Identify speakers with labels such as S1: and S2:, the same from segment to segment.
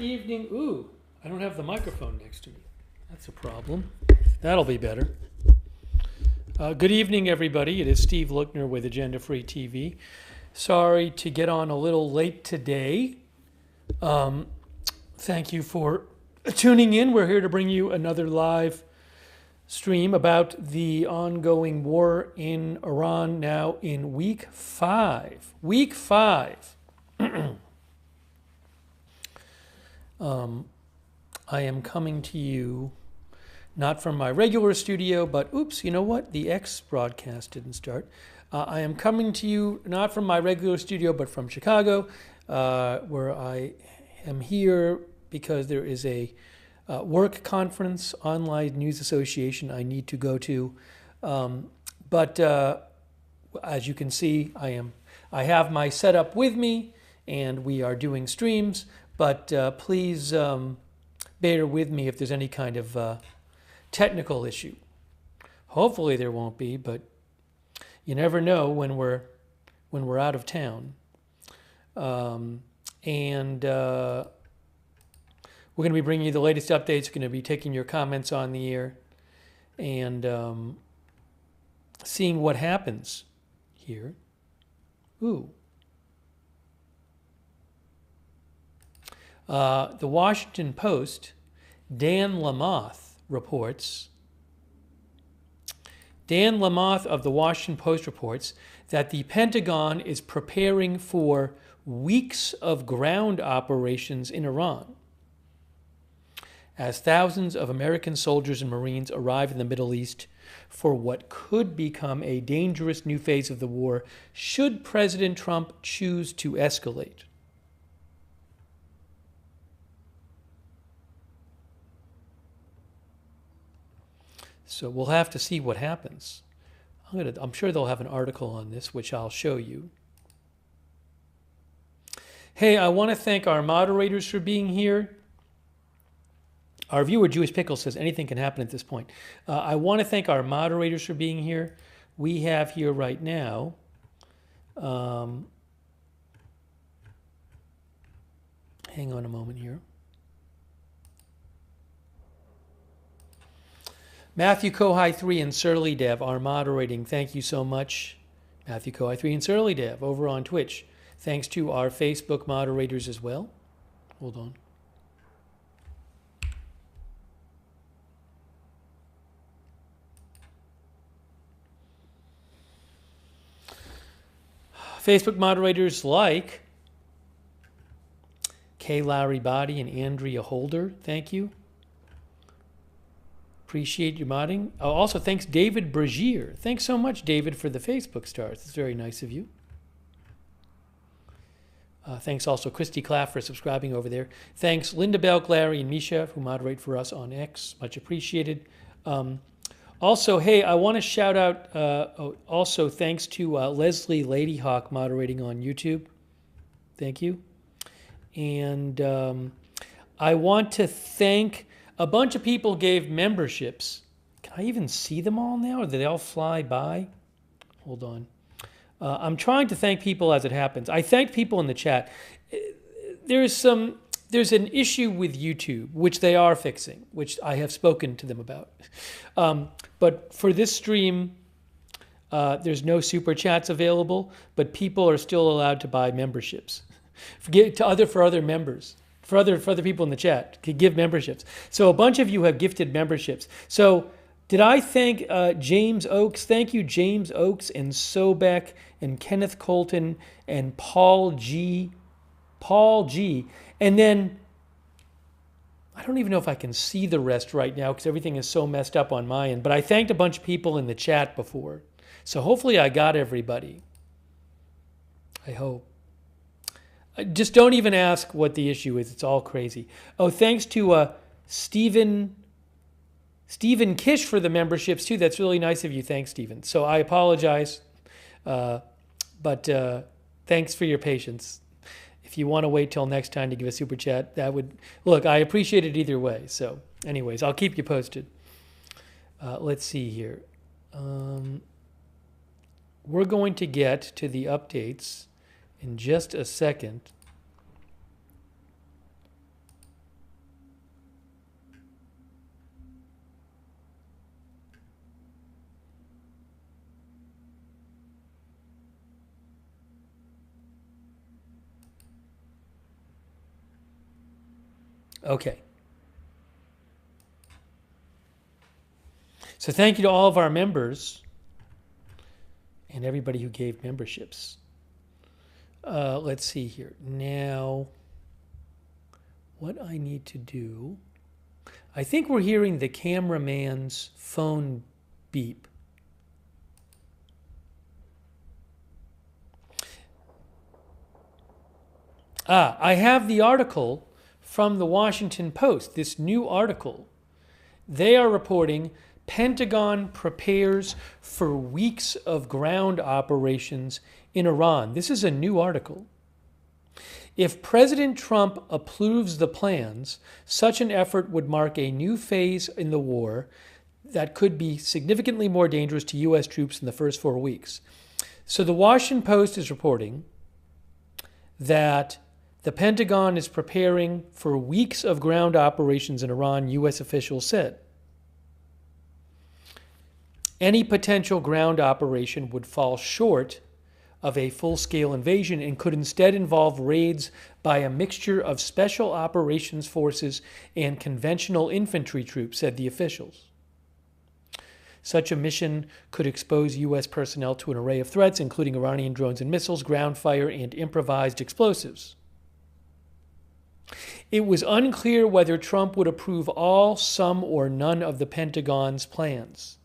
S1: evening. Ooh, I don't have the microphone next to me. That's a problem. That'll be better. Good evening, everybody. It is Steve Lookner with Agenda Free TV. Sorry to get on a little late today. Thank you for tuning in. We're here to bring you another live stream about the ongoing war in Iran, now in week 5. Week 5. I am coming to you not from my regular studio, but oops, you know what? The X broadcast didn't start. I am coming to you not from my regular studio, but from Chicago, where I am here because there is a work conference, Online News Association, I need to go to. But as you can see, I have my setup with me, and we are doing streams. But please bear with me if there's any kind of technical issue. Hopefully there won't be, but you never know when we're out of town. We're going to be bringing you the latest updates. We're going to be taking your comments on the air and seeing what happens here. Ooh. The Washington Post, Dan Lamothe reports. Dan Lamothe of the Washington Post reports that the Pentagon is preparing for weeks of ground operations in Iran as thousands of American soldiers and Marines arrive in the Middle East for what could become a dangerous new phase of the war should President Trump choose to escalate. So we'll have to see what happens. I'm sure they'll have an article on this, which I'll show you. Hey, I want to thank our moderators for being here. Our viewer, Jewish Pickle, says anything can happen at this point. I want to thank our moderators for being here. We have here right now hang on a moment here. Matthew Kohai 3 and Surly Dev are moderating. Thank you so much, Matthew Kohai 3 and Surly Dev over on Twitch. Thanks to our Facebook moderators as well. Hold on. Facebook moderators like K. Larry Body and Andrea Holder. Thank you. Appreciate your modding. Also, thanks David Bragier. Thanks so much, David, for the Facebook stars. It's very nice of you. Thanks also Christy Claff for subscribing over there. Thanks Linda Belk, Larry, and Misha who moderate for us on X. Much appreciated. Also, hey, I want to shout out, also thanks to Leslie Ladyhawk moderating on YouTube. Thank you. And I want to thank a bunch of people gave memberships. Can I even see them all now, or did they all fly by? Hold on. I'm trying to thank people as it happens. I thanked people in the chat. There's an issue with YouTube, which they are fixing, which I have spoken to them about. But for this stream, there's no super chats available, but people are still allowed to buy memberships for other members. For other people in the chat, could give memberships. So a bunch of you have gifted memberships. So did I thank James Oakes? Thank you, James Oakes and Sobek and Kenneth Colton and Paul G. And then, I don't even know if I can see the rest right now because everything is so messed up on my end. But I thanked a bunch of people in the chat before. So hopefully I got everybody. I hope. Just don't even ask what the issue is. It's all crazy. Oh, thanks to Stephen Kish for the memberships, too. That's really nice of you. Thanks, Stephen. So I apologize, but thanks for your patience. If you want to wait till next time to give a super chat, that would... Look, I appreciate it either way. So anyways, I'll keep you posted. Let's see here. We're going to get to the updates in just a second. Okay. So thank you to all of our members and everybody who gave memberships. Let's see here. Now, what I need to do, I think we're hearing the cameraman's phone beep. I have the article from the Washington Post, this new article. They are reporting Pentagon prepares for weeks of ground operations in Iran. This is a new article. If President Trump approves the plans, such an effort would mark a new phase in the war that could be significantly more dangerous to U.S. troops in the first 4 weeks. So the Washington Post is reporting that the Pentagon is preparing for weeks of ground operations in Iran, U.S. officials said. Any potential ground operation would fall short of a full-scale invasion and could instead involve raids by a mixture of special operations forces and conventional infantry troops, said the officials. Such a mission could expose U.S. personnel to an array of threats, including Iranian drones and missiles, ground fire, and improvised explosives. It was unclear whether Trump would approve all, some, or none of the Pentagon's plans.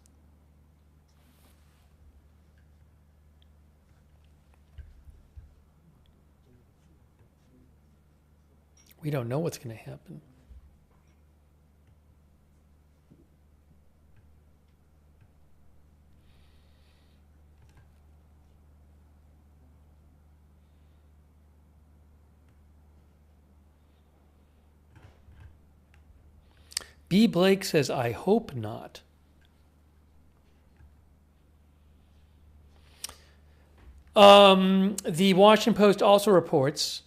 S1: We don't know what's going to happen. B. Blake says, I hope not. The Washington Post also reports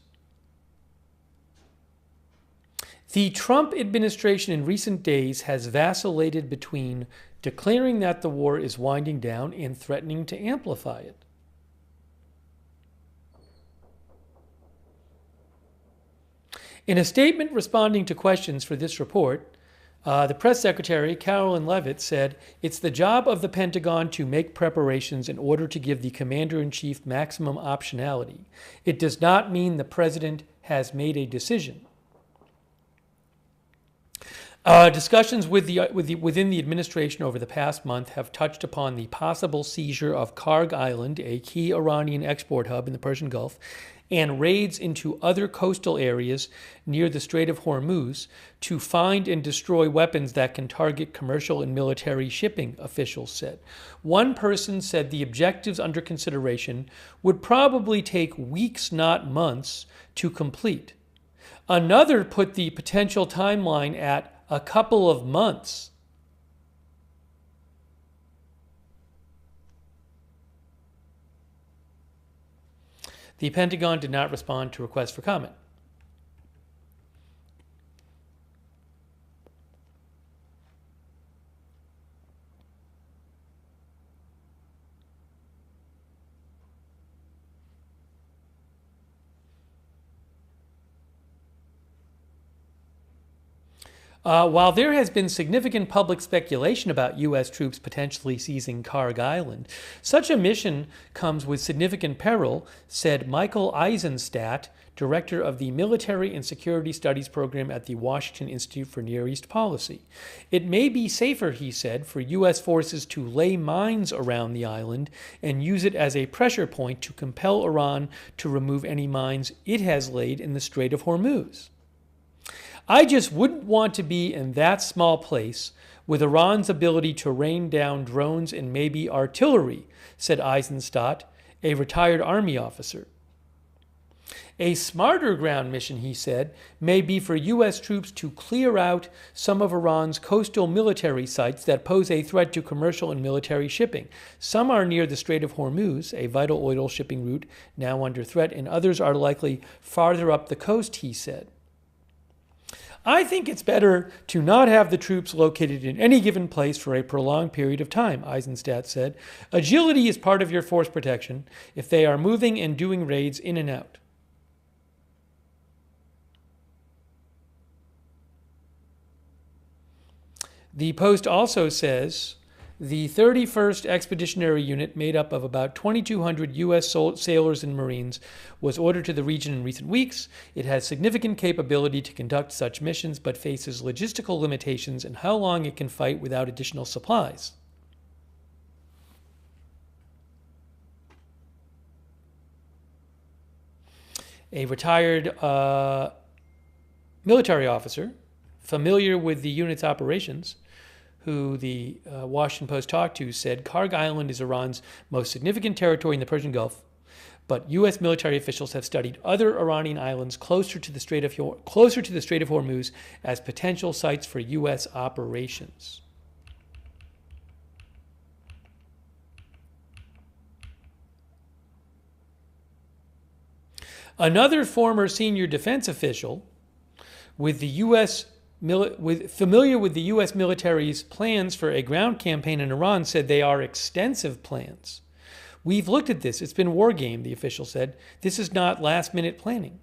S1: the Trump administration in recent days has vacillated between declaring that the war is winding down and threatening to amplify it. In a statement responding to questions for this report, the press secretary, Carolyn Leavitt, said, "It's the job of the Pentagon to make preparations in order to give the commander-in-chief maximum optionality. It does not mean the president has made a decision." Discussions within the administration over the past month have touched upon the possible seizure of Karg Island, a key Iranian export hub in the Persian Gulf, and raids into other coastal areas near the Strait of Hormuz to find and destroy weapons that can target commercial and military shipping, officials said. One person said the objectives under consideration would probably take weeks, not months, to complete. Another put the potential timeline at a couple of months. The Pentagon did not respond to requests for comment. While there has been significant public speculation about U.S. troops potentially seizing Karg Island, such a mission comes with significant peril, said Michael Eisenstadt, director of the Military and Security Studies program at the Washington Institute for Near East Policy. It may be safer, he said, for U.S. forces to lay mines around the island and use it as a pressure point to compel Iran to remove any mines it has laid in the Strait of Hormuz. I just wouldn't want to be in that small place with Iran's ability to rain down drones and maybe artillery, said Eisenstadt, a retired Army officer. A smarter ground mission, he said, may be for U.S. troops to clear out some of Iran's coastal military sites that pose a threat to commercial and military shipping. Some are near the Strait of Hormuz, a vital oil shipping route now under threat, and others are likely farther up the coast, he said. I think it's better to not have the troops located in any given place for a prolonged period of time, Eisenstadt said. Agility is part of your force protection if they are moving and doing raids in and out. The Post also says the 31st Expeditionary Unit, made up of about 2,200 U.S. sailors and Marines, was ordered to the region in recent weeks. It has significant capability to conduct such missions, but faces logistical limitations in how long it can fight without additional supplies. A retired military officer familiar with the unit's operations, who the Washington Post talked to, said Karg Island is Iran's most significant territory in the Persian Gulf, but U.S. military officials have studied other Iranian islands closer to the Strait of Hormuz as potential sites for U.S. operations. Another former senior defense official with the familiar with the U.S. military's plans for a ground campaign in Iran said they are extensive plans. We've looked at this. It's been war game, the official said. This is not last-minute planning.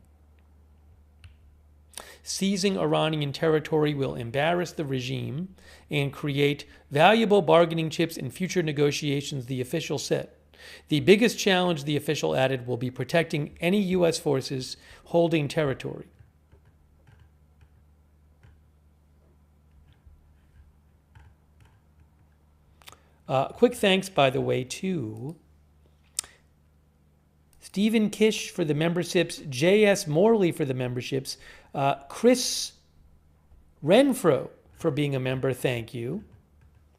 S1: Seizing Iranian territory will embarrass the regime and create valuable bargaining chips in future negotiations, the official said. The biggest challenge, the official added, will be protecting any U.S. forces holding territory. Quick thanks, by the way, to Stephen Kish for the memberships, J.S. Morley for the memberships, Chris Renfro for being a member. Thank you.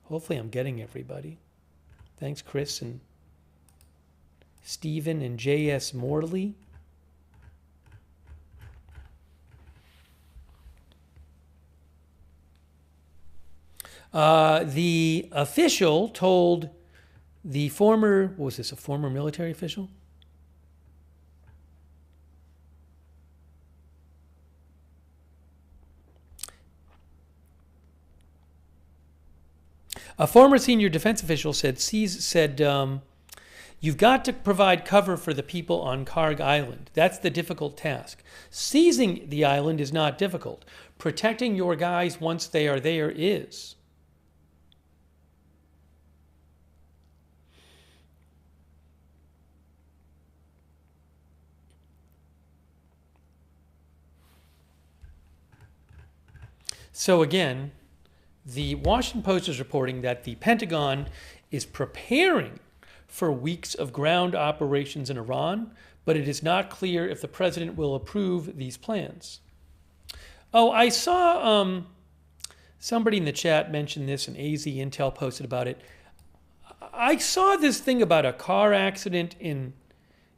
S1: Hopefully I'm getting everybody. Thanks, Chris and Stephen and J.S. Morley. The official told the former, what was this, a former military official? A former senior defense official said, you've got to provide cover for the people on Karg Island. That's the difficult task. Seizing the island is not difficult. Protecting your guys once they are there is. So again, the Washington Post is reporting that the Pentagon is preparing for weeks of ground operations in Iran, but it is not clear if the president will approve these plans. Oh, I saw somebody in the chat mention this, and AZ Intel posted about it. I saw this thing about a car accident in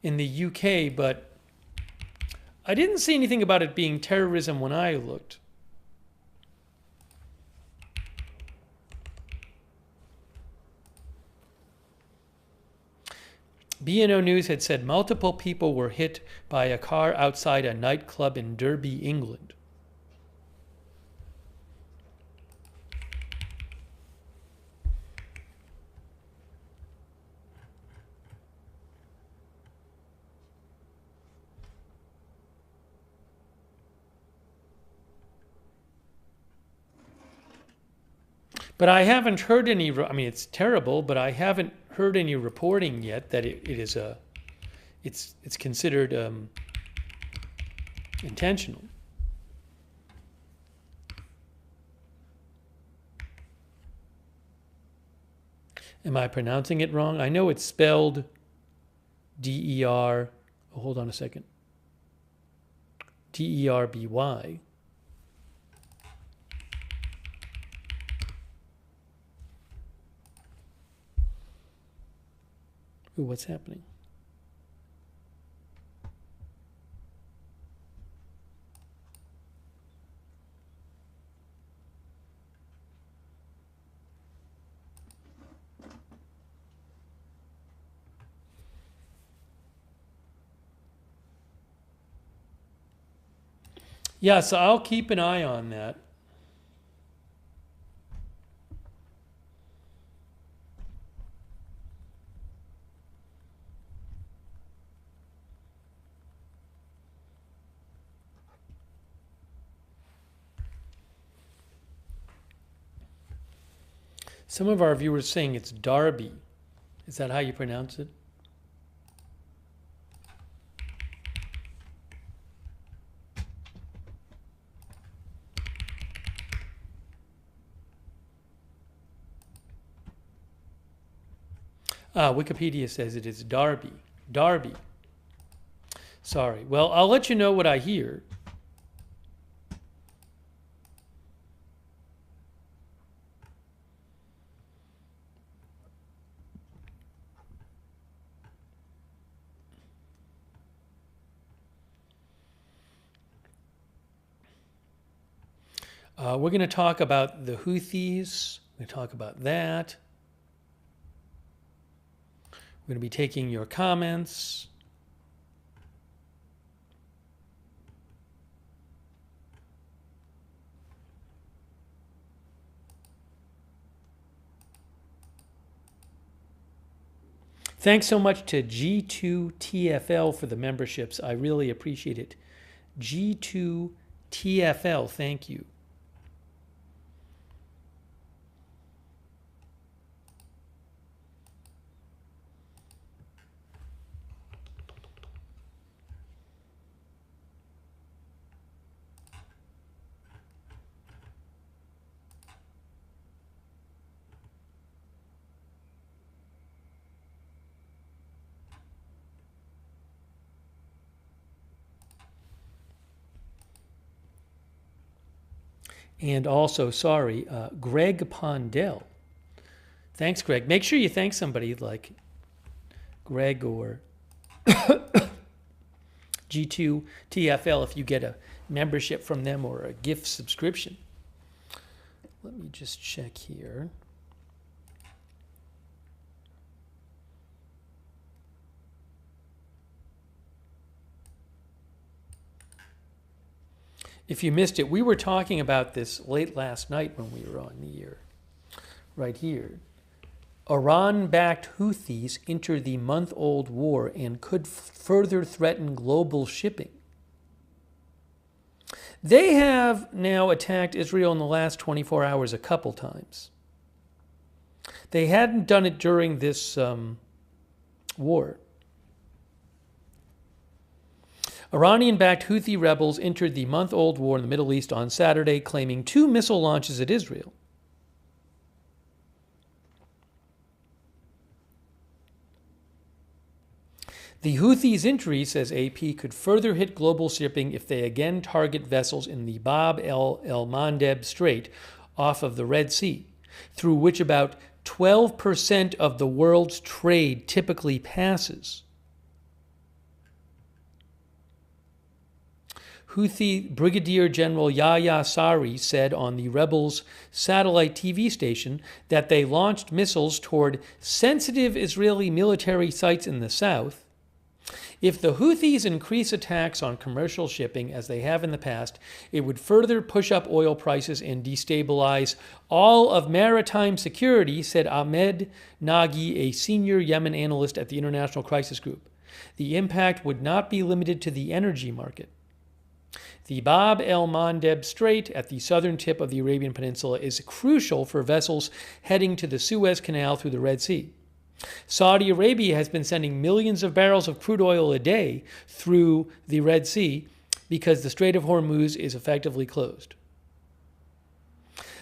S1: the UK, but I didn't see anything about it being terrorism when I looked. BNO News had said multiple people were hit by a car outside a nightclub in Derby, England. But I haven't heard any, I mean, it's terrible, but I haven't heard any reporting yet that it's considered intentional. Am I pronouncing it wrong? I know it's spelled D-E-R, oh, hold on a second, D-E-R-B-Y. Ooh, what's happening? Yeah, so I'll keep an eye on that. Some of our viewers saying it's Darby. Is that how you pronounce it? Wikipedia says it is Darby. Darby. Sorry. Well, I'll let you know what I hear. We're going to talk about the Houthis. We're going to talk about that. We're going to be taking your comments. Thanks so much to G2TFL for the memberships. I really appreciate it. G2TFL, thank you. And also, sorry, Greg Pondell. Thanks, Greg. Make sure you thank somebody like Greg or G2TFL if you get a membership from them or a gift subscription. Let me just check here. If you missed it, we were talking about this late last night when we were on the air. Right here. Iran-backed Houthis enter the month-old war and could further threaten global shipping. They have now attacked Israel in the last 24 hours a couple times. They hadn't done it during this war. Iranian-backed Houthi rebels entered the month-old war in the Middle East on Saturday, claiming 2 missile launches at Israel. The Houthis' entry, says AP, could further hit global shipping if they again target vessels in the Bab el-Mandeb Strait off of the Red Sea, through which about 12% of the world's trade typically passes. Houthi Brigadier General Yahya Sari said on the rebels' satellite TV station that they launched missiles toward sensitive Israeli military sites in the south. If the Houthis increase attacks on commercial shipping, as they have in the past, it would further push up oil prices and destabilize all of maritime security, said Ahmed Nagy, a senior Yemen analyst at the International Crisis Group. The impact would not be limited to the energy market. The Bab el-Mandeb Strait at the southern tip of the Arabian Peninsula is crucial for vessels heading to the Suez Canal through the Red Sea. Saudi Arabia has been sending millions of barrels of crude oil a day through the Red Sea because the Strait of Hormuz is effectively closed.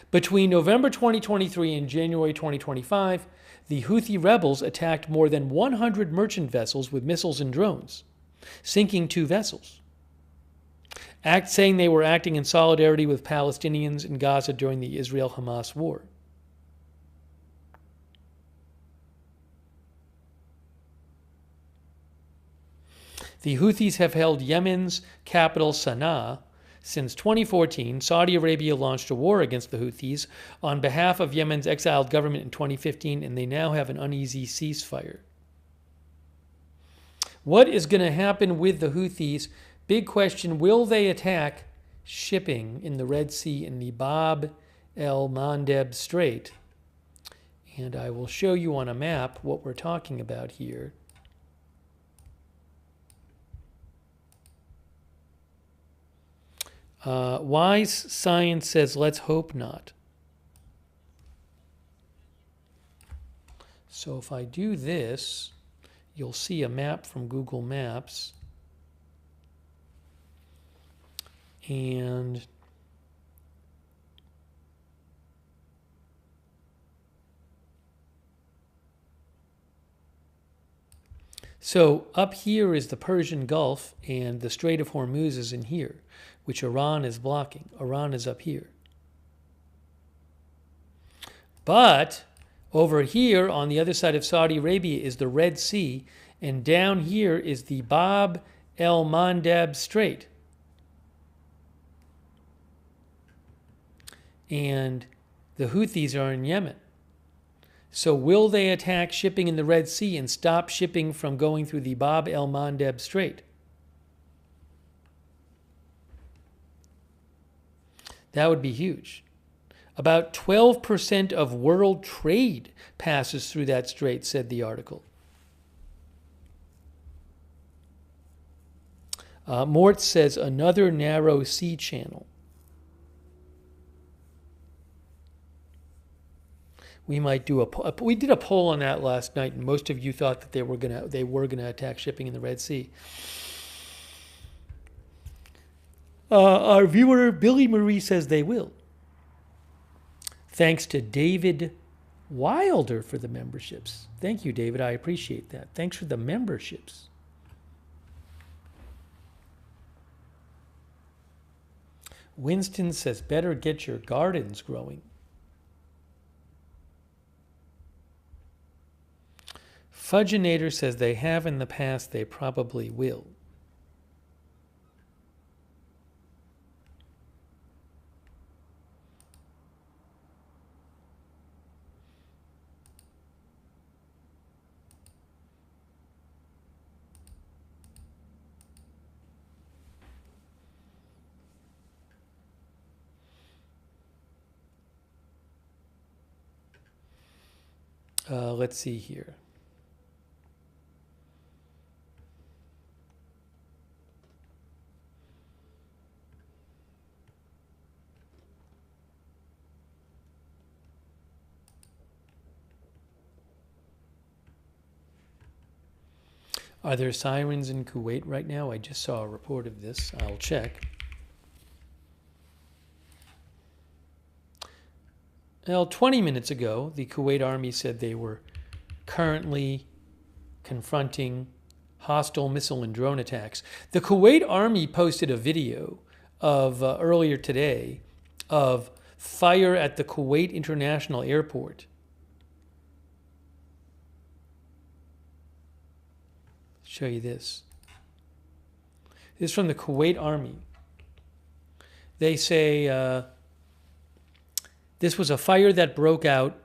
S1: Between November 2023 and January 2025, the Houthi rebels attacked more than 100 merchant vessels with missiles and drones, sinking 2 vessels. Saying they were acting in solidarity with Palestinians in Gaza during the Israel-Hamas war. The Houthis have held Yemen's capital Sana'a since 2014. Saudi Arabia launched a war against the Houthis on behalf of Yemen's exiled government in 2015, and they now have an uneasy ceasefire. What is going to happen with the Houthis? Big question, will they attack shipping in the Red Sea in the Bab el-Mandeb Strait? And I will show you on a map what we're talking about here. Wise Science says, let's hope not. So if I do this, you'll see a map from Google Maps. And so up here is the Persian Gulf, and the Strait of Hormuz is in here, which Iran is blocking. Iran is up here. But over here on the other side of Saudi Arabia is the Red Sea, and down here is the Bab el-Mandeb Strait. And the Houthis are in Yemen. So will they attack shipping in the Red Sea and stop shipping from going through the Bab el-Mandeb Strait? That would be huge. About 12% of world trade passes through that strait, said the article. Mort says another narrow sea channel. We might do we did a poll on that last night, and most of you thought that they were gonna attack shipping in the Red Sea. Our viewer Billy Marie says they will. Thanks to David Wilder for the memberships. Thank you, David. I appreciate that. Thanks for the memberships. Winston says, better get your gardens growing. Fudginator says they have in the past, they probably will. Let's see here. Are there sirens in Kuwait right now? I just saw a report of this. I'll check. Well, 20 minutes ago, the Kuwait Army said they were currently confronting hostile missile and drone attacks. The Kuwait Army posted a video of earlier today of fire at the Kuwait International Airport. Show you this. This is from the Kuwait Army. They say this was a fire that broke out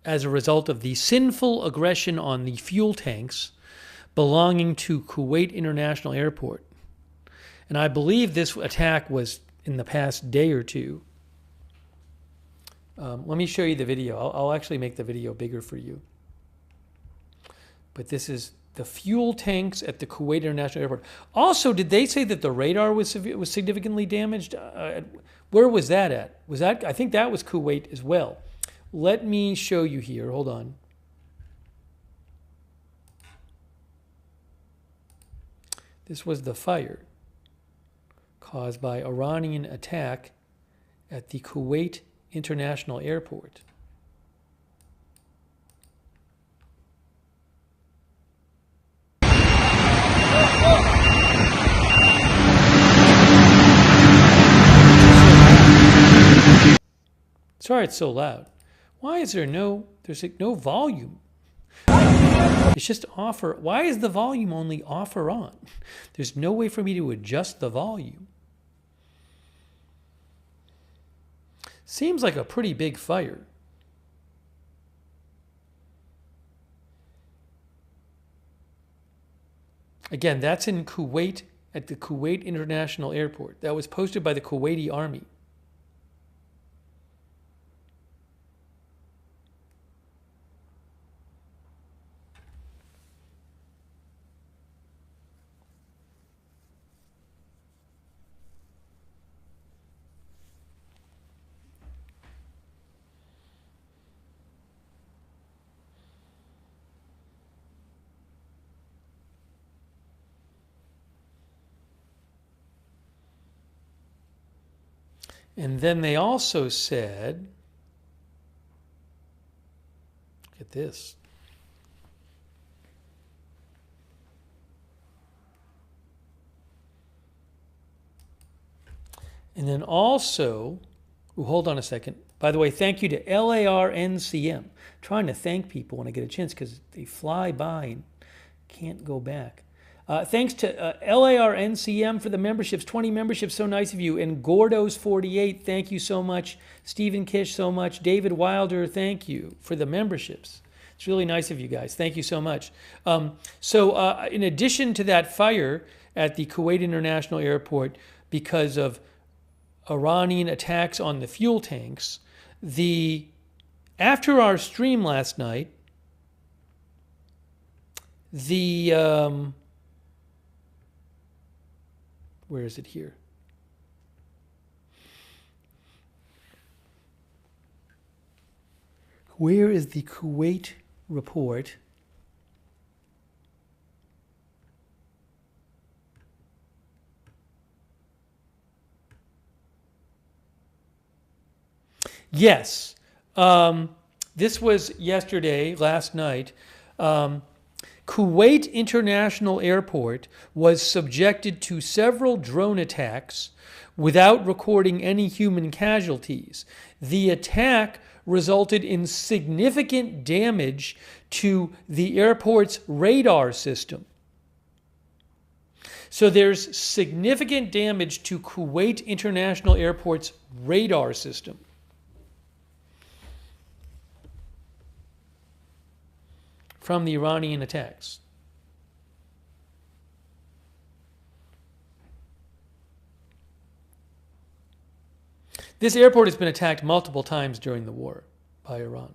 S1: as a result of the sinful aggression on the fuel tanks belonging to Kuwait International Airport. And I believe this attack was in the past day or two. Let me show you the video. I'll actually make the video bigger for you. But this is the fuel tanks at the Kuwait International Airport. Also, did they say that the radar was significantly damaged? Where was that at? I think that was Kuwait as well. Let me show you here. Hold on. This was the fire caused by Iranian attack at the Kuwait International Airport. Sorry it's so loud. Why is there's no volume? It's just offer. Why is the volume only off or on? There's no way for me to adjust the volume. Seems like a pretty big fire. Again, that's in Kuwait at the Kuwait International Airport. That was posted by the Kuwaiti Army. And then they also said, look at this. And then also, hold on a second. By the way, thank you to LARNCM. Trying to thank people when I get a chance because they fly by and can't go back. Thanks to LARNCM for the memberships, 20 memberships, so nice of you. And Gordos48, thank you so much. Stephen Kish, so much. David Wilder, thank you for the memberships. It's really nice of you guys. Thank you so much. In addition to that fire at the Kuwait International Airport because of Iranian attacks on the fuel tanks, after our stream last night, where is it here? Where is the Kuwait report? Yes. This was last night. Kuwait International Airport was subjected to several drone attacks without recording any human casualties. The attack resulted in significant damage to the airport's radar system. So there's significant damage to Kuwait International Airport's radar system. From the Iranian attacks. This airport has been attacked multiple times during the war by Iran.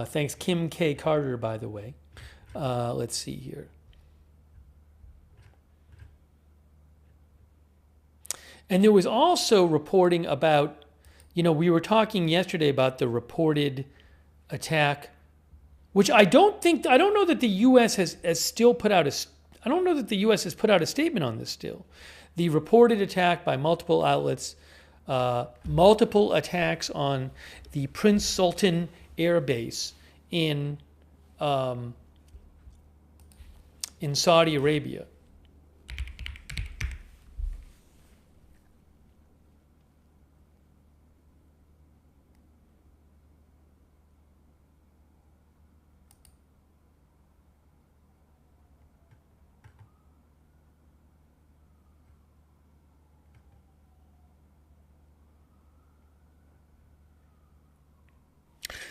S1: Thanks, Kim K. Carter, by the way. Let's see here. And there was also reporting about, we were talking yesterday about the reported attack, which I don't know that the U.S. has still put out I don't know that the U.S. has put out a statement on this still. The reported attack by multiple outlets, multiple attacks on the Prince Sultan Airbase in Saudi Arabia.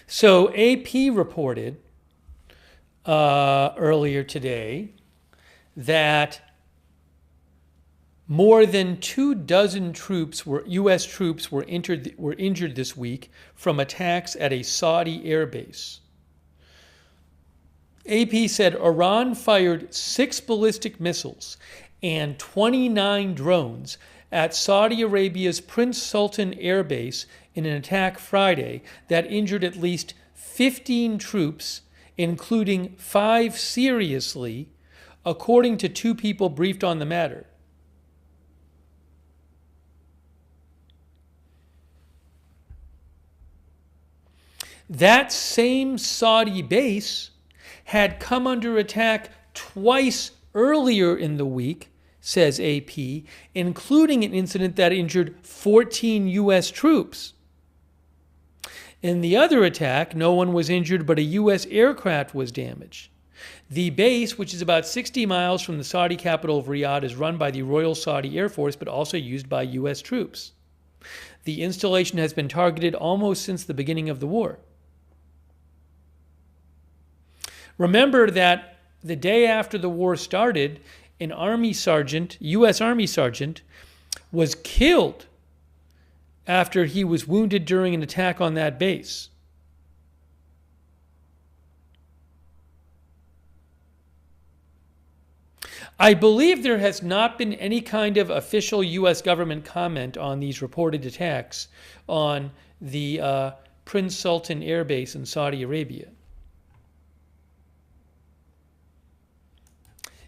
S1: So AP reported earlier today that more than 24 U.S. troops were injured this week from attacks at a Saudi airbase. AP said Iran fired 6 ballistic missiles and 29 drones at Saudi Arabia's Prince Sultan airbase in an attack Friday that injured at least 15 troops, including 5 seriously, according to 2 people briefed on the matter. That same Saudi base had come under attack twice earlier in the week, says AP, including an incident that injured 14 U.S. troops. In the other attack, no one was injured, but a U.S. aircraft was damaged. The base, which is about 60 miles from the Saudi capital of Riyadh, is run by the Royal Saudi Air Force, but also used by U.S. troops. The installation has been targeted almost since the beginning of the war. Remember that the day after the war started, an U.S. Army sergeant, was killed after he was wounded during an attack on that base. I believe there has not been any kind of official U.S. government comment on these reported attacks on the Prince Sultan Airbase in Saudi Arabia.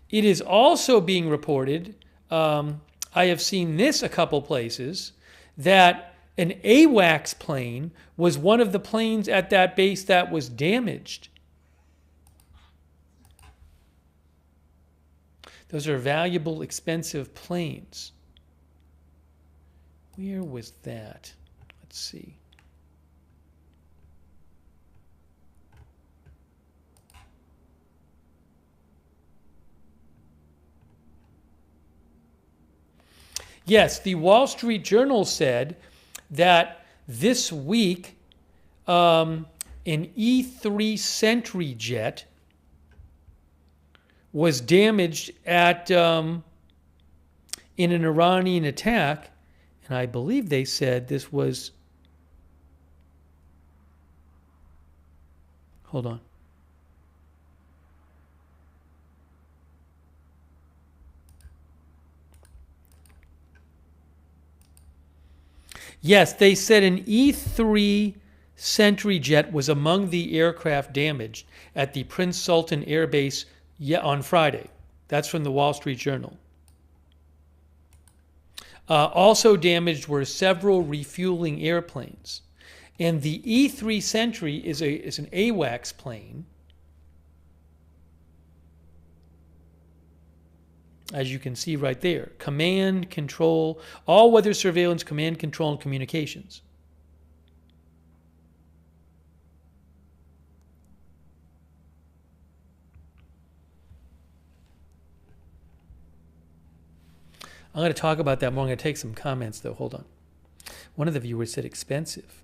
S1: It is also being reported, I have seen this a couple places, that an AWACS plane was one of the planes at that base that was damaged. Those are valuable, expensive planes. Where was that? Let's see. Yes, the Wall Street Journal said that this week an E-3 Sentry jet was damaged at in an Iranian attack, and I believe they said this was. Hold on. Yes, they said an E-3 Sentry jet was among the aircraft damaged at the Prince Sultan Air Base on Friday. That's from the Wall Street Journal. Also damaged were several refueling airplanes. And the E-3 Sentry is an AWACS plane. As you can see right there, command, control, all-weather surveillance, command, control, and communications. I'm going to talk about that more. I'm going to take some comments, though. Hold on. One of the viewers said expensive.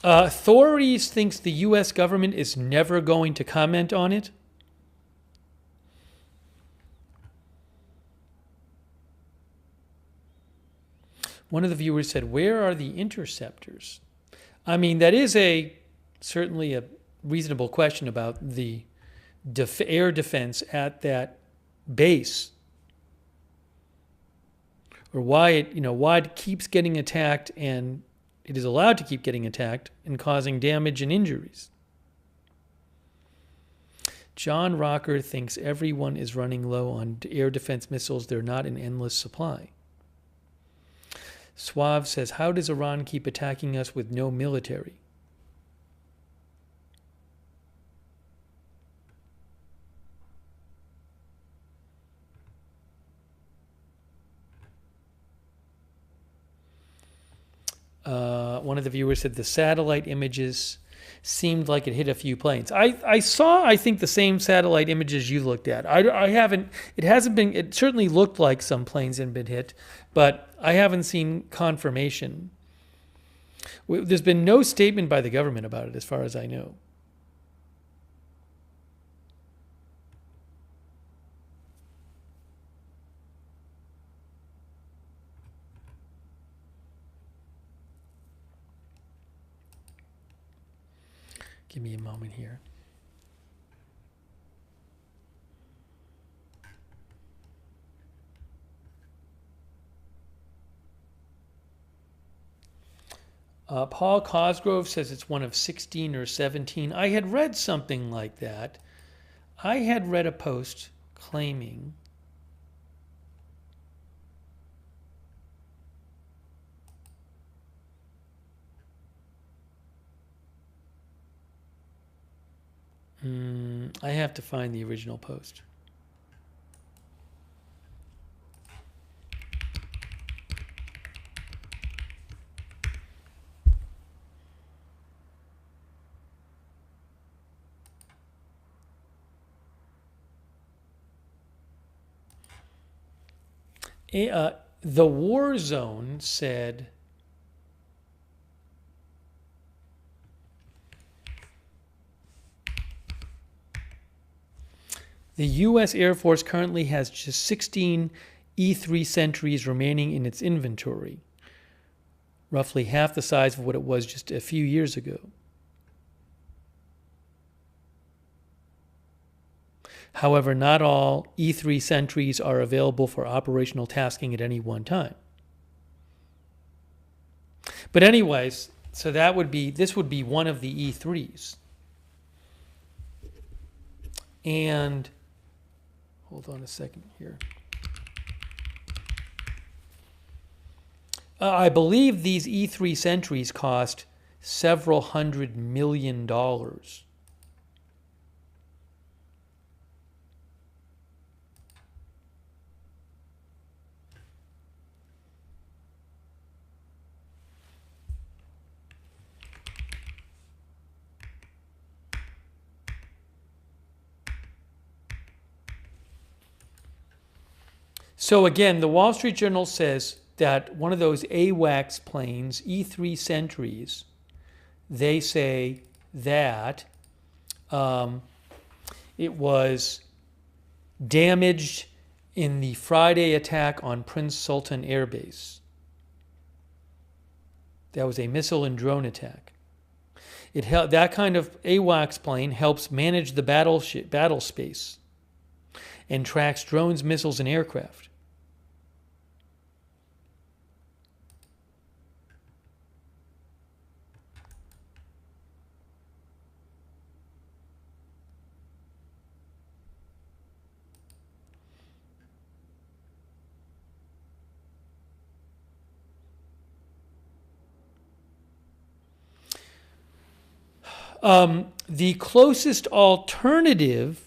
S1: Authorities thinks the U.S. government is never going to comment on it. One of the viewers said, "Where are the interceptors?" I mean, that is certainly a reasonable question about the air defense at that base, or why it keeps getting attacked and it is allowed to keep getting attacked and causing damage and injuries. John Rocker thinks everyone is running low on air defense missiles. They're not in endless supply. Suave says, how does Iran keep attacking us with no military? One of the viewers said the satellite images seemed like it hit a few planes. I saw, I think, the same satellite images you looked at. I haven't, it hasn't been, it certainly looked like some planes had been hit, but I haven't seen confirmation. There's been no statement by the government about it, as far as I know. Give me a moment here. Paul Cosgrove says it's one of 16 or 17. I had read something like that. I had read a post claiming I have to find the original post. the war zone said the U.S. Air Force currently has just 16 E-3 Sentries remaining in its inventory, roughly half the size of what it was just a few years ago. However, not all E-3 Sentries are available for operational tasking at any one time. But anyways, so this would be one of the E-3s. And hold on a second here. I believe these E-3 Sentries cost several $100 million. So again, the Wall Street Journal says that one of those AWACS planes, E-3 Sentries, they say that it was damaged in the Friday attack on Prince Sultan Airbase. That was a missile and drone attack. That kind of AWACS plane helps manage the battle space and tracks drones, missiles, and aircraft. The closest alternative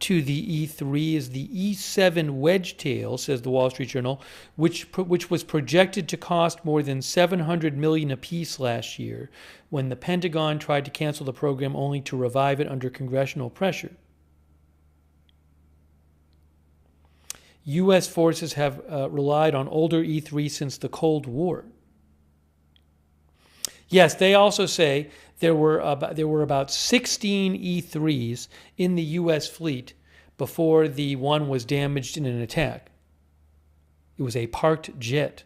S1: to the E-3 is the E-7 Wedgetail, says the Wall Street Journal, which was projected to cost more than $700 million apiece last year when the Pentagon tried to cancel the program only to revive it under congressional pressure. U.S. forces have relied on older E-3 since the Cold War. Yes, they also say there were about 16 E-3s in the U.S. fleet before the one was damaged in an attack. It was a parked jet.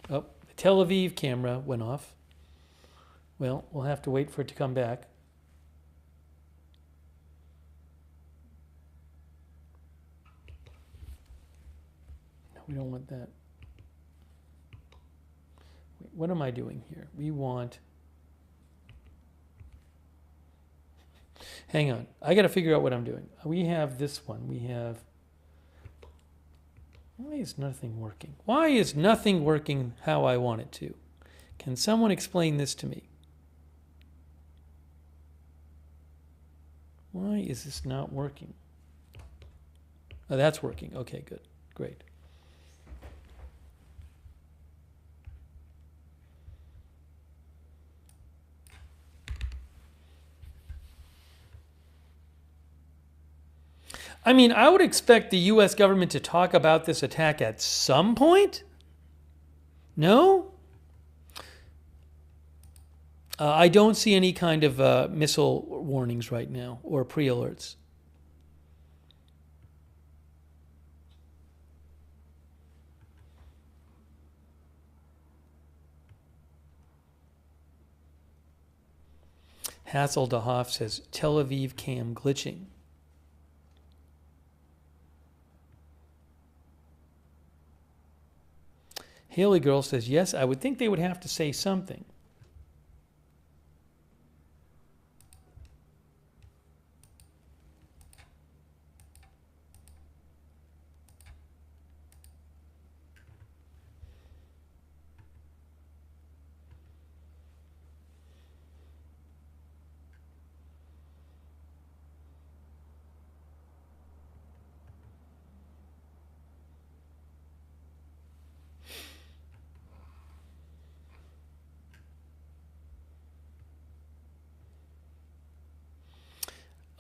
S1: Oh, the Tel Aviv camera went off. Well, we'll have to wait for it to come back. We don't want that. Wait, what am I doing here? We want... Hang on. I got to figure out what I'm doing. We have this one. We have... Why is nothing working? Why is nothing working how I want it to? Can someone explain this to me? Why is this not working? Oh, that's working. Okay, good. Great. I mean, I would expect the U.S. government to talk about this attack at some point. No? I don't see any kind of missile warnings right now or pre-alerts. Hasseldahoff says, Tel Aviv cam glitching. Haley Girl says, yes, I would think they would have to say something.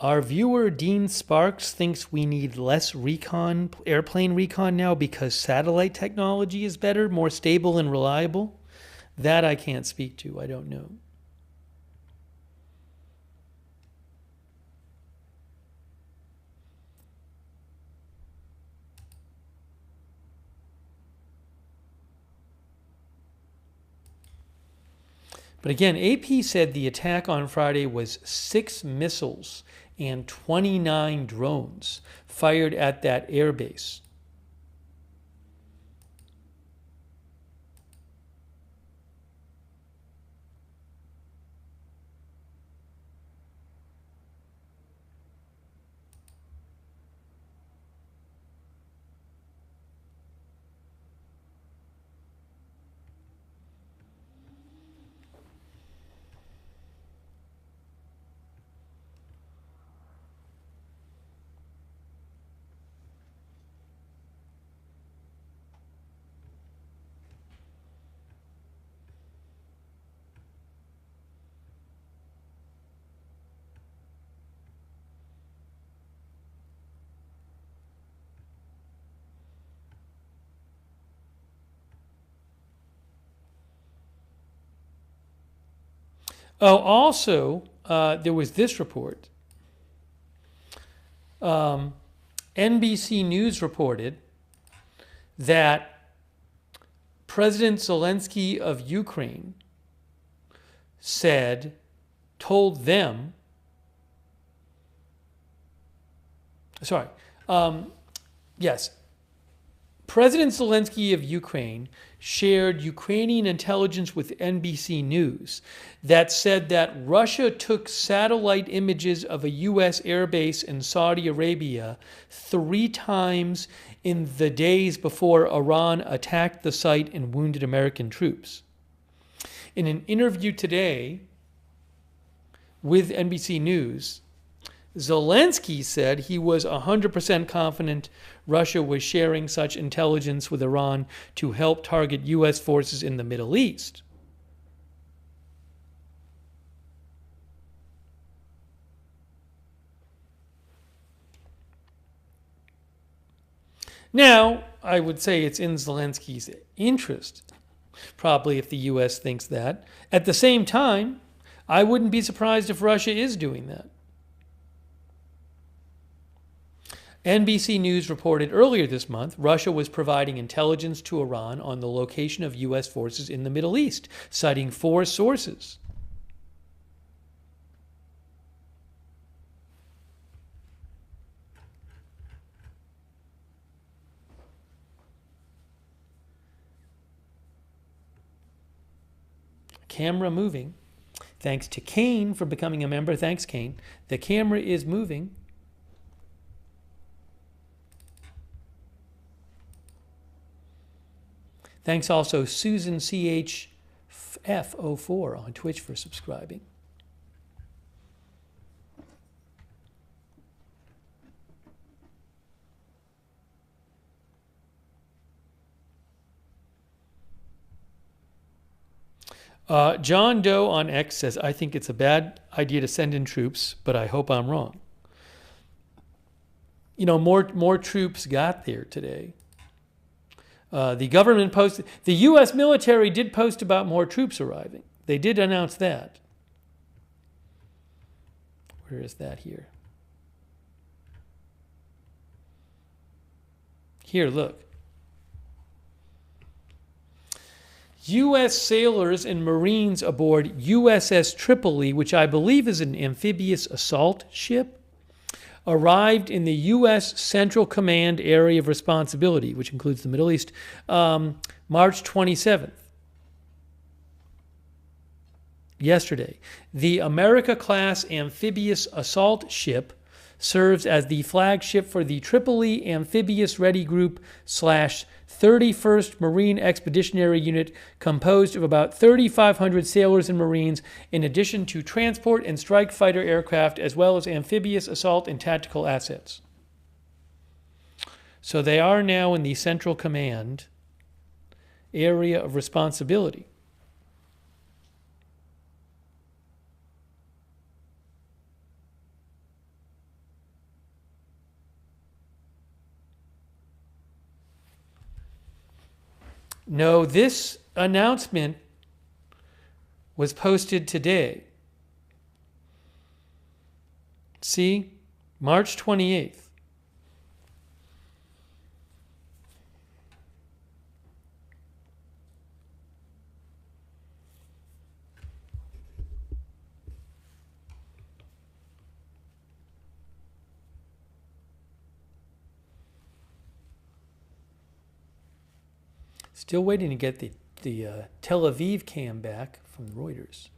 S1: Our viewer Dean Sparks thinks we need less airplane recon now because satellite technology is better, more stable and reliable. That I can't speak to. I don't know. But again, AP said the attack on Friday was 6 missiles and 29 drones fired at that airbase. Oh, also, there was this report. NBC News reported that President Zelensky of Ukraine told them, yes, President Zelensky of Ukraine shared Ukrainian intelligence with NBC News that said that Russia took satellite images of a U.S. airbase in Saudi Arabia 3 times in the days before Iran attacked the site and wounded American troops. In an interview today with NBC News, Zelensky said he was 100% confident Russia was sharing such intelligence with Iran to help target U.S. forces in the Middle East. Now, I would say it's in Zelensky's interest, probably if the U.S. thinks that. At the same time, I wouldn't be surprised if Russia is doing that. NBC News reported earlier this month Russia was providing intelligence to Iran on the location of U.S. forces in the Middle East, citing 4 sources. Camera moving. Thanks to Kane for becoming a member. Thanks, Kane. The camera is moving. Thanks also Susan CHF04 on Twitch for subscribing. John Doe on X says, I think it's a bad idea to send in troops, but I hope I'm wrong. You know, more troops got there today. The government posted, the U.S. military did post about more troops arriving. They did announce that. Where is that here? Here, look. U.S. sailors and Marines aboard USS Tripoli, which I believe is an amphibious assault ship, arrived in the U.S. Central Command Area of Responsibility, which includes the Middle East, March 27th. Yesterday. The America-class amphibious assault ship serves as the flagship for the Tripoli Amphibious Ready Group / 31st Marine Expeditionary Unit, composed of about 3,500 sailors and Marines, in addition to transport and strike fighter aircraft, as well as amphibious assault and tactical assets. So they are now in the Central Command Area of Responsibility. No, this announcement was posted today. See? March 28th. Still waiting to get the Tel Aviv cam back from Reuters.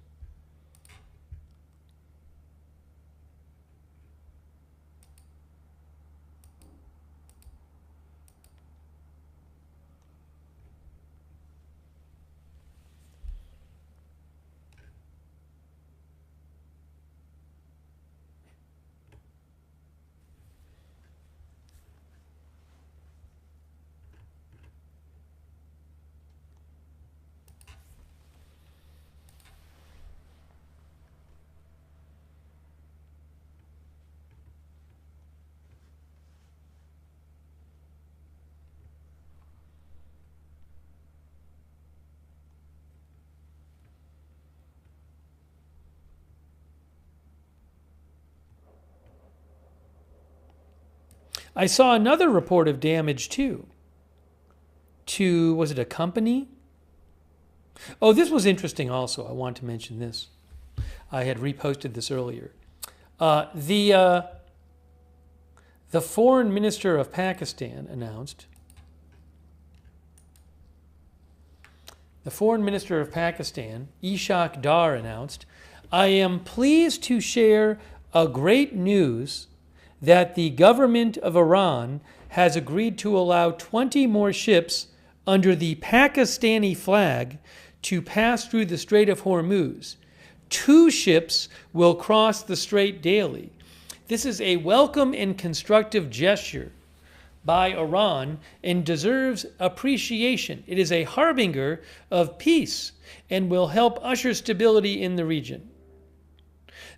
S1: I saw another report of damage too. Was it a company? Oh, this was interesting also. I want to mention this. I had reposted this earlier. The foreign minister of Pakistan announced. The foreign minister of Pakistan, Ishaq Dar, announced, "I am pleased to share a great news that the government of Iran has agreed to allow 20 more ships under the Pakistani flag to pass through the Strait of Hormuz. 2 ships will cross the strait daily. This is a welcome and constructive gesture by Iran and deserves appreciation. It is a harbinger of peace and will help usher stability in the region.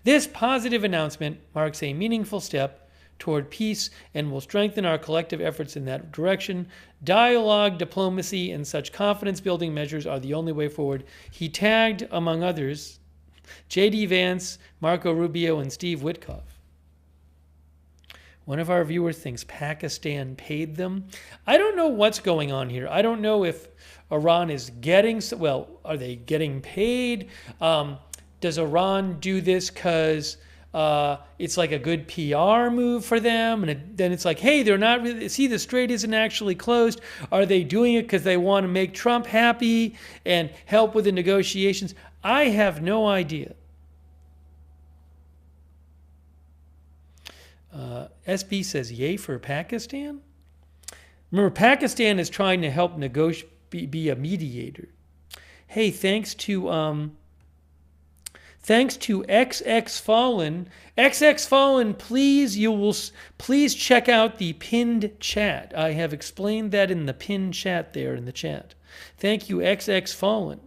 S1: This positive announcement marks a meaningful step toward peace and will strengthen our collective efforts in that direction. Dialogue, diplomacy, and such confidence-building measures are the only way forward." He tagged, among others, J.D. Vance, Marco Rubio, and Steve Witkoff. One of our viewers thinks Pakistan paid them. I don't know what's going on here. I don't know if Iran is getting... Well, are they getting paid? Does Iran do this because... it's like a good PR move for them, and then it's like, hey, they're not really, see, the strait isn't actually closed. Are they doing it because they want to make Trump happy and help with the negotiations? I have no idea. SB says, yay for Pakistan? Remember, Pakistan is trying to help be a mediator. Hey, thanks to XX Fallen. XX Fallen, please check out the pinned chat. I have explained that in the pinned chat there in the chat. Thank you, XX Fallen.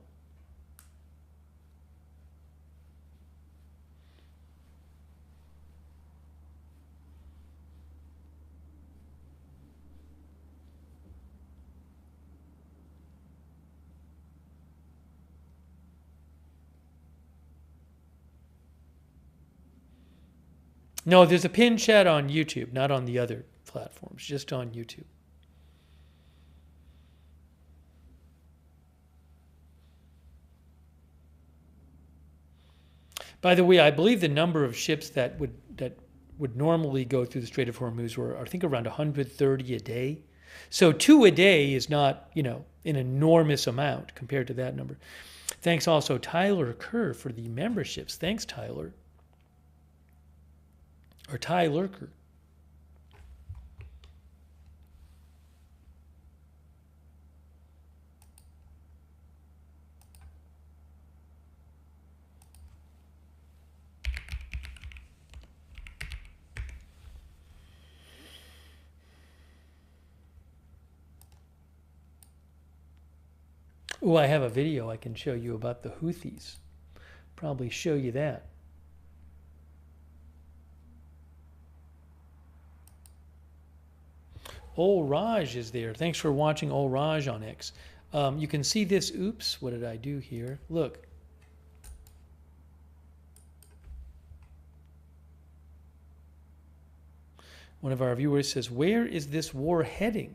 S1: No, there's a pinned chat on YouTube, not on the other platforms, just on YouTube. By the way, I believe the number of ships that would normally go through the Strait of Hormuz were, I think, around 130 a day. So 2 a day is not, an enormous amount compared to that number. Thanks also Tyler Kerr for the memberships. Thanks, Tyler. Or Ty Lurker. Oh, I have a video I can show you about the Houthis. Probably show you that. Ol Raj is there. Thanks for watching Ol Raj on X. You can see this. Oops, what did I do here? Look. One of our viewers says, where is this war heading?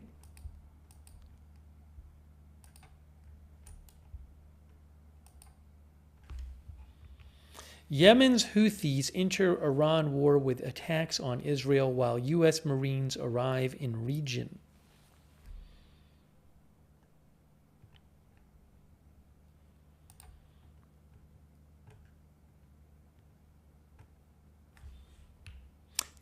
S1: Yemen's Houthis enter Iran war with attacks on Israel while U.S. Marines arrive in region.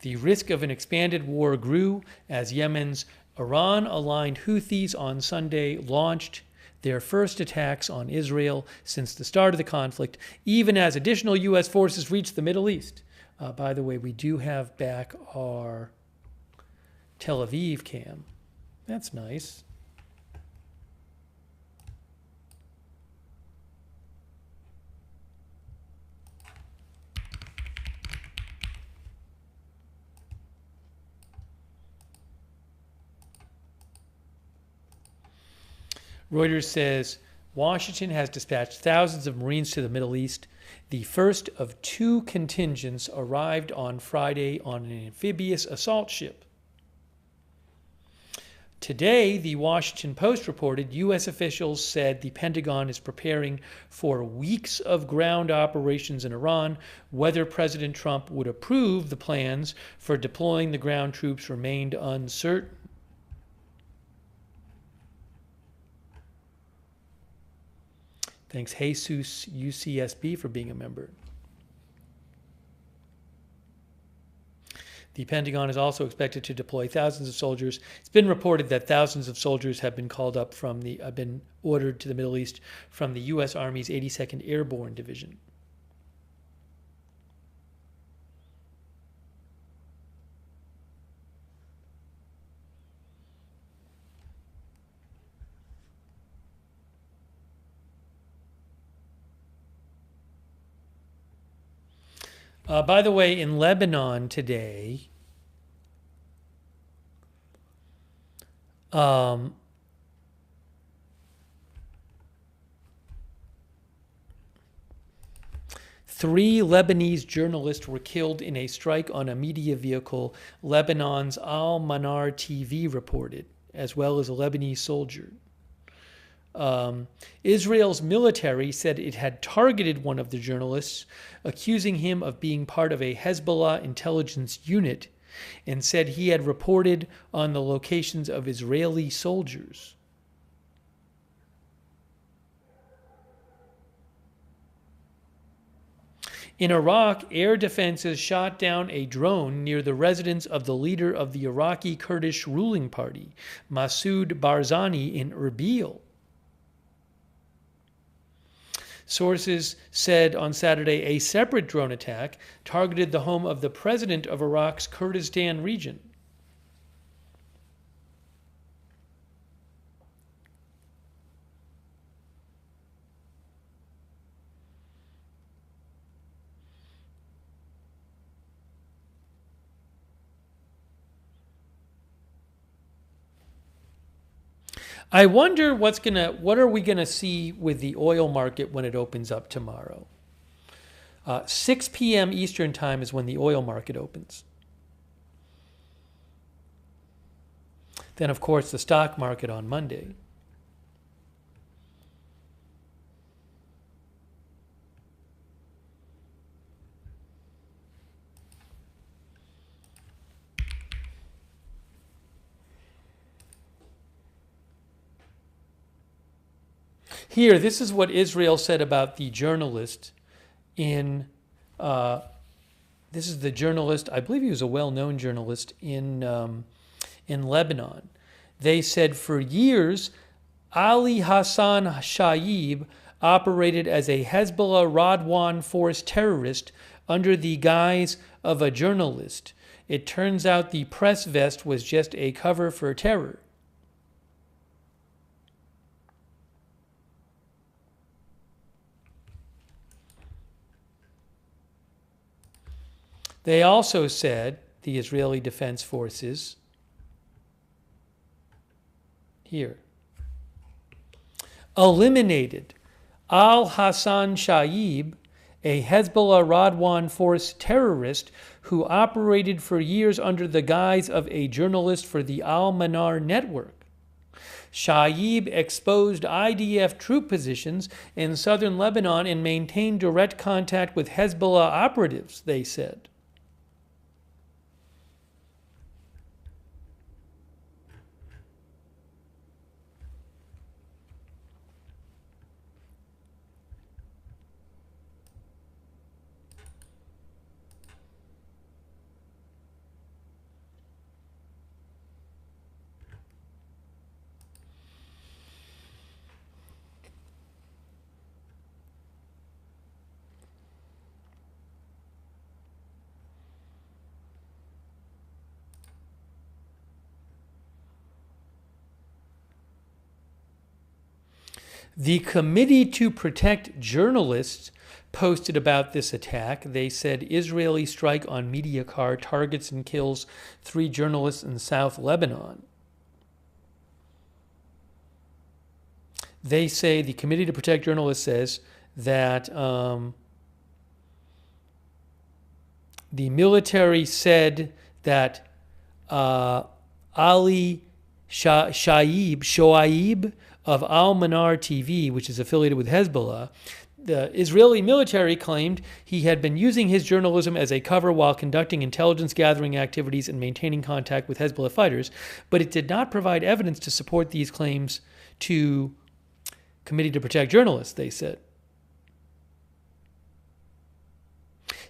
S1: The risk of an expanded war grew as Yemen's Iran-aligned Houthis on Sunday launched their first attacks on Israel since the start of the conflict, even as additional U.S. forces reached the Middle East. By the way, we do have back our Tel Aviv cam. That's nice. Reuters says Washington has dispatched thousands of Marines to the Middle East. The first of two contingents arrived on Friday on an amphibious assault ship. Today, the Washington Post reported U.S. officials said the Pentagon is preparing for weeks of ground operations in Iran. Whether President Trump would approve the plans for deploying the ground troops remained uncertain. Thanks, Jesus UCSB, for being a member. The Pentagon is also expected to deploy thousands of soldiers. It's been reported that thousands of soldiers have been called up been ordered to the Middle East from the U.S. Army's 82nd Airborne Division. By the way, in Lebanon today, three Lebanese journalists were killed in a strike on a media vehicle, Lebanon's Al-Manar TV reported, as well as a Lebanese soldier. Israel's military said it had targeted one of the journalists, accusing him of being part of a Hezbollah intelligence unit, and said he had reported on the locations of Israeli soldiers. In Iraq, air defenses shot down a drone near the residence of the leader of the Iraqi Kurdish ruling party, Masoud Barzani, in Erbil. Sources said on Saturday a separate drone attack targeted the home of the president of Iraq's Kurdistan region. I wonder what are we gonna see with the oil market when it opens up tomorrow? 6 p.m. Eastern time is when the oil market opens. Then, of course, the stock market on Monday. Here, this is what Israel said about the journalist this is the journalist, I believe he was a well-known journalist in Lebanon. They said for years, Ali Hassan Shaib operated as a Hezbollah Radwan force terrorist under the guise of a journalist. It turns out the press vest was just a cover for terror. They also said, the Israeli Defense Forces, here, eliminated Al-Hassan Shaib, a Hezbollah Radwan force terrorist who operated for years under the guise of a journalist for the Al-Manar network. Shaib exposed IDF troop positions in southern Lebanon and maintained direct contact with Hezbollah operatives, they said. The Committee to Protect Journalists posted about this attack. They said Israeli strike on media car targets and kills 3 journalists in South Lebanon. They say, the Committee to Protect Journalists says that the military said that Ali Shoaib of Al-Manar TV, which is affiliated with Hezbollah, the Israeli military claimed he had been using his journalism as a cover while conducting intelligence gathering activities and maintaining contact with Hezbollah fighters, but it did not provide evidence to support these claims to Committee to Protect Journalists, they said.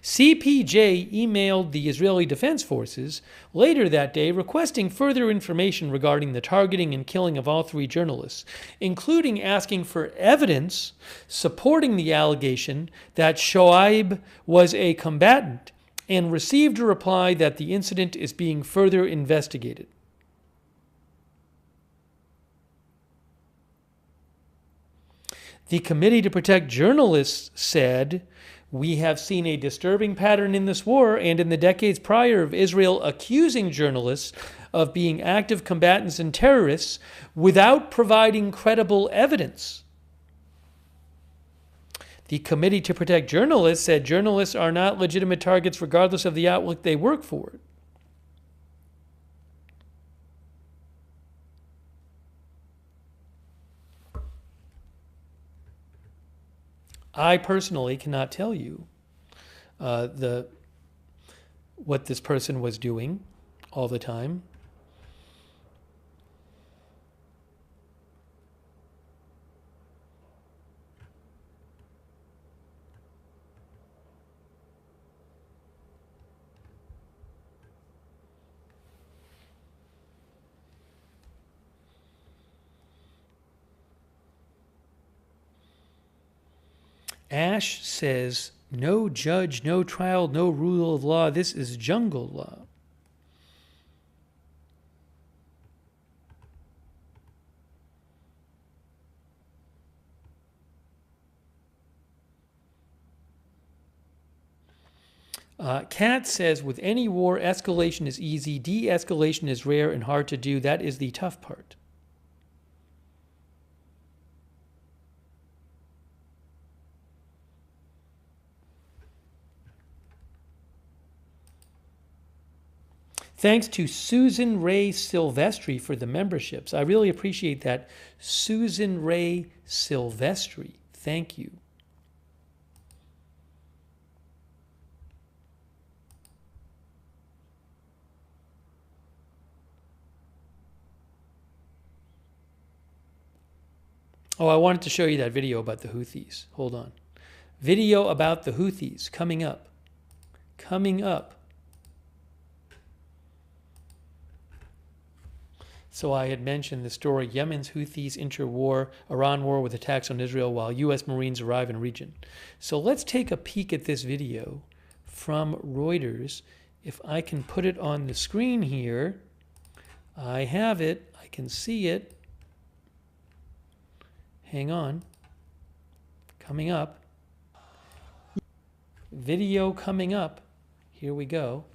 S1: CPJ emailed the Israeli Defense Forces later that day requesting further information regarding the targeting and killing of all 3 journalists, including asking for evidence supporting the allegation that Shoaib was a combatant, and received a reply that the incident is being further investigated. The Committee to Protect Journalists said, "We have seen a disturbing pattern in this war and in the decades prior of Israel accusing journalists of being active combatants and terrorists without providing credible evidence." The Committee to Protect Journalists said journalists are not legitimate targets regardless of the outlook they work for. I personally cannot tell you what this person was doing all the time. Ash says, no judge, no trial, no rule of law. This is jungle law. Kat says, with any war, escalation is easy. De-escalation is rare and hard to do. That is the tough part. Thanks to Susan Ray Silvestri for the memberships. I really appreciate that. Susan Ray Silvestri. Thank you. Oh, I wanted to show you that video about the Houthis. Hold on. Video about the Houthis coming up. Coming up. So I had mentioned the story, Yemen's Houthis interwar, Iran war with attacks on Israel while U.S. Marines arrive in region. So let's take a peek at this video from Reuters. If I can put it on the screen here, I have it. I can see it. Hang on. Coming up. Video coming up. Here we go.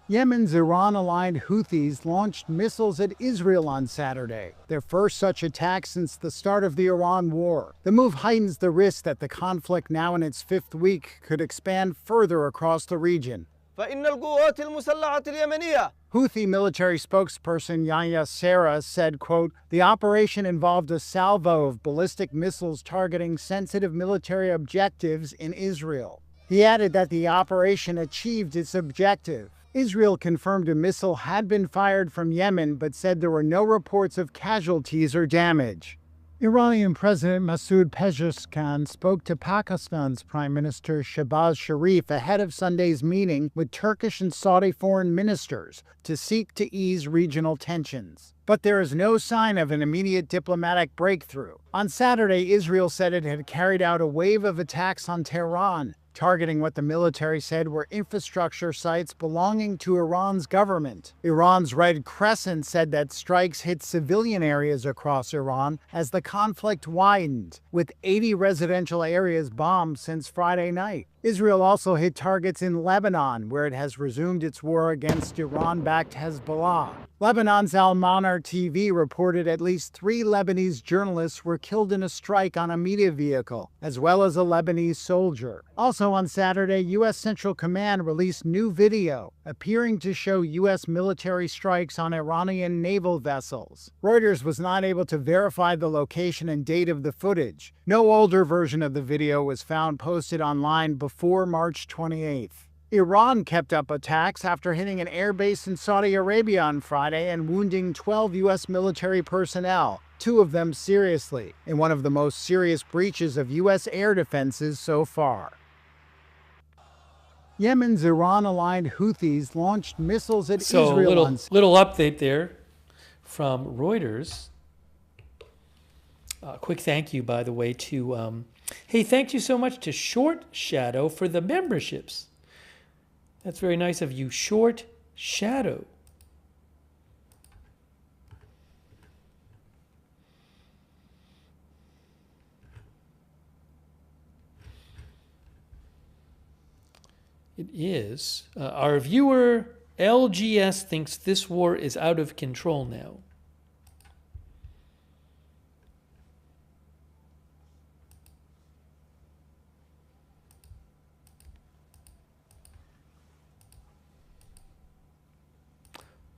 S2: Yemen's Iran-aligned Houthis launched missiles at Israel on Saturday, their first such attack since the start of the Iran war. The move heightens the risk that the conflict, now in its fifth week, could expand further across the region.
S3: فإن القوات المسلحة اليمنية
S2: Houthi military spokesperson Yahya Sarah said, quote, "The operation involved a salvo of ballistic missiles targeting sensitive military objectives in Israel." He added that the operation achieved its objective. Israel confirmed a missile had been fired from Yemen, but said there were no reports of casualties or damage. Iranian President Masoud Pezeshkian spoke to Pakistan's Prime Minister Shehbaz Sharif ahead of Sunday's meeting with Turkish and Saudi foreign ministers to seek to ease regional tensions. But there is no sign of an immediate diplomatic breakthrough. On Saturday, Israel said it had carried out a wave of attacks on Tehran, targeting what the military said were infrastructure sites belonging to Iran's government. Iran's Red Crescent said that strikes hit civilian areas across Iran as the conflict widened, with 80 residential areas bombed since Friday night. Israel also hit targets in Lebanon, where it has resumed its war against Iran-backed Hezbollah. Lebanon's Al-Manar TV reported at least 3 Lebanese journalists were killed in a strike on a media vehicle, as well as a Lebanese soldier. Also on Saturday, U.S. Central Command released new video appearing to show U.S. military strikes on Iranian naval vessels. Reuters was not able to verify the location and date of the footage. No older version of the video was found posted online before March 28th. Iran kept up attacks after hitting an airbase in Saudi Arabia on Friday and wounding 12 U.S. military personnel, 2 of them seriously, in one of the most serious breaches of U.S. air defenses so far. Yemen's Iran-aligned Houthis launched missiles at Israel on
S1: So, little update there from Reuters. Quick thank you, by the way, to... hey, thank you so much to Short Shadow for the memberships. That's very nice of you, Short Shadow. It is. Our viewer, LGS, thinks this war is out of control now.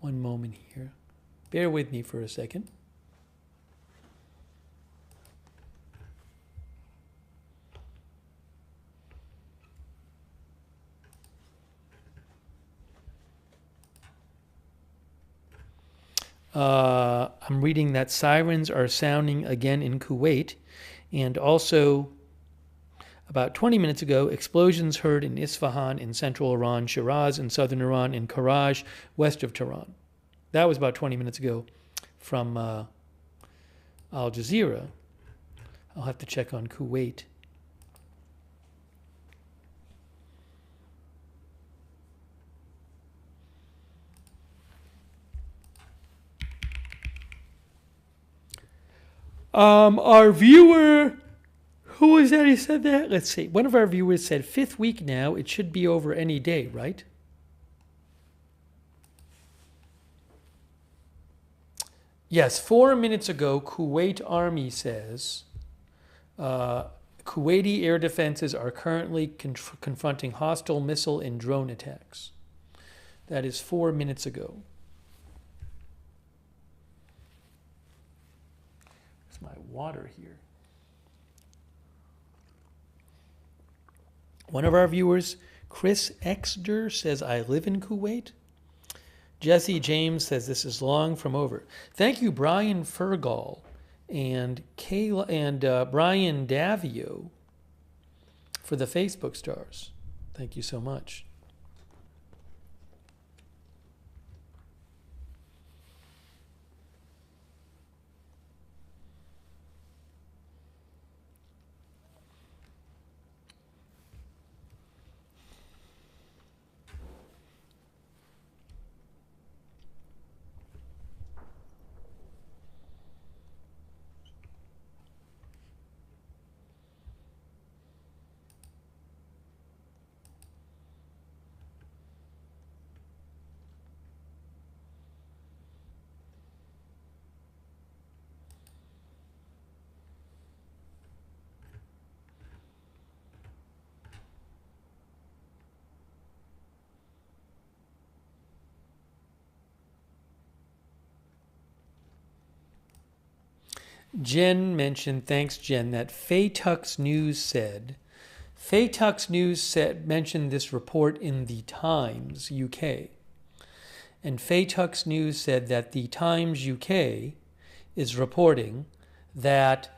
S1: One moment here. Bear with me for a second. I'm reading that sirens are sounding again in Kuwait, and also about 20 minutes ago, explosions heard in Isfahan in central Iran, Shiraz in southern Iran, and Karaj west of Tehran. That was about 20 minutes ago from Al Jazeera. I'll have to check on Kuwait. Our viewer, who was that? He said that? Let's see. One of our viewers said 5th week now. It should be over any day, right? Yes, 4 minutes ago, Kuwait Army says Kuwaiti air defenses are currently confronting hostile missile and drone attacks. That is 4 minutes ago. Where's my water here? One of our viewers, Chris Exter, says, I live in Kuwait. Jesse James says, this is long from over. Thank you, Brian Fergal and Brian Davio for the Facebook stars. Thank you so much. Jen mentioned, thanks Jen, that Faytux News mentioned this report in the Times UK. And Faytux News said that the Times UK is reporting that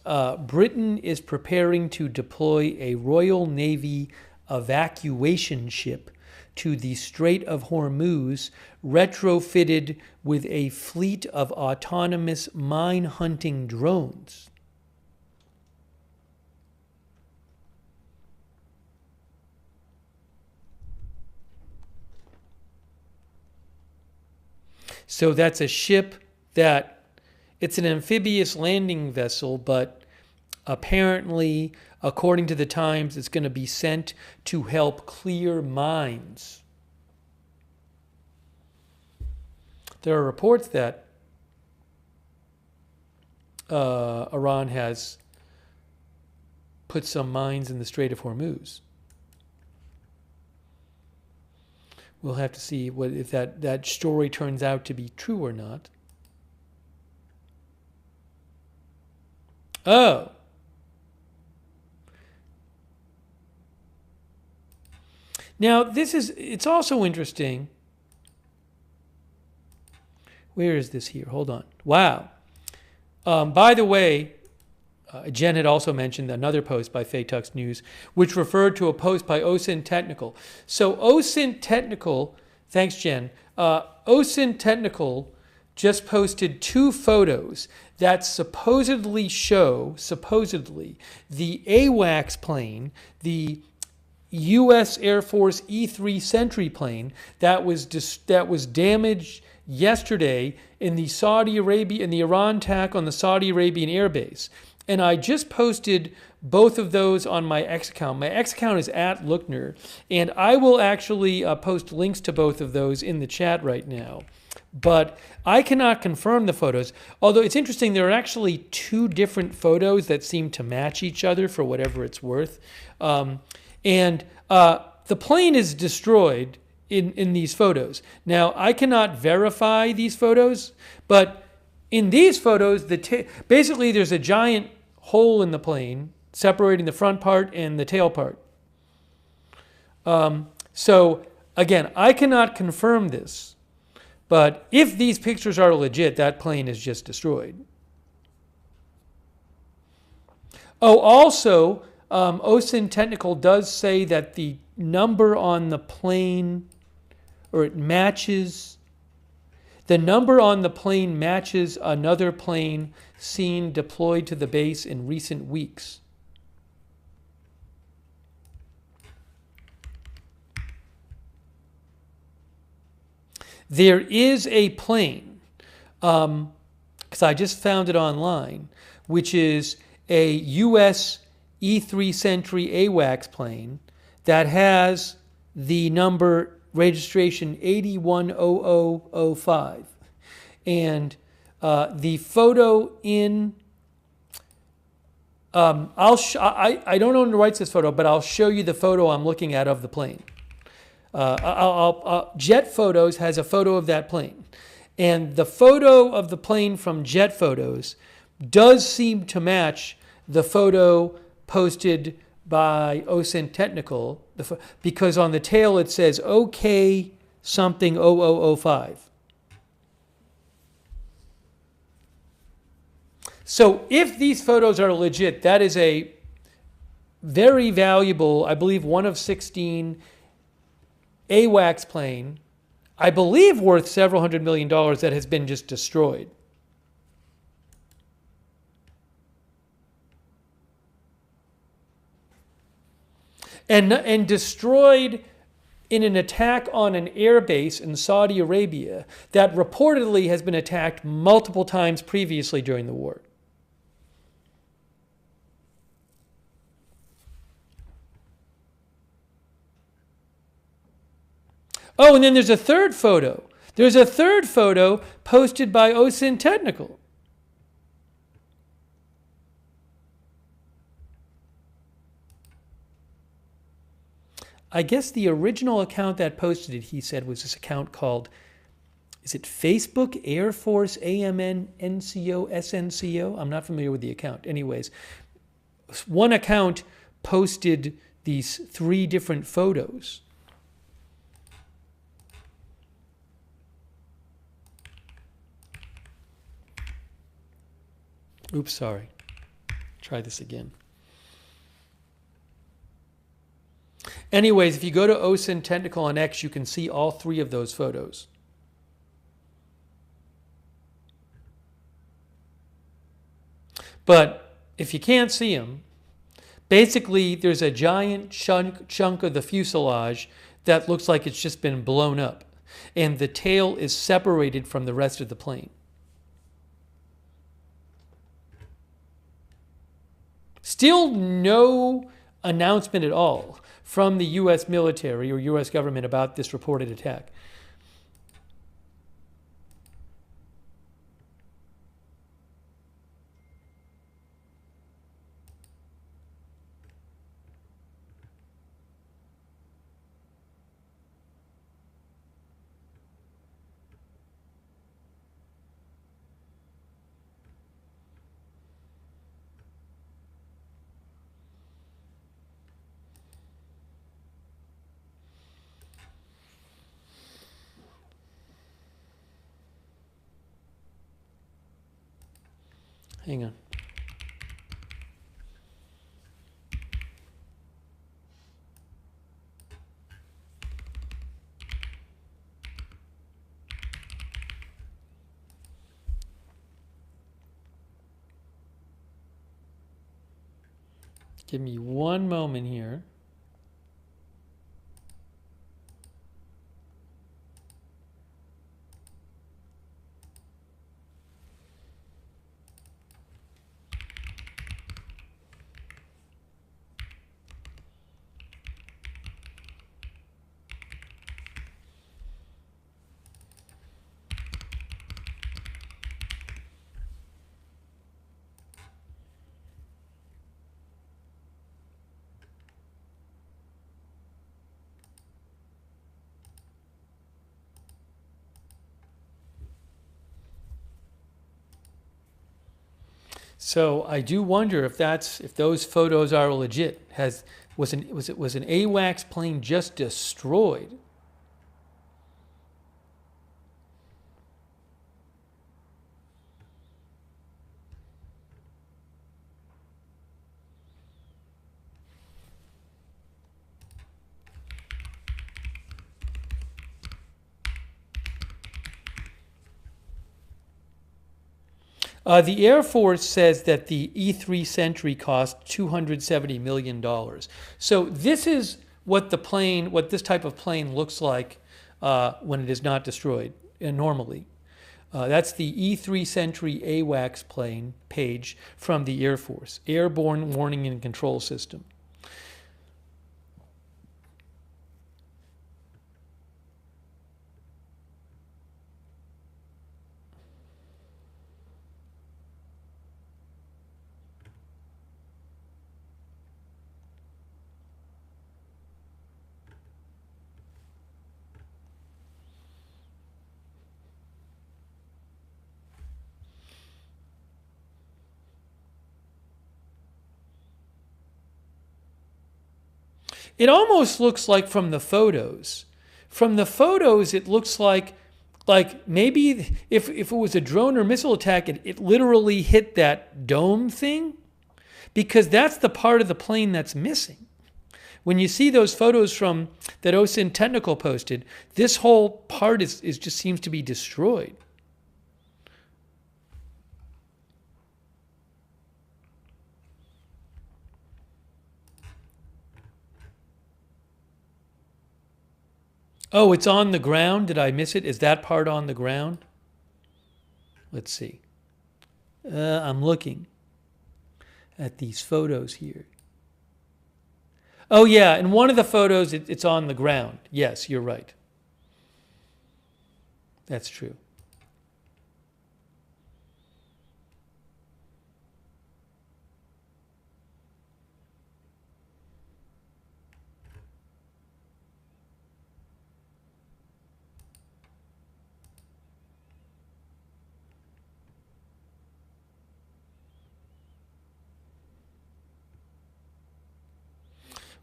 S1: Britain is preparing to deploy a Royal Navy evacuation ship to the Strait of Hormuz, retrofitted with a fleet of autonomous mine-hunting drones. So that's a ship that, it's an amphibious landing vessel, but apparently, according to the Times, it's going to be sent to help clear mines. There are reports that Iran has put some mines in the Strait of Hormuz. We'll have to see if that story turns out to be true or not. Oh. Now, it's also interesting. Where is this here? Hold on. Wow. By the way, Jen had also mentioned another post by Faytux News, which referred to a post by OSINT Technical. So OSINT Technical, thanks Jen, OSINT Technical just posted 2 photos that supposedly show, the AWACS plane, the U.S. Air Force E-3 Sentry plane that was damaged yesterday in the Iran attack on the Saudi Arabian airbase. And I just posted both of those on my X account. My X account is @Lookner, and I will actually post links to both of those in the chat right now. But I cannot confirm the photos, although it's interesting, there are actually 2 different photos that seem to match each other for whatever it's worth. And the plane is destroyed in these photos. Now, I cannot verify these photos, but in these photos, basically there's a giant hole in the plane separating the front part and the tail part. So, again, I cannot confirm this, but if these pictures are legit, that plane is just destroyed. Oh, also, OSINT Technical does say that the number on the plane, the number on the plane matches another plane seen deployed to the base in recent weeks. There is a plane, because I just found it online, which is a U.S. E-3 Sentry AWACS plane that has the number registration 810005. And the photo in, I don't own the rights to this photo, but I'll show you the photo I'm looking at of the plane. Jet Photos has a photo of that plane. And the photo of the plane from Jet Photos does seem to match the photo posted by OSINT Technical, because on the tail it says OK something 0005. So if these photos are legit, that is a very valuable, I believe 1 of 16 AWACS plane, I believe worth several $100 million, that has been just destroyed. And destroyed in an attack on an airbase in Saudi Arabia that reportedly has been attacked multiple times previously during the war. Oh, and then there's a third photo. There's a third photo posted by OSINT Technical. I guess the original account that posted it, he said, was this account called is it Facebook Air Force AMN NCO SNCO? I'm not familiar with the account. Anyways, one account posted these 3 different photos. Oops, sorry. Try this again. Anyways, if you go to OSINT Technical on X, you can see all 3 of those photos. But if you can't see them, basically there's a giant chunk of the fuselage that looks like it's just been blown up, and the tail is separated from the rest of the plane. Still no announcement at all from the U.S. military or U.S. government about this reported attack. Hang on. Give me one moment here. So I do wonder if those photos are legit. Was an AWACS plane just destroyed? The Air Force says that the E-3 Sentry cost $270 million. So this is what this type of plane looks like when it is not destroyed normally. That's the E-3 Sentry AWACS plane page from the Air Force, Airborne Warning and Control System. It almost looks like from the photos. From the photos, it looks like maybe if it was a drone or missile attack, it literally hit that dome thing, because that's the part of the plane that's missing. When you see those photos from that OSINT Technical posted, this whole part is just seems to be destroyed. Oh, it's on the ground? Did I miss it? Is that part on the ground? Let's see. I'm looking at these photos here. Oh, yeah, in one of the photos, it's on the ground. Yes, you're right. That's true.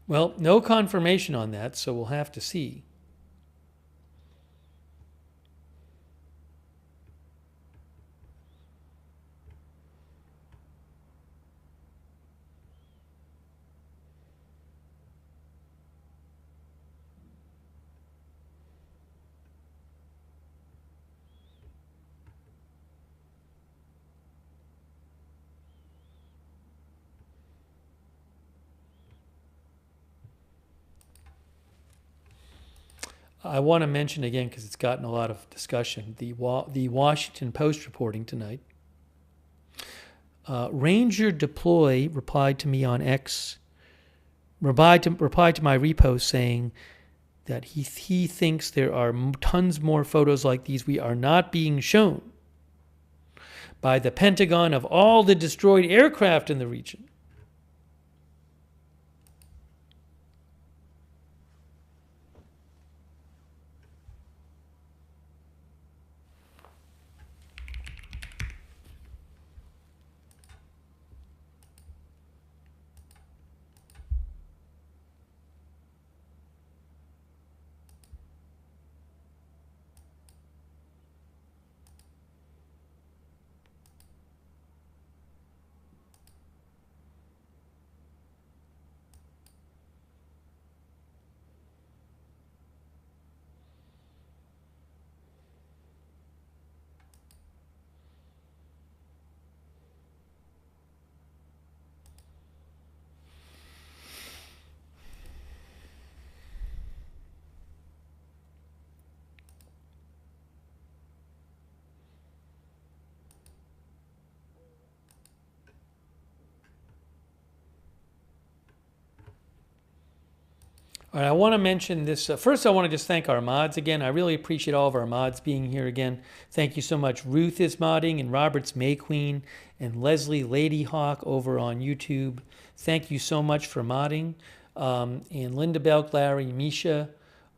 S1: Well, no confirmation on that, so we'll have to see. I want to mention again, because it's gotten a lot of discussion, the Washington Post reporting tonight. Ranger Deploy replied to me on X, replied to my repost saying that he thinks there are tons more photos like these we are not being shown by the Pentagon of all the destroyed aircraft in the region. All right, I want to mention this. First, I want to just thank our mods again. I really appreciate all of our mods being here again. Thank you so much. Ruth is modding, and Robert's May Queen, and Leslie Ladyhawk over on YouTube. Thank you so much for modding. And Linda Belk, Larry, Misha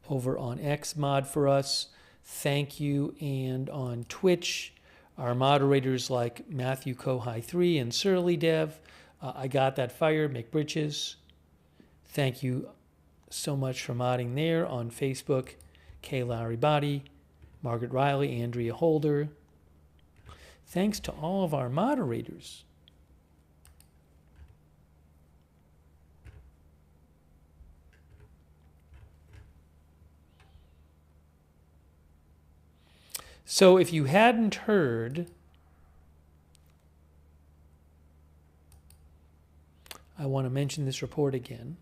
S1: over on X mod for us. Thank you. And on Twitch, our moderators like Matthew Kohai 3 and Surly Dev. I Got That Fire, McBritches. Thank you so much for modding there. On Facebook, Kay Larry Body, Margaret Riley, Andrea Holder. Thanks to all of our moderators. So if you hadn't heard, I want to mention this report again.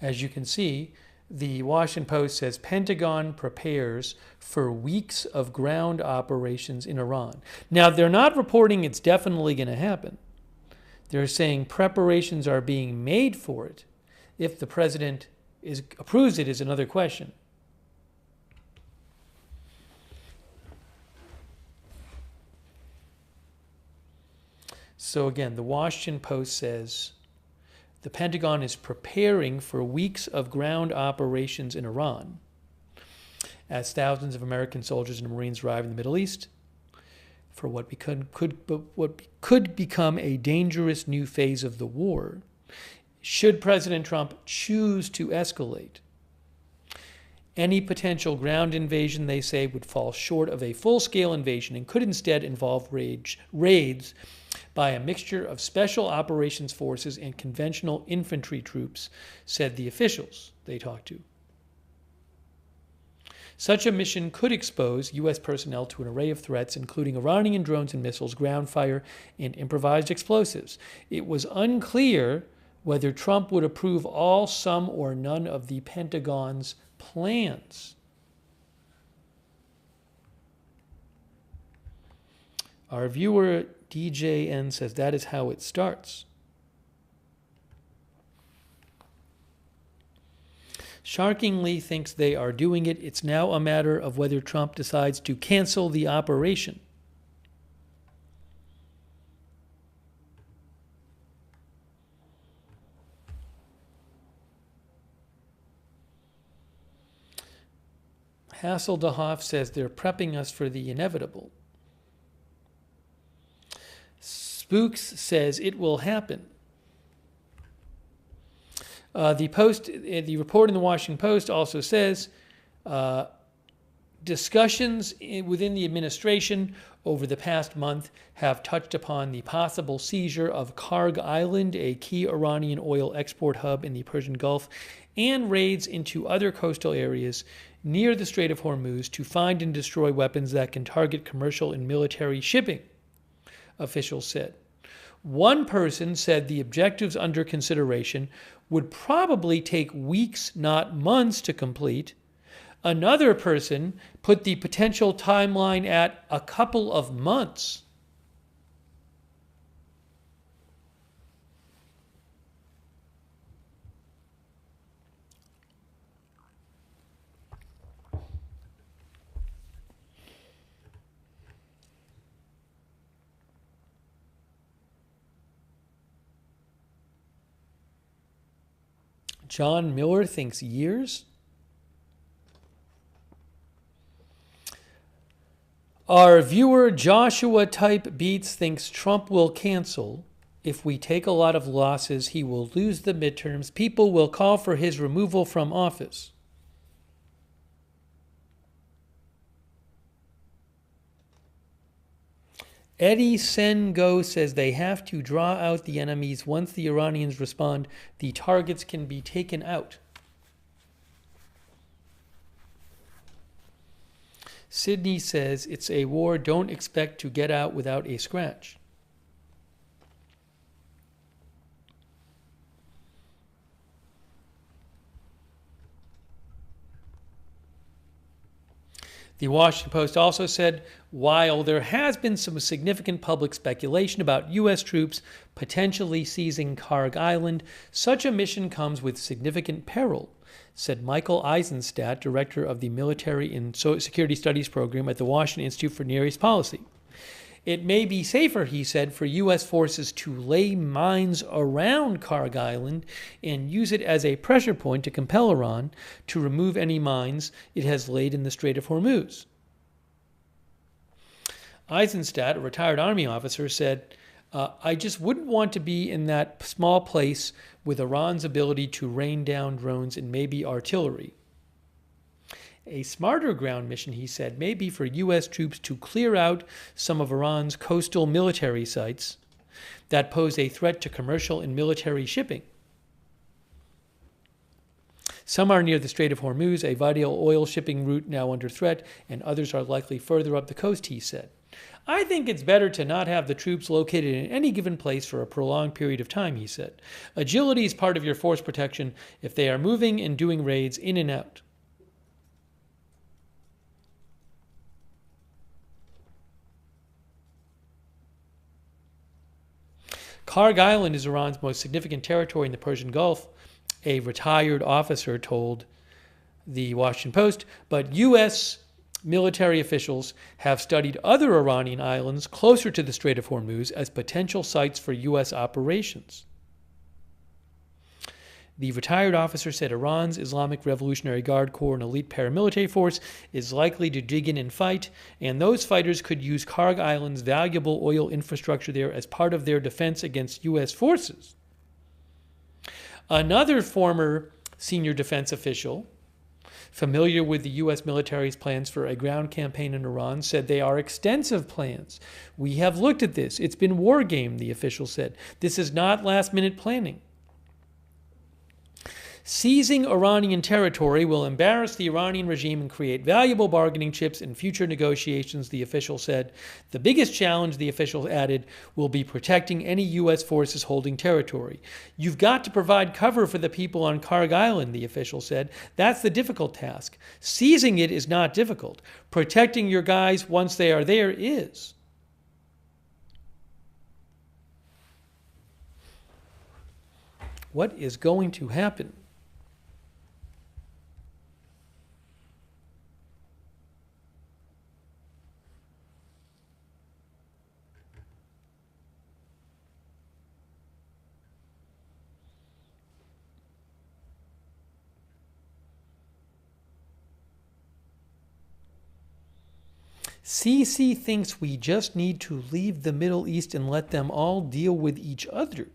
S1: As you can see, the Washington Post says Pentagon prepares for weeks of ground operations in Iran. Now, they're not reporting it's definitely going to happen. They're saying preparations are being made for it. If the president approves it is another question. So again, the Washington Post says the Pentagon is preparing for weeks of ground operations in Iran as thousands of American soldiers and Marines arrive in the Middle East for what could become a dangerous new phase of the war should President Trump choose to escalate. Any potential ground invasion, they say, would fall short of a full-scale invasion and could instead involve raids by a mixture of special operations forces and conventional infantry troops, said the officials they talked to. Such a mission could expose U.S. personnel to an array of threats, including Iranian drones and missiles, ground fire, and improvised explosives. It was unclear whether Trump would approve all, some, or none of the Pentagon's plans. Our viewer DJN says that is how it starts. Shockingly thinks they are doing it. It's now a matter of whether Trump decides to cancel the operation. Hasseldehoff says they're prepping us for the inevitable. Spooks says it will happen. The report in the Washington Post also says discussions within the administration over the past month have touched upon the possible seizure of Karg Island, a key Iranian oil export hub in the Persian Gulf, and raids into other coastal areas near the Strait of Hormuz to find and destroy weapons that can target commercial and military shipping, officials said. One person said the objectives under consideration would probably take weeks, not months, to complete. Another person put the potential timeline at a couple of months. John Miller thinks years. Our viewer Joshua Type Beats thinks Trump will cancel. If we take a lot of losses, he will lose the midterms. People will call for his removal from office. Eddie Sengo says they have to draw out the enemies. Once the Iranians respond, the targets can be taken out. Sydney says it's a war, don't expect to get out without a scratch. The Washington Post also said, while there has been some significant public speculation about U.S. troops potentially seizing Karg Island, such a mission comes with significant peril, said Michael Eisenstadt, director of the Military and Security Studies program at the Washington Institute for Near East Policy. It may be safer, he said, for U.S. forces to lay mines around Karg Island and use it as a pressure point to compel Iran to remove any mines it has laid in the Strait of Hormuz. Eisenstadt, a retired Army officer, said, I just wouldn't want to be in that small place with Iran's ability to rain down drones and maybe artillery. A smarter ground mission, he said, may be for U.S. troops to clear out some of Iran's coastal military sites that pose a threat to commercial and military shipping. Some are near the Strait of Hormuz, a vital oil shipping route now under threat, and others are likely further up the coast, he said. I think it's better to not have the troops located in any given place for a prolonged period of time, he said. Agility is part of your force protection if they are moving and doing raids in and out. Karg Island is Iran's most significant territory in the Persian Gulf, a retired officer told the Washington Post, but U.S. military officials have studied other Iranian islands closer to the Strait of Hormuz as potential sites for U.S. operations. The retired officer said Iran's Islamic Revolutionary Guard Corps, an elite paramilitary force, is likely to dig in and fight, and those fighters could use Karg Island's valuable oil infrastructure there as part of their defense against U.S. forces. Another former senior defense official, familiar with the U.S. military's plans for a ground campaign in Iran, said they are extensive plans. We have looked at this. It's been war game, the official said. This is not last-minute planning. Seizing Iranian territory will embarrass the Iranian regime and create valuable bargaining chips in future negotiations, the official said. The biggest challenge, the official added, will be protecting any U.S. forces holding territory. You've got to provide cover for the people on Karg Island, the official said. That's the difficult task. Seizing it is not difficult. Protecting your guys once they are there is. What is going to happen? CC thinks we just need to leave the Middle East and let them all deal with each other.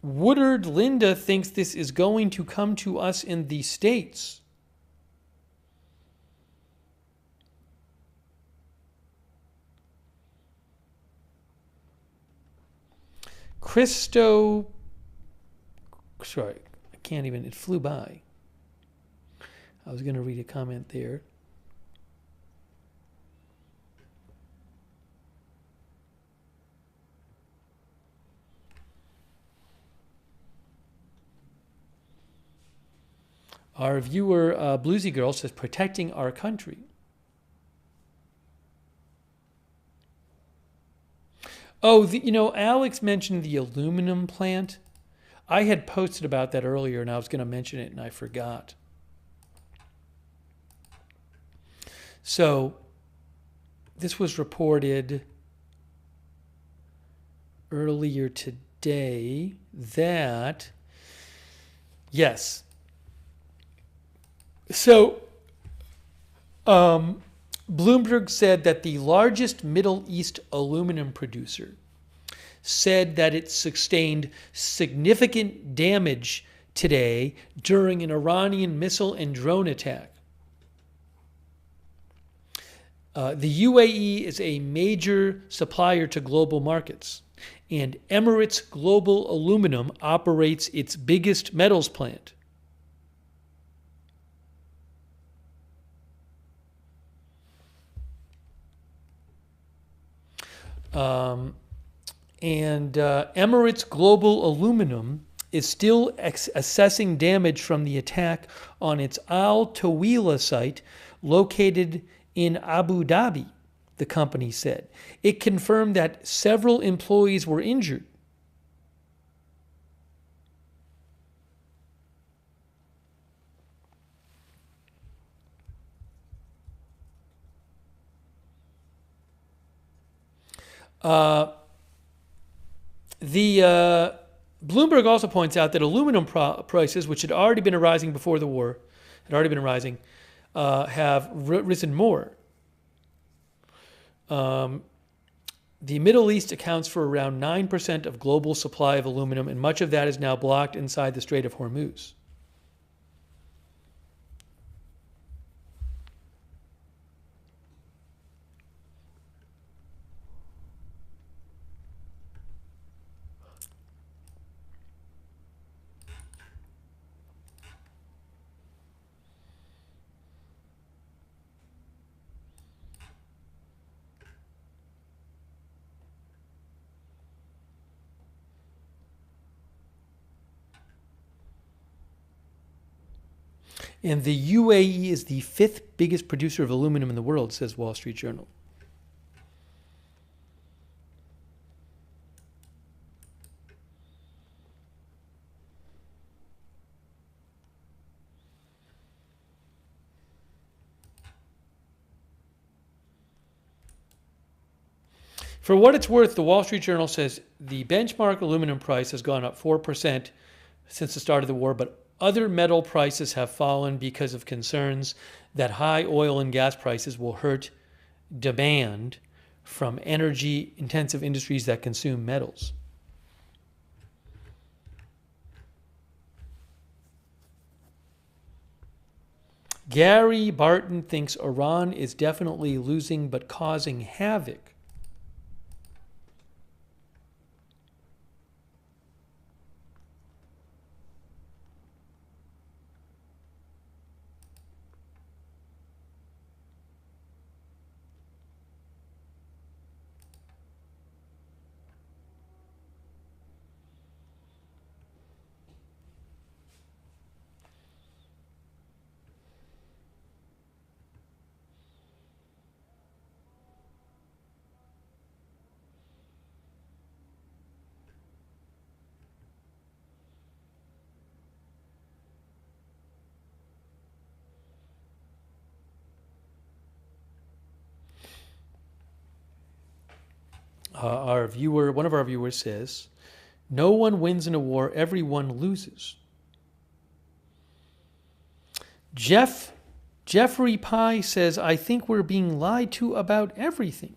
S1: Woodard Linda thinks this is going to come to us in the States. Sorry, I can't even, it flew by. I was going to read a comment there. Our viewer, Bluesy Girl, says, protecting our country. Oh, Alex mentioned the aluminum plant. I had posted about that earlier, and I was going to mention it, and I forgot. So, this was reported earlier today that, yes. So, Bloomberg said that the largest Middle East aluminum producer said that it sustained significant damage today during an Iranian missile and drone attack. The UAE is a major supplier to global markets, and Emirates Global Aluminum operates its biggest metals plant. Emirates Global Aluminum is still assessing damage from the attack on its Al Tawila site located in Abu Dhabi, the company said. It confirmed that several employees were injured. Bloomberg also points out that aluminum prices, which had already been rising before the war, have risen more. The Middle East accounts for around 9% of global supply of aluminum, and much of that is now blocked inside the Strait of Hormuz. And the UAE is the 5th biggest producer of aluminum in the world, says Wall Street Journal. For what it's worth, the Wall Street Journal says the benchmark aluminum price has gone up 4% since the start of the war, but other metal prices have fallen because of concerns that high oil and gas prices will hurt demand from energy-intensive industries that consume metals. Gary Barton thinks Iran is definitely losing but causing havoc. One of our viewers says, no one wins in a war, everyone loses. Jeffrey Pye says, I think we're being lied to about everything.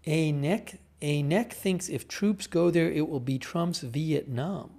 S1: A neck thinks if troops go there, it will be Trump's Vietnam.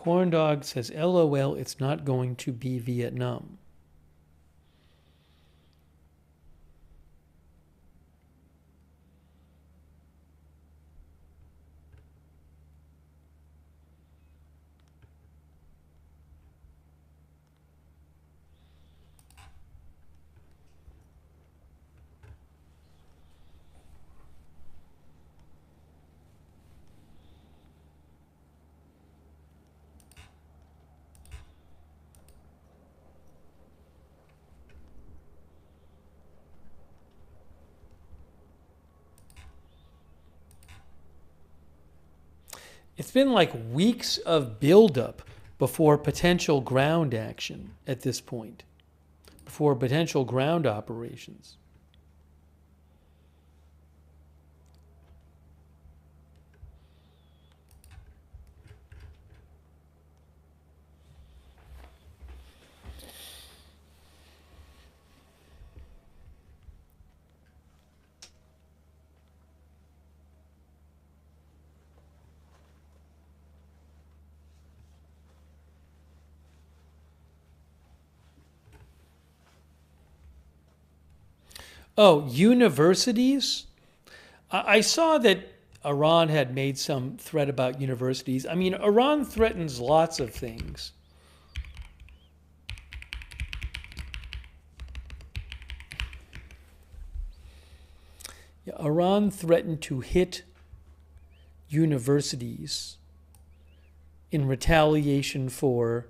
S1: Corn Dog says, LOL, it's not going to be Vietnam. It's been like weeks of buildup before potential ground action at this point, before potential ground operations. Oh, universities? I saw that Iran had made some threat about universities. I mean, Iran threatens lots of things. Yeah, Iran threatened to hit universities in retaliation for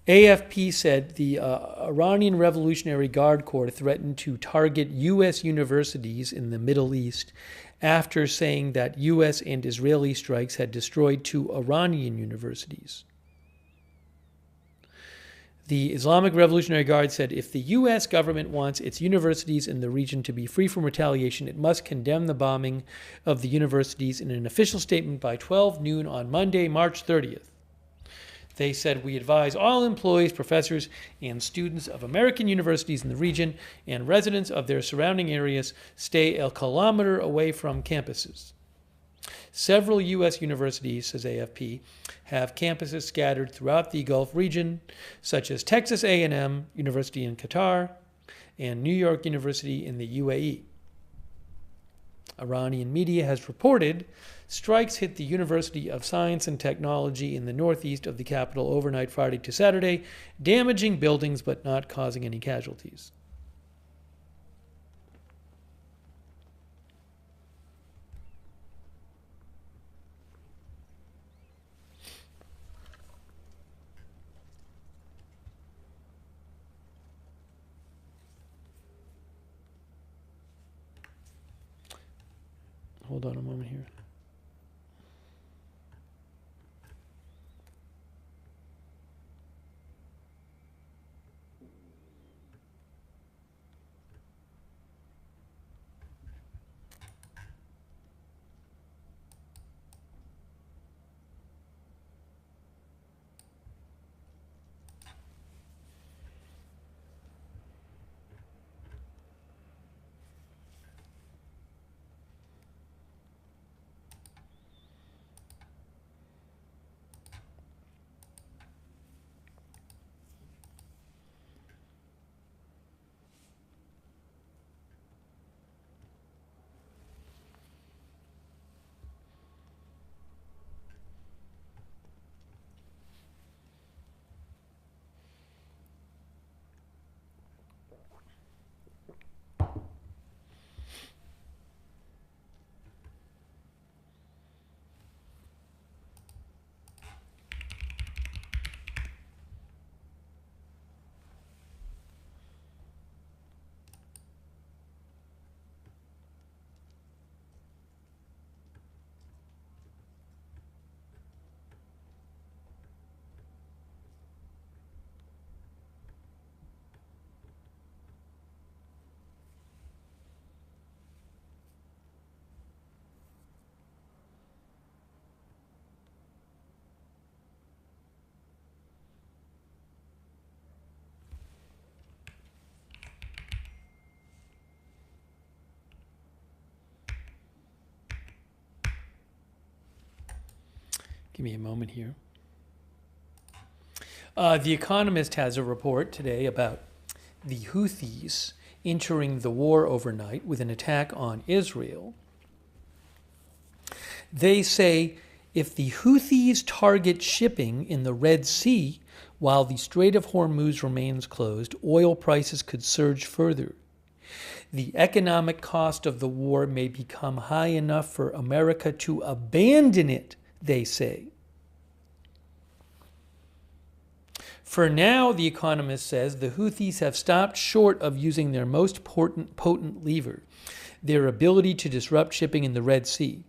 S1: AFP said the Iranian Revolutionary Guard Corps threatened to target U.S. universities in the Middle East after saying that U.S. and Israeli strikes had destroyed 2 Iranian universities. The Islamic Revolutionary Guard said if the U.S. government wants its universities in the region to be free from retaliation, it must condemn the bombing of the universities in an official statement by 12 noon on Monday, March 30th. They said, we advise all employees, professors, and students of American universities in the region and residents of their surrounding areas stay a kilometer away from campuses. Several U.S. universities, says AFP, have campuses scattered throughout the Gulf region, such as Texas A&M University in Qatar and New York University in the UAE. Iranian media has reported strikes hit the University of Science and Technology in the northeast of the capital overnight Friday to Saturday, damaging buildings but not causing any casualties. Hold on a moment here. Give me a moment here. The Economist has a report today about the Houthis entering the war overnight with an attack on Israel. They say if the Houthis target shipping in the Red Sea while the Strait of Hormuz remains closed, oil prices could surge further. The economic cost of the war may become high enough for America to abandon it, they say. For now, The Economist says, the Houthis have stopped short of using their most potent lever, their ability to disrupt shipping in the Red Sea.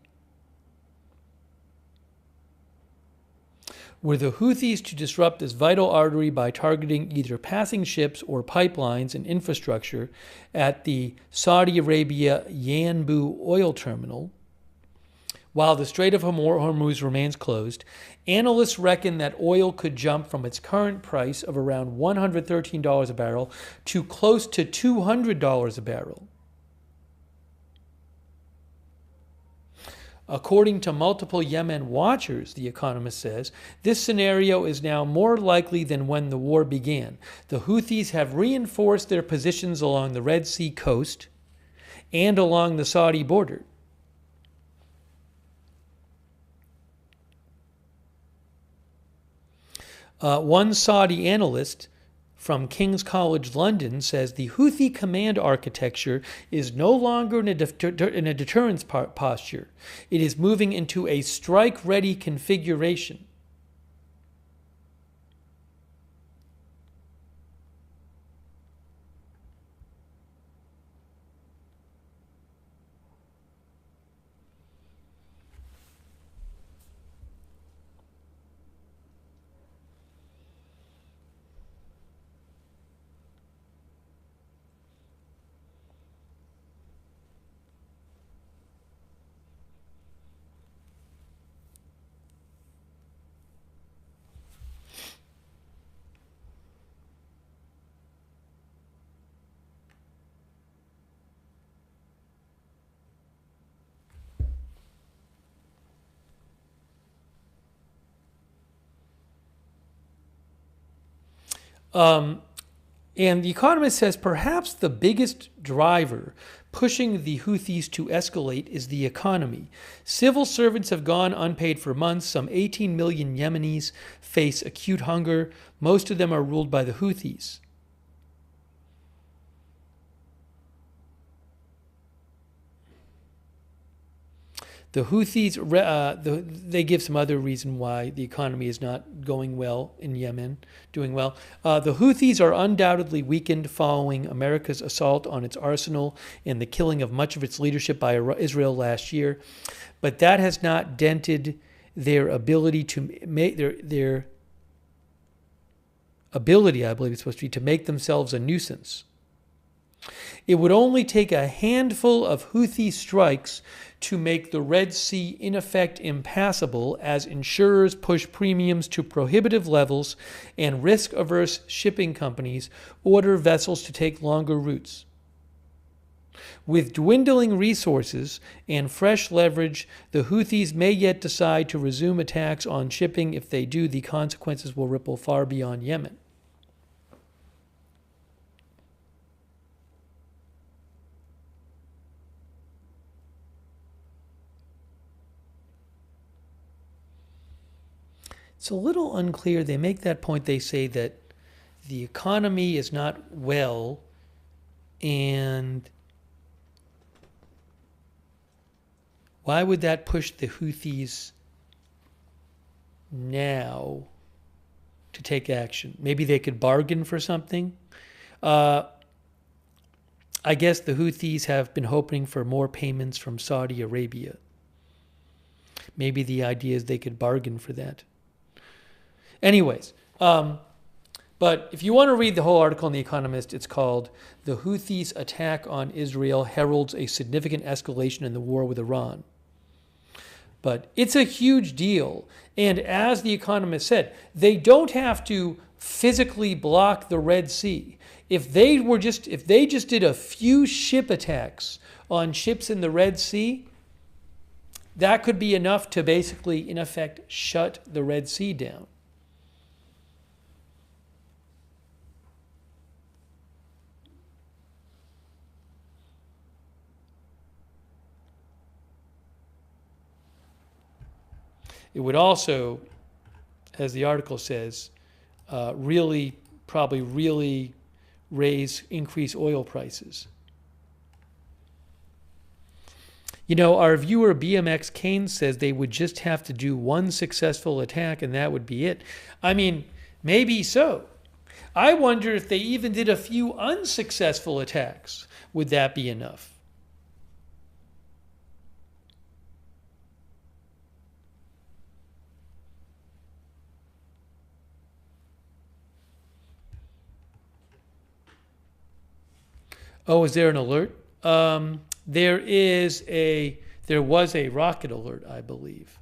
S1: Were the Houthis to disrupt this vital artery by targeting either passing ships or pipelines and infrastructure at the Saudi Arabia Yanbu oil terminal, while the Strait of Hormuz remains closed, analysts reckon that oil could jump from its current price of around $113 a barrel to close to $200 a barrel. According to multiple Yemen watchers, The Economist says, this scenario is now more likely than when the war began. The Houthis have reinforced their positions along the Red Sea coast and along the Saudi border. One Saudi analyst from King's College London says the Houthi command architecture is no longer in a deterrence posture. It is moving into a strike-ready configuration. And The Economist says perhaps the biggest driver pushing the Houthis to escalate is the economy. Civil servants have gone unpaid for months. Some 18 million Yemenis face acute hunger. Most of them are ruled by the Houthis. The Houthis, they give some other reason why the economy is not going well in Yemen, doing well. The Houthis are undoubtedly weakened following America's assault on its arsenal and the killing of much of its leadership by Israel last year. But that has not dented their ability to make their ability, I believe it's supposed to be, to make themselves a nuisance. It would only take a handful of Houthi strikes to make the Red Sea in effect impassable as insurers push premiums to prohibitive levels and risk-averse shipping companies order vessels to take longer routes. With dwindling resources and fresh leverage, the Houthis may yet decide to resume attacks on shipping. If they do, the consequences will ripple far beyond Yemen. It's a little unclear. They make that point. They say that the economy is not well, and why would that push the Houthis now to take action? Maybe they could bargain for something. I guess the Houthis have been hoping for more payments from Saudi Arabia. Maybe the idea is they could bargain for that. Anyways, but if you want to read the whole article in The Economist, it's called "The Houthis' Attack on Israel Heralds a Significant Escalation in the War with Iran." But it's a huge deal. And as The Economist said, they don't have to physically block the Red Sea. If they just did a few ship attacks on ships in the Red Sea, that could be enough to basically, in effect, shut the Red Sea down. It would also, as the article says, probably really increase oil prices. You know, our viewer BMX Kane says they would just have to do one successful attack and that would be it. I mean, maybe so. I wonder if they even did a few unsuccessful attacks. Would that be enough? Oh, is there an alert? There was a rocket alert, I believe.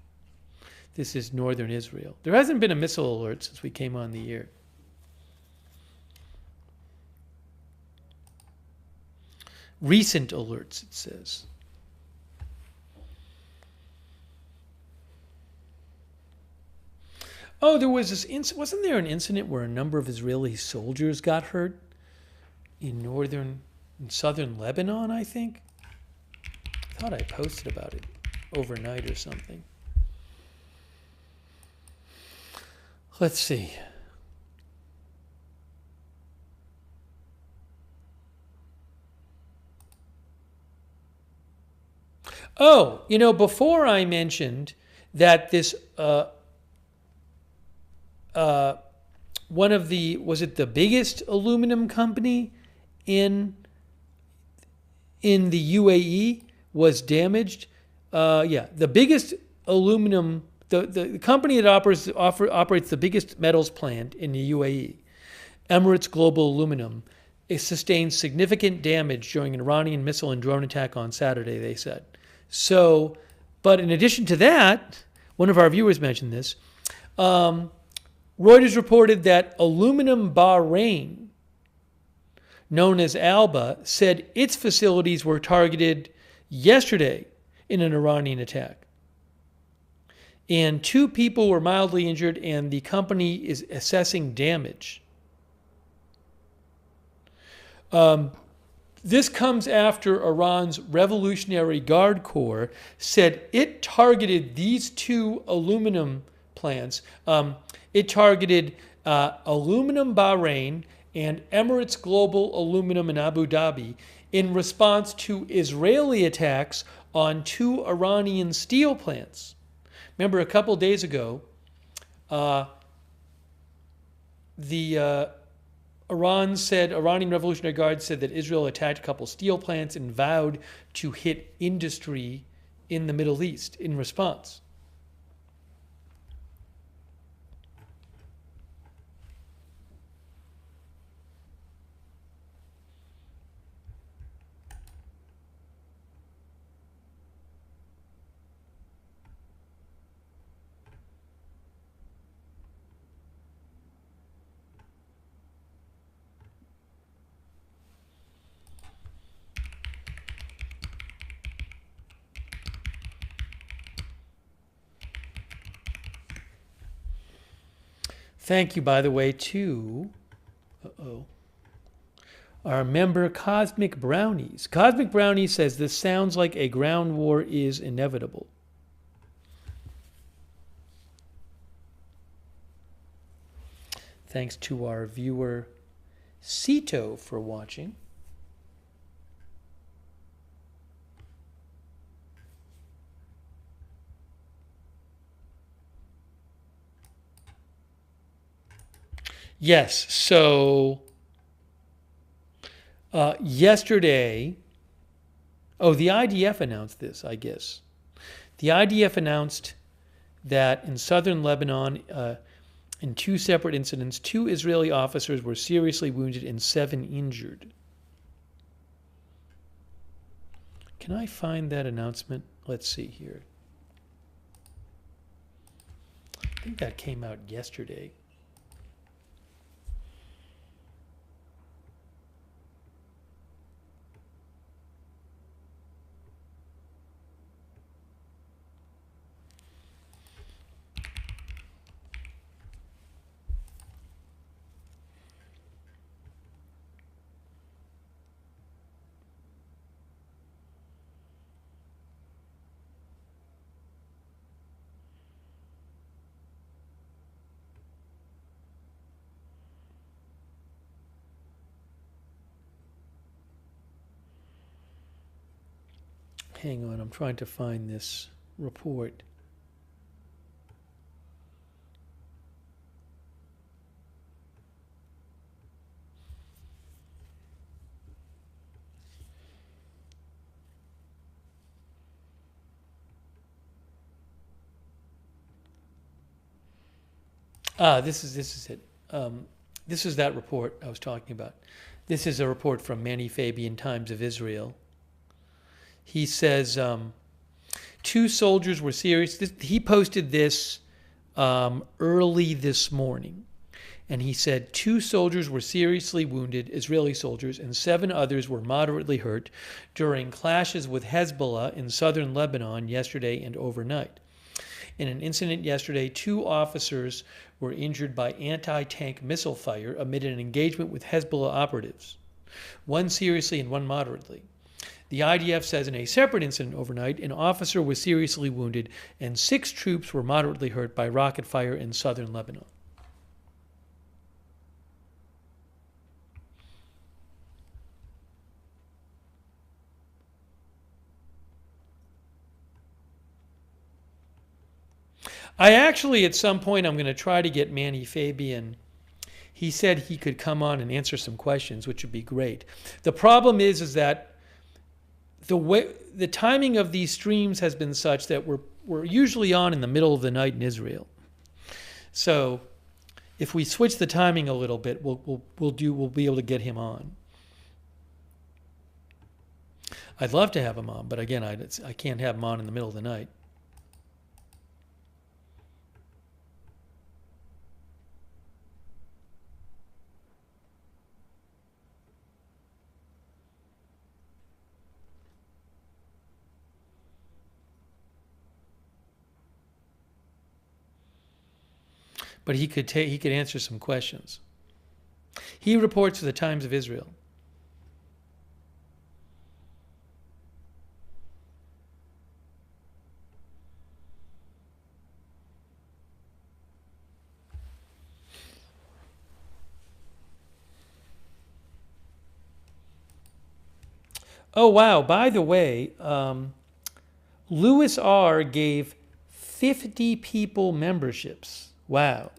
S1: This is northern Israel. There hasn't been a missile alert since we came on the air. Recent alerts, it says. Oh, there was this wasn't there an incident where a number of Israeli soldiers got hurt in southern Lebanon, I think? I thought I posted about it overnight or something. Let's see. Oh, you know, before I mentioned that this was it the biggest aluminum company in the UAE was damaged? Yeah, the biggest aluminum, the company that operates the biggest metals plant in the UAE, Emirates Global Aluminum, it sustained significant damage during an Iranian missile and drone attack on Saturday, they said. So, but in addition to that, one of our viewers mentioned this, Reuters reported that Aluminum Bahrain, known as Alba, said its facilities were targeted yesterday in an Iranian attack. And 2 people were mildly injured, and the company is assessing damage. This comes after Iran's Revolutionary Guard Corps said it targeted these 2 aluminum plants. It targeted Aluminum Bahrain and Emirates Global Aluminum in Abu Dhabi in response to Israeli attacks on 2 Iranian steel plants. Remember, a couple days ago, Iranian Revolutionary Guard said that Israel attacked a couple steel plants and vowed to hit industry in the Middle East in response. Thank you, by the way, to our member Cosmic Brownies. Cosmic Brownies says this sounds like a ground war is inevitable. Thanks to our viewer Cito for watching. Yes, so yesterday, the IDF announced this, I guess. The IDF announced that in southern Lebanon, in 2 separate incidents, 2 Israeli officers were seriously wounded and 7 injured. Can I find that announcement? Let's see here. I think that came out yesterday. Hang on, I'm trying to find this report. This is it. This is that report I was talking about. This is a report from Manny Fabian, Times of Israel. He says 2 soldiers were serious. He posted this early this morning. And he said 2 soldiers were seriously wounded, Israeli soldiers, and 7 others were moderately hurt during clashes with Hezbollah in southern Lebanon yesterday and overnight. In an incident yesterday, 2 officers were injured by anti-tank missile fire amid an engagement with Hezbollah operatives, 1 seriously and 1 moderately. The IDF says in a separate incident overnight, an officer was seriously wounded and 6 troops were moderately hurt by rocket fire in southern Lebanon. I actually, at some point, I'm going to try to get Manny Fabian. He said he could come on and answer some questions, which would be great. The problem is that the timing of these streams has been such that we're usually on in the middle of the night in Israel. So if we switch the timing a little bit, we'll be able to get him on. I'd love to have him on, but again, I can't have him on in the middle of the night. But he could answer some questions. He reports to the Times of Israel. Oh wow! By the way, Louis R. gave 50 people memberships. Wow.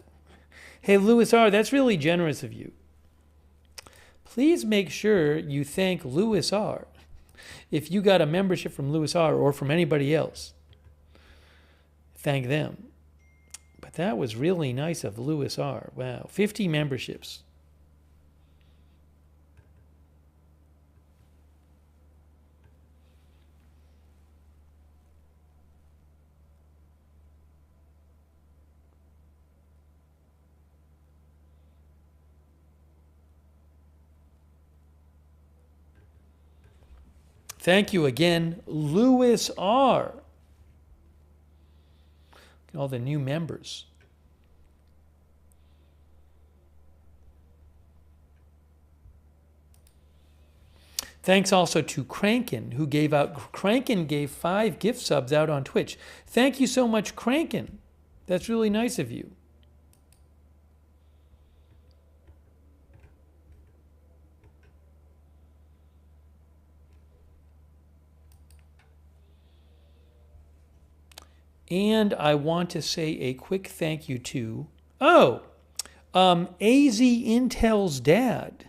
S1: Hey, Louis R., that's really generous of you. Please make sure you thank Louis R. if you got a membership from Louis R. or from anybody else. Thank them. But that was really nice of Louis R. Wow. 50 memberships. Thank you again, Louis R. All the new members. Thanks also to Crankin, who gave 5 gift subs out on Twitch. Thank you so much, Crankin. That's really nice of you. And I want to say a quick thank you to, AZ Intel's dad.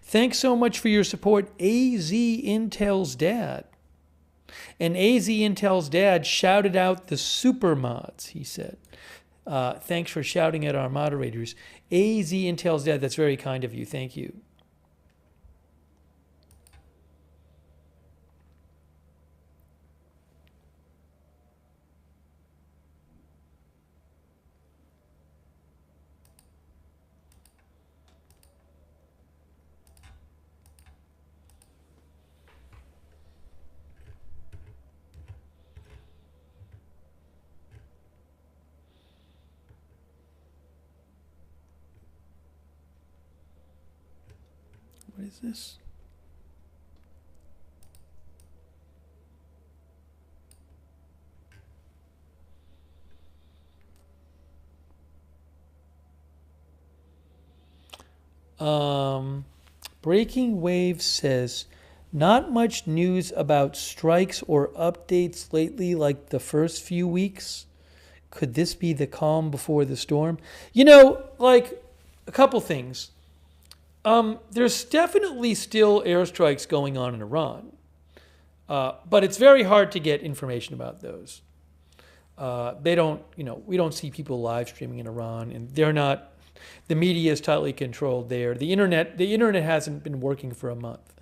S1: Thanks so much for your support, AZ Intel's dad. And AZ Intel's dad shouted out the super mods, he said. Thanks for shouting at our moderators. AZ Intel's dad, that's very kind of you. Thank you. What is this? Breaking Wave says, Not much news about strikes or updates lately, like the first few weeks. Could this be the calm before the storm? Like a couple things. There's definitely still airstrikes going on in Iran, but it's very hard to get information about those. They don't, we don't see people live streaming in Iran, and they're not. The media is tightly controlled there. The internet hasn't been working for a month,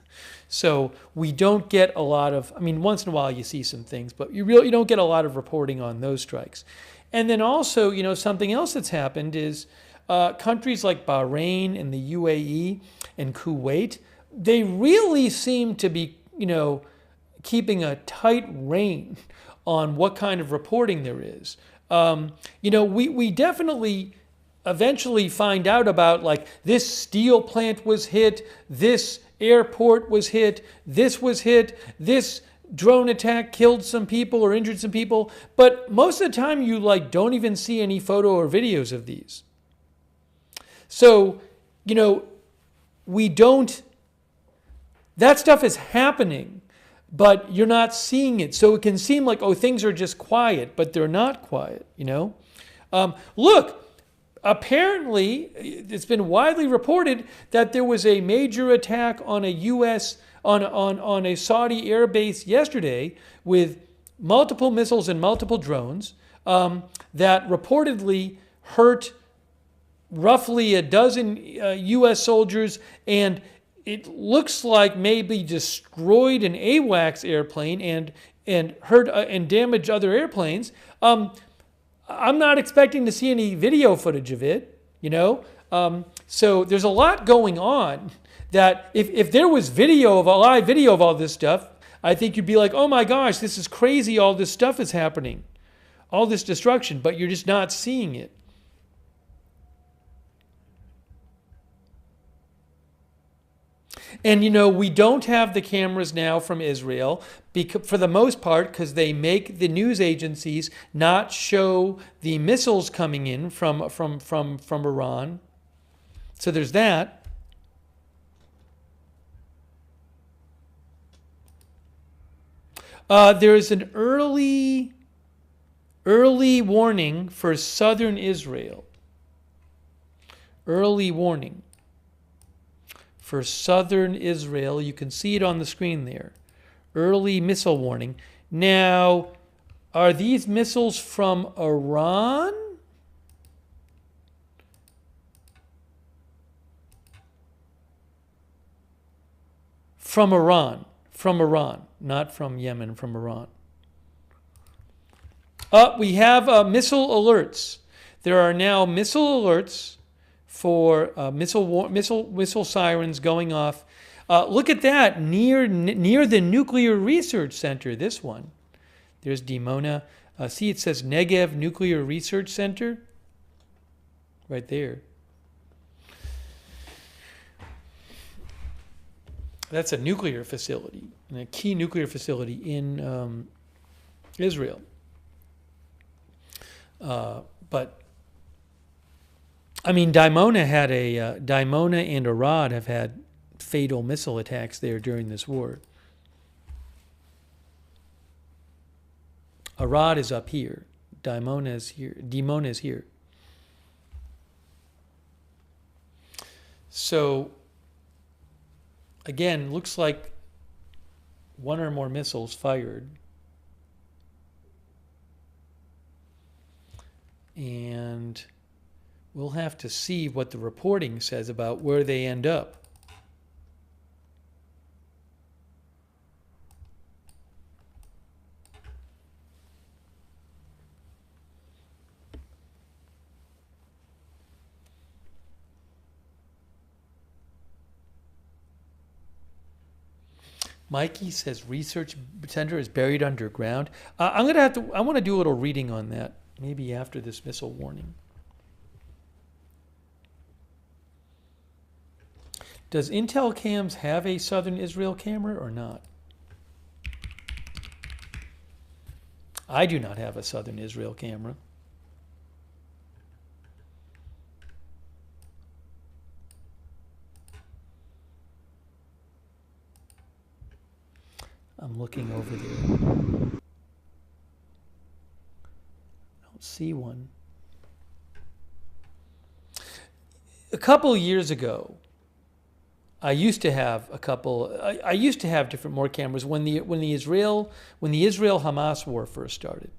S1: so we don't get a lot of. I mean, once in a while you see some things, but you don't get a lot of reporting on those strikes. And then also, something else that's happened is countries like Bahrain and the UAE and Kuwait, they really seem to be, keeping a tight rein on what kind of reporting there is. We definitely eventually find out about, like, this steel plant was hit, this airport was hit, this drone attack killed some people or injured some people, but most of the time you don't even see any photo or videos of these. So, we don't, that stuff is happening, but you're not seeing it. So it can seem like, things are just quiet, but they're not quiet, Look, apparently, it's been widely reported that there was a major attack on a U.S., on a Saudi airbase yesterday with multiple missiles and multiple drones that reportedly hurt roughly a dozen U.S. soldiers, and it looks like maybe destroyed an AWACS airplane and hurt and damaged other airplanes. I'm not expecting to see any video footage of it, So there's a lot going on that if there was live video of all this stuff, I think you'd be like, oh my gosh, this is crazy, all this stuff is happening, all this destruction, but you're just not seeing it. And, we don't have the cameras now from Israel, for the most part, because they make the news agencies not show the missiles coming in from Iran. So there's that. There's an early warning for southern Israel. Early warning for southern Israel. You can see it on the screen there. Early missile warning. Now, are these missiles from Iran? From Iran, not from Yemen, from Iran. We have missile alerts. There are now missile alerts for missile sirens going off. Look at that, near the Nuclear Research Center, this one. There's Dimona. See, it says Negev Nuclear Research Center. Right there. That's a nuclear facility, a key nuclear facility in Israel. But I mean, Dimona and Arad have had fatal missile attacks there during this war. Arad is up here. Dimona is here. So, again, looks like one or more missiles fired. And we'll have to see what the reporting says about where they end up. Mikey says research center is buried underground. I want to do a little reading on that, maybe after this missile warning. Does Intel Cams have a southern Israel camera or not? I do not have a southern Israel camera. I'm looking over there. I don't see one. A couple years ago, I used to have a couple. I used to have different more cameras when the Israel Hamas war first started.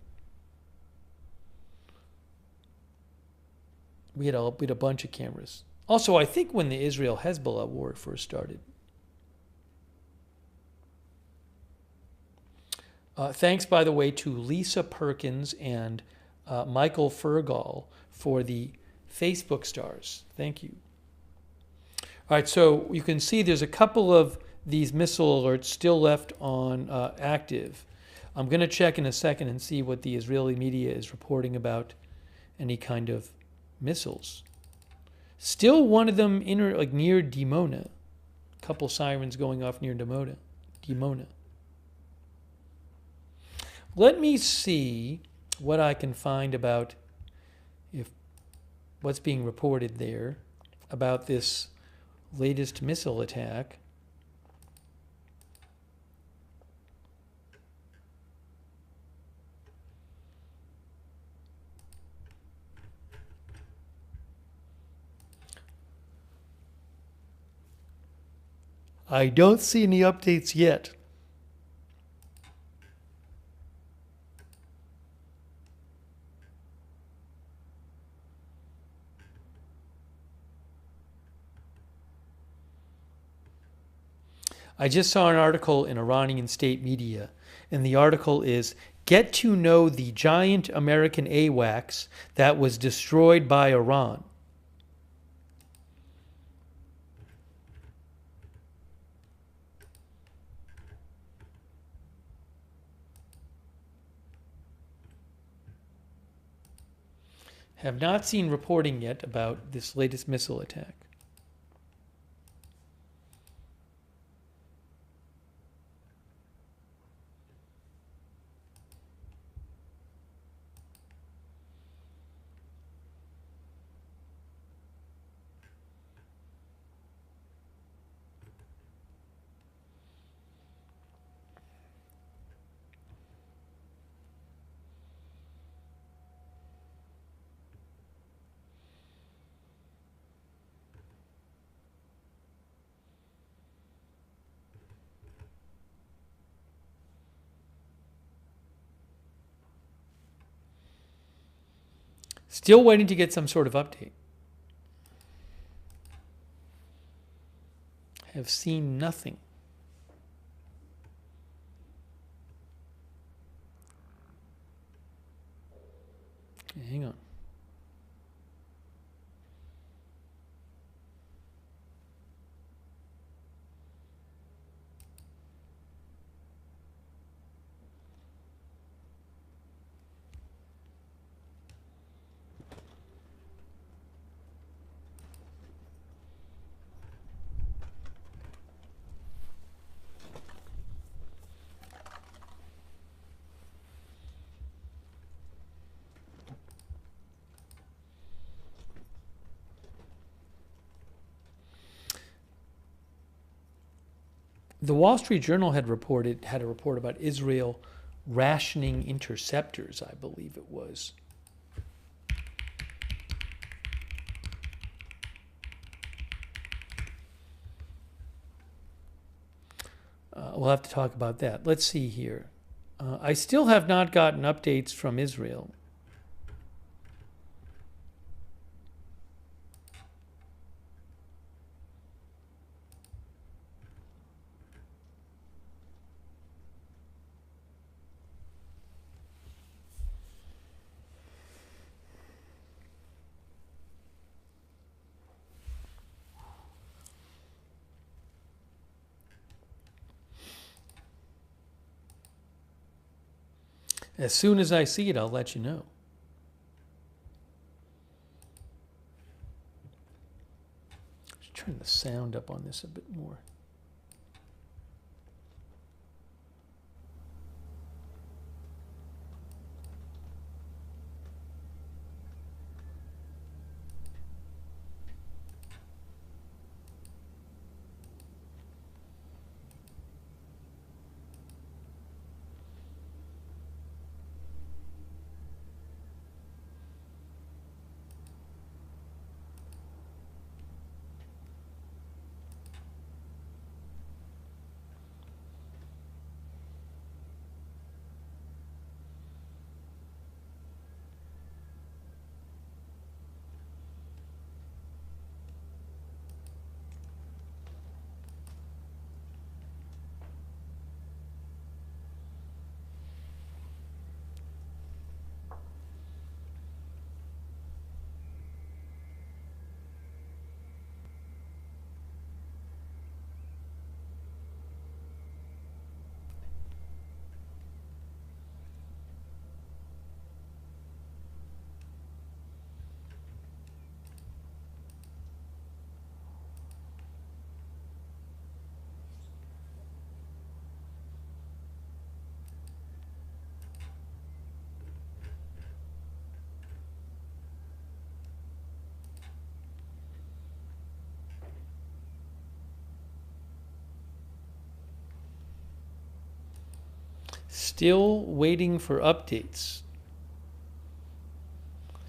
S1: We had a bunch of cameras. Also, I think when the Israel Hezbollah war first started. Thanks, by the way, to Lisa Perkins and Michael Fergal for the Facebook stars. Thank you. All right, so you can see there's a couple of these missile alerts still left on active. I'm going to check in a second and see what the Israeli media is reporting about any kind of missiles. Still one of them near Dimona. A couple sirens going off near Dimona. Let me see what I can find about what's being reported there about this latest missile attack. I don't see any updates yet. I just saw an article in Iranian state media, and the article is, "Get to know the giant American AWACS that was destroyed by Iran." Have not seen reporting yet about this latest missile attack. Still waiting to get some sort of update. Have seen nothing. Okay, hang on. The Wall Street Journal had a report about Israel rationing interceptors, I believe it was. We'll have to talk about that. Let's see here. I still have not gotten updates from Israel. As soon as I see it, I'll let you know. Let's turn the sound up on this a bit more. Still waiting for updates. I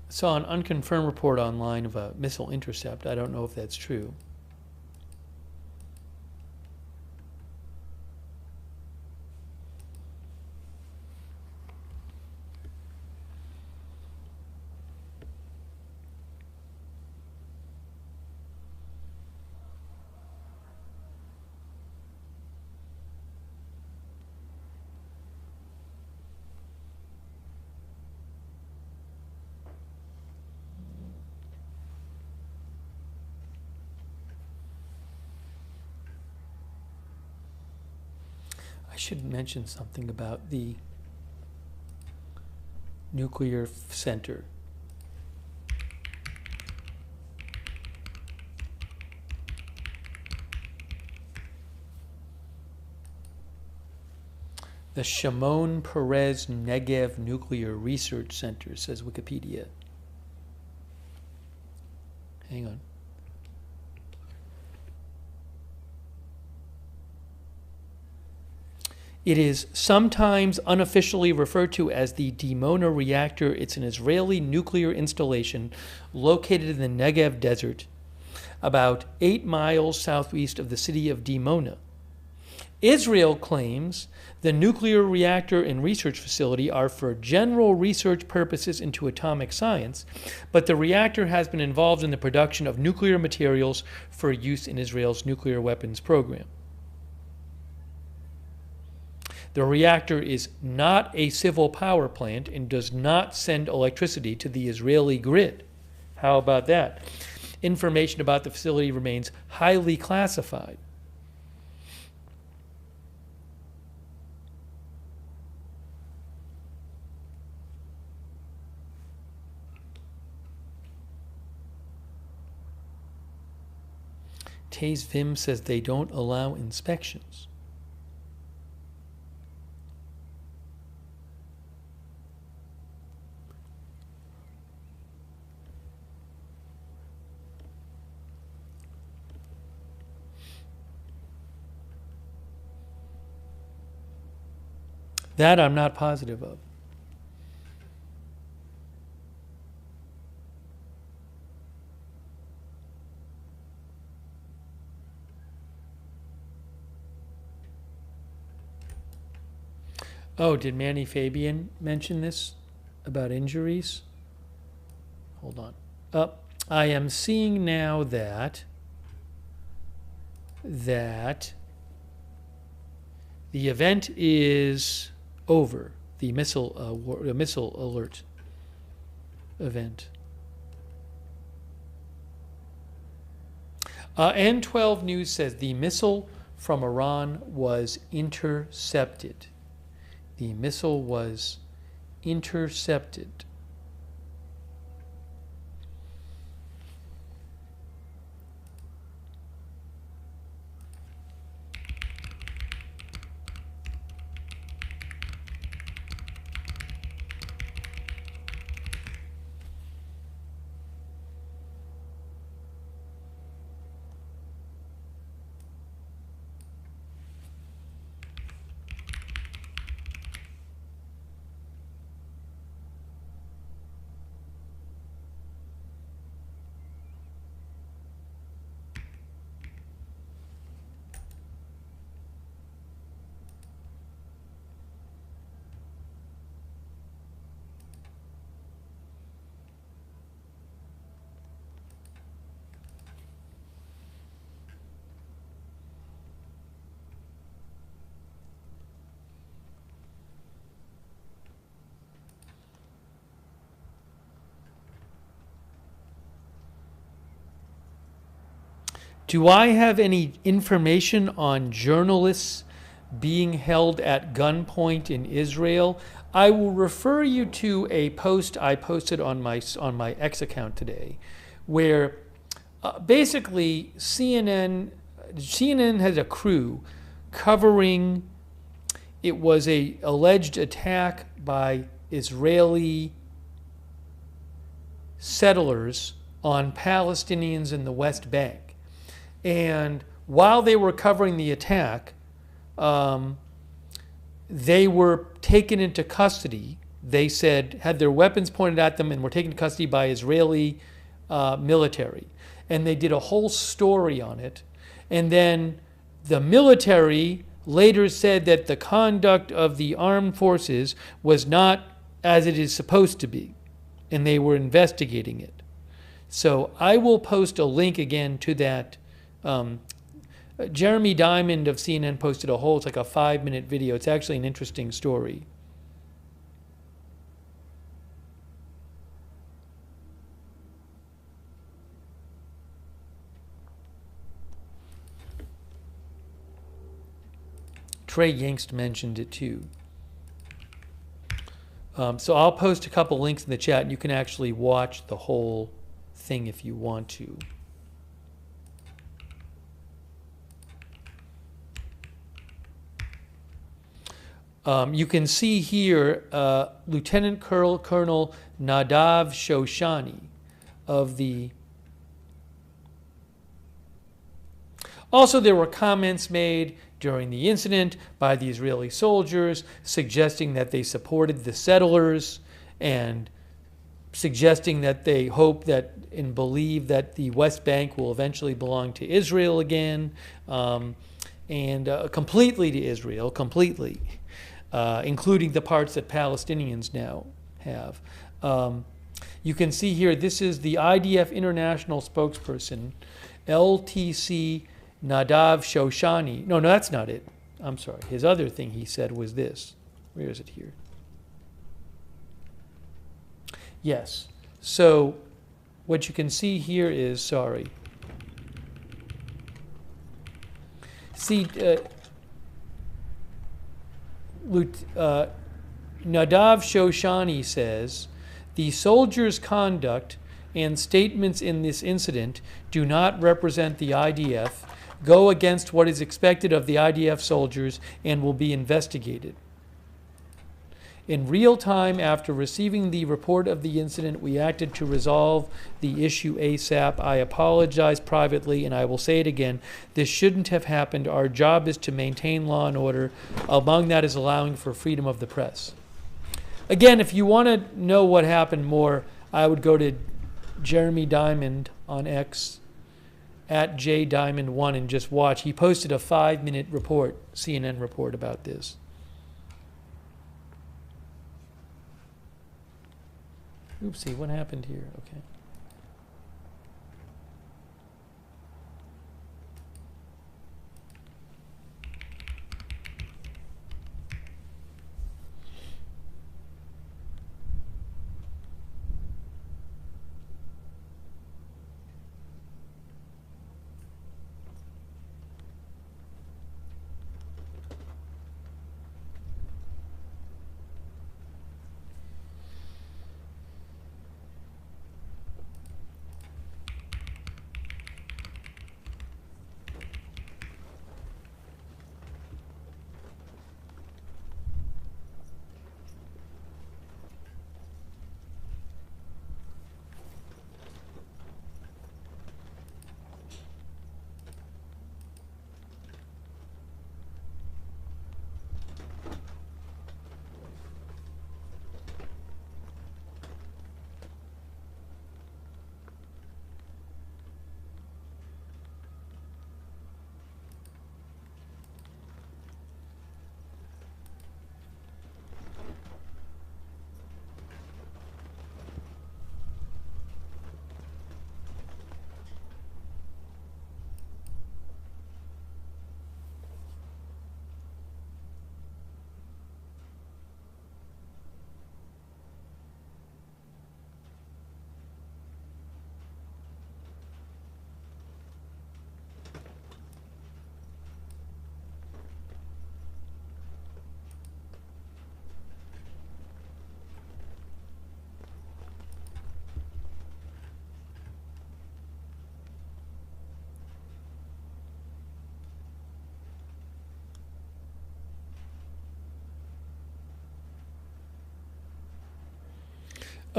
S1: saw an unconfirmed report online of a missile intercept. I don't know if that's true. I should mention something about the nuclear center. The Shimon Peres Negev Nuclear Research Center, says Wikipedia. Hang on. It is sometimes unofficially referred to as the Dimona reactor. It's an Israeli nuclear installation located in the Negev desert, about 8 miles southeast of the city of Dimona. Israel claims the nuclear reactor and research facility are for general research purposes into atomic science, but the reactor has been involved in the production of nuclear materials for use in Israel's nuclear weapons program. The reactor is not a civil power plant and does not send electricity to the Israeli grid. How about that? Information about the facility remains highly classified. Taze Vim says they don't allow inspections. That I'm not positive of. Oh, did Manny Fabian mention this about injuries? Hold on. I am seeing now that the event is over. The missile alert event. N12 News says the missile from Iran was intercepted. The missile was intercepted. Do I have any information on journalists being held at gunpoint in Israel? I will refer you to a post I posted on my X account today, where basically CNN has a crew covering. It was a alleged attack by Israeli settlers on Palestinians in the West Bank. And while they were covering the attack, they were taken into custody. They said, had their weapons pointed at them and were taken into custody by Israeli military. And they did a whole story on it. And then the military later said that the conduct of the armed forces was not as it is supposed to be. And they were investigating it. So I will post a link again to that. Jeremy Diamond of CNN posted a whole, it's like a 5-minute video. It's actually an interesting story. Trey Yingst mentioned it too. So I'll post a couple links in the chat and you can actually watch the whole thing if you want to. You can see here Lieutenant Colonel Nadav Shoshani of the... Also, there were comments made during the incident by the Israeli soldiers suggesting that they supported the settlers and suggesting that they hope that and believe that the West Bank will eventually belong to Israel again, and completely to Israel, completely, including the parts that Palestinians now have. You can see here, this is the IDF international spokesperson, LTC Nadav Shoshani. No, that's not it. I'm sorry. His other thing he said was this. Where is it here? Yes. So what you can see here is, sorry. See, Nadav Shoshani says, the soldiers' conduct and statements in this incident do not represent the IDF, go against what is expected of the IDF soldiers, and will be investigated. In real time, after receiving the report of the incident, we acted to resolve the issue ASAP. I apologize privately, and I will say it again. This shouldn't have happened. Our job is to maintain law and order. Among that is allowing for freedom of the press. Again, if you want to know what happened more, I would go to Jeremy Diamond on X, at JDiamond1, and just watch. He posted a 5-minute report, CNN report about this. Oopsie, what happened here? Okay.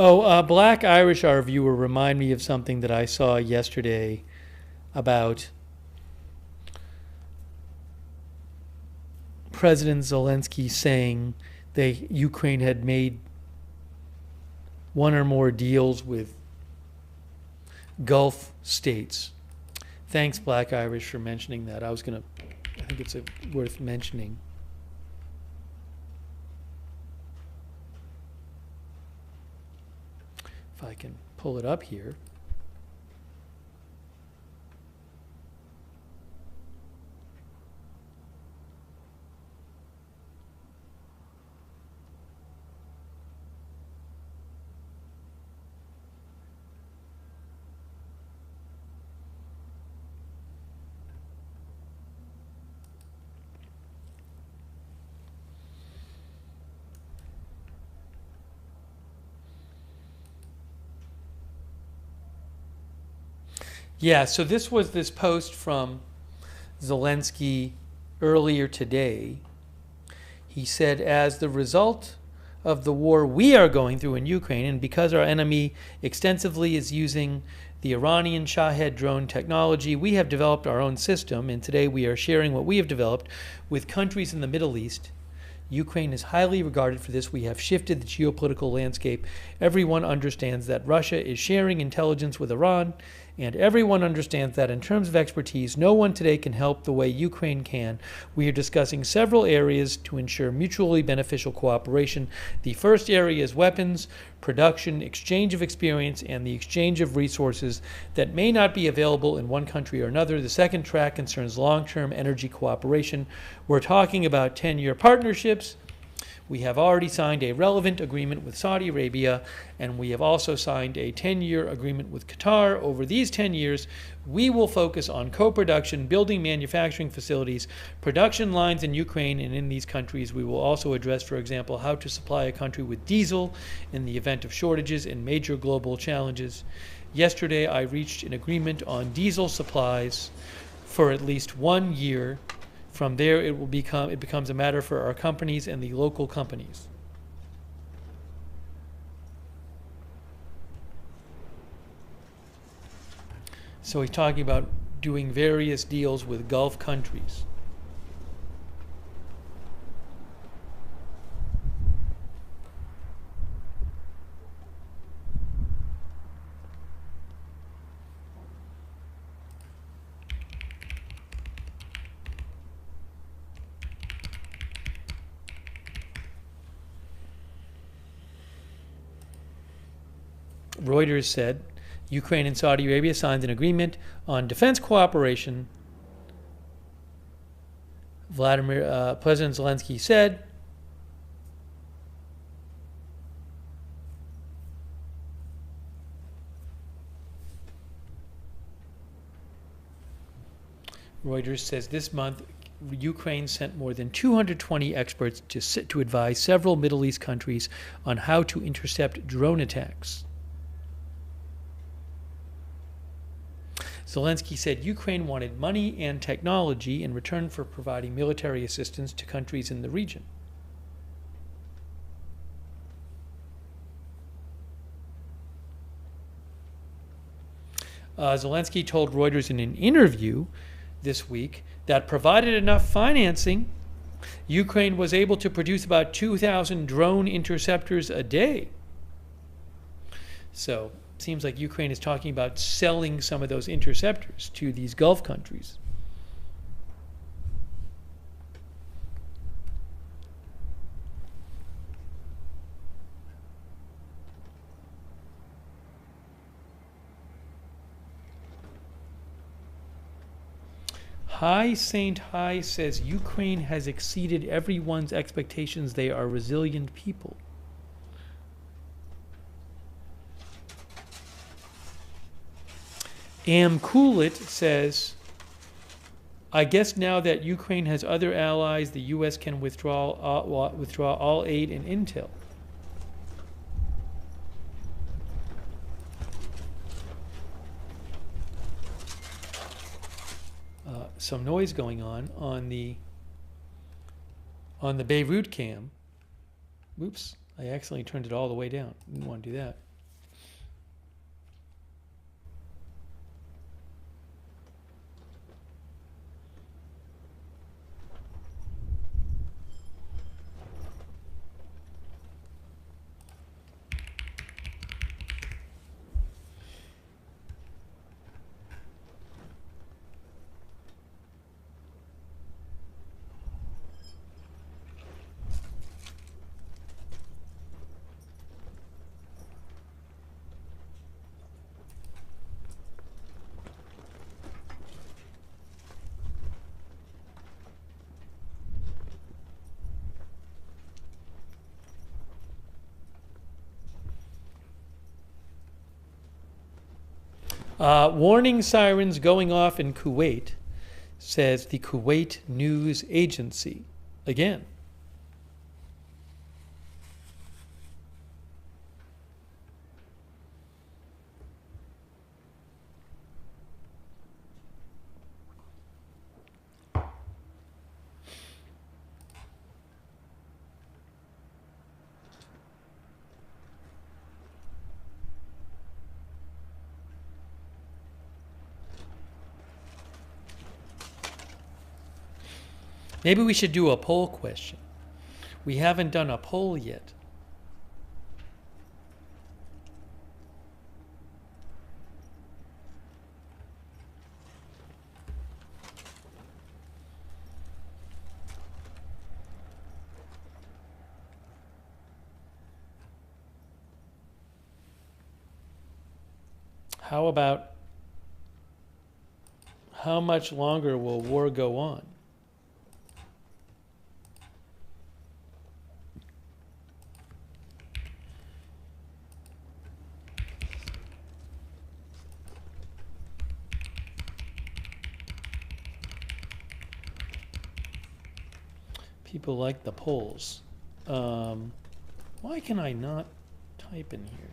S1: Oh, Black Irish, our viewer, remind me of something that I saw yesterday about President Zelensky saying that Ukraine had made one or more deals with Gulf states. Thanks, Black Irish, for mentioning that. I think it's worth mentioning. If I can pull it up here. Yeah, so this was this post from Zelensky earlier today. He said, as the result of the war we are going through in Ukraine, and because our enemy extensively is using the Iranian Shahed drone technology, we have developed our own system, and today we are sharing what we have developed with countries in the Middle East. Ukraine is highly regarded for this. We have shifted the geopolitical landscape. Everyone understands that Russia is sharing intelligence with Iran, and everyone understands that in terms of expertise, no one today can help the way Ukraine can. We are discussing several areas to ensure mutually beneficial cooperation. The first area is weapons, production, exchange of experience, and the exchange of resources that may not be available in one country or another. The second track concerns long-term energy cooperation. We're talking about 10-year partnerships. We have already signed a relevant agreement with Saudi Arabia, and we have also signed a 10-year agreement with Qatar. Over these 10 years, we will focus on co-production, building manufacturing facilities, production lines in Ukraine and in these countries. We will also address, for example, how to supply a country with diesel in the event of shortages and major global challenges. Yesterday, I reached an agreement on diesel supplies for at least 1 year. From there, it becomes a matter for our companies and the local companies. So he's talking about doing various deals with Gulf countries. Reuters said Ukraine and Saudi Arabia signed an agreement on defense cooperation. President Zelensky said, Reuters says this month Ukraine sent more than 220 experts to advise several Middle East countries on how to intercept drone attacks. Zelensky said Ukraine wanted money and technology in return for providing military assistance to countries in the region. Zelensky told Reuters in an interview this week that provided enough financing, Ukraine was able to produce about 2,000 drone interceptors a day. So it seems like Ukraine is talking about selling some of those interceptors to these Gulf countries. Hi Saint Hi says Ukraine has exceeded everyone's expectations. They are resilient people. Coolit says, I guess now that Ukraine has other allies, the U.S. can withdraw all aid and intel. Some noise going on the Beirut cam. Oops, I accidentally turned it all the way down. Didn't want to do that. Warning sirens going off in Kuwait, says the Kuwait News Agency. Again. Maybe we should do a poll question. We haven't done a poll yet. How about how much longer will war go on? People like the polls. Why can I not type in here?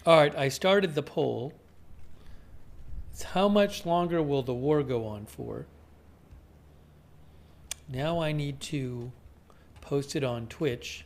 S1: All right, I started the poll. It's how much longer will the war go on for? Now I need to post it on Twitch.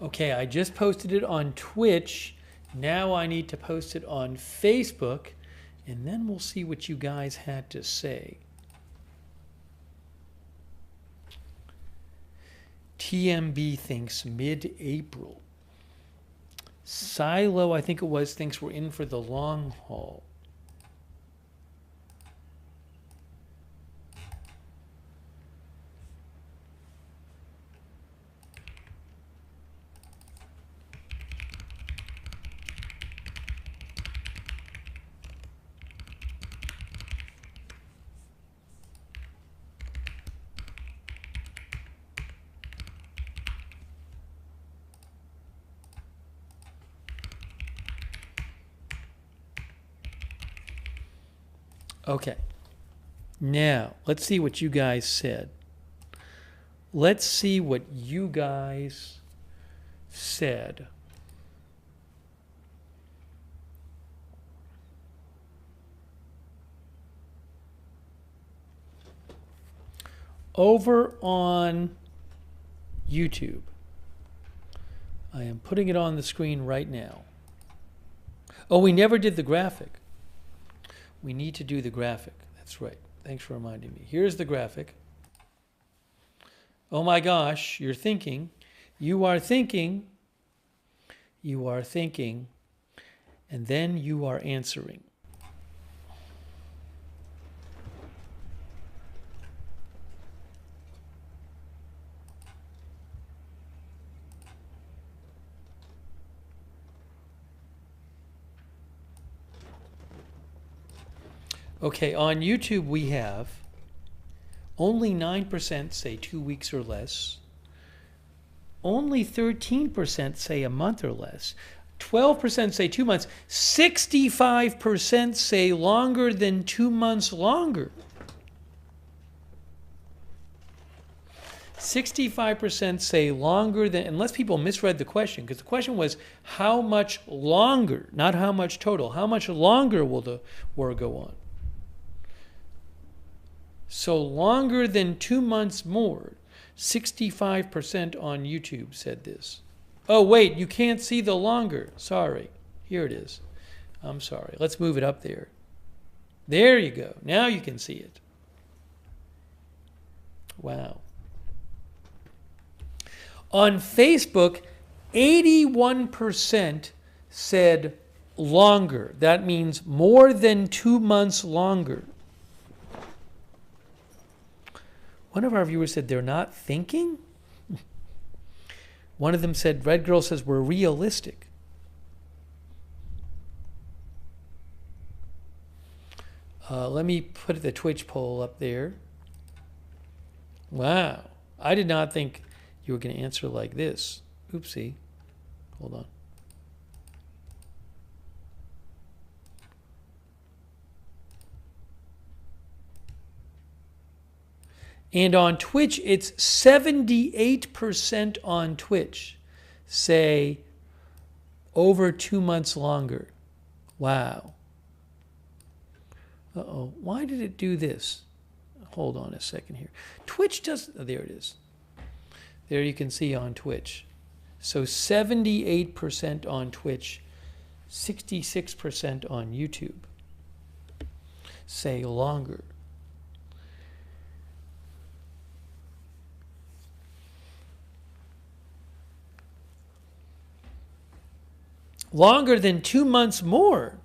S1: Okay, I just posted it on Twitch. Now I need to post it on Facebook, and then we'll see what you guys had to say. TMB thinks mid-April. Silo, I think it was, thinks we're in for the long haul. Okay, now let's see what you guys said. Let's see what you guys said. Over on YouTube, I am putting it on the screen right now. Oh, we never did the graphic. We need to do the graphic. That's right. Thanks for reminding me. Here's the graphic. Oh my gosh, you're thinking. You are thinking. You are thinking. And then you are answering. Okay, on YouTube we have only 9% say 2 weeks or less. Only 13% say a month or less. 12% say 2 months. 65% say longer than 2 months longer. 65% say longer than, unless people misread the question, because the question was how much longer, not how much total, how much longer will the war go on? So longer than 2 months more. 65% on YouTube said this. Oh, wait, you can't see the longer. Sorry. Here it is. I'm sorry. Let's move it up there. There you go. Now you can see it. Wow. On Facebook, 81% said longer. That means more than 2 months longer. One of our viewers said they're not thinking. One of them said, Red Girl says we're realistic. Let me put the Twitch poll up there. Wow. I did not think you were going to answer like this. Oopsie. Hold on. And on Twitch, it's 78% on Twitch say over 2 months longer. Wow. Uh-oh. Why did it do this? Hold on a second here. Twitch does... Oh, there it is. There you can see on Twitch. So 78% on Twitch, 66% on YouTube say longer. Longer than 2 months more.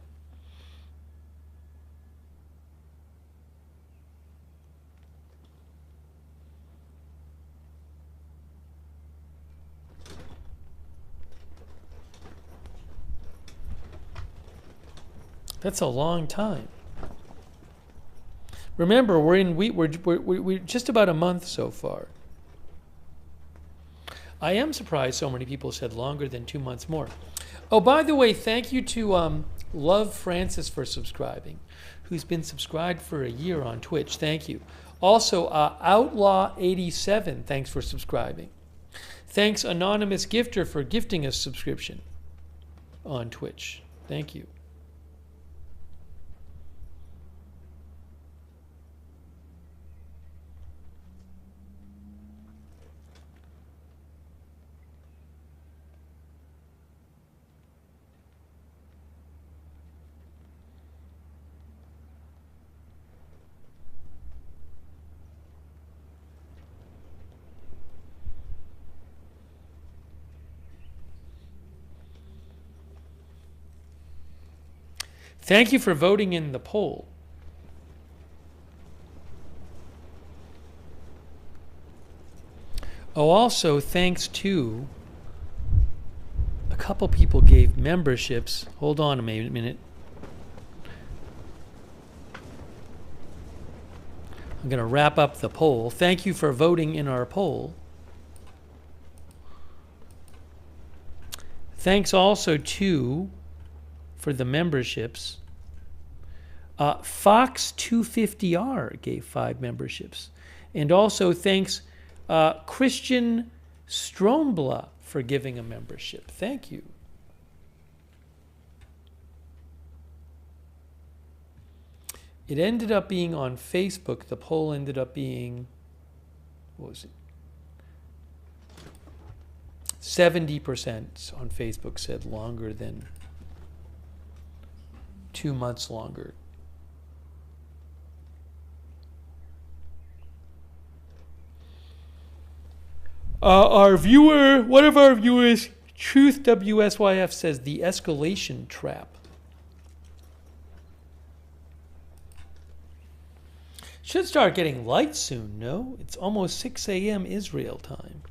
S1: That's a long time. Remember, we're just about a month so far. I am surprised so many people said longer than 2 months more. Oh, by the way, thank you to Love Francis for subscribing, who's been subscribed for a year on Twitch. Thank you. Also, Outlaw87, thanks for subscribing. Thanks, Anonymous Gifter, for gifting us subscription on Twitch. Thank you. Thank you for voting in the poll. Oh, also, thanks to a couple people gave memberships. Hold on a minute. I'm going to wrap up the poll. Thank you for voting in our poll. Thanks also to... for the memberships. Fox250R gave 5 memberships. And also thanks Christian Strombla for giving a membership. Thank you. It ended up being on Facebook. The poll ended up being, what was it? 70% on Facebook said longer than 2 months longer. Our viewer, one of our viewers, Truth WSYF, says the escalation trap. Should start getting light soon, no? It's almost 6 a.m. Israel time.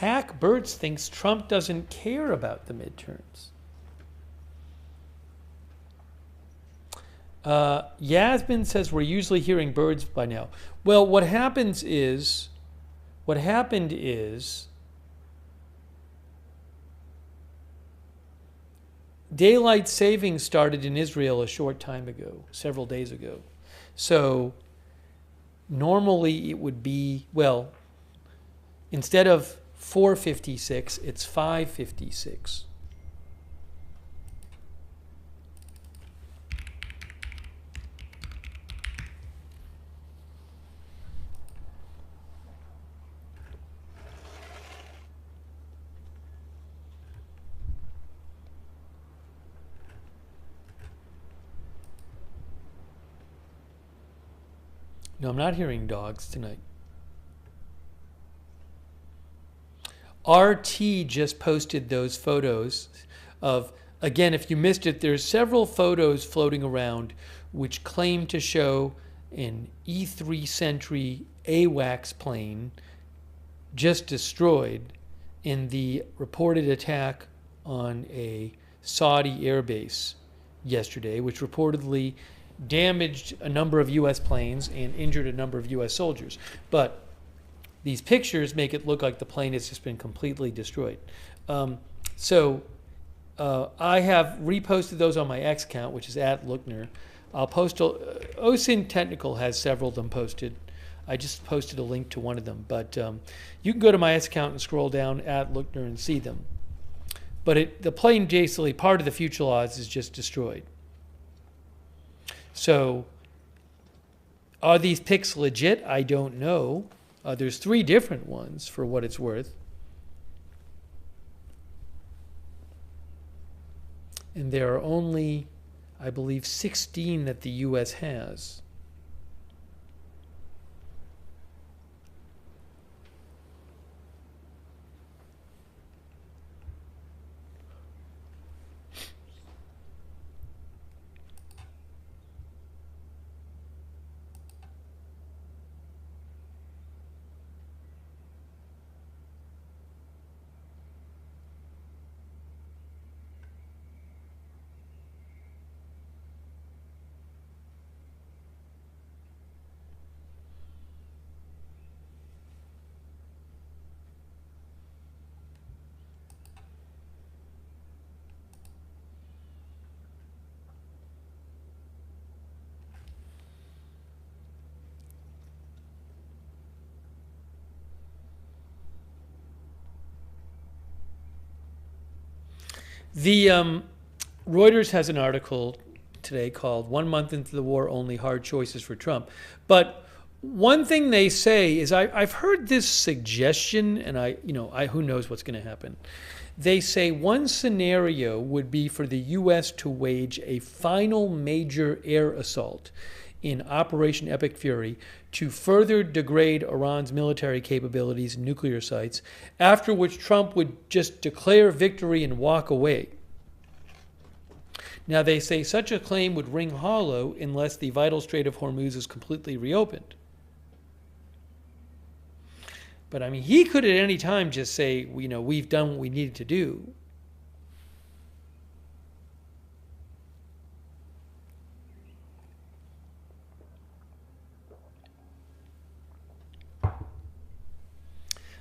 S1: Hack Birds thinks Trump doesn't care about the midterms. Yasmin says we're usually hearing birds by now. Well, what happened is daylight saving started in Israel a short time ago, several days ago. So normally it would be, well, instead of 4:56, it's 5:56. No, I'm not hearing dogs tonight. RT just posted those photos of, again, if you missed it, there's several photos floating around which claim to show an E-3 Sentry AWACS plane just destroyed in the reported attack on a Saudi airbase yesterday, which reportedly damaged a number of U.S. planes and injured a number of U.S. soldiers. But these pictures make it look like the plane has just been completely destroyed. So I have reposted those on my X account, which is @Lookner. I'll post, OSINT Technical has several of them posted. I just posted a link to one of them. But you can go to my X account and scroll down @Lookner and see them. But the plane, basically, part of the fuselage is just destroyed. So, are these pics legit? I don't know. There's 3 different ones, for what it's worth. And there are only, I believe, 16 that the U.S. has. The Reuters has an article today called "1 Month into the War, Only Hard Choices for Trump." But one thing they say is, I've heard this suggestion, and who knows what's going to happen. They say one scenario would be for the U.S. to wage a final major air assault in Operation Epic Fury to further degrade Iran's military capabilities and nuclear sites, after which Trump would just declare victory and walk away. Now, they say such a claim would ring hollow unless the vital Strait of Hormuz is completely reopened. But I mean, he could at any time just say, we've done what we needed to do.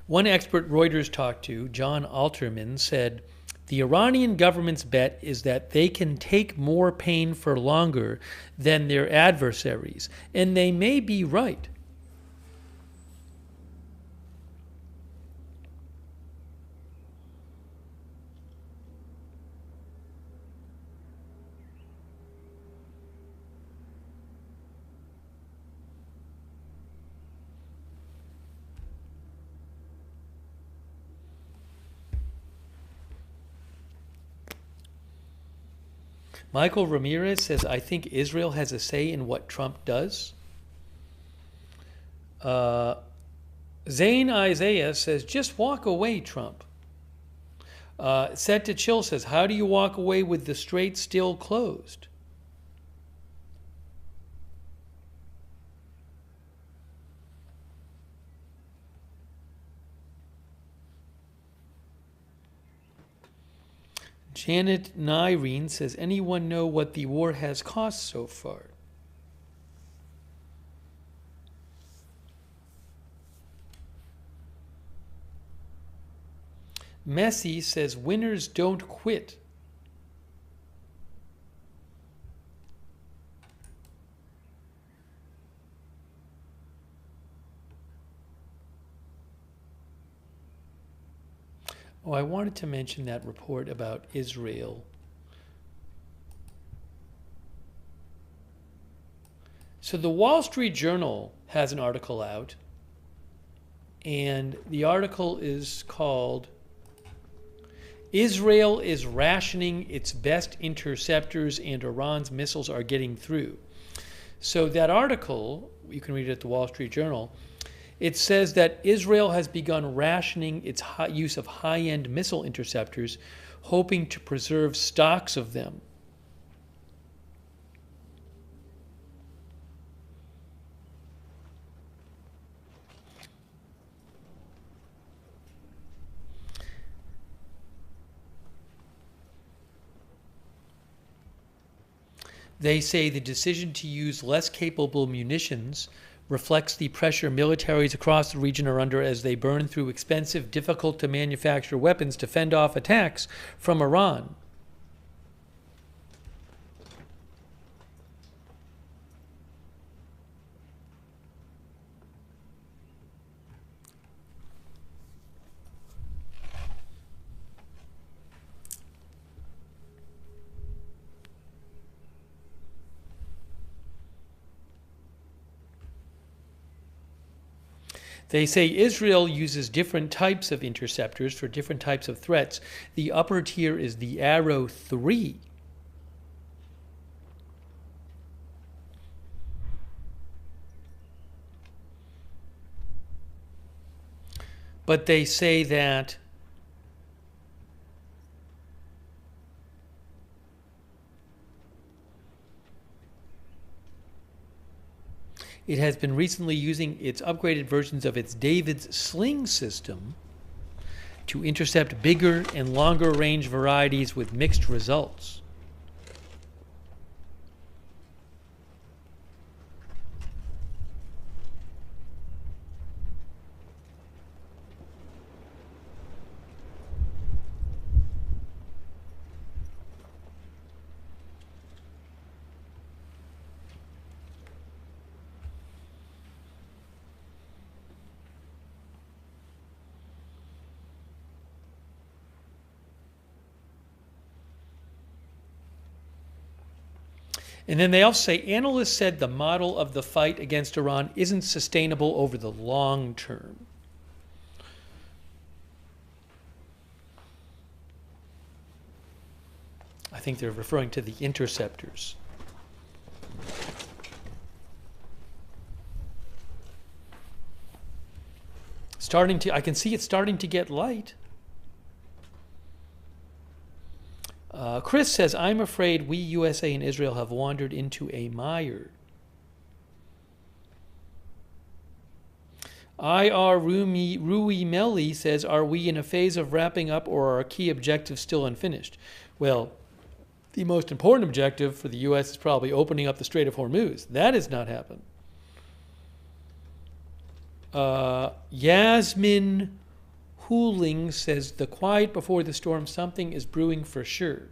S1: One expert Reuters talked to, John Alterman, said, the Iranian government's bet is that they can take more pain for longer than their adversaries, and they may be right. Michael Ramirez says, I think Israel has a say in what Trump does. Zane Isaiah says, just walk away, Trump. Set to Chill says, how do you walk away with the strait still closed? Janet Nyreen says, anyone know what the war has cost so far? Messi says, winners don't quit. Oh, I wanted to mention that report about Israel. So the Wall Street Journal has an article out, and the article is called Israel is rationing its best interceptors and Iran's missiles are getting through. So that article, you can read it at the Wall Street Journal, it says that Israel has begun rationing its use of high-end missile interceptors, hoping to preserve stocks of them. They say the decision to use less capable munitions reflects the pressure militaries across the region are under as they burn through expensive, difficult-to-manufacture weapons to fend off attacks from Iran. They say Israel uses different types of interceptors for different types of threats. The upper tier is the Arrow 3. But they say that it has been recently using its upgraded versions of its David's Sling system to intercept bigger and longer range varieties with mixed results. And then they also say, analysts said the model of the fight against Iran isn't sustainable over the long term. I think they're referring to the interceptors. I can see it starting to get light. Chris says, I'm afraid we, USA and Israel, have wandered into a mire. IR Rui Melli says, are we in a phase of wrapping up or are our key objectives still unfinished? Well, the most important objective for the U.S. is probably opening up the Strait of Hormuz. That has not happened. Yasmin Hooling says, the quiet before the storm, something is brewing for sure.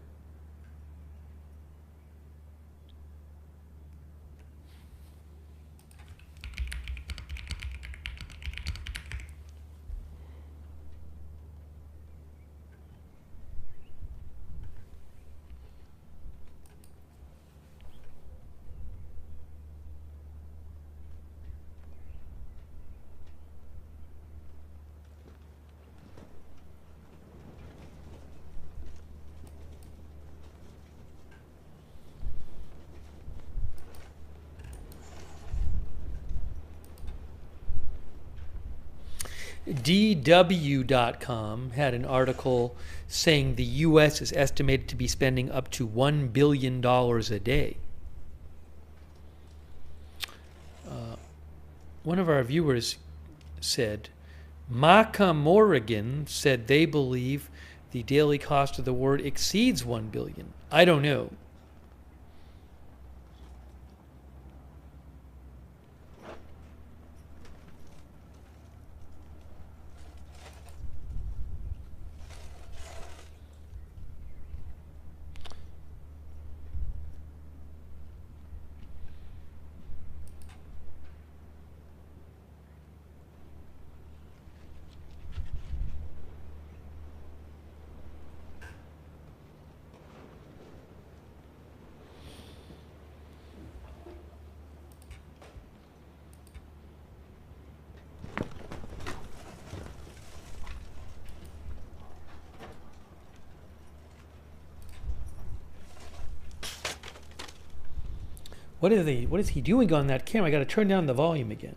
S1: DW.com had an article saying the U.S. is estimated to be spending up to $1 billion a day. One of our viewers said, Maka Morrigan said they believe the daily cost of the war exceeds $1 billion. I don't know. What is he doing on that camera? I got to turn down the volume again.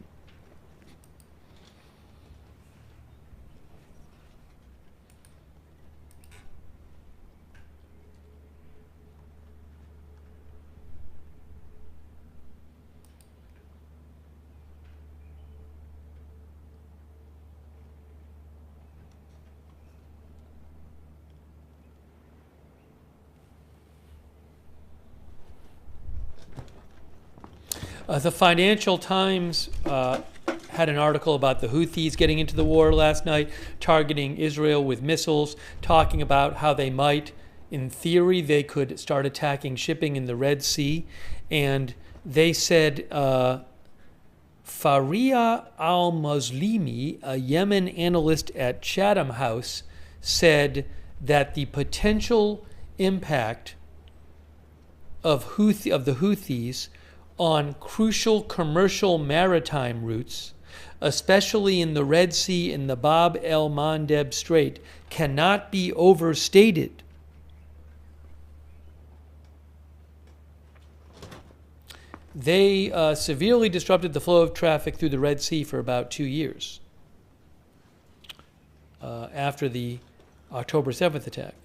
S1: The Financial Times had an article about the Houthis getting into the war last night, targeting Israel with missiles, talking about how they might, in theory, they could start attacking shipping in the Red Sea. And they said Faria al-Muslimi, a Yemen analyst at Chatham House, said that the potential impact of the Houthis on crucial commercial maritime routes, especially in the Red Sea and the Bab el-Mandeb Strait, cannot be overstated. They severely disrupted the flow of traffic through the Red Sea for about 2 years after the October 7th attack.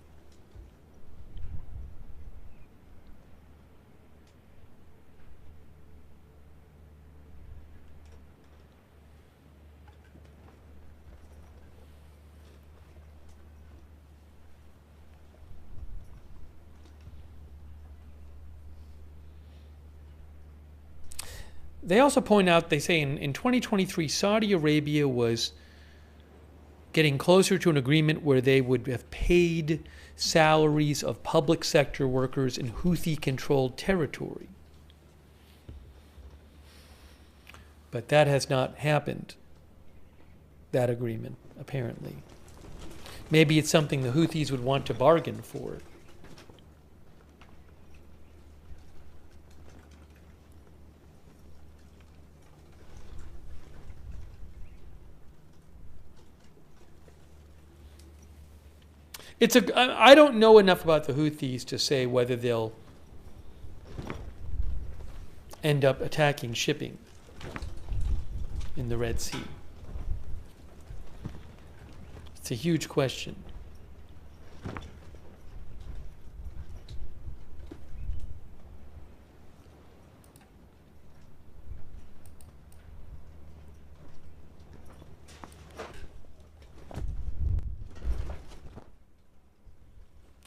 S1: They also point out, they say in 2023, Saudi Arabia was getting closer to an agreement where they would have paid salaries of public sector workers in Houthi-controlled territory. But that has not happened, that agreement, apparently. Maybe it's something the Houthis would want to bargain for. I don't know enough about the Houthis to say whether they'll end up attacking shipping in the Red Sea. It's a huge question.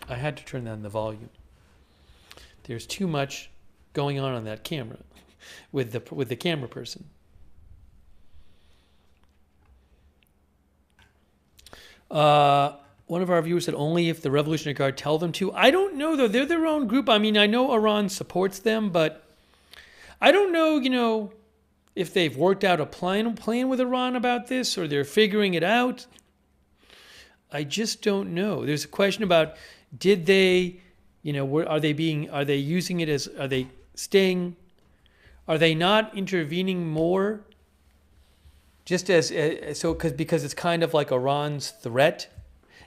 S1: I had to turn down the volume. There's too much going on that camera with the camera person. One of our viewers said only if the Revolutionary Guard tell them to. I don't know, though. They're their own group. I mean, I know Iran supports them, but I don't know, if they've worked out a plan with Iran about this or they're figuring it out. I just don't know. There's a question about, did they, are they using it as, are they not intervening more? Just because it's kind of like Iran's threat,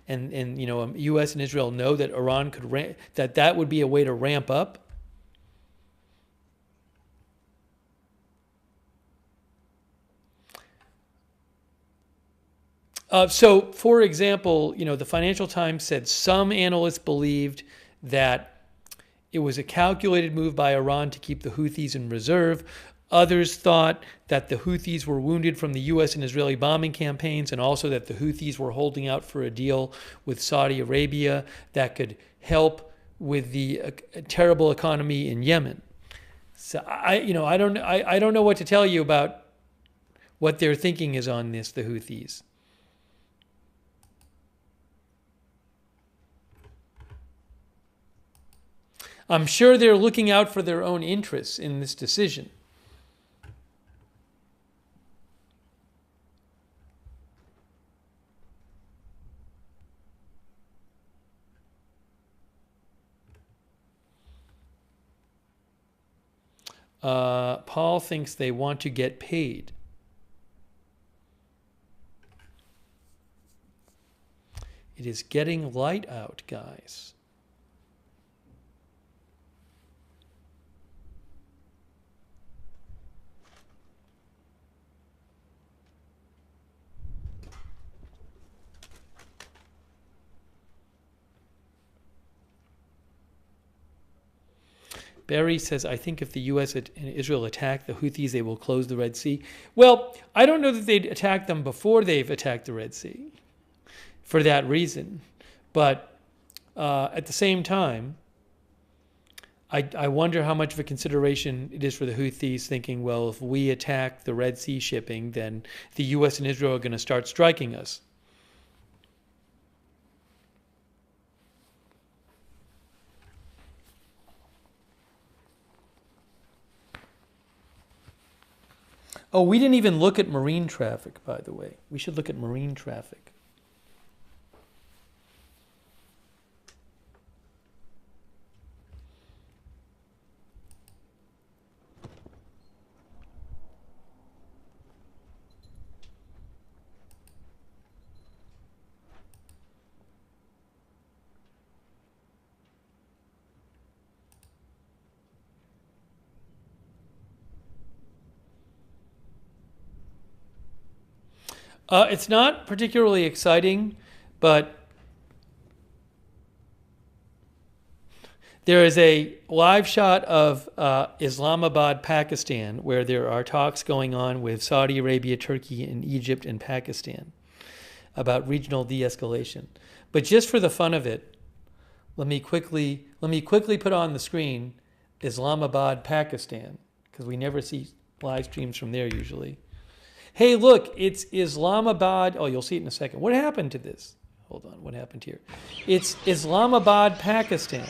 S1: and U.S. and Israel know that Iran could that would be a way to ramp up. So, for example, the Financial Times said some analysts believed that it was a calculated move by Iran to keep the Houthis in reserve. Others thought that the Houthis were wounded from the U.S. and Israeli bombing campaigns, and also that the Houthis were holding out for a deal with Saudi Arabia that could help with the terrible economy in Yemen. So I don't know what to tell you about what their thinking is on this, the Houthis. I'm sure they're looking out for their own interests in this decision. Paul thinks they want to get paid. It is getting light out, guys. Barry says, I think if the U.S. and Israel attack the Houthis, they will close the Red Sea. Well, I don't know that they'd attack them before they've attacked the Red Sea for that reason. But at the same time, I wonder how much of a consideration it is for the Houthis thinking, well, if we attack the Red Sea shipping, then the U.S. and Israel are going to start striking us. Oh, we didn't even look at marine traffic, by the way. We should look at marine traffic. It's not particularly exciting, but there is a live shot of Islamabad, Pakistan, where there are talks going on with Saudi Arabia, Turkey, and Egypt and Pakistan about regional de-escalation. But just for the fun of it, let me quickly put on the screen Islamabad, Pakistan, because we never see live streams from there usually. Hey, look, it's Islamabad. Oh, you'll see it in a second. What happened to this? Hold on, what happened here? It's Islamabad, Pakistan.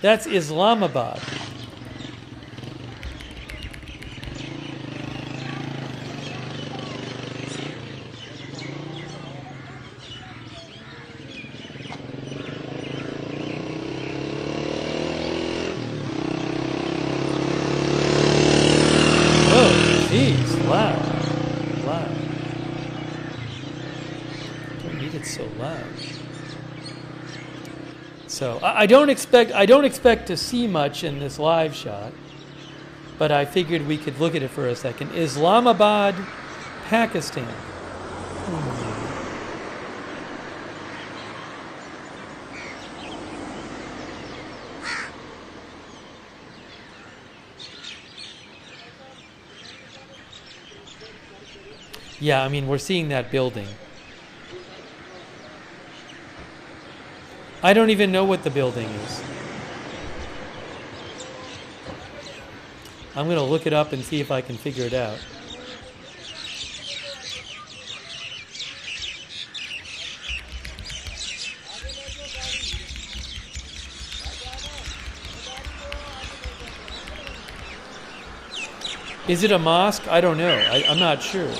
S1: That's Islamabad. So I don't expect to see much in this live shot, but I figured we could look at it for a second. Islamabad, Pakistan. Yeah, I mean, we're seeing that building. I don't even know what the building is. I'm going to look it up and see if I can figure it out. Is it a mosque? I don't know. I'm not sure.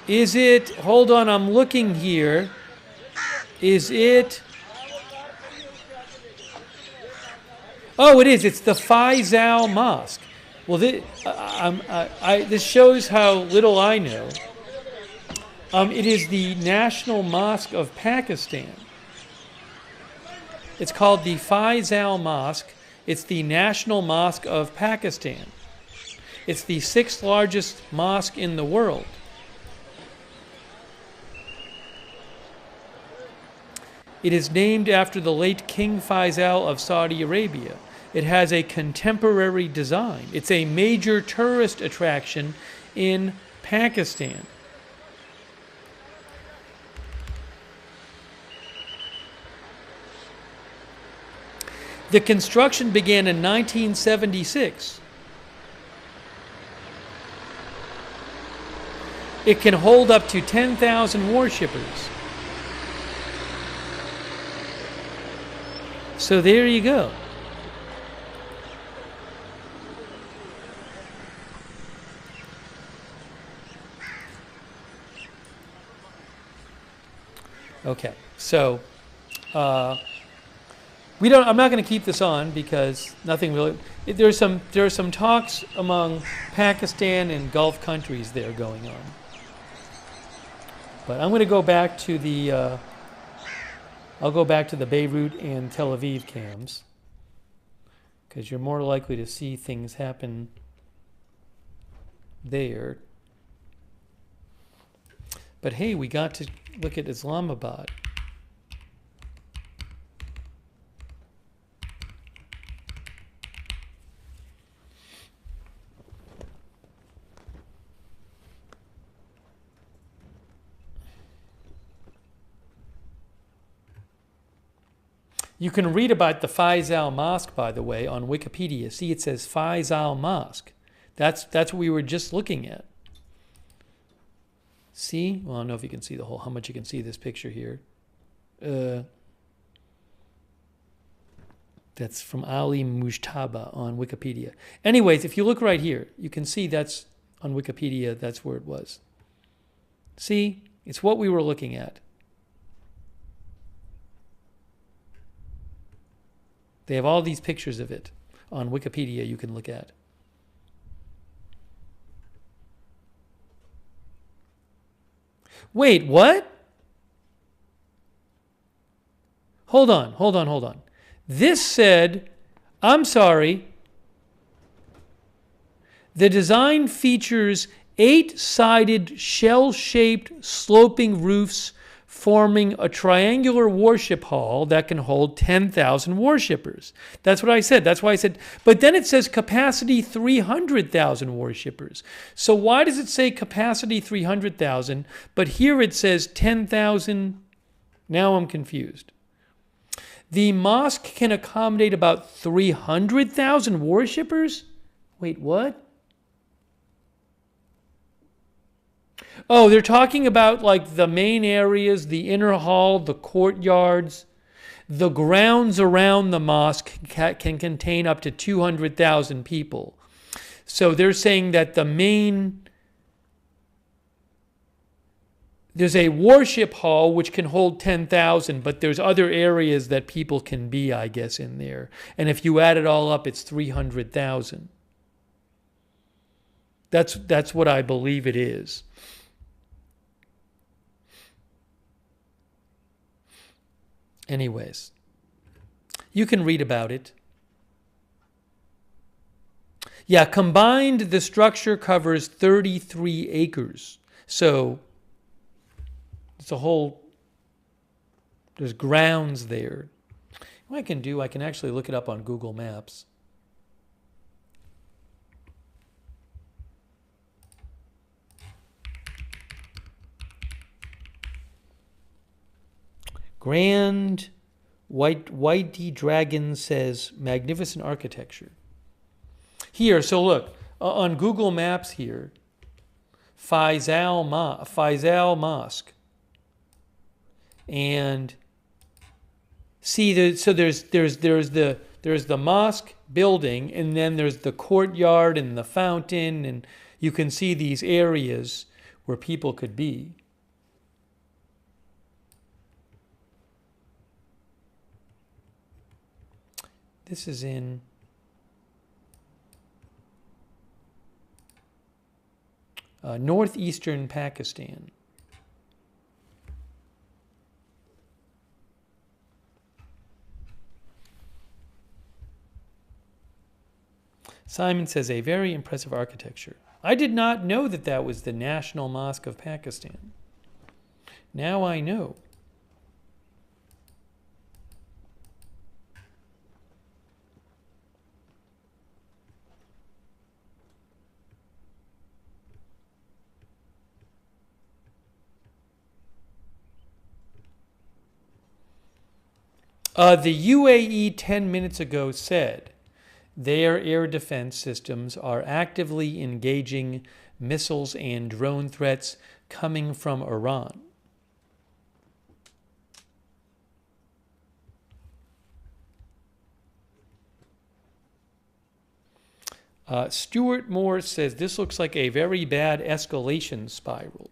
S1: Is it, hold on, I'm looking here. Is it, oh, it is, it's the Faisal Mosque. Well, this shows how little I know. It is the National Mosque of Pakistan. It's called the Faisal Mosque. It's the National Mosque of Pakistan. It's the 6th largest mosque in the world. It is named after the late King Faisal of Saudi Arabia. It has a contemporary design. It's a major tourist attraction in Pakistan. The construction began in 1976. It can hold up to 10,000 warshippers. So there you go. Okay, so I'm not going to keep this on because nothing really. There are some talks among Pakistan and Gulf countries there going on. But I'm going to go back to the. I'll go back to the Beirut and Tel Aviv cams because you're more likely to see things happen there. But hey, we got to look at Islamabad. You can read about the Faisal Mosque, by the way, on Wikipedia. See, it says Faisal Mosque. That's what we were just looking at. See? Well, I don't know if you can see the whole, how much you can see this picture here. That's from Ali Mujtaba on Wikipedia. Anyways, if you look right here, you can see that's on Wikipedia, that's where it was. See? It's what we were looking at. They have all these pictures of it on Wikipedia you can look at. Wait, what? Hold on. This said, I'm sorry, the design features 8-sided shell-shaped sloping roofs forming a triangular warship hall that can hold 10,000 warshippers. That's what I said. That's why I said, but then it says capacity 300,000 warshippers. So why does it say capacity 300,000, but here it says 10,000? Now I'm confused. The mosque can accommodate about 300,000 warshippers? Wait, what? Oh, they're talking about like the main areas, the inner hall, the courtyards. The grounds around the mosque can contain up to 200,000 people. So they're saying that there's a warship hall which can hold 10,000, but there's other areas that people can be, I guess, in there. And if you add it all up, it's 300,000. That's what I believe it is. Anyways, you can read about it. Yeah, combined, the structure covers 33 acres. So it's a whole, there's grounds there. What I can do, I can actually look it up on Google Maps. Grand Whitey Dragon says, magnificent architecture. Here, so look, on Google Maps here, Faisal Mosque. And see, so there's the mosque building, and then there's the courtyard and the fountain, and you can see these areas where people could be. This is in northeastern Pakistan. Simon says, a very impressive architecture. I did not know that that was the National Mosque of Pakistan. Now I know. The UAE 10 minutes ago said their air defense systems are actively engaging missiles and drone threats coming from Iran. Stuart Moore says this looks like a very bad escalation spiral.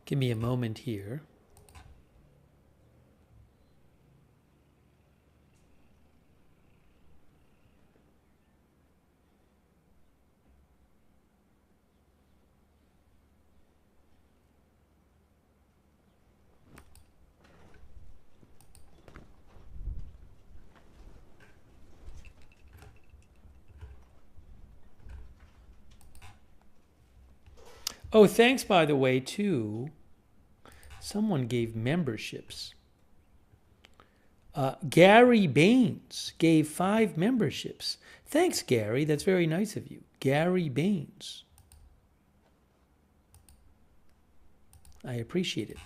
S1: Give me a moment here. Oh, thanks, by the way, too. Someone gave memberships. Gary Baines gave 5 memberships. Thanks, Gary. That's very nice of you. Gary Baines. I appreciate it.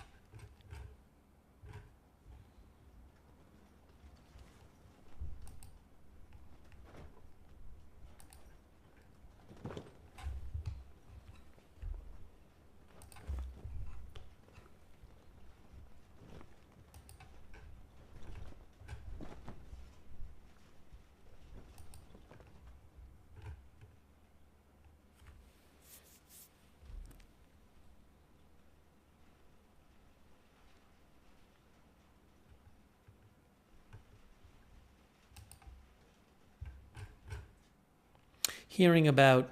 S1: Hearing about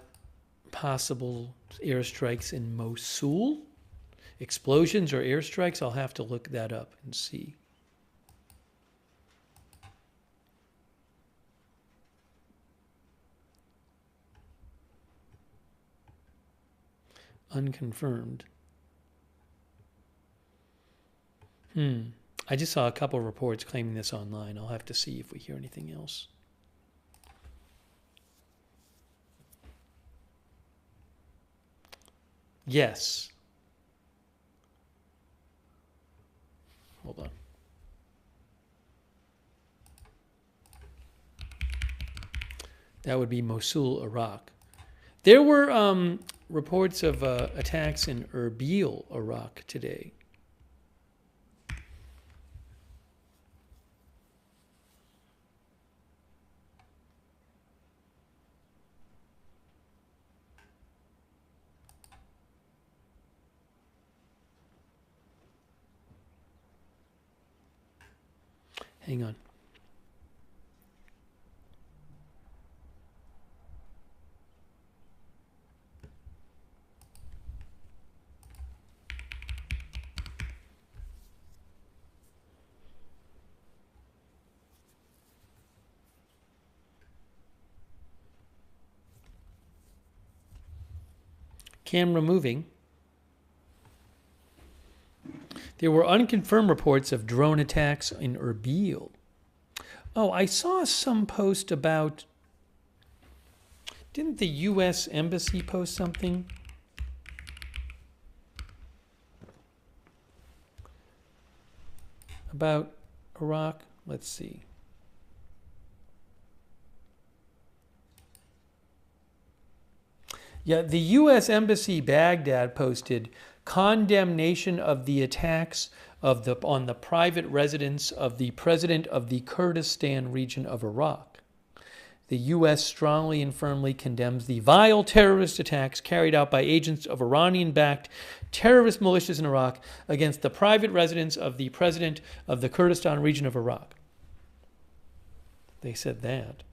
S1: possible airstrikes in Mosul, explosions or airstrikes, I'll have to look that up and see. Unconfirmed. I just saw a couple of reports claiming this online. I'll have to see if we hear anything else. Yes. Hold on. That would be Mosul, Iraq. There were reports of attacks in Erbil, Iraq today. Hang on. Camera moving. There were unconfirmed reports of drone attacks in Erbil. Oh, I saw some post about... Didn't the U.S. Embassy post something? about Iraq? Let's see. Yeah, the U.S. Embassy Baghdad posted condemnation of the attacks on the private residence of the president of the Kurdistan region of Iraq. The U.S. strongly and firmly condemns the vile terrorist attacks carried out by agents of Iranian-backed terrorist militias in Iraq against the private residence of the president of the Kurdistan region of Iraq. They said that.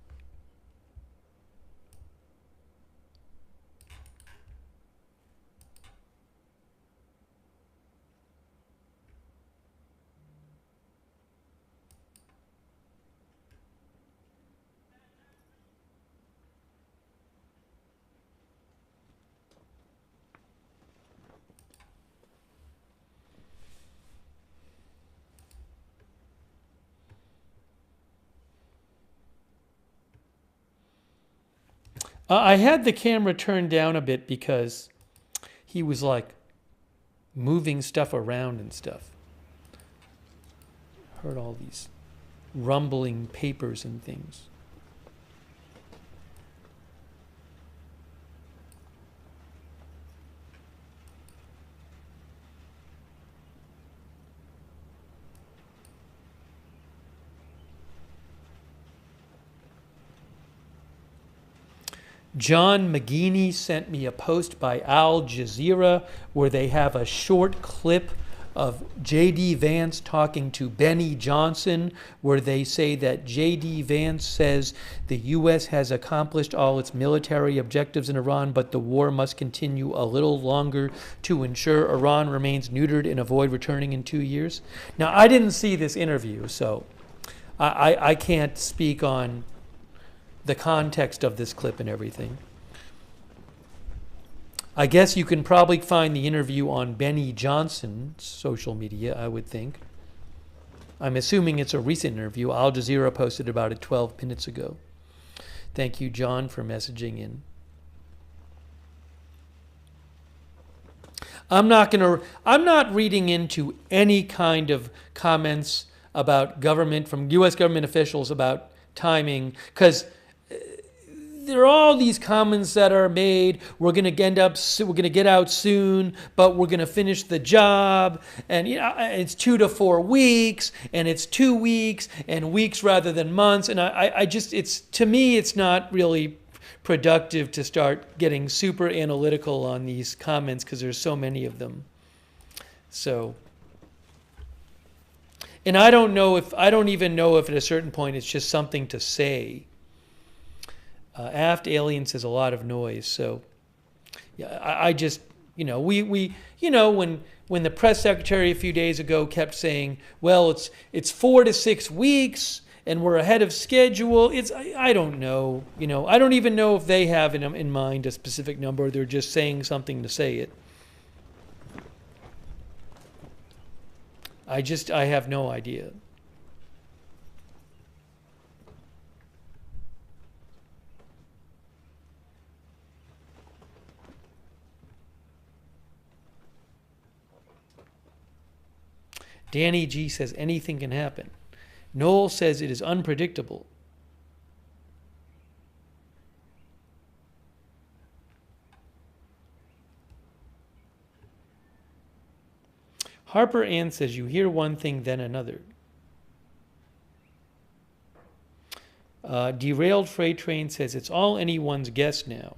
S1: I had the camera turned down a bit because he was like moving stuff around and stuff. Heard all these rumbling papers and things. John McGeaney sent me a post by Al Jazeera where they have a short clip of J.D. Vance talking to Benny Johnson, where they say that J.D. Vance says the U.S. has accomplished all its military objectives in Iran, but the war must continue a little longer to ensure Iran remains neutered and avoid returning in 2 years. Now, I didn't see this interview, so I can't speak on the context of this clip and everything. I guess you can probably find the interview on Benny Johnson's social media, I would think. I'm assuming it's a recent interview. Al Jazeera posted about it 12 minutes ago. Thank you, John, for messaging in. I'm not reading into any kind of comments about government from U.S. government officials about timing, because there are all these comments that are made. We're going to get out soon, but we're going to finish the job, and it's 2 to 4 weeks, and it's 2 weeks, and weeks rather than months. And to me, it's not really productive to start getting super analytical on these comments because there's so many of them. So, and I don't even know if at a certain point it's just something to say. Aft alien says a lot of noise. So, yeah, I just, when the press secretary a few days ago kept saying, well, it's 4 to 6 weeks and we're ahead of schedule. I don't know. I don't even know if they have in mind a specific number. They're just saying something to say it. I have no idea. Danny G says anything can happen. Noel says it is unpredictable. Harper Ann says you hear one thing, then another. Derailed Freight Train says it's all anyone's guess now.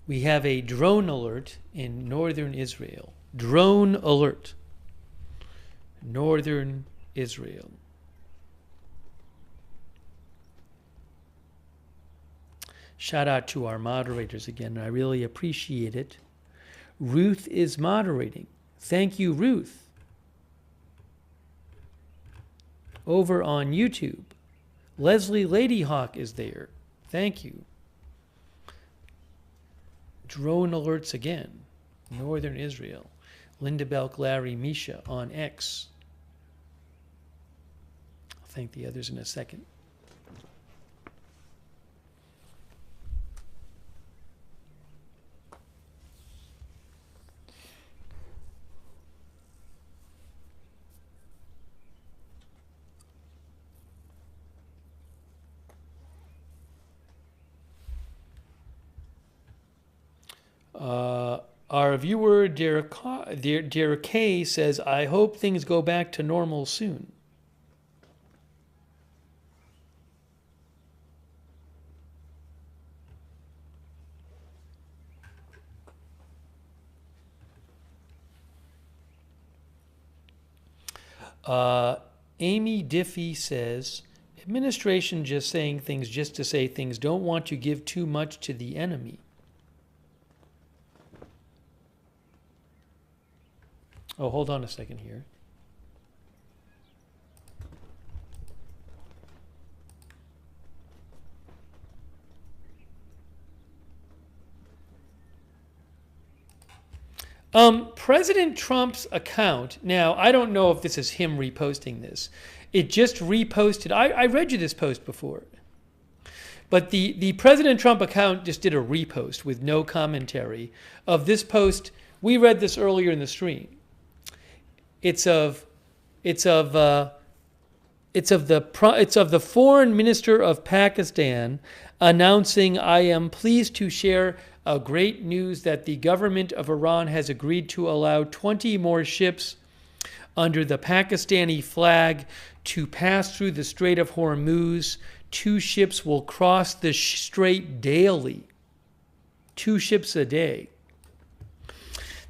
S1: We have a drone alert in northern Israel. Drone alert. Northern Israel. Shout out to our moderators again. I really appreciate it. Ruth is moderating. Thank you, Ruth. Over on YouTube. Leslie Ladyhawk is there. Thank you. Drone alerts again. Northern Israel. Linda Belk, Larry, Misha on X. I'll thank the others in a second. Our viewer, Derek K, says, I hope things go back to normal soon. Amy Diffie says, administration just saying things just to say things, don't want to give too much to the enemy. Oh, hold on a second here. President Trump's account, now, I don't know if this is him reposting this. It just reposted. I read you this post before. But the President Trump account just did a repost with no commentary of this post. We read this earlier in the stream. It's of the foreign minister of Pakistan announcing, I am pleased to share a great news that the government of Iran has agreed to allow 20 more ships under the Pakistani flag to pass through the Strait of Hormuz. 2 ships will cross the strait daily. 2 ships a day.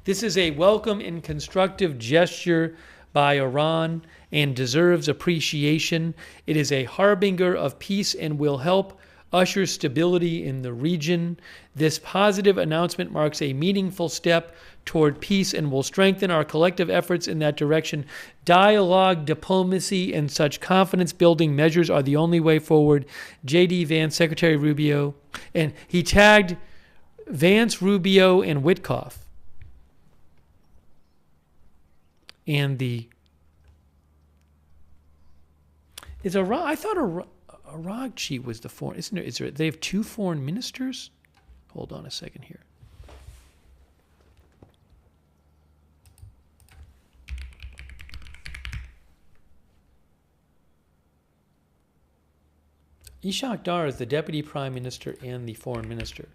S1: This is a welcome and constructive gesture by Iran and deserves appreciation. It is a harbinger of peace and will help usher stability in the region. This positive announcement marks a meaningful step toward peace and will strengthen our collective efforts in that direction. Dialogue, diplomacy, and such confidence-building measures are the only way forward. J.D. Vance, Secretary Rubio, and he tagged Vance, Rubio, and Witkoff. And I thought Aragchi was the foreign, isn't there? Is there? They have 2 foreign ministers. Hold on a second here. Ishaq Dar is the deputy prime minister and the foreign minister.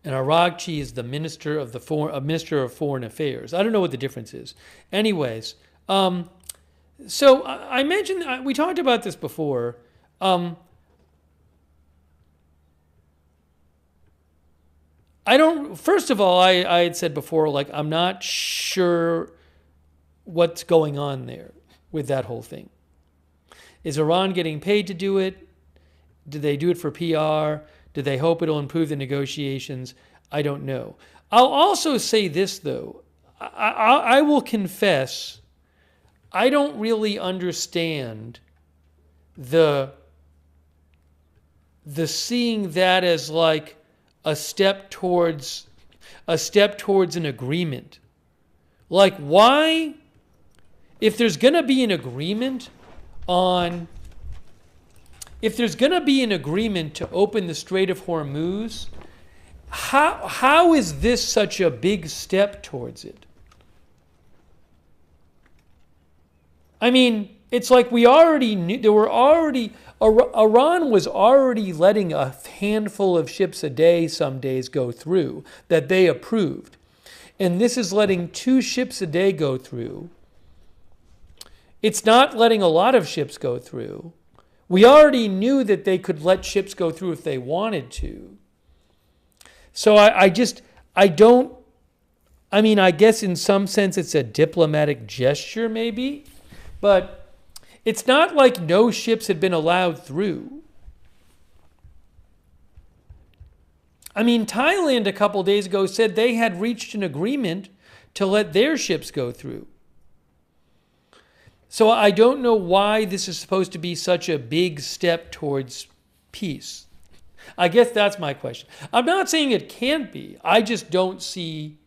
S1: And Aragchi is the minister of minister of foreign affairs. I don't know what the difference is. Anyways, so I mentioned, we talked about this before. First of all, I had said before, like, I'm not sure what's going on there with that whole thing. Is Iran getting paid to do it? Do they do it for PR? Do they hope it'll improve the negotiations? I don't know. I'll also say this, though. I will confess, I don't really understand the seeing that as like a step towards an agreement. Like, why, if there's going to be an agreement to open the Strait of Hormuz, how is this such a big step towards it? I mean, it's like we already knew, Iran was already letting a handful of ships a day some days go through that they approved. And this is letting 2 ships a day go through. It's not letting a lot of ships go through. We already knew that they could let ships go through if they wanted to. So I don't, I mean, I guess in some sense it's a diplomatic gesture maybe, but it's not like no ships had been allowed through. I mean, Thailand a couple days ago said they had reached an agreement to let their ships go through. So I don't know why this is supposed to be such a big step towards peace. I guess that's my question. I'm not saying it can't be. I just don't see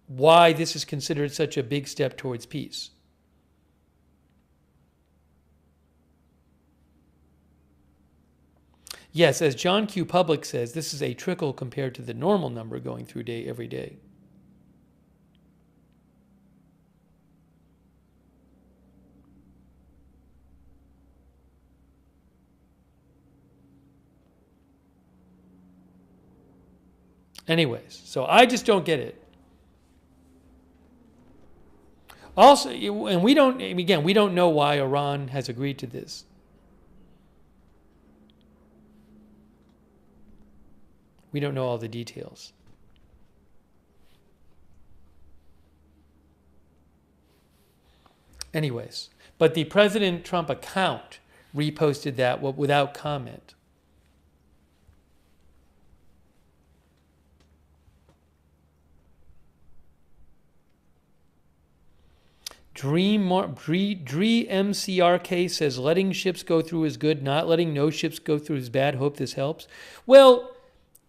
S1: why this is considered such a big step towards peace. Yes, as John Q. Public says, this is a trickle compared to the normal number going through every day. Anyways, so I just don't get it. Also, and we don't know why Iran has agreed to this. We don't know all the details. Anyways, but the President Trump account reposted that without comment. Dream MCRK says letting ships go through is good, not letting no ships go through is bad. Hope this helps. Well,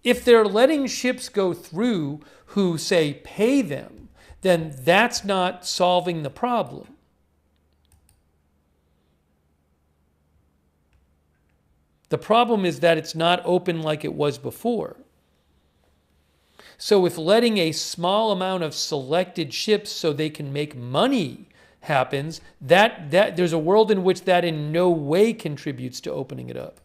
S1: if they're letting ships go through who, say, pay them, then that's not solving the problem. The problem is that it's not open like it was before. So if letting a small amount of selected ships so they can make money happens, that there's a world in which that in no way contributes to opening it up.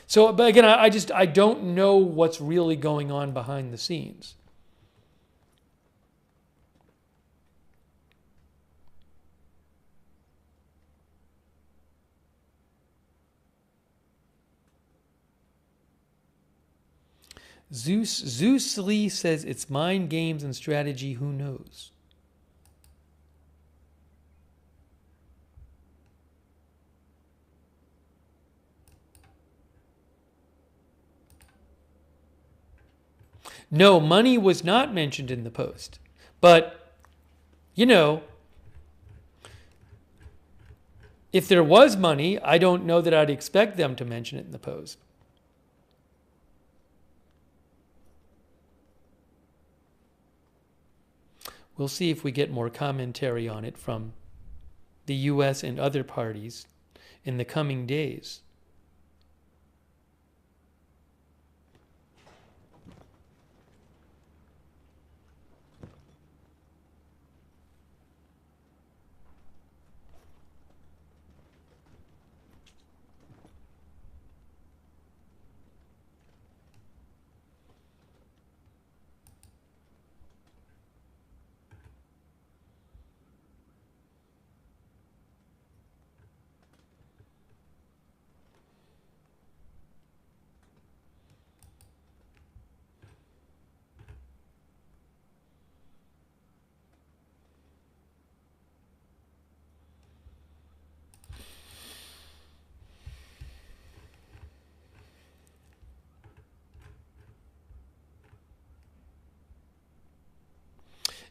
S1: So, but again, I don't know what's really going on behind the scenes. Zeus Lee says it's mind games and strategy, who knows? No, money was not mentioned in the post. But, you know, if there was money, I don't know that I'd expect them to mention it in the post. We'll see if we get more commentary on it from the U.S. and other parties in the coming days.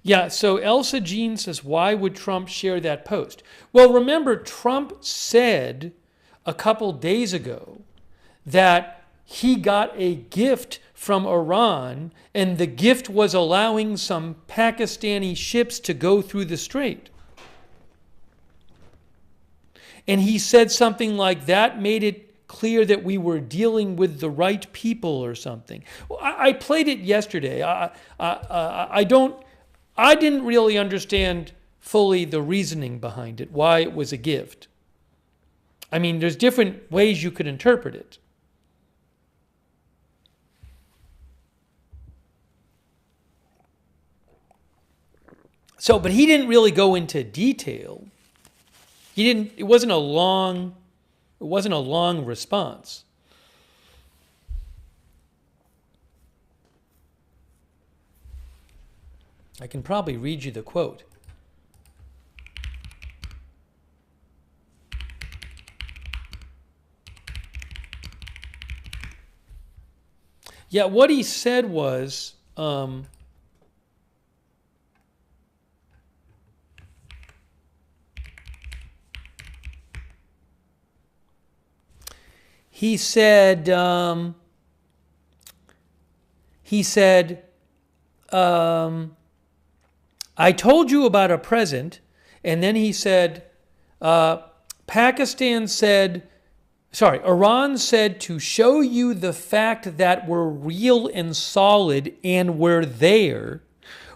S1: Yeah, so Elsa Jean says, why would Trump share that post? Well, remember, Trump said a couple days ago that he got a gift from Iran, and the gift was allowing some Pakistani ships to go through the strait. And he said something like that made it clear that we were dealing with the right people or something. Well, I played it yesterday. I didn't really understand fully the reasoning behind it, why it was a gift. I mean, there's different ways you could interpret it. So, but he didn't really go into detail. It wasn't a long response. I can probably read you the quote. Yeah, what he said was, he said, I told you about a present, and then he said, Iran said to show you the fact that we're real and solid and we're there,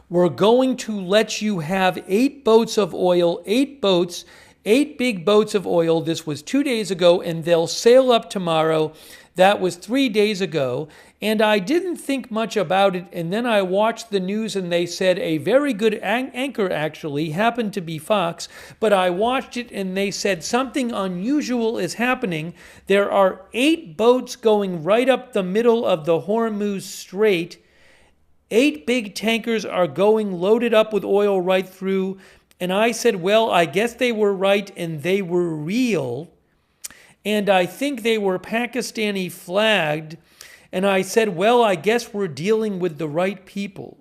S1: we're going to let you have 8 boats of oil, 8 boats, 8 big boats of oil. This was 2 days ago, and they'll sail up tomorrow. That was 3 days ago. And I didn't think much about it. And then I watched the news and they said a very good anchor actually happened to be Fox. But I watched it and they said something unusual is happening. There are 8 boats going right up the middle of the Hormuz Strait. 8 big tankers are going loaded up with oil right through. And I said, well, I guess they were right and they were real. And I think they were Pakistani flagged. And I said, well, I guess we're dealing with the right people.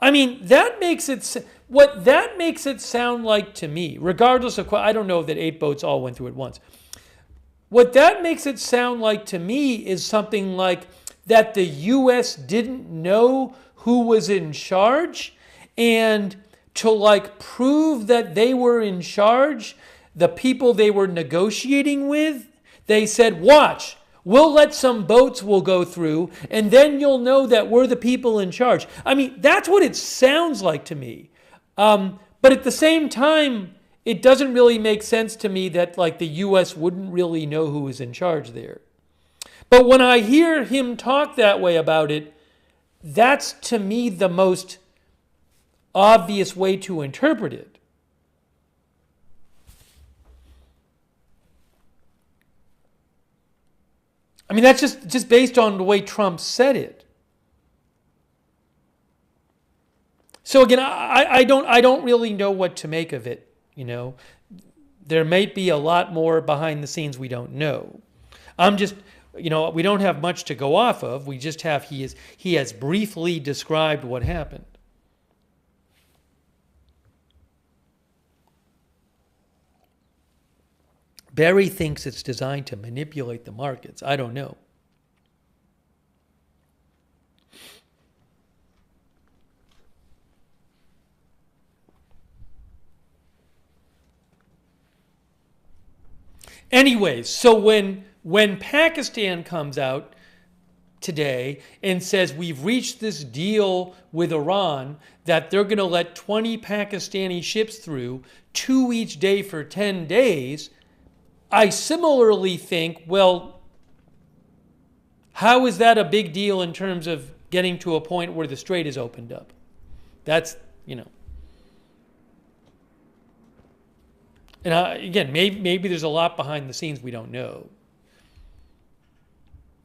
S1: I mean, that makes it sound like to me, regardless of, I don't know that 8 boats all went through at once. What that makes it sound like to me is something like that the U.S. didn't know who was in charge, and to like prove that they were in charge, the people they were negotiating with, they said, watch, we'll let some boats will go through, and then you'll know that we're the people in charge. I mean, that's what it sounds like to me. But at the same time, it doesn't really make sense to me that like the U.S. wouldn't really know who was in charge there. But when I hear him talk that way about it, that's to me the most obvious way to interpret it. I mean, that's just based on the way Trump said it. So again, I don't really know what to make of it. You know, there might be a lot more behind the scenes we don't know. I'm just, you know, we don't have much to go off of. We just have he has briefly described what happened. Barry thinks it's designed to manipulate the markets. I don't know. Anyways, so when Pakistan comes out today and says we've reached this deal with Iran that they're going to let 20 Pakistani ships through, 2 each day for 10 days, I similarly think, well, how is that a big deal in terms of getting to a point where the strait is opened up? That's, you know. And again, maybe there's a lot behind the scenes we don't know.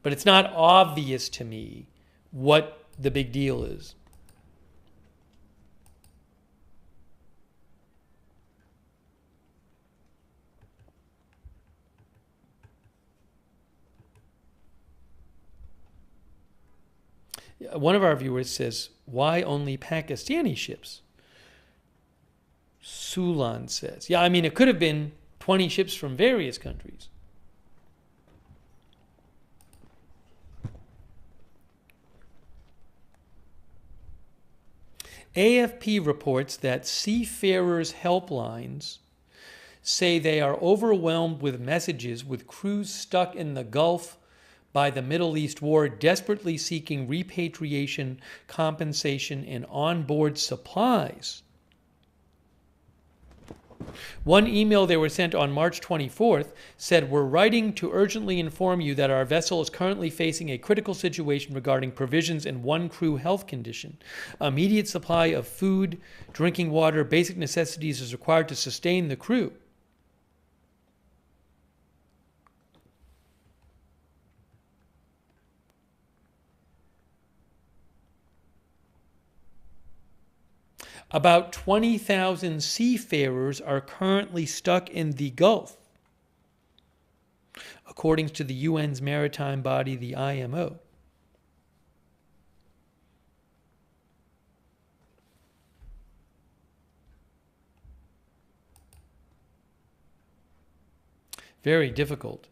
S1: But it's not obvious to me what the big deal is. One of our viewers says, why only Pakistani ships? Sulan says, yeah, I mean, it could have been 20 ships from various countries. AFP reports that seafarers' helplines say they are overwhelmed with messages with crews stuck in the Gulf by the Middle East war, desperately seeking repatriation, compensation, and onboard supplies. One email they were sent on March 24th said, we're writing to urgently inform you that our vessel is currently facing a critical situation regarding provisions and one crew health condition. Immediate supply of food, drinking water, basic necessities is required to sustain the crew. About 20,000 seafarers are currently stuck in the Gulf, according to the UN's maritime body, the IMO. Very difficult.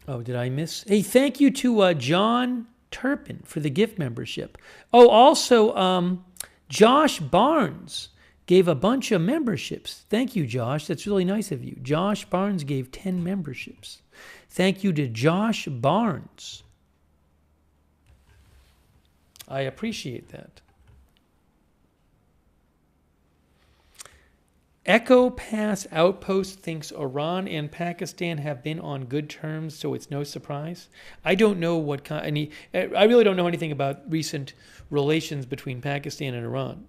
S1: Oh, did I miss? Hey, thank you to John Turpin for the gift membership. Oh, also, Josh Barnes gave a bunch of memberships. Thank you, Josh. That's really nice of you. Josh Barnes gave 10 memberships. Thank you to Josh Barnes. I appreciate that. Echo Pass Outpost thinks Iran and Pakistan have been on good terms, so it's no surprise. I don't know what kind. I really don't know anything about recent relations between Pakistan and Iran.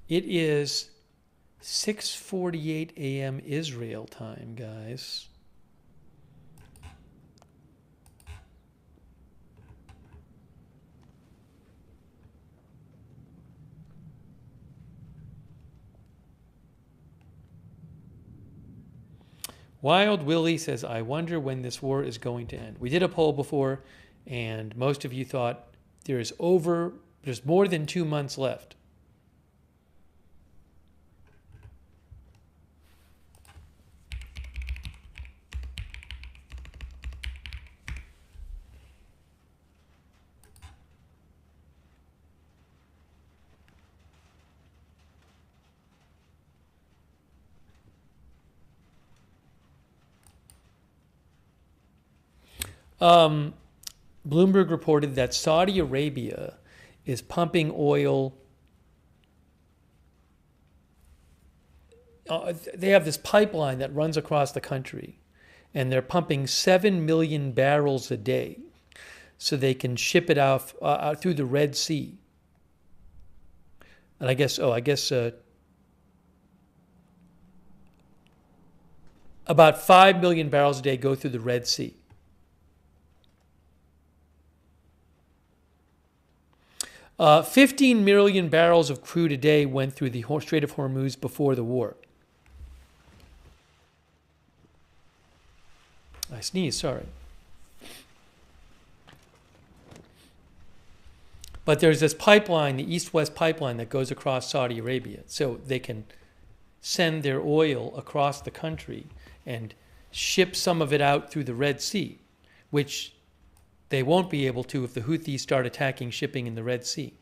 S1: It is 6:48 a.m. Israel time, guys. Wild Willie says, I wonder when this war is going to end. We did a poll before, and most of you thought there's more than 2 months left. Bloomberg reported that Saudi Arabia is pumping oil. They have this pipeline that runs across the country, and they're pumping 7 million barrels a day so they can ship it out through the Red Sea. And I guess about 5 million barrels a day go through the Red Sea. Uh, 15 million barrels of crude a day went through the Strait of Hormuz before the war. I sneezed, sorry. But there's this pipeline, the east-west pipeline that goes across Saudi Arabia, so they can send their oil across the country and ship some of it out through the Red Sea, which they won't be able to if the Houthis start attacking shipping in the Red Sea.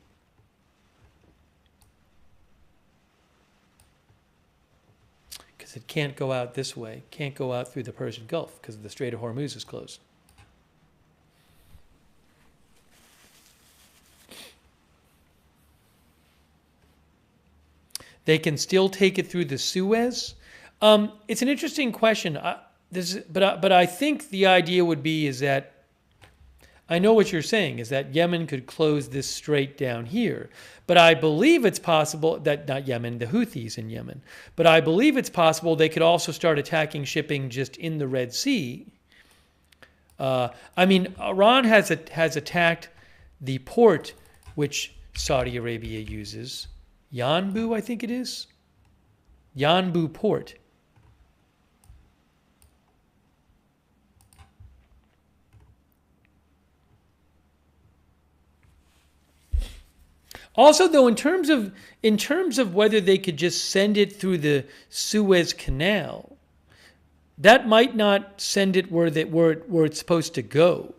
S1: Because it can't go out this way, can't go out through the Persian Gulf because the Strait of Hormuz is closed. They can still take it through the Suez. It's an interesting question. But I think the idea would be is that I know what you're saying is that Yemen could close this strait down here, but I believe it's possible that not Yemen, the Houthis in Yemen, but I believe it's possible they could also start attacking shipping just in the Red Sea. Iran has attacked the port which Saudi Arabia uses. Yanbu, I think it is. Yanbu port. Also, though, in terms of whether they could just send it through the Suez Canal, that might not send it where it's supposed to go.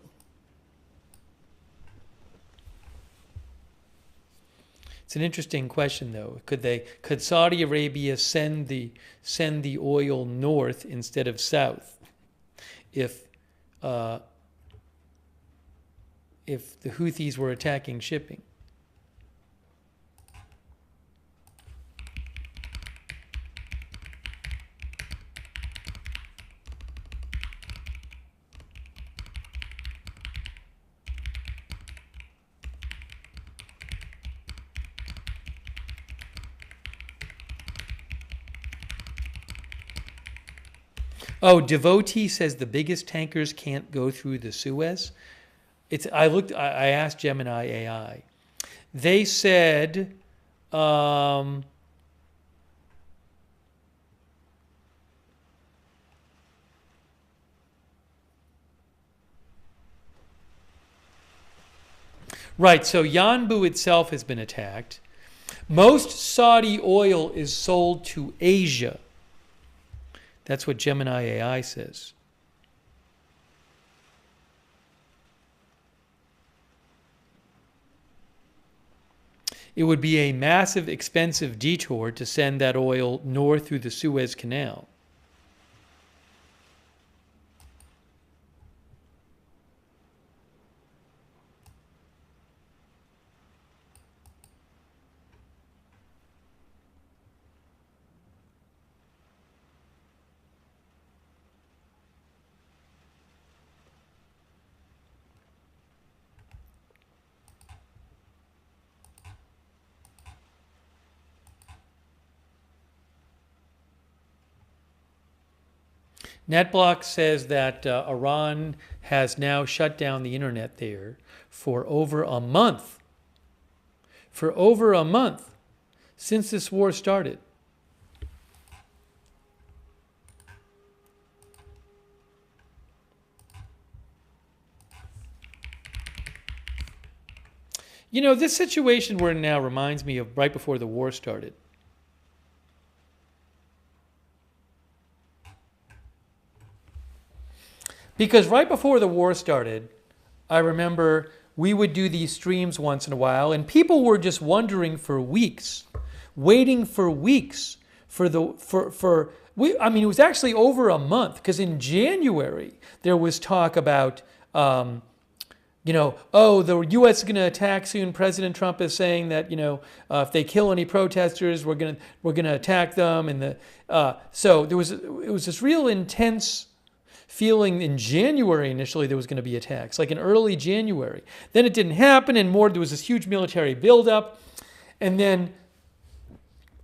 S1: It's an interesting question, though. Could Saudi Arabia send the oil north instead of south if the Houthis were attacking shipping? Oh, Devotee says the biggest tankers can't go through the Suez. I asked Gemini AI. They said right, so Yanbu itself has been attacked. Most Saudi oil is sold to Asia. That's what Gemini AI says. It would be a massive, expensive detour to send that oil north through the Suez Canal. NetBlock says that Iran has now shut down the internet there for over a month. For over a month since this war started. You know, this situation we're in now reminds me of right before the war started. Because right before the war started, I remember we would do these streams once in a while, and people were just wondering for weeks, waiting for weeks it was actually over a month, because in January there was talk about, the U.S. is going to attack soon. President Trump is saying that, if they kill any protesters, we're going to attack them, and so it was this real intense feeling in January initially there was going to be attacks, like in early January. Then it didn't happen, and there was this huge military buildup. And then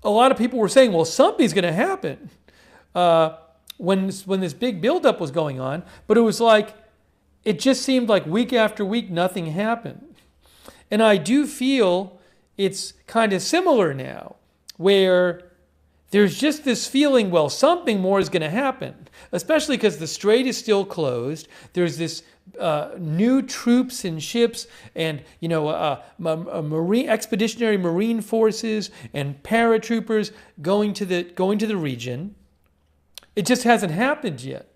S1: a lot of people were saying, well, something's going to happen when this big buildup was going on. But it was like, it just seemed like week after week, nothing happened. And I do feel it's kind of similar now, where there's just this feeling, well, something more is going to happen, especially because the strait is still closed. There's this new troops and ships and, expeditionary marine forces and paratroopers going to the region. It just hasn't happened yet.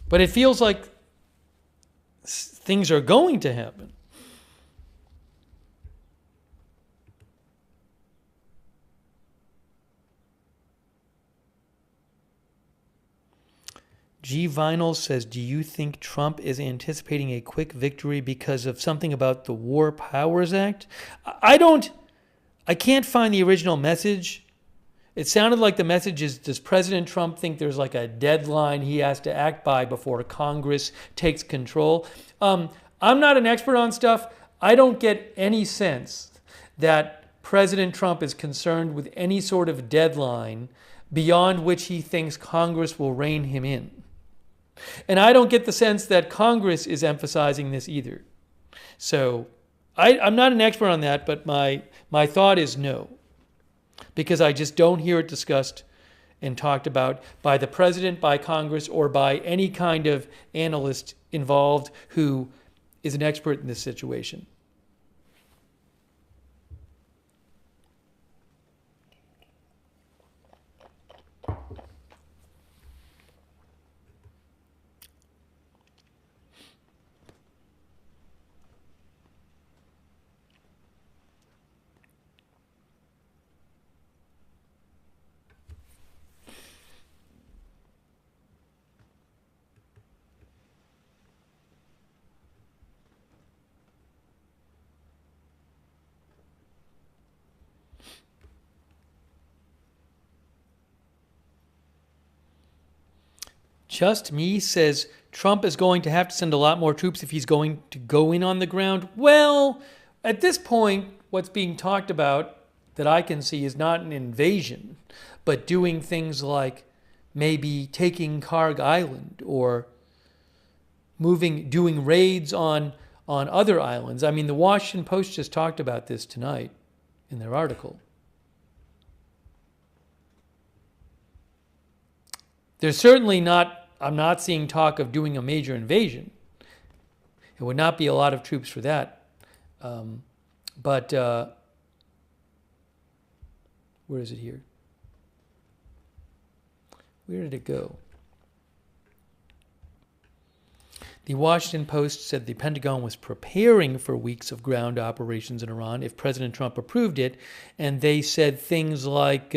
S1: But it feels like things are going to happen. G Vinyl says, do you think Trump is anticipating a quick victory because of something about the War Powers Act? I can't find the original message. It sounded like the message is, does President Trump think there's like a deadline he has to act by before Congress takes control? I'm not an expert on stuff. I don't get any sense that President Trump is concerned with any sort of deadline beyond which he thinks Congress will rein him in. And I don't get the sense that Congress is emphasizing this either. So I'm not an expert on that, but my thought is no. Because I just don't hear it discussed and talked about by the president, by Congress, or by any kind of analyst involved who is an expert in this situation. Just Me says Trump is going to have to send a lot more troops if he's going to go in on the ground. Well, at this point, what's being talked about that I can see is not an invasion, but doing things like maybe taking Karg Island or doing raids on other islands. I mean, the Washington Post just talked about this tonight in their article. There's certainly not, I'm not seeing talk of doing a major invasion. It would not be a lot of troops for that. But where is it here? Where did it go? The Washington Post said the Pentagon was preparing for weeks of ground operations in Iran if President Trump approved it. And they said things like,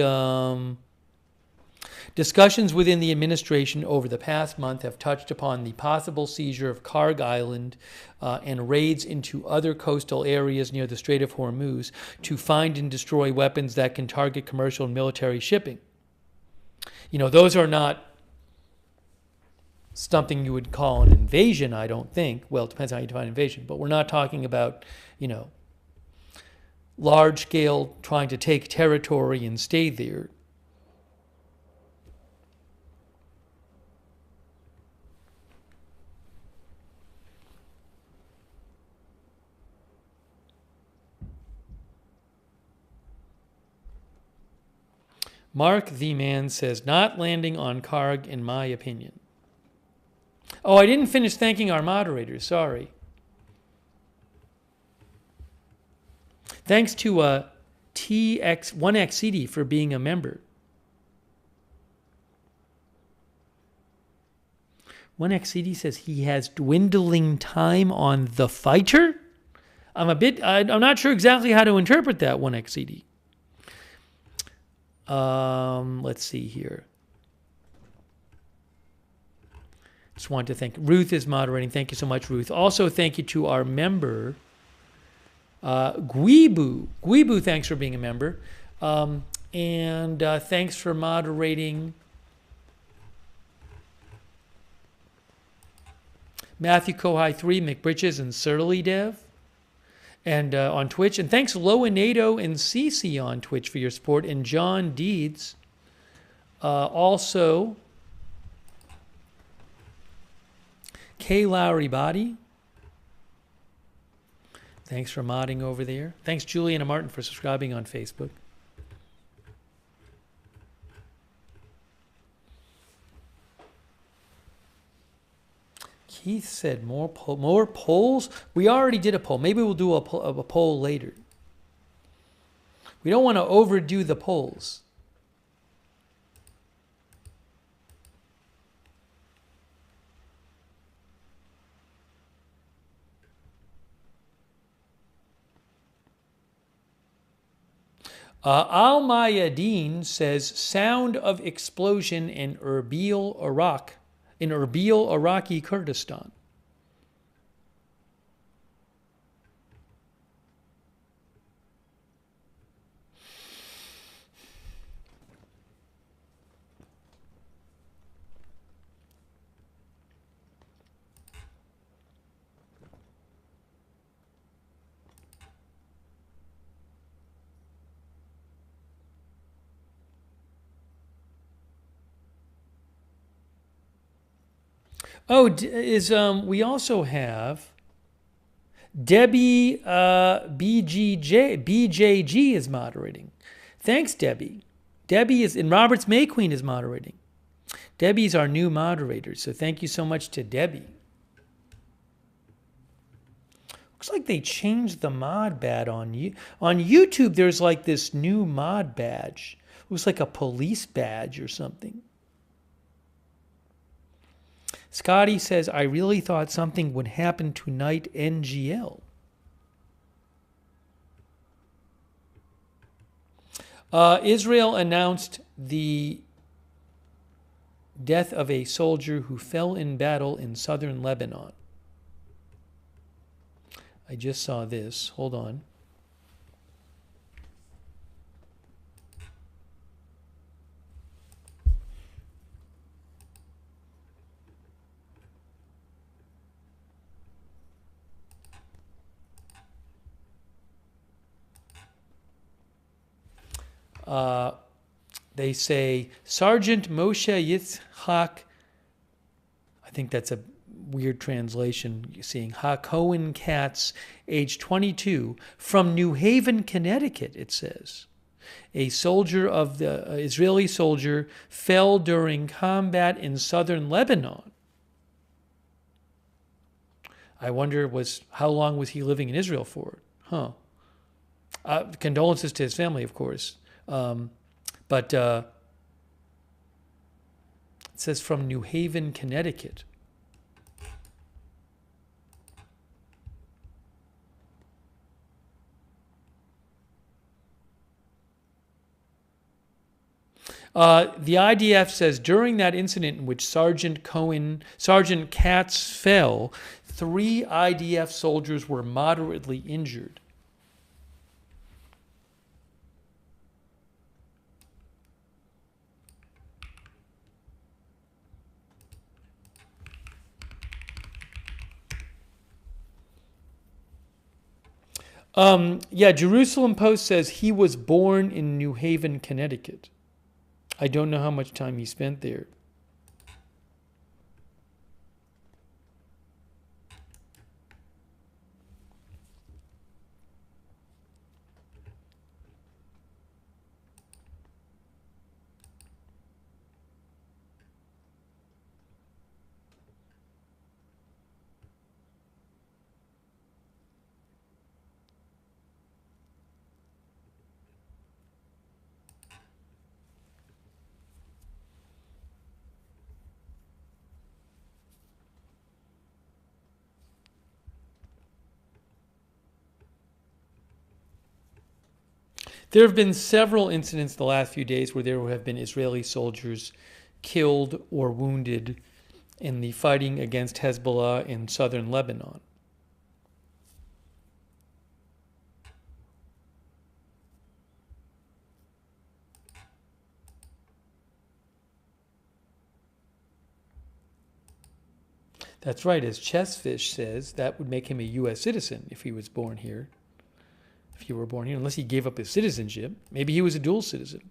S1: discussions within the administration over the past month have touched upon the possible seizure of Karg Island and raids into other coastal areas near the Strait of Hormuz to find and destroy weapons that can target commercial and military shipping. You know, those are not something you would call an invasion, I don't think. Well, it depends how you define invasion, but we're not talking about, you know, large scale trying to take territory and stay there. Mark the Man says, not landing on Karg, in my opinion. Oh, I didn't finish thanking our moderators. Sorry. Thanks to TX1XCD for being a member. 1XCD says he has dwindling time on the fighter. I'm not sure exactly how to interpret that, 1XCD. Let's see here. Just wanted to thank Ruth is moderating. Thank you so much, Ruth. Also, thank you to our member, Guibu. Guibu, thanks for being a member. And thanks for moderating Matthew Kohai 3, McBritches, and Surly Dev. And on Twitch. And thanks Loanado and Cece on Twitch for your support. And John Deeds. Also, K. Lowry Body. Thanks for modding over there. Thanks Juliana Martin for subscribing on Facebook. Keith said more polls. We already did a poll. Maybe we'll do a poll later. We don't want to overdo the polls. Al Mayadeen says sound of explosion in Erbil, Iraq. In Erbil, Iraqi Kurdistan. Oh, we also have Debbie BJG is moderating. Thanks, Debbie. And Roberts May Queen is moderating. Debbie's our new moderator, so thank you so much to Debbie. Looks like they changed the mod badge on YouTube. There's like this new mod badge. Looks like a police badge or something. Scotty says, I really thought something would happen tonight, NGL. Israel announced the death of a soldier who fell in battle in southern Lebanon. I just saw this. Hold on. They say Sergeant Moshe Yitzhak, I think that's a weird translation, you're seeing HaKohen Katz, age 22, from New Haven, Connecticut, it says. A soldier of the Israeli soldier fell during combat in southern Lebanon. I wonder how long was he living in Israel for? Condolences to his family, of course. But it says from New Haven, Connecticut. The IDF says during that incident in which Sergeant Katz fell, 3 IDF soldiers were moderately injured. Jerusalem Post says he was born in New Haven, Connecticut. I don't know how much time he spent there. There have been several incidents the last few days where there have been Israeli soldiers killed or wounded in the fighting against Hezbollah in southern Lebanon. That's right, as Chessfish says, that would make him a U.S. citizen if he was born here. If he were born here, unless he gave up his citizenship. Maybe he was a dual citizen.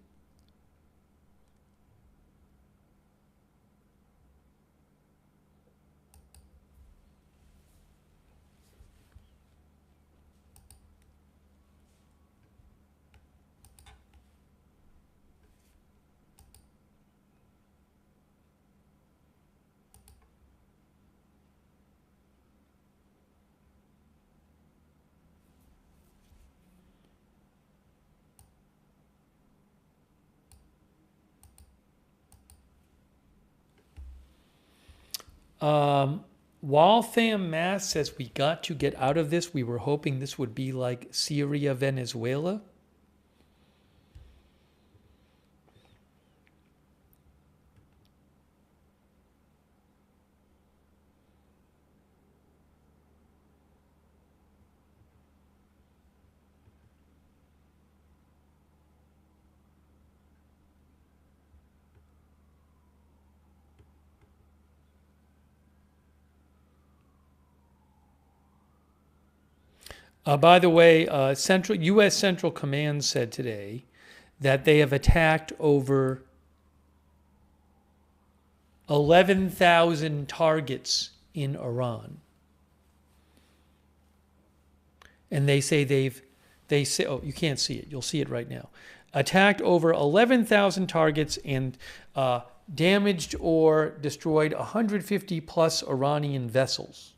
S1: Waltham Mass says we got to get out of this. We were hoping this would be like Syria, Venezuela. By the way, U.S. Central Command said today that they have attacked over 11,000 targets in Iran. And they say oh, you can't see it. You'll see it right now. Attacked over 11,000 targets and damaged or destroyed 150 plus Iranian vessels.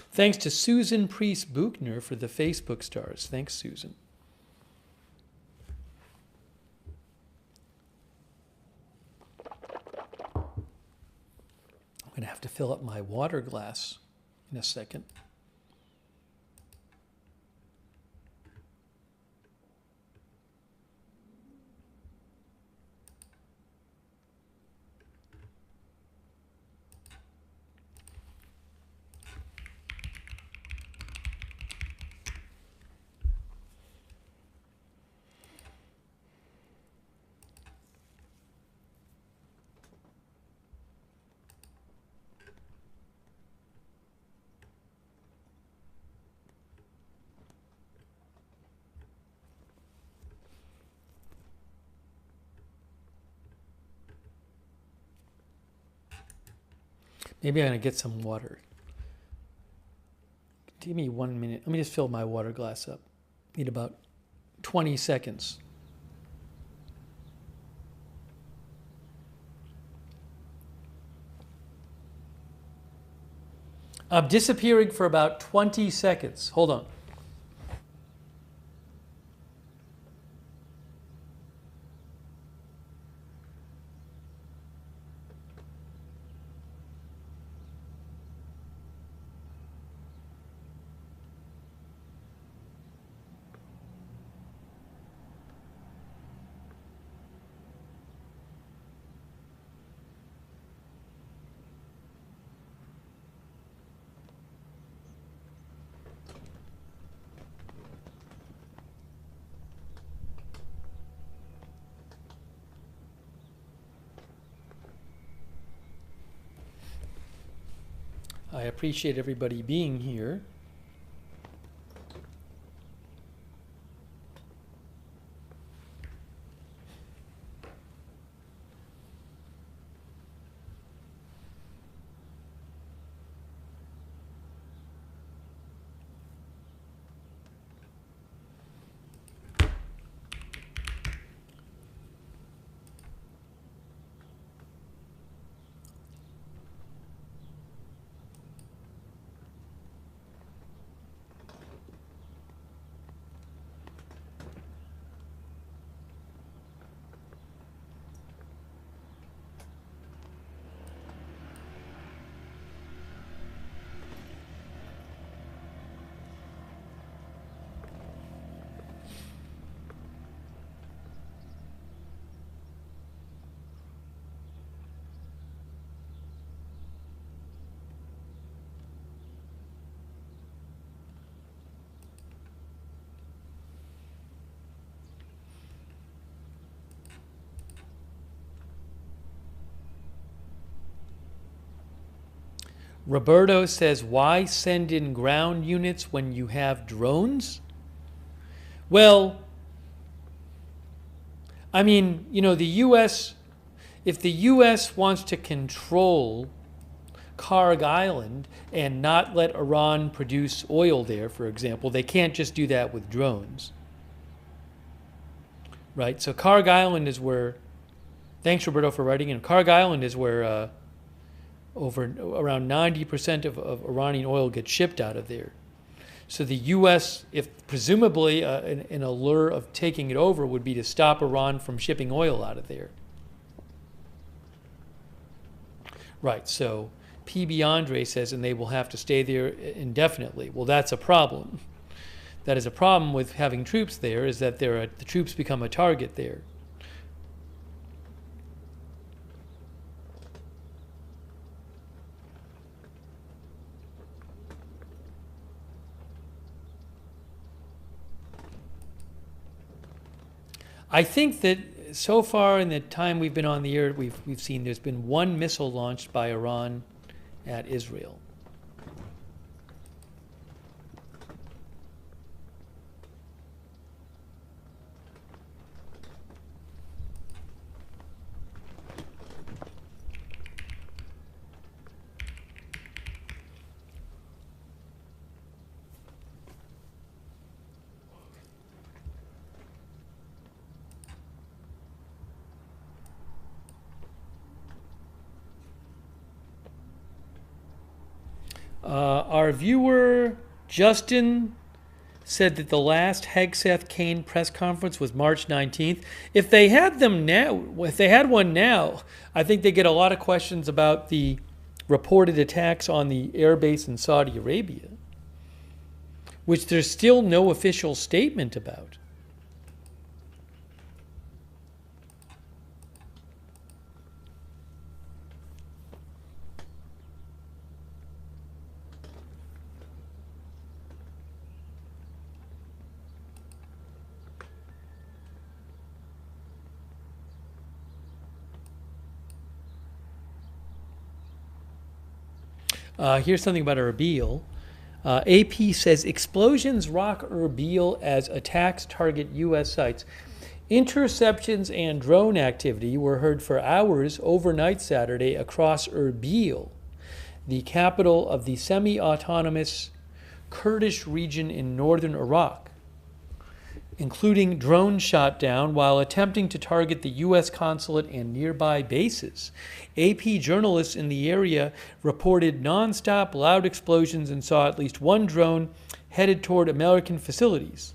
S1: Thanks to Susan Priest Buchner for the Facebook stars. Thanks, Susan. I'm going to have to fill up my water glass in a second. Maybe I'm going to get some water. Give me 1 minute. Let me just fill my water glass up. Need about 20 seconds. I'm disappearing for about 20 seconds. Hold on. I appreciate everybody being here. Roberto says, why send in ground units when you have drones? Well, I mean, you know, the U.S., if the U.S. wants to control Karg Island and not let Iran produce oil there, for example, they can't just do that with drones. Right? So Karg Island is where, thanks Roberto for writing in, Karg Island is where around 90% of Iranian oil gets shipped out of there. So the U.S., if presumably an allure of taking it over would be to stop Iran from shipping oil out of there. Right, so P.B. Andre says, and they will have to stay there indefinitely. Well, that's a problem. That is a problem with having troops there, is that the troops become a target there. I think that so far in the time we've been on the air, we've seen there's been one missile launched by Iran at Israel. Our viewer, Justin, said that the last Hegseth Kane press conference was March 19th. If they had one now, I think they get a lot of questions about the reported attacks on the airbase in Saudi Arabia, which there's still no official statement about. Here's something about Erbil. AP says explosions rock Erbil as attacks target U.S. sites. Interceptions and drone activity were heard for hours overnight Saturday across Erbil. the capital of the semi-autonomous Kurdish region in northern Iraq, including drones shot down while attempting to target the U.S. consulate and nearby bases. AP journalists in the area reported nonstop loud explosions and saw at least one drone headed toward American facilities,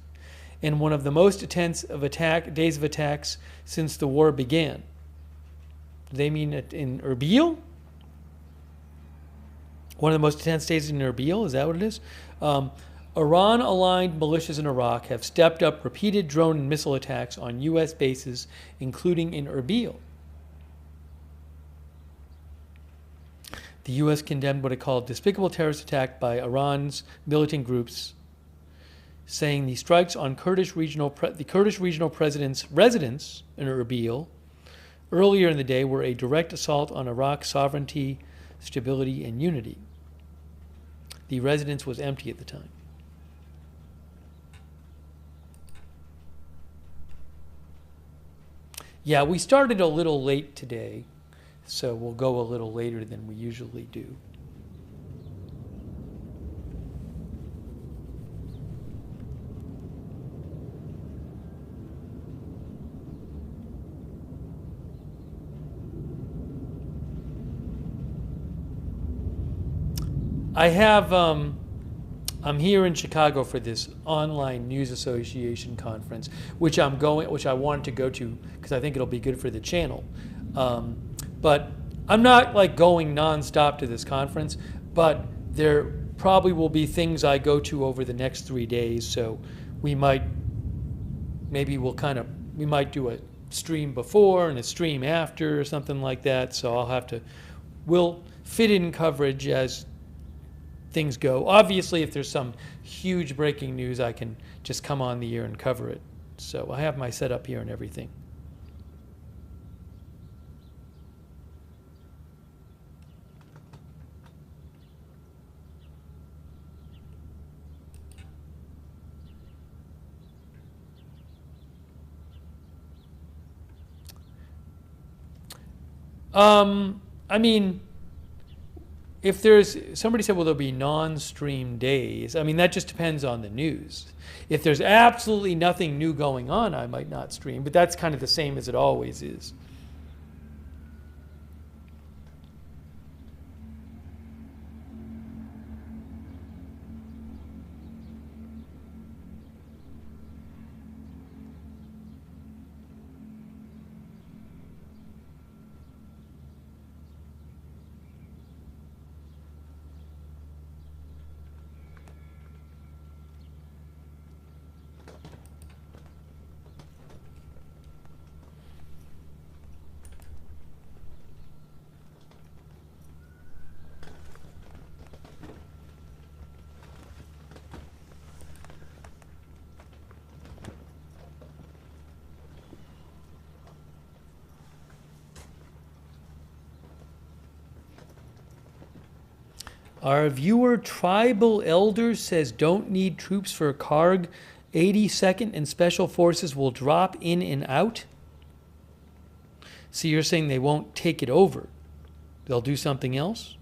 S1: in one of the most intense days of attacks since the war began. Do they mean it in Erbil? One of the most intense days in Erbil, is that what it is? Iran-aligned militias in Iraq have stepped up repeated drone and missile attacks on U.S. bases, including in Erbil. The U.S. condemned what it called despicable terrorist attack by Iran's militant groups, saying the strikes on the Kurdish regional president's residence in Erbil earlier in the day were a direct assault on Iraq's sovereignty, stability, and unity. The residence was empty at the time. Yeah, we started a little late today, so we'll go a little later than we usually do. I'm here in Chicago for this online news association conference, which I wanted to go to because I think it'll be good for the channel. But I'm not like going nonstop to this conference, but there probably will be things I go to over the next 3 days. So we might do a stream before and a stream after or something like that. So we'll fit in coverage as things go. Obviously, if there's some huge breaking news, I can just come on the air and cover it. So I have my setup here and everything. I mean, if somebody said, well, there'll be non-stream days. I mean, that just depends on the news. If there's absolutely nothing new going on, I might not stream, but that's kind of the same as it always is. Our viewer Tribal Elder says don't need troops for Karg. 82nd and Special Forces will drop in and out. So you're saying they won't take it over. They'll do something else?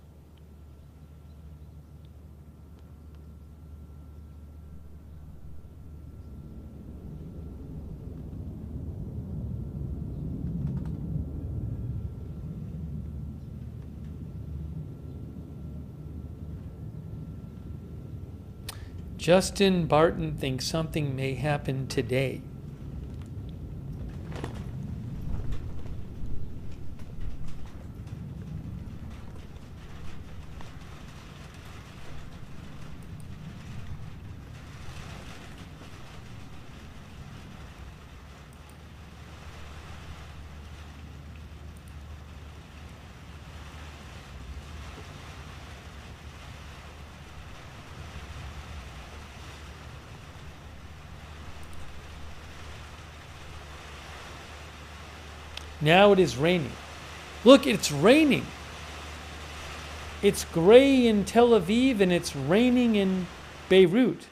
S1: Justin Barton thinks something may happen today. Now it is raining. Look, it's raining. It's gray in Tel Aviv and it's raining in Beirut.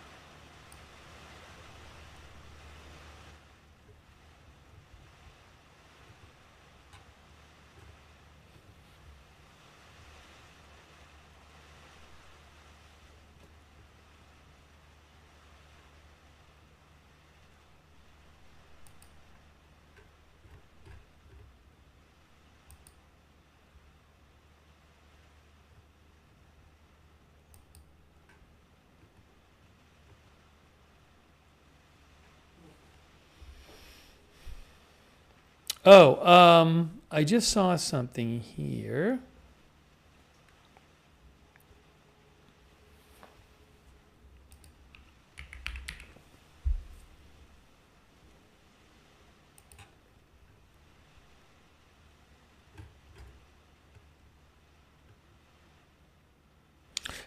S1: I just saw something here.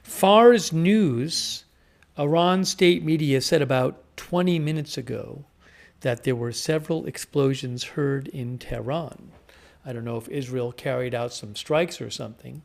S1: Fars News, Iran state media, said about 20 minutes ago that there were several explosions heard in Tehran. I don't know if Israel carried out some strikes or something.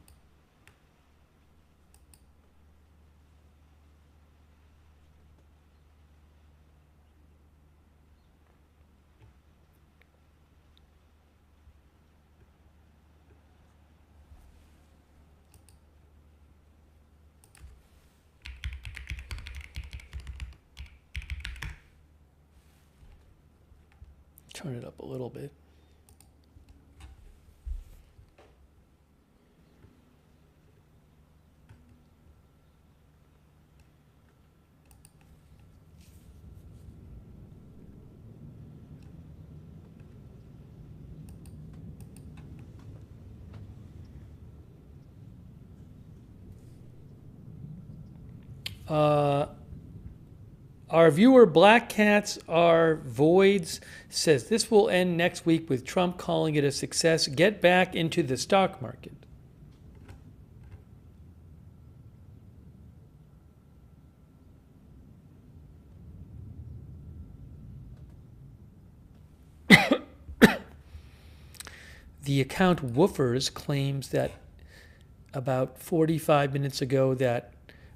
S1: Turn it up a little bit. Our viewer Black Cats Are Voids says this will end next week with Trump calling it a success. Get back into the stock market. The account Woofers claims that about 45 minutes ago that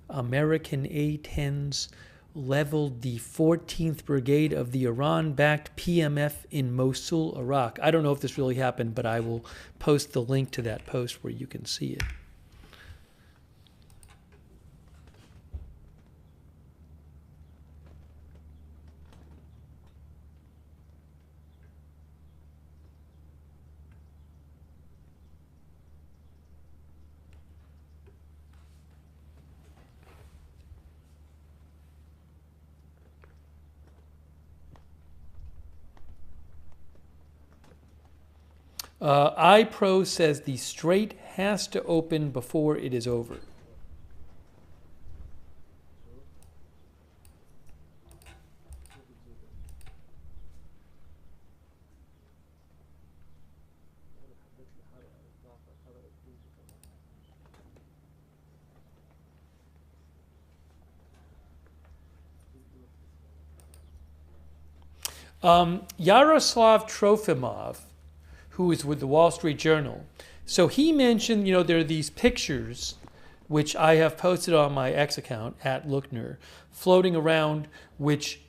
S1: American A-10s leveled the 14th Brigade of the Iran-backed PMF in Mosul, Iraq. I don't know if this really happened, but I will post the link to that post where you can see it. iPro says the strait has to open before it is over. Yaroslav Trofimov, who is with the Wall Street Journal. So he mentioned, there are these pictures, which I have posted on my X account, @Lookner, floating around, which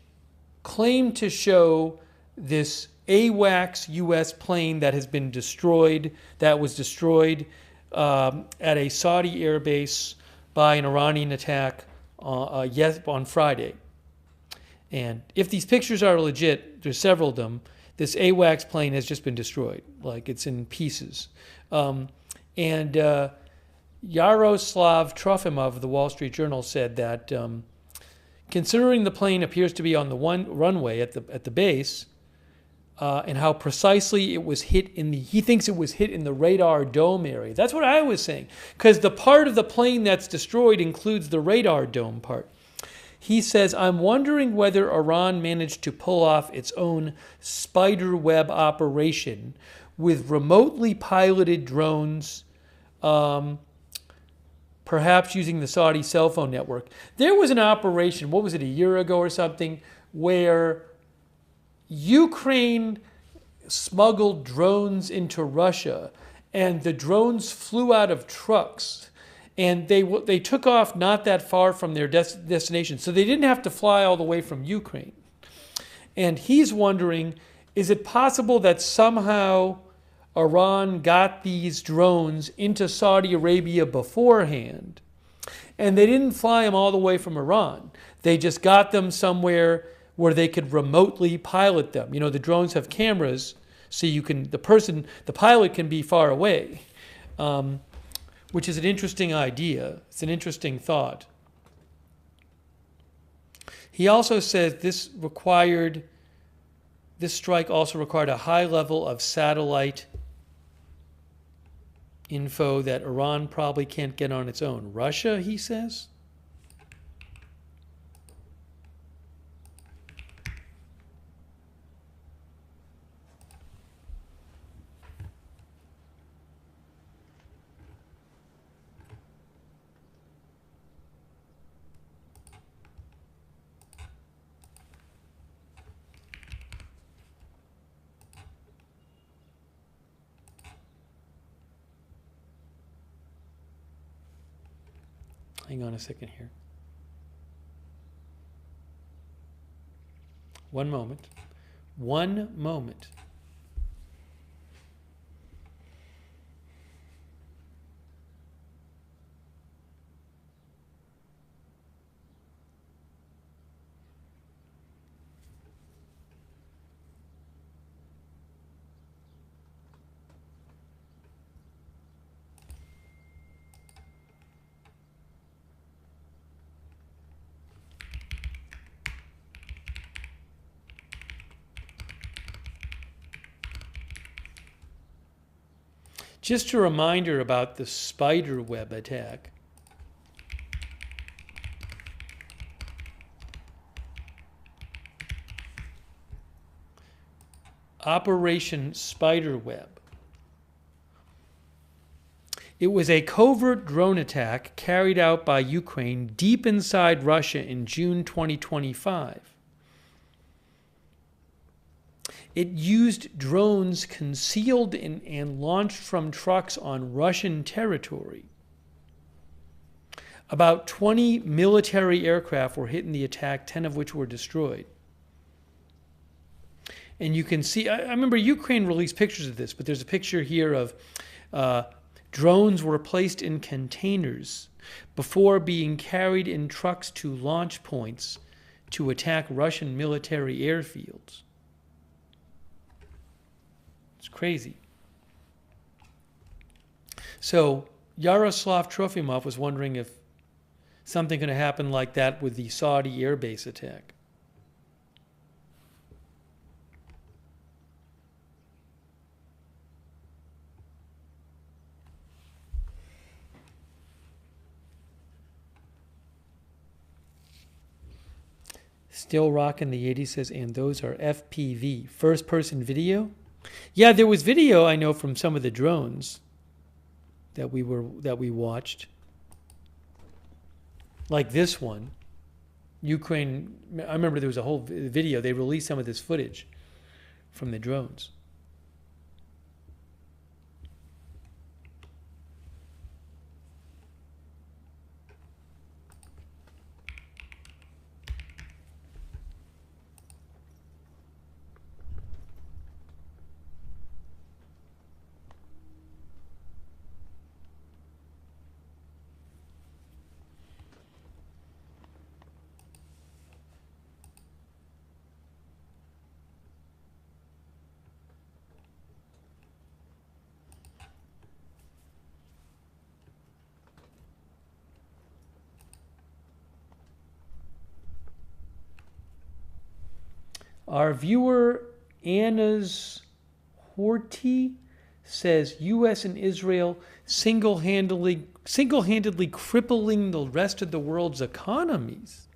S1: claim to show this AWACS U.S. plane that has been destroyed, that was destroyed at a Saudi airbase by an Iranian attack on Friday. And if these pictures are legit, there's several of them, this AWACS plane has just been destroyed, like it's in pieces. Yaroslav Trofimov of the Wall Street Journal said that considering the plane appears to be on the runway at the base, and how precisely it was hit he thinks it was hit in the radar dome area. That's what I was saying, because the part of the plane that's destroyed includes the radar dome part. He says, I'm wondering whether Iran managed to pull off its own spider web operation with remotely piloted drones, perhaps using the Saudi cell phone network. There was an operation, what was it, a year ago or something, where Ukraine smuggled drones into Russia, and the drones flew out of trucks. And they took off not that far from their destination. So they didn't have to fly all the way from Ukraine. And he's wondering, is it possible that somehow Iran got these drones into Saudi Arabia beforehand? And they didn't fly them all the way from Iran. They just got them somewhere where they could remotely pilot them. The drones have cameras, so the pilot can be far away. Which is an interesting idea. It's an interesting thought. He also says this required This strike also required a high level of satellite info that Iran probably can't get on its own. Russia, he says? Hang on a second here. One moment. One moment. Just a reminder about the spider web attack. Operation Spiderweb. It was a covert drone attack carried out by Ukraine deep inside Russia in June 2025. It used drones concealed and launched from trucks on Russian territory. About 20 military aircraft were hit in the attack, 10 of which were destroyed. And you can see, I remember Ukraine released pictures of this, but there's a picture here of drones were placed in containers before being carried in trucks to launch points to attack Russian military airfields. It's crazy. So Yaroslav Trofimov was wondering if something going to happen like that with the Saudi airbase attack. Still rocking the 80s says, and those are FPV, first person video. Yeah, there was video I know from some of the drones that we watched. Like this one. Ukraine, I remember there was a whole video. They released some of this footage from the drones. Our viewer Anna's Horty says U.S. and Israel single-handedly crippling the rest of the world's economies.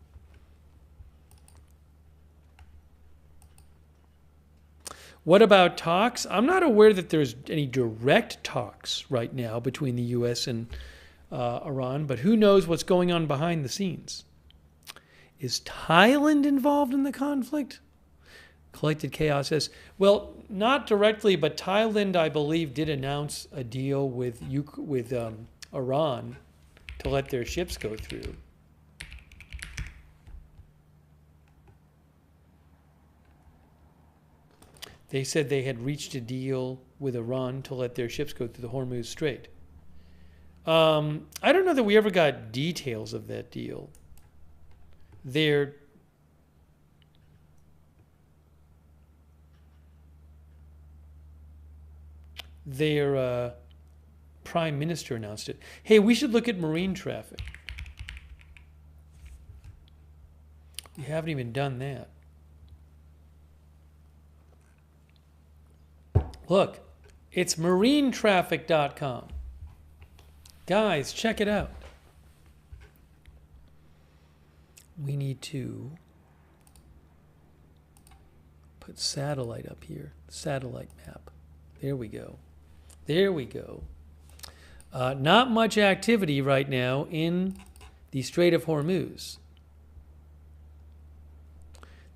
S1: What about talks? I'm not aware that there's any direct talks right now between the U.S. and Iran, but who knows what's going on behind the scenes. Is Thailand involved in the conflict? Collected Chaos says, well, not directly, but Thailand, I believe, did announce a deal with Iran to let their ships go through. They said they had reached a deal with Iran to let their ships go through the Hormuz Strait. I don't know that we ever got details of that deal. Their prime minister announced it. Hey, we should look at marine traffic. We haven't even done that. Look, it's marinetraffic.com. Guys, check it out. We need to put satellite up here. Satellite map. There we go. There we go. Not much activity right now in the Strait of Hormuz.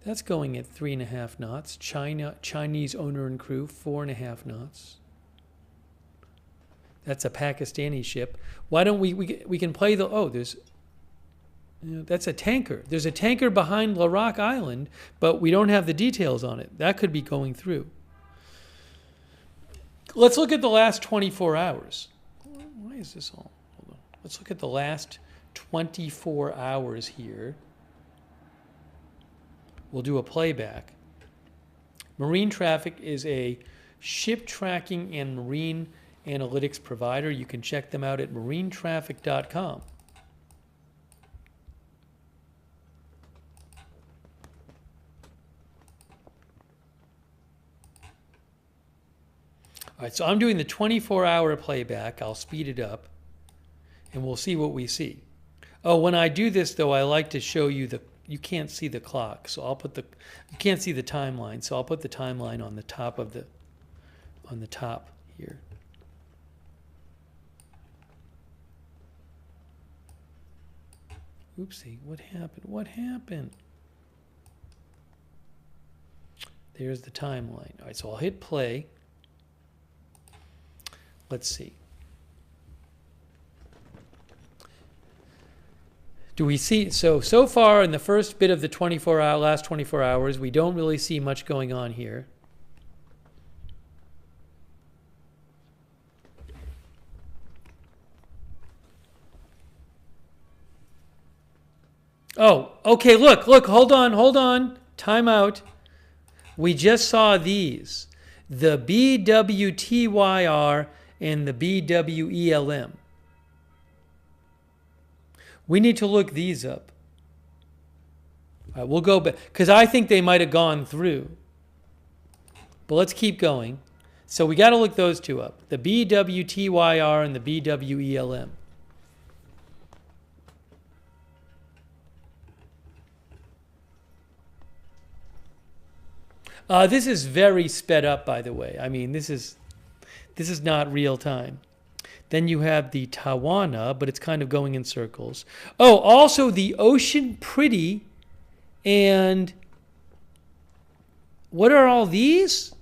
S1: That's going at 3.5 knots. Chinese owner and crew, 4.5 knots. That's a Pakistani ship. Why don't we can play the, oh, there's, that's a tanker. There's a tanker behind Larak Island, but we don't have the details on it. That could be going through. Let's look at the last 24 hours. Why is this all? Hold on. Let's look at the last 24 hours here. We'll do a playback. Marine Traffic is a ship tracking and marine analytics provider. You can check them out at marinetraffic.com. All right, so I'm doing the 24-hour playback. I'll speed it up, and we'll see what we see. Oh, when I do this, though, I like to show you the, you can't see the clock, so I'll put the, you can't see the timeline, so I'll put the timeline on the top of the, on the top here. Oopsie, what happened? What happened? There's the timeline. All right, so I'll hit play. Let's see. Do we see, so far in the first bit of the last 24 hours, we don't really see much going on here. Oh, okay, look, hold on. Time out. We just saw these. The BWTYR and the BWELM. We need to look these up. All right, we'll go back, because I think they might have gone through. But let's keep going. So we got to look those two up. The BWTYR and the BWELM. This is very sped up, by the way. I mean, this is not real time. Then you have the Tawana, but it's kind of going in circles. Oh, also the Ocean Pretty, and what are all these?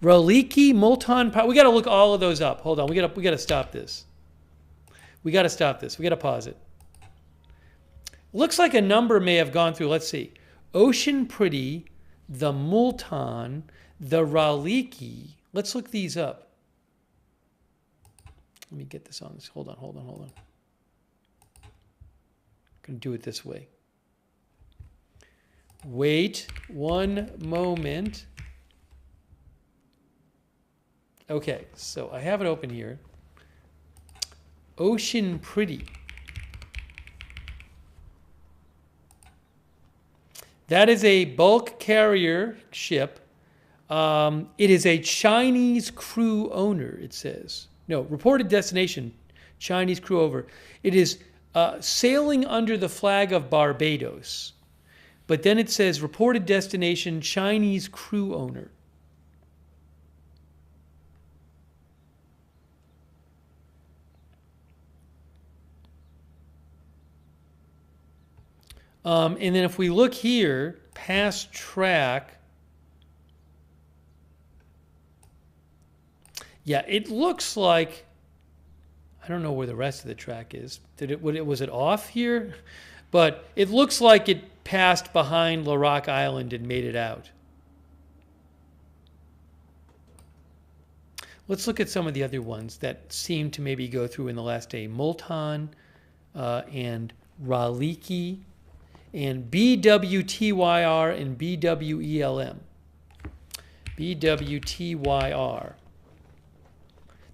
S1: Raliki, Multan. We got to look all of those up. Hold on, we got to stop this. We got to stop this. We got to pause it. Looks like a number may have gone through. Let's see. Ocean Pretty, the Multan, the Raliki. Let's look these up. Let me get this on. Hold on. I'm going to do it this way. Wait one moment. Okay, so I have it open here. Ocean Pretty. That is a bulk carrier ship. It is a Chinese crew owner, it says. No, reported destination, Chinese crew over. It is sailing under the flag of Barbados. But then it says reported destination, Chinese crew owner. And then if we look here, past track, yeah, it looks like, I don't know where the rest of the track is. Was it off here? But it looks like it passed behind Larak Island and made it out. Let's look at some of the other ones that seem to maybe go through in the last day. Multan and Raliki and BWTYR and BWELM. BWTYR.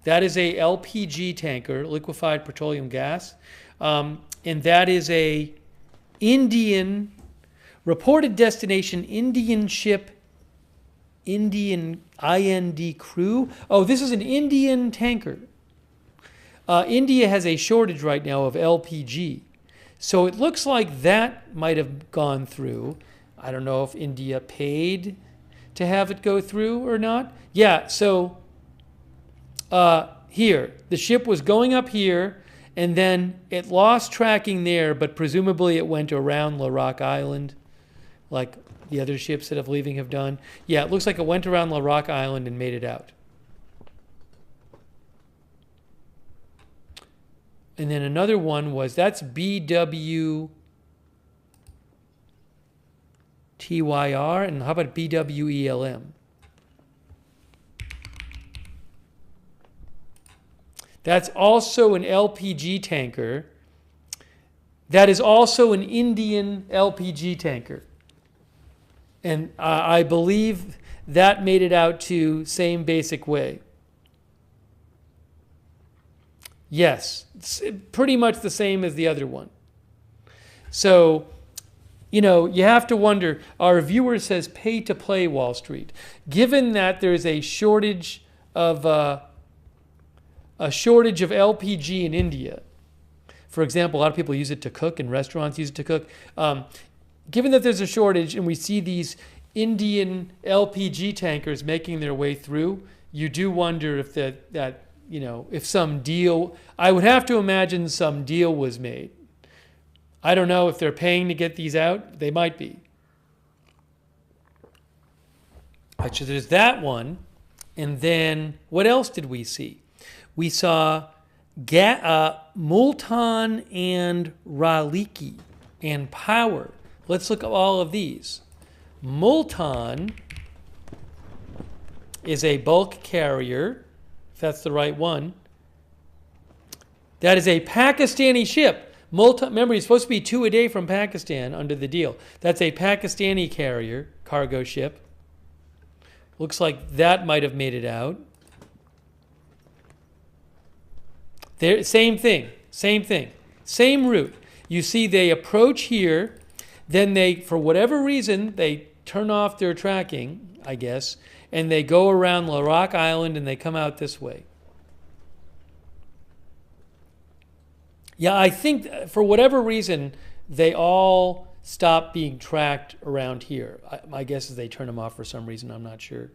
S1: That is a LPG tanker, liquefied petroleum gas. And that is a Indian, reported destination, Indian ship, Indian IND crew. Oh, this is an Indian tanker. India has a shortage right now of LPG. So it looks like that might have gone through. I don't know if India paid to have it go through or not. Yeah, so here, the ship was going up here, and then it lost tracking there, but presumably it went around Larak Island, like the other ships that have leaving have done. Yeah, it looks like it went around Larak Island and made it out. And then another one was, that's BWTYR, and how about BWELM? That's also an LPG tanker. That is also an Indian LPG tanker. And I believe that made it out to same basic way. Yes, it's pretty much the same as the other one. So, you know, you have to wonder, our viewer says pay to play Wall Street. Given that there's a shortage of LPG in India, for example, a lot of people use it to cook and restaurants use it to cook. Given that there's a shortage and we see these Indian LPG tankers making their way through, you do wonder if that you know, if some deal, I would have to imagine some deal was made. I don't know if they're paying to get these out. They might be. So there's that one. And then what else did we see? We saw Multan and Raliki and Power. Let's look at all of these. Multan is a bulk carrier, if that's the right one. That is a Pakistani ship. Remember, he's supposed to be 2 a day from Pakistan under the deal. That's a Pakistani cargo ship. Looks like that might have made it out. There, same thing. Same route. You see they approach here, then they, for whatever reason, they turn off their tracking, I guess, and they go around Larak Island and they come out this way. Yeah, I think for whatever reason, they all stop being tracked around here. My guess is they turn them off for some reason, I'm not sure.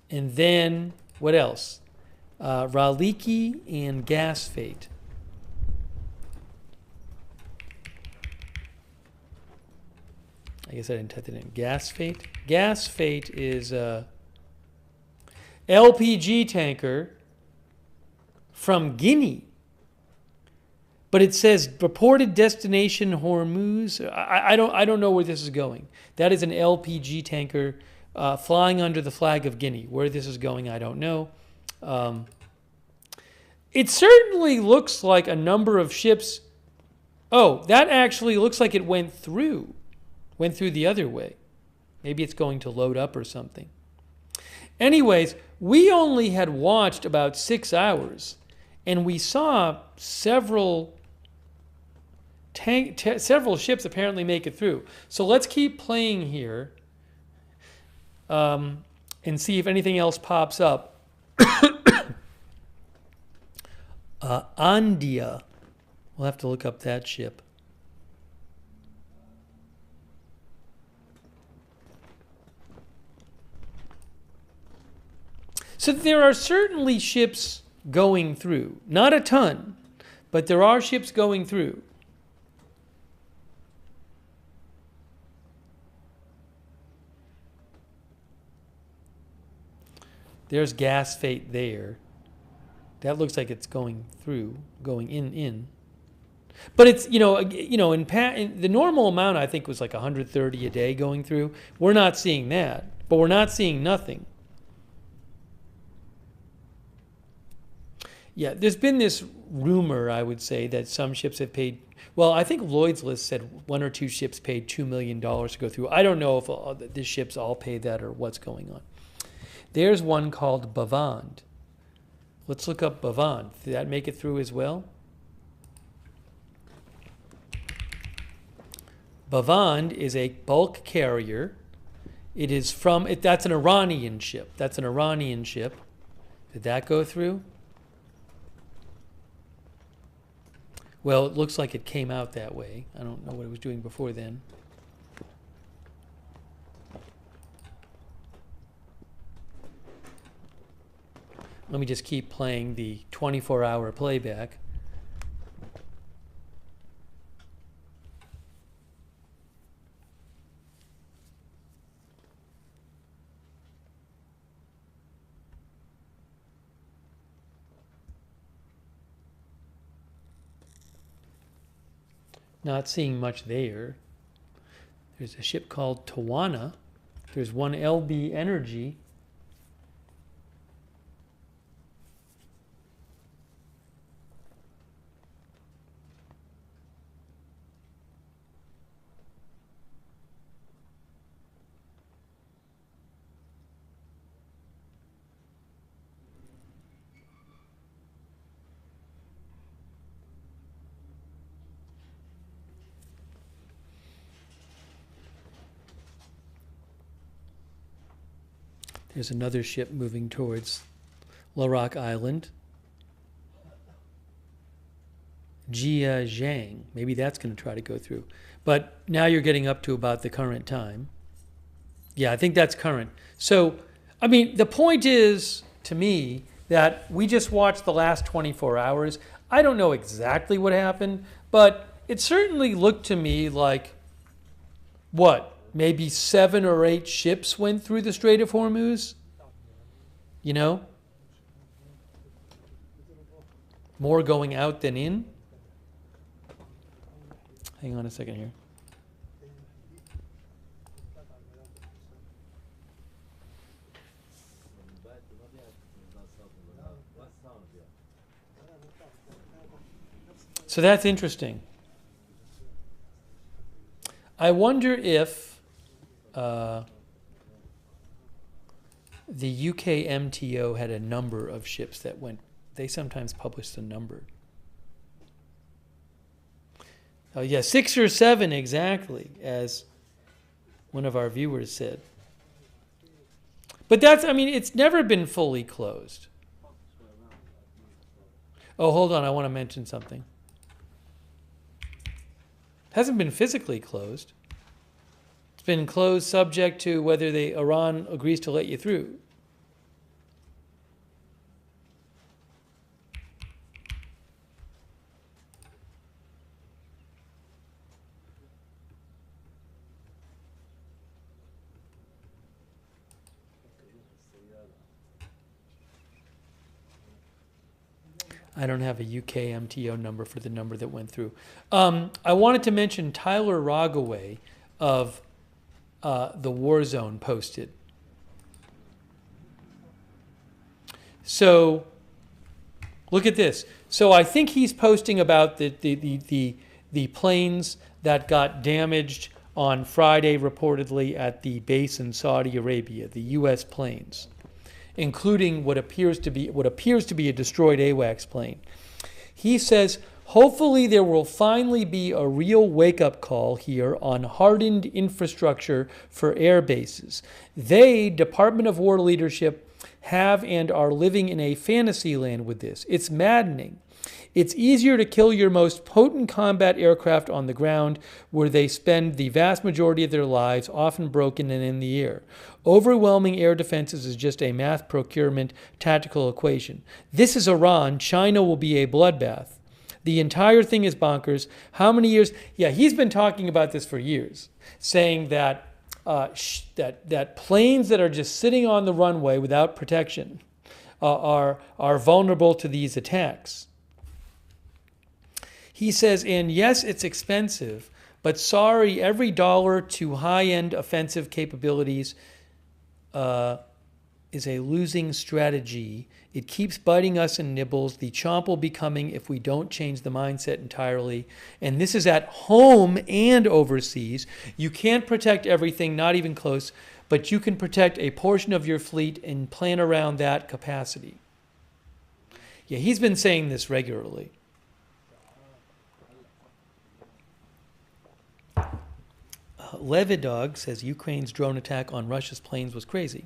S1: And then, what else? Raliki and Gas Fate. I guess I didn't type that in. Gas Fate. Gas Fate is a LPG tanker from Guinea. But it says reported destination Hormuz. I don't know where this is going. That is an LPG tanker flying under the flag of Guinea. Where this is going, I don't know. It certainly looks like a number of ships. Oh, that actually looks like it went through the other way. Maybe it's going to load up or something. Anyways, we only had watched about 6 hours, and we saw several ships apparently make it through. So let's keep playing here and see if anything else pops up. Andia. We'll have to look up that ship. So there are certainly ships going through. Not a ton, but there are ships going through. There's Gas Fate there. That looks like it's going through, going in. But it's, in the normal amount, I think was like 130 a day going through. We're not seeing that, but we're not seeing nothing. Yeah, there's been this rumor, I would say, that some ships have paid. Well, I think Lloyd's List said 1 or 2 ships paid $2 million to go through. I don't know if the ships all paid that or what's going on. There's one called Bavand. Let's look up Bavand. Did that make it through as well? Bavand is a bulk carrier It is from it. That's an Iranian ship. That's an Iranian ship. Did that go through? Well, it looks like it came out that way. I don't know what it was doing before then. Let me just keep playing the 24-hour playback. Not seeing much there. There's a ship called Tawana. There's one LB Energy. There's another ship moving towards Larak Island. Jia Zhang. Maybe that's going to try to go through. But now you're getting up to about the current time. Yeah, I think that's current. So, I mean, the point is, to me, that we just watched the last 24 hours. I don't know exactly what happened, but it certainly looked to me like, what? Maybe 7 or 8 ships went through the Strait of Hormuz. You know? More going out than in. Hang on a second here. So that's interesting. I wonder if the UK MTO had a number of ships that went. They sometimes publish the number. Oh yeah, 6 or 7 exactly, as one of our viewers said. But that's, I mean, it's never been fully closed. Oh, hold on, I want to mention something. It hasn't been physically closed. It's been closed subject to whether Iran agrees to let you through. I don't have a UK MTO number for the number that went through. I wanted to mention Tyler Rogaway of the War Zone posted. So look at this. So I think he's posting about the planes that got damaged on Friday reportedly at the base in Saudi Arabia, the U.S. planes, including what appears to be a destroyed AWACS plane. He says, hopefully there will finally be a real wake-up call here on hardened infrastructure for air bases. They, Department of War leadership, have and are living in a fantasy land with this. It's maddening. It's easier to kill your most potent combat aircraft on the ground, where they spend the vast majority of their lives, often broken and in the air. Overwhelming air defenses is just a math procurement tactical equation. This is Iran. China will be a bloodbath. The entire thing is bonkers. How many years? Yeah, he's been talking about this for years, saying that that planes that are just sitting on the runway without protection are vulnerable to these attacks. He says, and yes, it's expensive, but sorry, every dollar to high-end offensive capabilities is a losing strategy. It keeps biting us in nibbles. The chomp will be coming if we don't change the mindset entirely. And this is at home and overseas. You can't protect everything, not even close, but you can protect a portion of your fleet and plan around that capacity. Yeah, he's been saying this regularly. Levidog says Ukraine's drone attack on Russia's planes was crazy.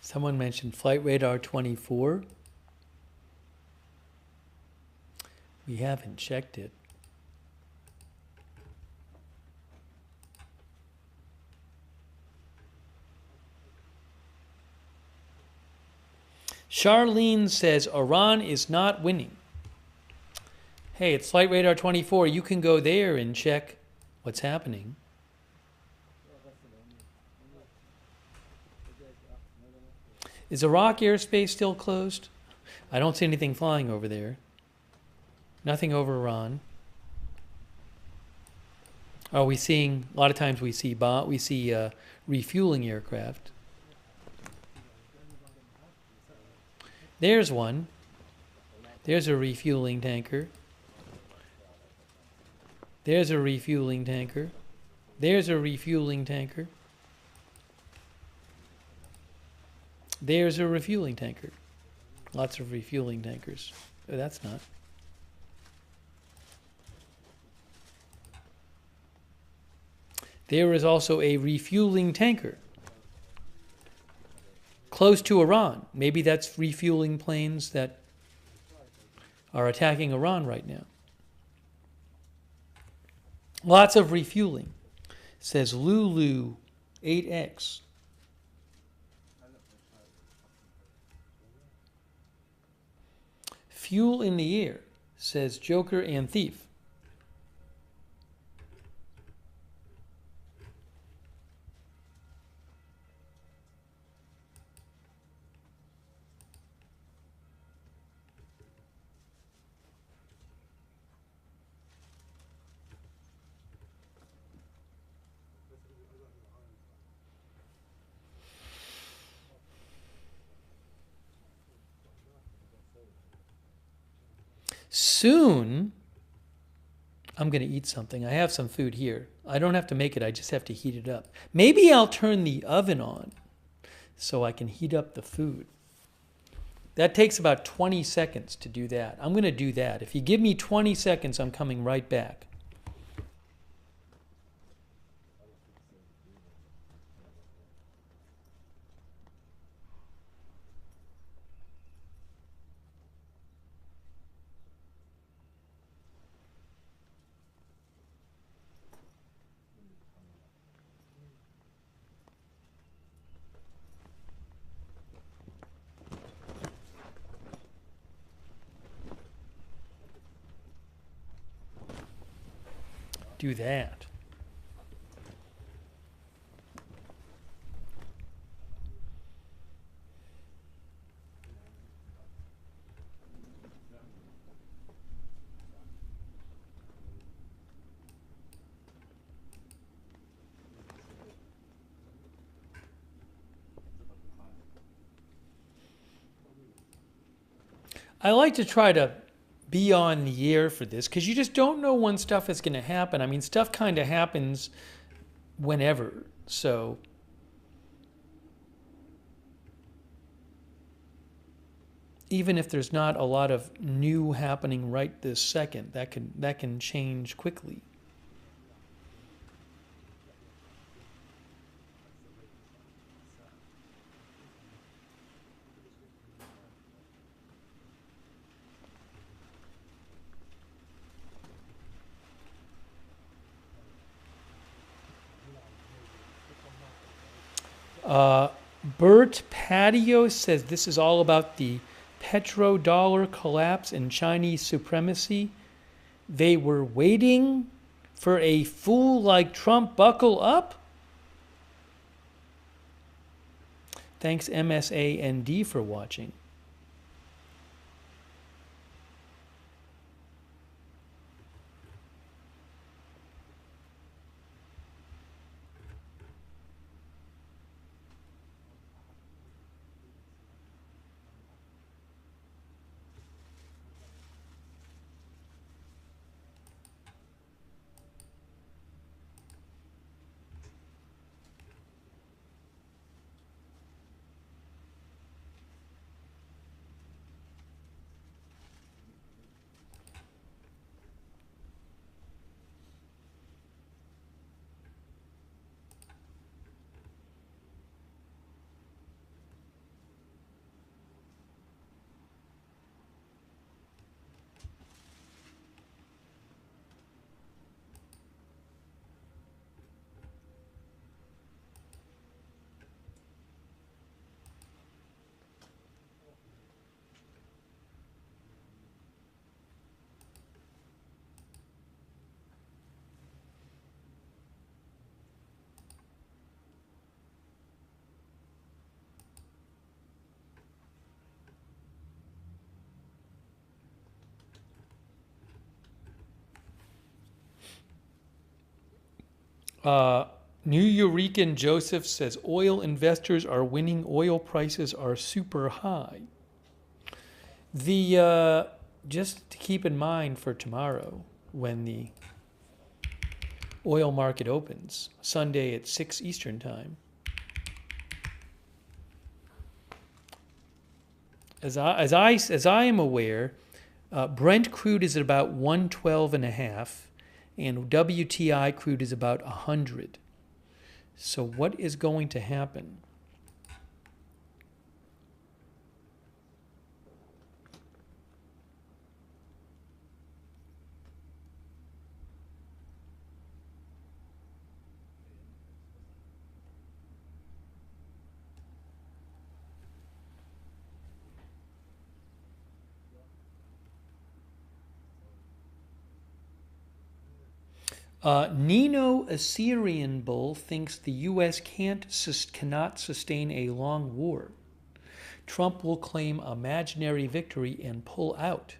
S1: Someone mentioned Flight Radar 24. We haven't checked it. Charlene says Iran is not winning. Hey, it's Flight Radar 24. You can go there and check what's happening. Is Iraq airspace still closed? I don't see anything flying over there. Nothing over Iran. Are we seeing? A lot of times we see refueling aircraft. There's one. There's a refueling tanker. There's a refueling tanker. There's a refueling tanker. There's a refueling tanker. Lots of refueling tankers. Oh, that's not. There is also a refueling tanker close to Iran. Maybe that's refueling planes that are attacking Iran right now. Lots of refueling, says Lulu 8X. Fuel in the air, says Joker and Thief. Soon, I'm going to eat something. I have some food here. I don't have to make it. I just have to heat it up. Maybe I'll turn the oven on so I can heat up the food. That takes about 20 seconds to do that. I'm going to do that. If you give me 20 seconds, I'm coming right back. Do that. I like to try to be on the air for this because you just don't know when stuff is going to happen. I mean, stuff kind of happens whenever. So even if there's not a lot of new happening right this second, that can change quickly. Bert Patio says this is all about the petrodollar collapse and Chinese supremacy. They were waiting For a fool like Trump, buckle up? Thanks MSAND for watching. New Eurekan Joseph says oil investors are winning. Oil prices are super high. The just to keep in mind for tomorrow when the oil market opens, Sunday at 6 Eastern time. As I am aware, Brent crude is at about 112.5, and WTI crude is about 100. So what is going to happen? Nino Assyrian Bull thinks the U.S. cannot sustain a long war. Trump will claim imaginary victory and pull out.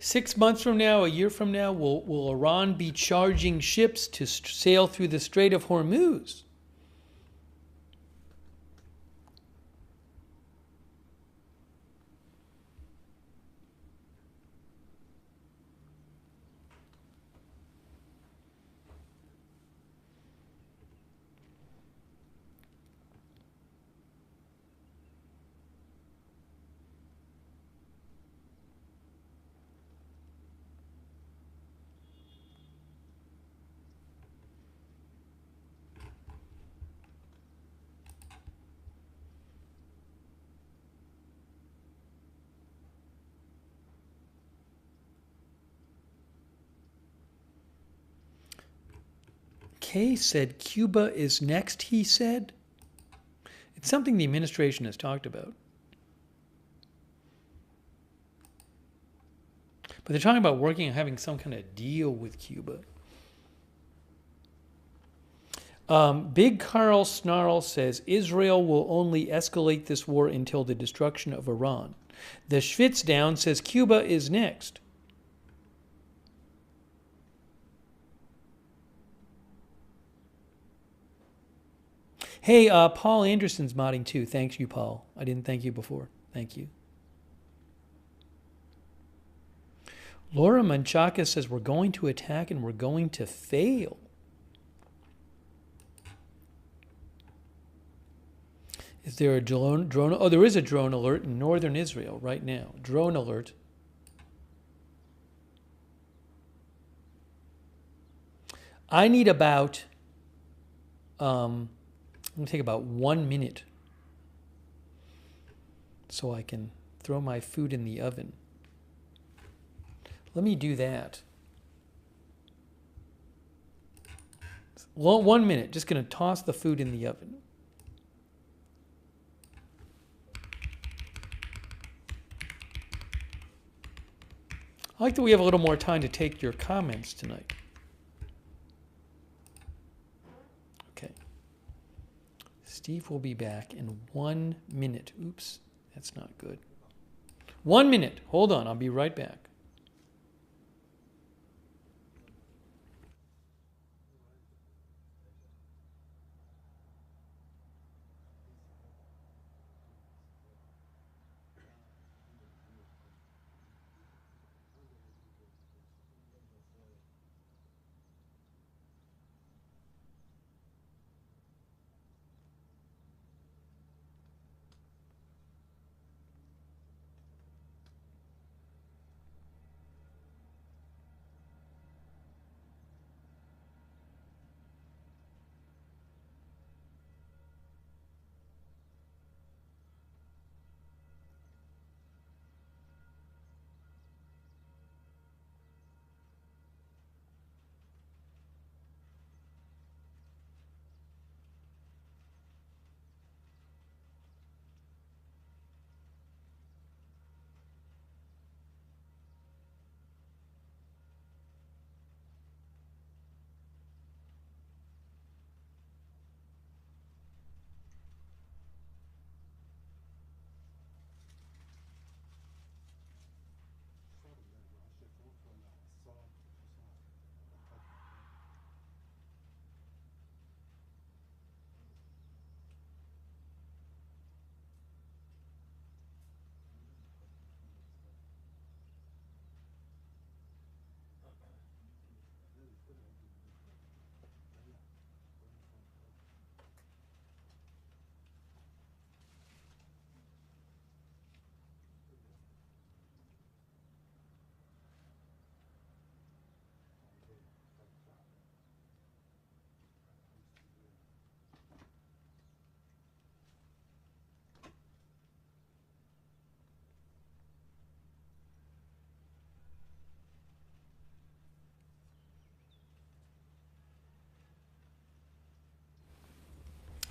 S1: Six months from now, a year from now, will Iran be charging ships to sail through the Strait of Hormuz? Kay said Cuba is next, he said. It's something the administration has talked about. But they're talking about working on having some kind of deal with Cuba. Big Carl Snarl says Israel will only escalate this war until the destruction of Iran. The Schwitzdown says Cuba is next. Hey, Paul Anderson's modding too. Thanks you, Paul. I didn't thank you before. Thank you. Laura Manchaka says we're going to attack and we're going to fail. Is there a drone? Oh, there is a drone alert in northern Israel right now. Drone alert. I need about... I'm going to take about 1 minute so I can throw my food in the oven. Let me do that. Well, 1 minute. Just going to toss the food in the oven. I like that we have a little more time to take your comments tonight. Okay. Steve will be back in 1 minute. Oops, that's not good. 1 minute. Hold on, I'll be right back.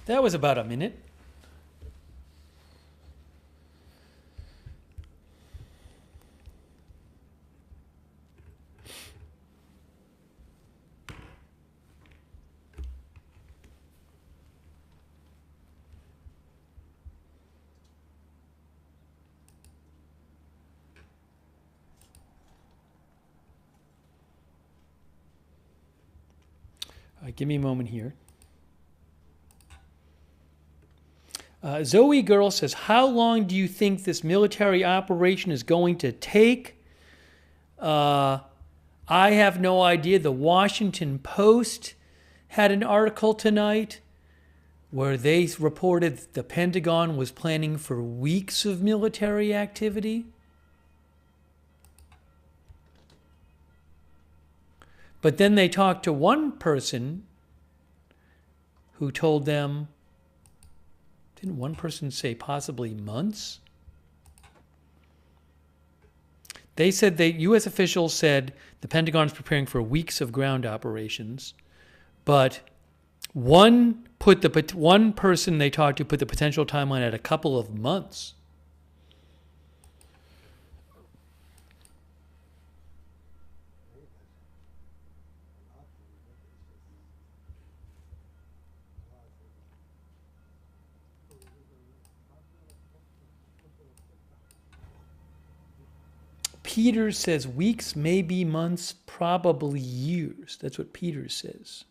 S1: That was about a minute. Give me a moment here. Zoe Girl says, how long do you think this military operation is going to take? I have no idea. The Washington Post had an article tonight where they reported the Pentagon was planning for weeks of military activity. But then they talked to one person who told them, didn't one person say possibly months? They said U.S. officials said the Pentagon is preparing for weeks of ground operations, but one person they talked to put the potential timeline at a couple of months. Peters says weeks, maybe months, probably years. That's what Peters says.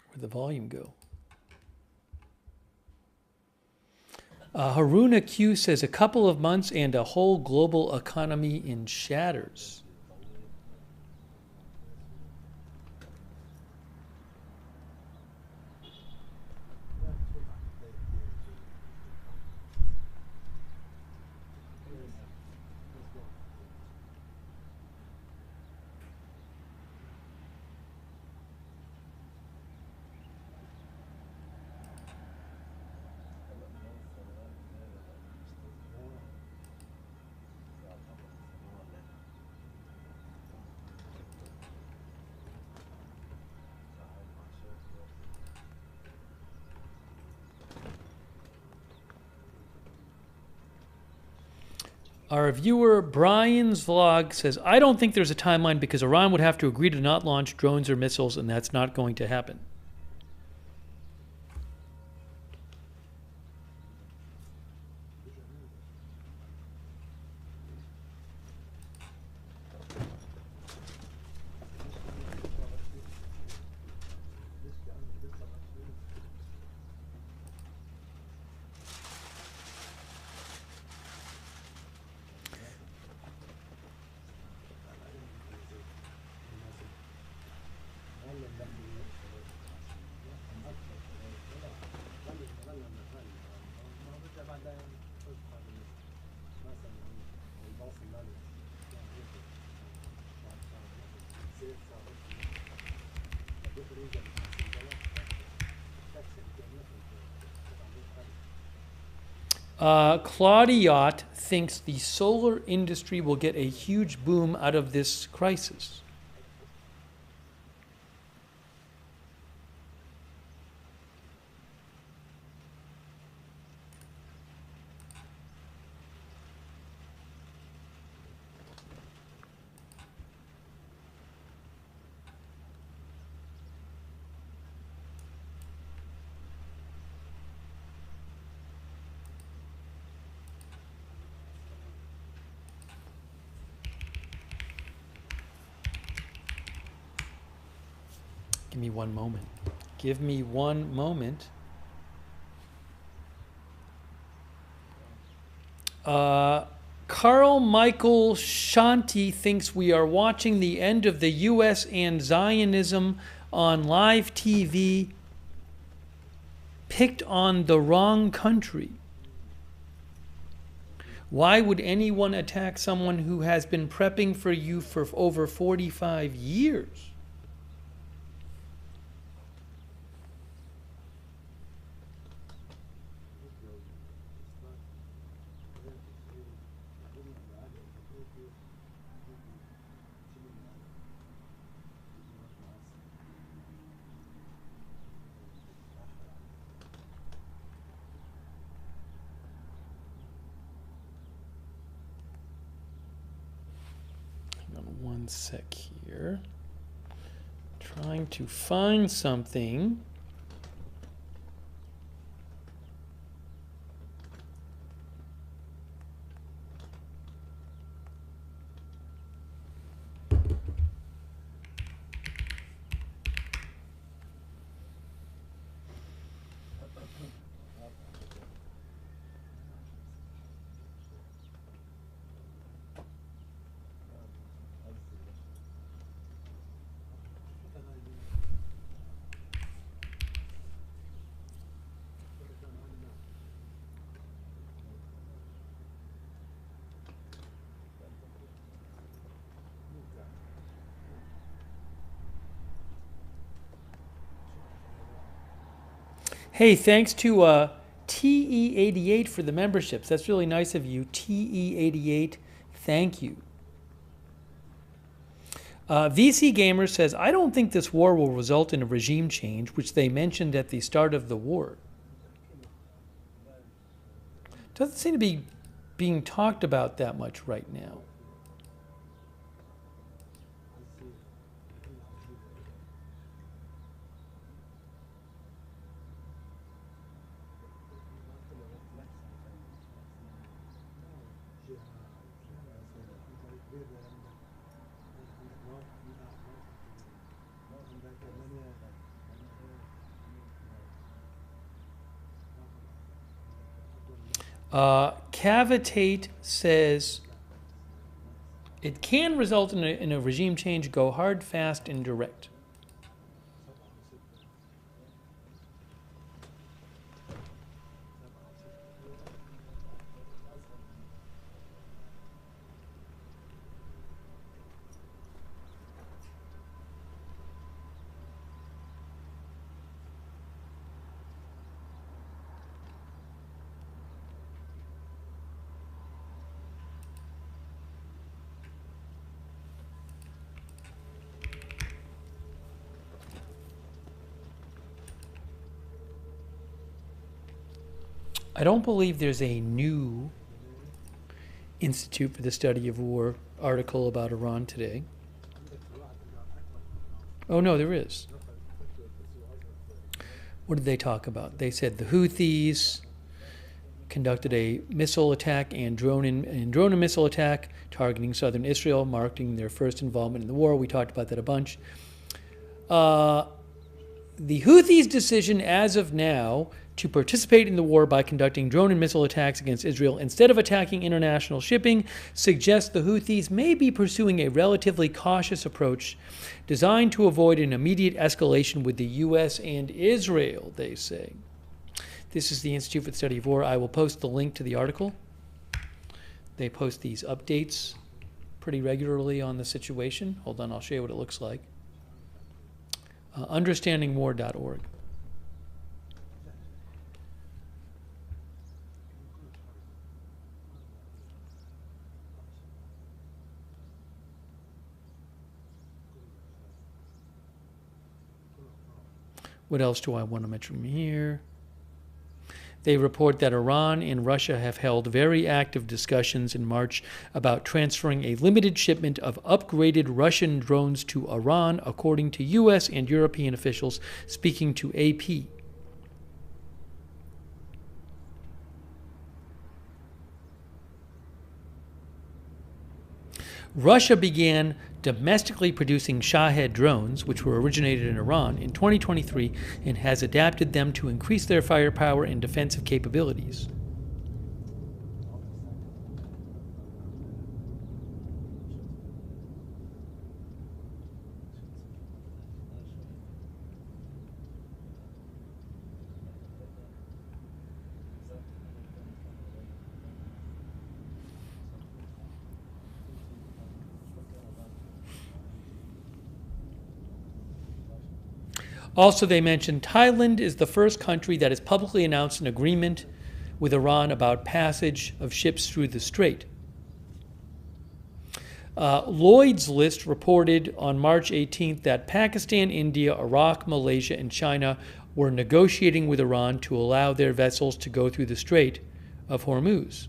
S1: Where'd the volume go? Haruna Q says a couple of months and a whole global economy in shatters. Our viewer Brian's vlog says, I don't think there's a timeline because Iran would have to agree to not launch drones or missiles, and that's not going to happen. Claudiot thinks the solar industry will get a huge boom out of this crisis. Give me one moment. Give me one moment. Carl Michael Shanti thinks we are watching the end of the U.S. and Zionism on live TV. Picked on the wrong country. Why would anyone attack someone who has been prepping for you for over 45 years? One sec here. Trying to find something. Hey, thanks to TE88 for the memberships. That's really nice of you. TE88, thank you. VC Gamer says, I don't think this war will result in a regime change, which they mentioned at the start of the war. Doesn't seem to be being talked about that much right now. Cavitate says it can result in a regime change. Go hard, fast, and direct. I don't believe there's a new Institute for the Study of War article about Iran today. Oh, no, there is. What did they talk about? They said the Houthis conducted a missile attack and drone and missile attack targeting southern Israel, marking their first involvement in the war. We talked about that a bunch. The Houthis' decision as of now to participate in the war by conducting drone and missile attacks against Israel instead of attacking international shipping suggests the Houthis may be pursuing a relatively cautious approach designed to avoid an immediate escalation with the U.S. and Israel, they say. This is the Institute for the Study of War. I will post the link to the article. They post these updates pretty regularly on the situation. Hold on, I'll show you what it looks like. Understandingwar.org. What else do I want to mention here? They report that Iran and Russia have held very active discussions in March about transferring a limited shipment of upgraded Russian drones to Iran, according to U.S. and European officials speaking to AP. Russia began domestically producing Shahed drones, which were originated in Iran, in 2023 and has adapted them to increase their firepower and defensive capabilities. Also, they mentioned Thailand is the first country that has publicly announced an agreement with Iran about passage of ships through the strait. Lloyd's List reported on March 18th that Pakistan, India, Iraq, Malaysia, and China were negotiating with Iran to allow their vessels to go through the Strait of Hormuz.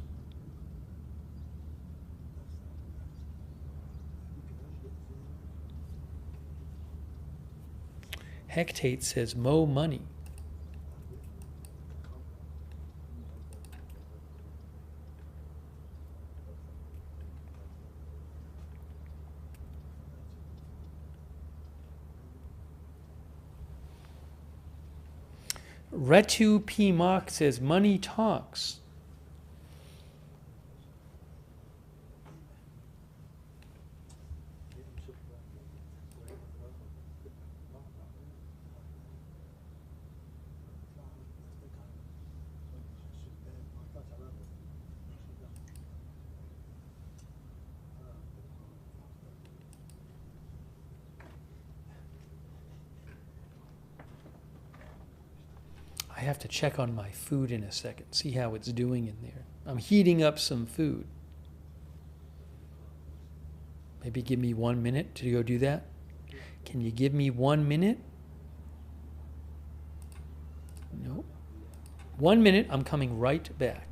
S1: Hectate says mo money. Retu P. Mock says money talks. I have to check on my food in a second, see how it's doing in there. I'm heating up some food. Maybe give me 1 minute to go do that. Can you give me 1 minute? No. 1 minute, I'm coming right back.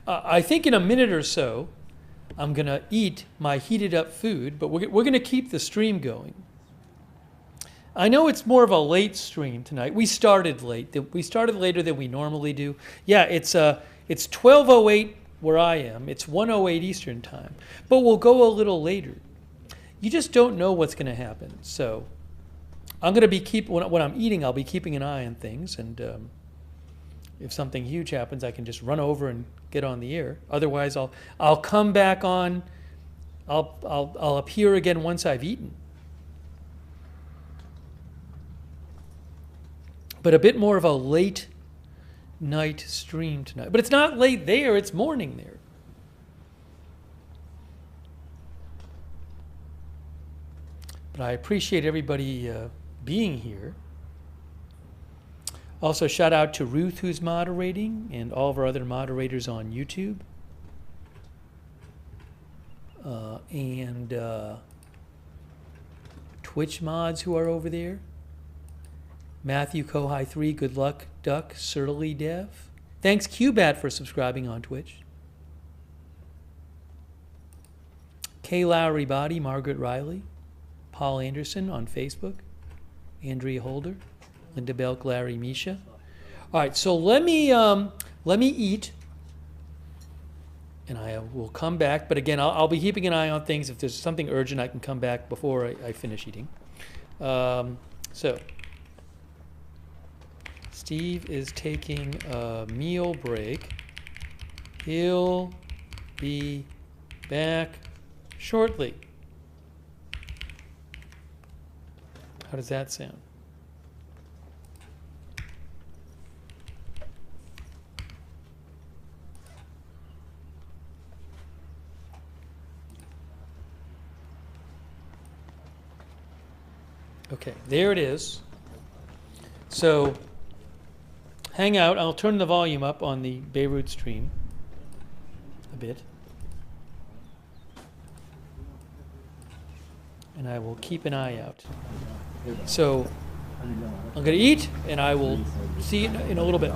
S1: I think in a minute or so, I'm going to eat my heated up food, but we're going to keep the stream going. I know it's more of a late stream tonight. We started late. We started later than we normally do. Yeah, it's 12:08 where I am. It's 1:08 Eastern time, but we'll go a little later. You just don't know what's going to happen. So I'm going to be when I'm eating, I'll be keeping an eye on things, and if something huge happens, I can just run over and get on the air. Otherwise, I'll come back on. I'll appear again once I've eaten. But a bit more of a late night stream tonight. But it's not late there, it's morning there. But I appreciate everybody being here. Also, shout out to Ruth, who's moderating, and all of our other moderators on YouTube. And Twitch mods who are over there. Matthew Kohai 3, good luck, Duck, Surly Dev. Thanks, Qbat, for subscribing on Twitch. Kay Lowry Body, Margaret Riley, Paul Anderson on Facebook, Andrea Holder, Linda Belk, Larry Misha. All right, so let me eat, and I will come back. But again, I'll be keeping an eye on things. If there's something urgent, I can come back before I finish eating. So Steve is taking a meal break. He'll be back shortly. How does that sound? Okay, there it is. So hang out. I'll turn the volume up on the Beirut stream a bit. And I will keep an eye out. So I'm going to eat, and I will see you in a little bit.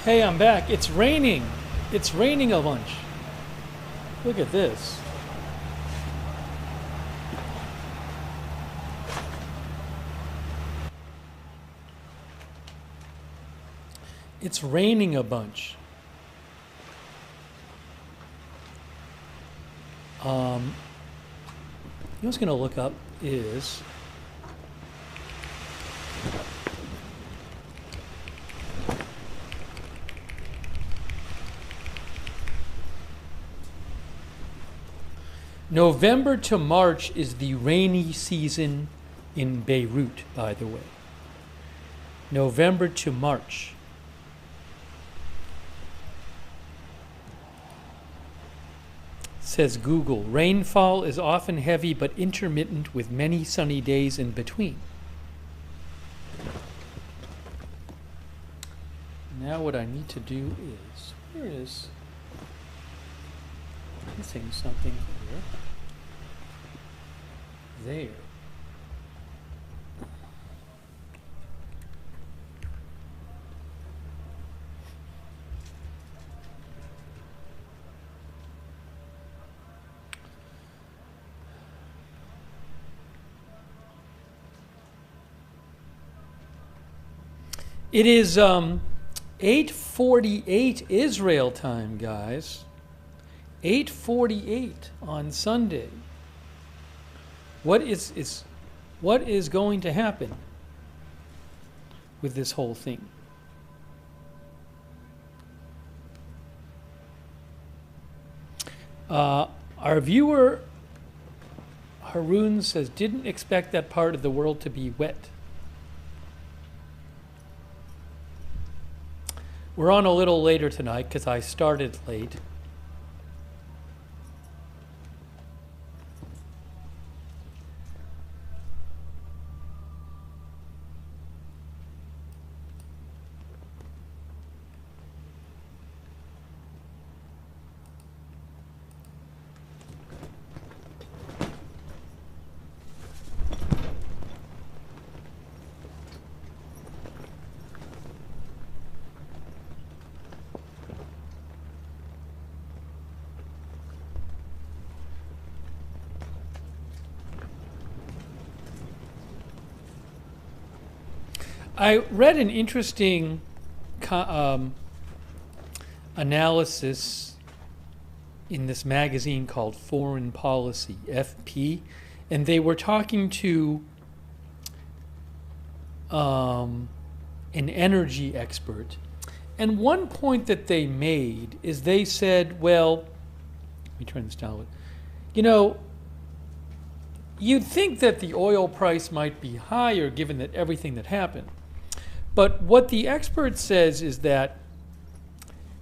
S1: Hey, I'm back. It's raining. It's raining a bunch. Look at this. It's raining a bunch. You know what's going to look up is November to March is the rainy season in Beirut, by the way. November to March. Says Google, rainfall is often heavy but intermittent with many sunny days in between. Now what I need to do is, where is missing something here? There. It is 8:48 Israel time, guys. 8:48 on Sunday. What is going to happen with this whole thing? Our viewer Haroon says, didn't expect that part of the world to be wet. We're on a little later tonight because I started late. I read an interesting analysis in this magazine called Foreign Policy, FP, and they were talking to an energy expert. And one point that they made is they said, well, let me turn this down a little. You know, you'd think that the oil price might be higher given that everything that happened. But what the expert says is that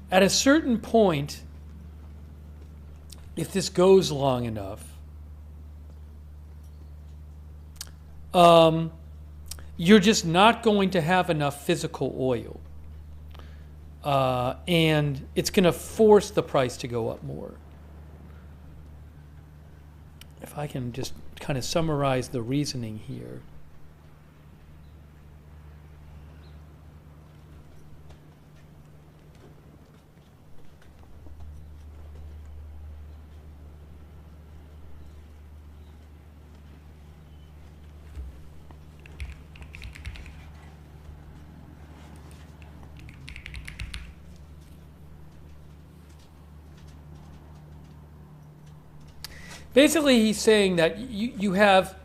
S1: at a certain point, if this goes long enough, you're just not going to have enough physical oil. And it's going to force the price to go up more. If I can just kind of summarize the reasoning here. Basically, he's saying that you have,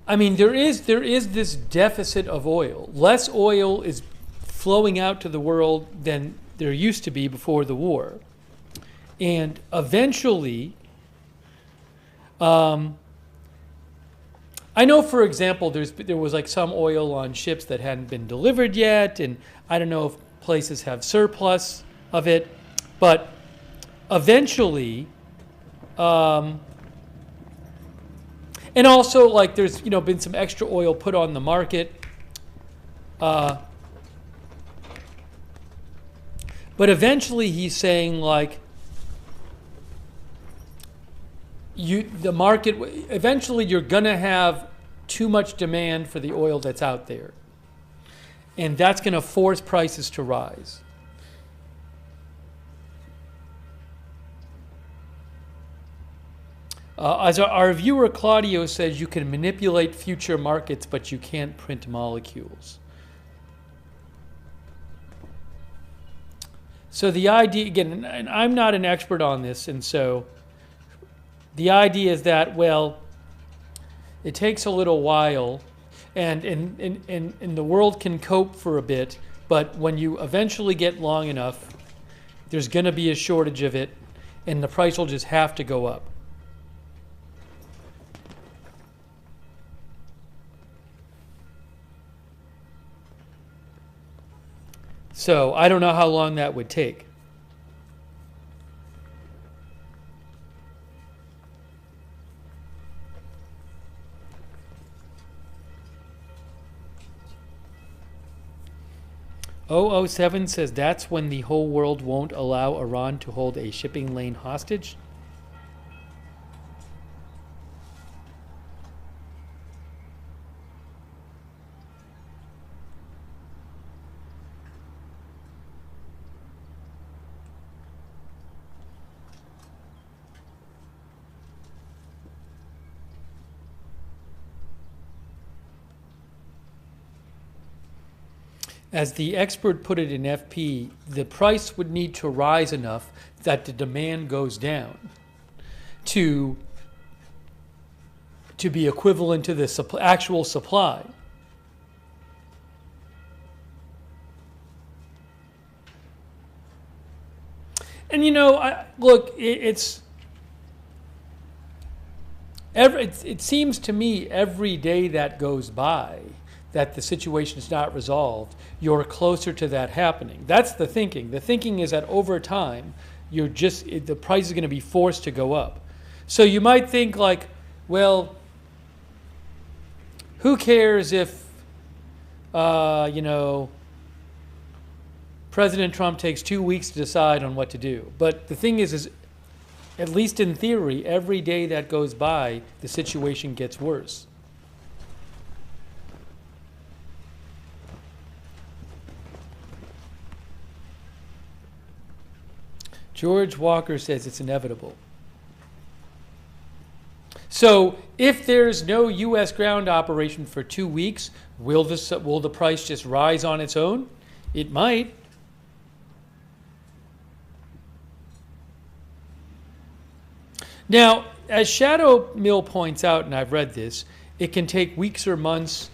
S1: I mean, there is this deficit of oil. Less oil is flowing out to the world than there used to be before the war. And eventually, I know, for example, there was like some oil on ships that hadn't been delivered yet, and I don't know if places have surplus of it, but eventually, and also, like, there's been some extra oil put on the market, but eventually he's saying, like, the market, eventually you're gonna have too much demand for the oil that's out there, and that's gonna force prices to rise. As our viewer Claudio says, you can manipulate future markets, but you can't print molecules. So the idea, again, and I'm not an expert on this, and so the idea is that, well, it takes a little while, and the world can cope for a bit, but when you eventually get long enough, there's going to be a shortage of it. and the price will just have to go up. So I don't know how long that would take. .007 says that's when the whole world won't allow Iran to hold a shipping lane hostage. As the expert put it in FP, the price would need to rise enough that the demand goes down to be equivalent to the actual supply. And you know, look, it seems to me every day that goes by that the situation is not resolved, you're closer to that happening. That's the thinking. The thinking is that over time, the price is going to be forced to go up. So you might think like, well, who cares if, President Trump takes 2 weeks to decide on what to do. But the thing is at least in theory, every day that goes by, the situation gets worse. George Walker says it's inevitable. So if there's no U.S. ground operation for 2 weeks, will the price just rise on its own? It might. Now, as Shadow Mill points out, and I've read this, it can take weeks or months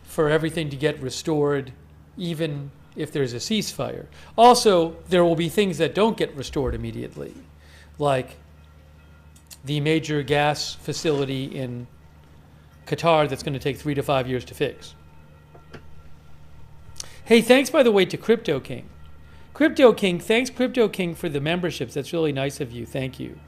S1: for everything to get restored, even if there's a ceasefire. Also, there will be things that don't get restored immediately, like the major gas facility in Qatar that's going to take 3 to 5 years to fix. Hey, thanks, by the way, to Crypto King. Crypto King, thanks, Crypto King, for the memberships. That's really nice of you. Thank you.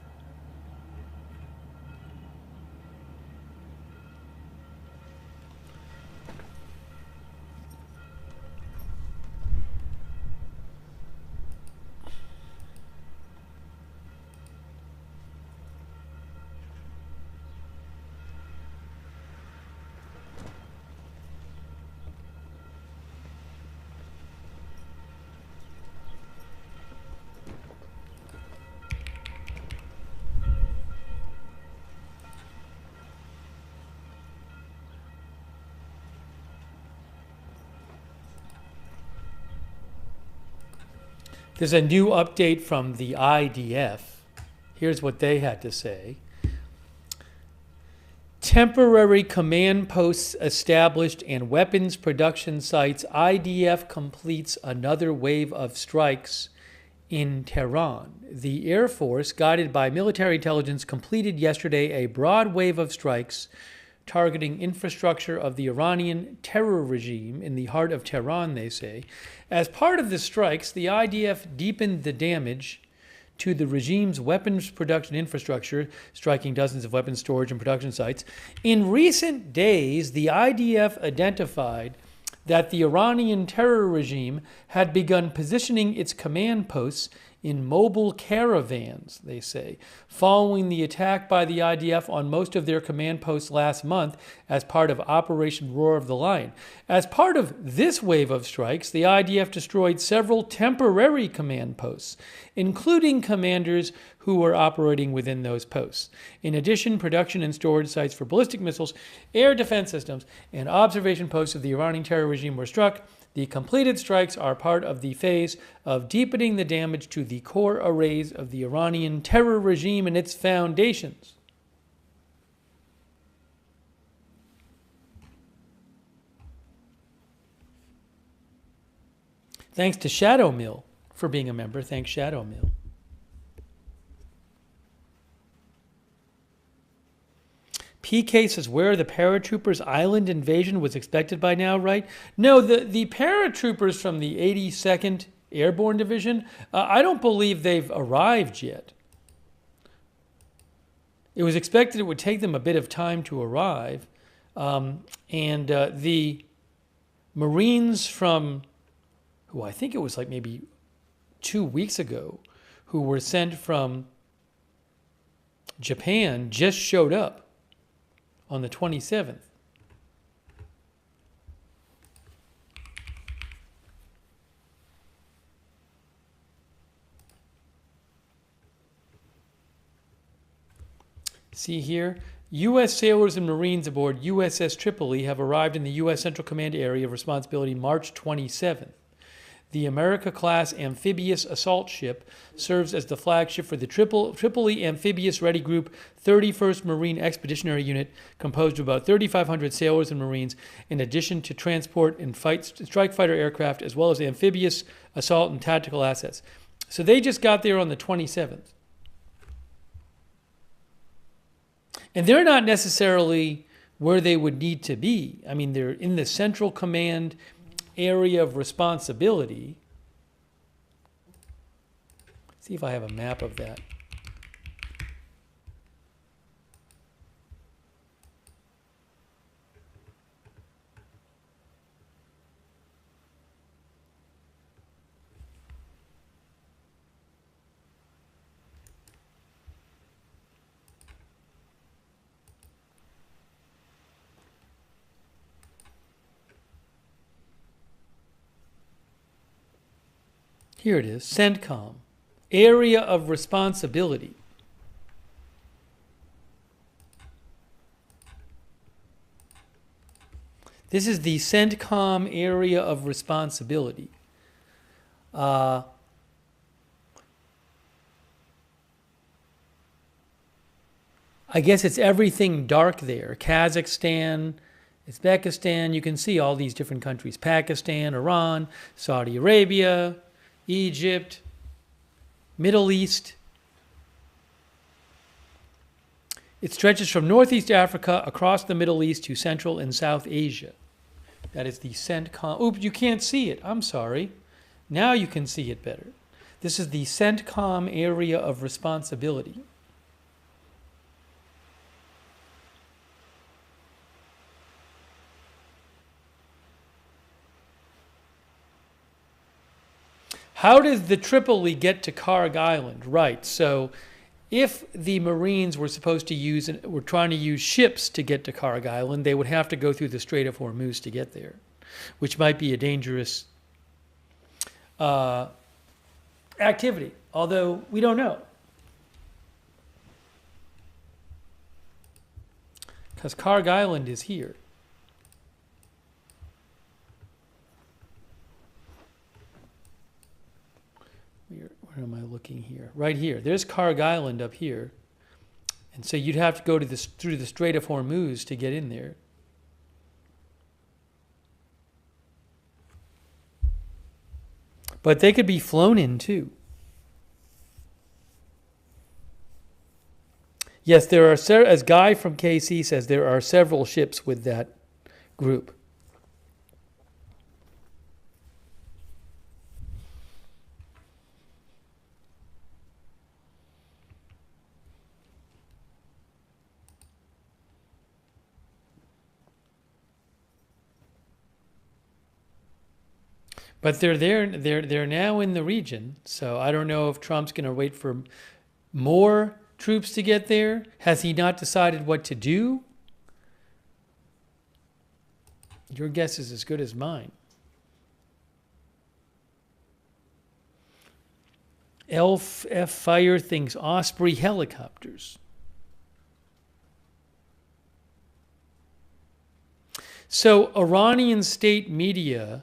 S1: There's a new update from the IDF. Here's what they had to say. Temporary command posts established and weapons production sites. IDF completes another wave of strikes in Tehran. The Air Force, guided by military intelligence, completed yesterday a broad wave of strikes targeting infrastructure of the Iranian terror regime in the heart of Tehran, they say. As part of the strikes, the IDF deepened the damage to the regime's weapons production infrastructure, striking dozens of weapons storage and production sites. In recent days, the IDF identified that the Iranian terror regime had begun positioning its command posts in mobile caravans, they say, following the attack by the IDF on most of their command posts last month as part of Operation Roar of the Lion. As part of this wave of strikes, the IDF destroyed several temporary command posts, including commanders who were operating within those posts. In addition, production and storage sites for ballistic missiles, air defense systems, and observation posts of the Iranian terror regime were struck. The completed strikes are part of the phase of deepening the damage to the core arrays of the Iranian terror regime and its foundations. Thanks to Shadow Mill for being a member. Thanks, Shadow Mill. PK says, where are the paratroopers? Island invasion was expected by now, right? No, the paratroopers from the 82nd Airborne Division, I don't believe they've arrived yet. It was expected it would take them a bit of time to arrive. The Marines from, who I think it was like maybe 2 weeks ago, who were sent from Japan, just showed up on the 27th. See here, U.S. sailors and Marines aboard USS Tripoli have arrived in the U.S. Central Command Area of Responsibility March 27th. The America-class amphibious assault ship serves as the flagship for the Tripoli Amphibious Ready Group 31st Marine Expeditionary Unit, composed of about 3,500 sailors and Marines, in addition to transport and strike fighter aircraft, as well as amphibious assault and tactical assets. So they just got there on the 27th. And they're not necessarily where they would need to be. I mean, they're in the Central Command area of responsibility. See if I have a map of that. Here it is, CENTCOM, area of responsibility. This is the CENTCOM area of responsibility. I guess it's everything dark there. Kazakhstan, Uzbekistan, you can see all these different countries. Pakistan, Iran, Saudi Arabia, Egypt, Middle East. It stretches from Northeast Africa across the Middle East to Central and South Asia. That is the CENTCOM. Oops, you can't see it. I'm sorry. Now you can see it better. This is the CENTCOM area of responsibility. How does the Tripoli get to Karg Island? Right, so if the Marines were supposed to use, were trying to use ships to get to Karg Island, they would have to go through the Strait of Hormuz to get there, which might be a dangerous activity, although we don't know. Because Karg Island is here. Where am I looking here? Right here. There's Karg Island up here. And so you'd have to go to through the Strait of Hormuz to get in there. But they could be flown in too. Yes, there are, as Guy from KC says, there are several ships with that group. But they're there. They're now in the region. So I don't know if Trump's going to wait for more troops to get there. Has he not decided what to do? Your guess is as good as mine. Elf F Fire thinks Osprey helicopters. So Iranian state media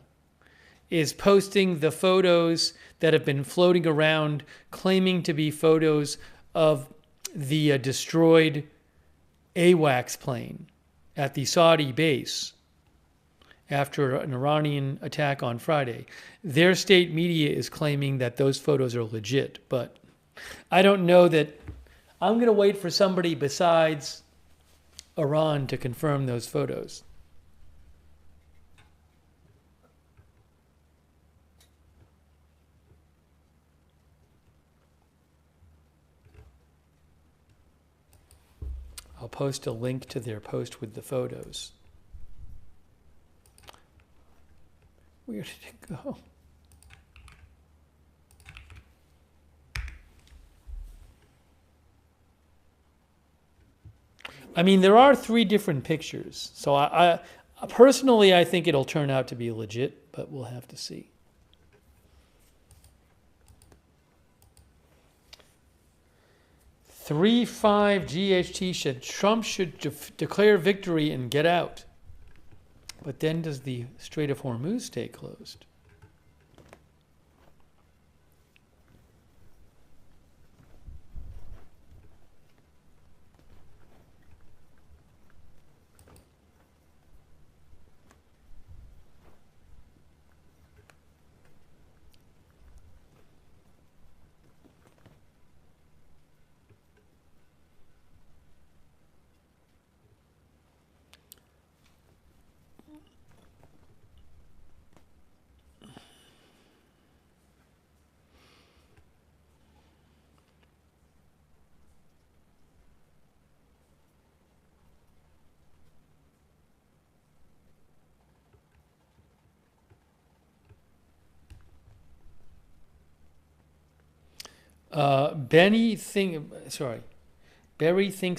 S1: is posting the photos that have been floating around, claiming to be photos of the destroyed AWACS plane at the Saudi base after an Iranian attack on Friday. Their state media is claiming that those photos are legit, but I don't know that. I'm going to wait for somebody besides Iran to confirm those photos. I'll post a link to their post with the photos. Where did it go? I mean, there are 3 different pictures. So I personally, I think it'll turn out to be legit, but we'll have to see. "3-5 GHT said Trump should declare victory and get out. But then does the Strait of Hormuz stay closed?" Barry thinks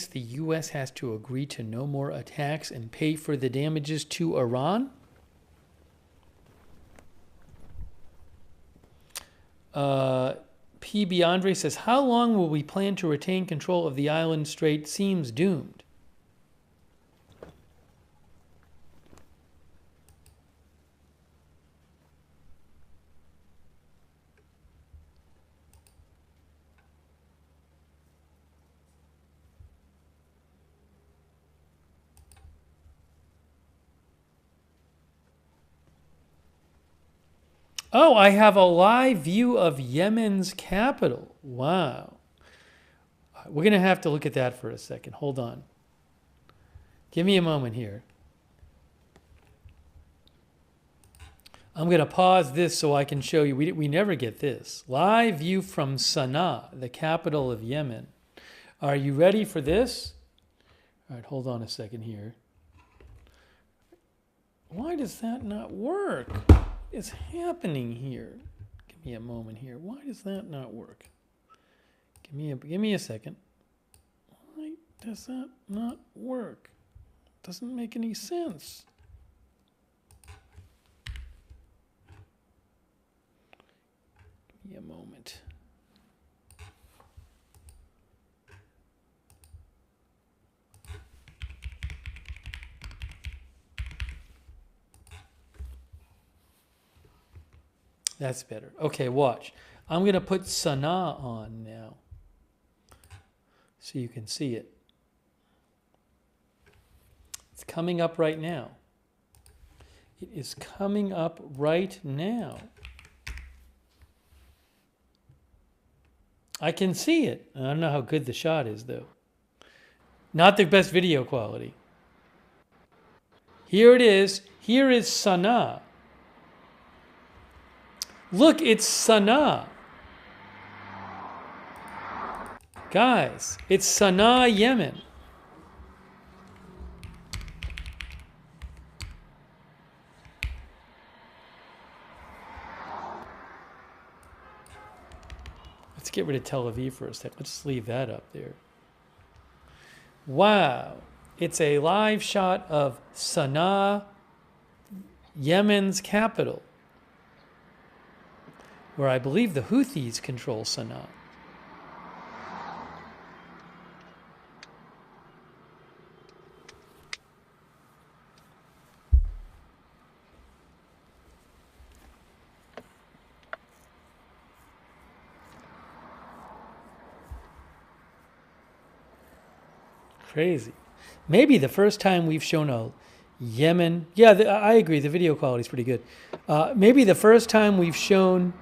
S1: the U.S. has to agree to no more attacks and pay for the damages to Iran. PB Andre says, how long will we plan to retain control of the island strait? Seems doomed. Oh, I have a live view of Yemen's capital. Wow. We're going to have to look at that for a second. Hold on. Give me a moment here. I'm going to pause this so I can show you. We never get this. Live view from Sana'a, the capital of Yemen. Are you ready for this? All right, hold on a second here. Why does that not work? Is happening here? Give me a moment here. Why does that not work? Give me a second. Why does that not work? Doesn't make any sense. Give me a moment. That's better. Okay, watch. I'm going to put Sana'a on now so you can see it. It's coming up right now. It is coming up right now. I can see it. I don't know how good the shot is, though. Not the best video quality. Here it is. Here is Sana'a. Look, it's Sana'a. Guys, it's Sana'a, Yemen. Let's get rid of Tel Aviv for a sec. Let's just leave that up there. Wow. It's a live shot of Sana'a, Yemen's capital, where I believe the Houthis control Sana'a. Crazy. Maybe the first time we've shown a Yemen... Yeah, I agree. The video quality is pretty good. Maybe the first time we've shown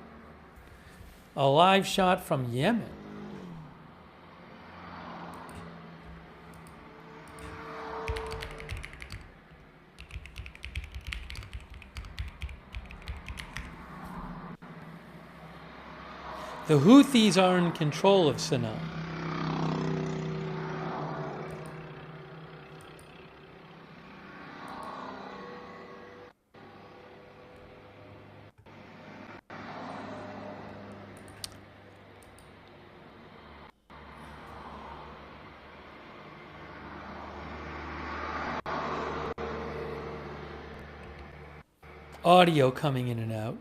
S1: a live shot from Yemen. The Houthis are in control of Sana'a. Audio coming in and out.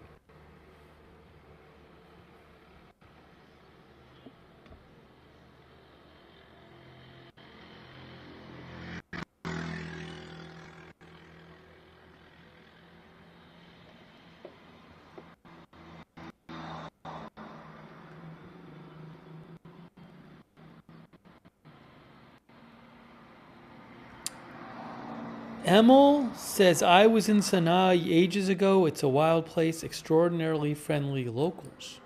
S1: Emil says, I was in Sana'a ages ago. It's a wild place, extraordinarily friendly locals.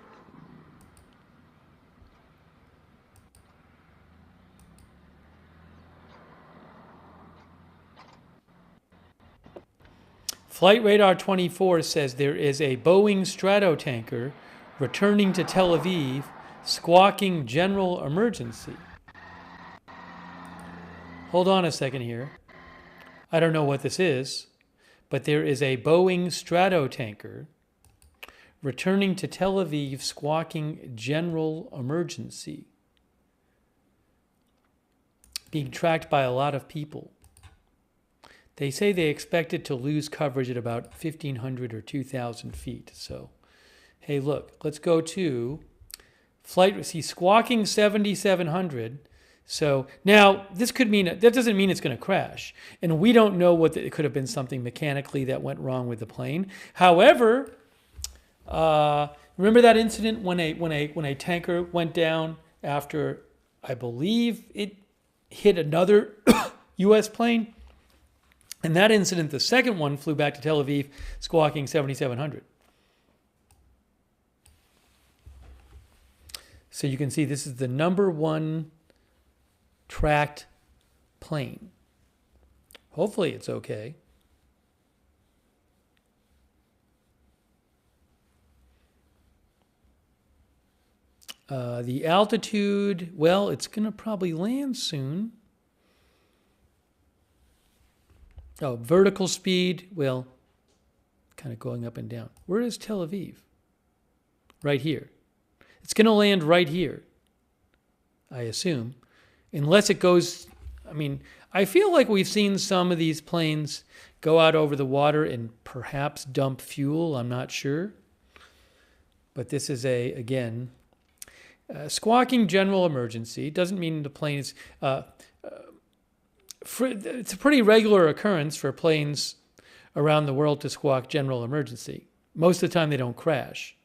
S1: Flight Radar 24 says there is a Boeing Stratotanker returning to Tel Aviv, squawking general emergency. Hold on a second here. I don't know what this is, but there is a Boeing Stratotanker returning to Tel Aviv, squawking general emergency. Being tracked by a lot of people. They say they expect it to lose coverage at about 1,500 or 2,000 feet. So, hey, look, let's go to flight. See, squawking 7,700. So now this could mean, that doesn't mean it's going to crash. And we don't know what, it could have been something mechanically that went wrong with the plane. However, remember that incident when a tanker went down after, I believe it hit another U.S. plane? In that incident, the second one flew back to Tel Aviv, squawking 7,700. So you can see this is the number one tracked plane. Hopefully it's okay. The altitude, well, it's going to probably land soon. Oh, vertical speed, well, kind of going up and down. Where is Tel Aviv? Right here. It's going to land right here, I assume. Unless it goes, I mean, I feel like we've seen some of these planes go out over the water and perhaps dump fuel. I'm not sure. But this is again, squawking general emergency. Doesn't mean the plane is, it's a pretty regular occurrence for planes around the world to squawk general emergency. Most of the time they don't crash.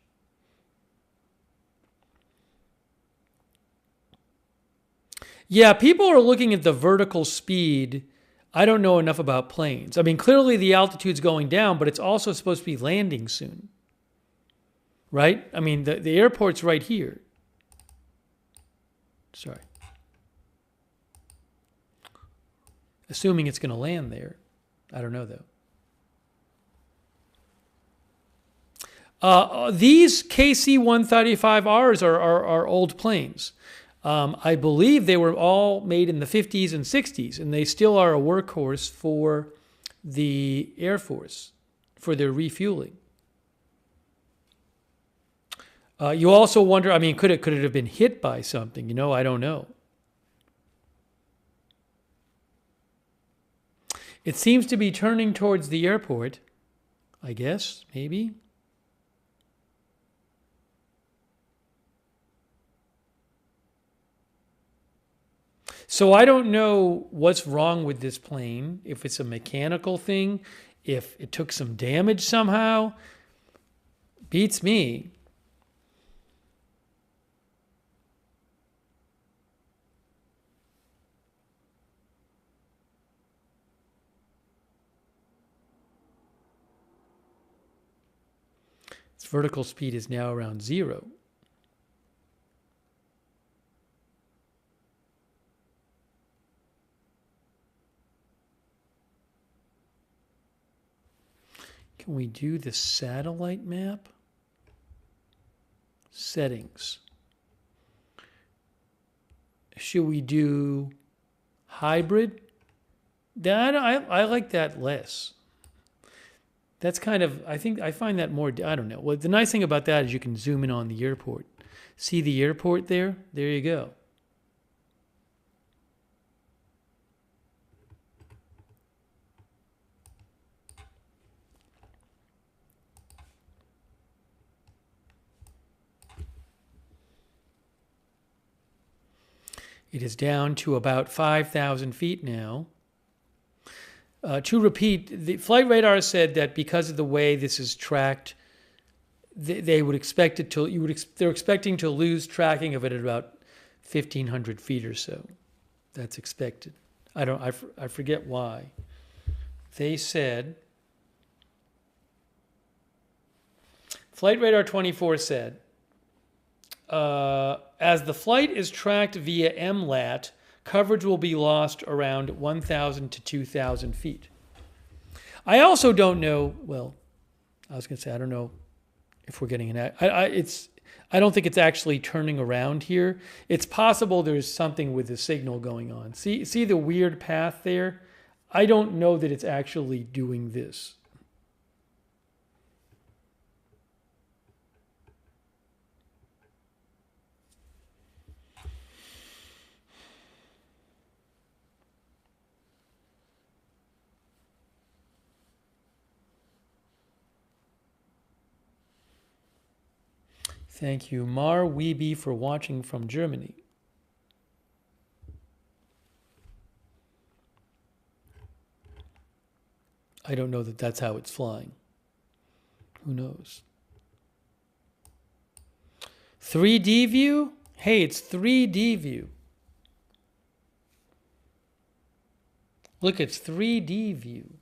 S1: Yeah, people are looking at the vertical speed. I don't know enough about planes. I mean, clearly the altitude's going down, but it's also supposed to be landing soon. Right? I mean, the airport's right here. Sorry. Assuming it's going to land there. I don't know, though. These KC-135Rs are old planes. I believe they were all made in the 50s and 60s, and they still are a workhorse for the Air Force, for their refueling. You also wonder, I mean, could it have been hit by something? You know, I don't know. It seems to be turning towards the airport, I guess, maybe. So I don't know what's wrong with this plane, if it's a mechanical thing, if it took some damage somehow. Beats me. Its vertical speed is now around 0. Can we do the satellite map? Settings. Should we do hybrid? I like that less. That's kind of, I find that more, I don't know. Well, the nice thing about that is you can zoom in on the airport. See the airport there? There you go. It is down to about 5,000 feet now. To repeat, the flight radar said that because of the way this is tracked, they would expect it to. They're expecting to lose tracking of it at about 1,500 feet or so. That's expected. I forget why. They said. Flight radar 24 said, as the flight is tracked via MLAT, coverage will be lost around 1,000 to 2,000 feet. I also don't know, well, I was going to say, I don't know if we're getting an, I don't think it's actually turning around here. It's possible there's something with the signal going on. See the weird path there? I don't know that it's actually doing this. Thank you, Mar Weeby, for watching from Germany. I don't know that that's how it's flying. Who knows? 3D view? Hey, it's 3D view. Look, it's 3D view.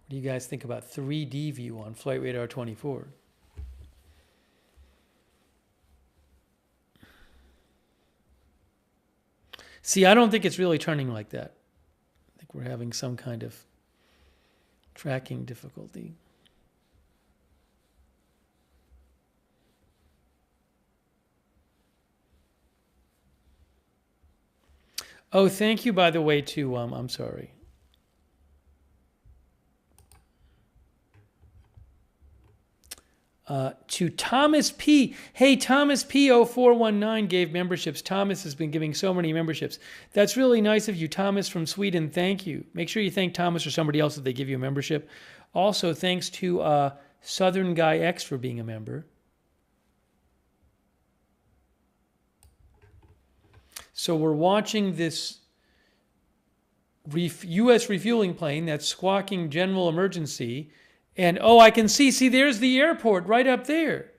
S1: What do you guys think about 3D view on Flight Radar 24? See, I don't think it's really turning like that. I think we're having some kind of tracking difficulty. Oh, thank you, by the way, to, I'm sorry. To Thomas P. Hey, Thomas P. 0419 gave memberships. Thomas has been giving so many memberships. That's really nice of you, Thomas from Sweden. Thank you. Make sure you thank Thomas or somebody else if they give you a membership. Also, thanks to Southern Guy X for being a member. So we're watching this U.S. refueling plane that's squawking general emergency. And, oh, I can see, there's the airport right up there.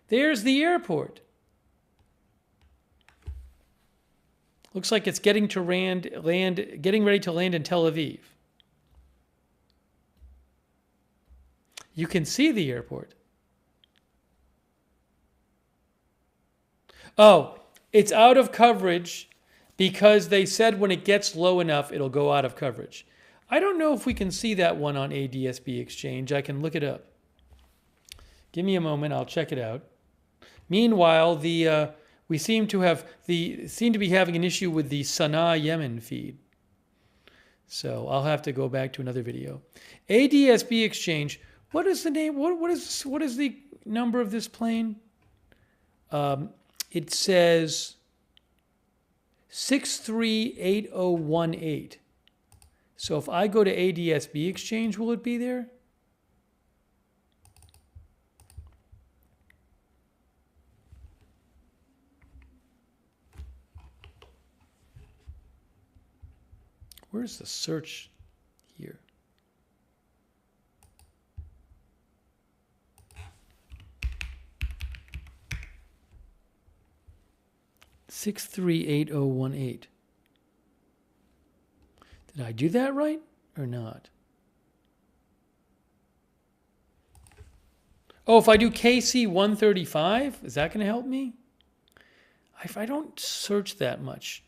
S1: There's the airport. Looks like it's getting to getting ready to land in Tel Aviv. You can see the airport. Oh, it's out of coverage because they said when it gets low enough, it'll go out of coverage. I don't know if we can see that one on ADSB Exchange. I can look it up. Give me a moment. I'll check it out. Meanwhile, we seem to be having an issue with the Sana'a Yemen feed. So I'll have to go back to another video. ADSB Exchange. What is the name? What is the number of this plane? It says 638018. So if I go to ADSB Exchange, will it be there? Where's the search here? (638018). Did I do that right or not? Oh, if I do KC 135, is that going to help me? If I don't search that much.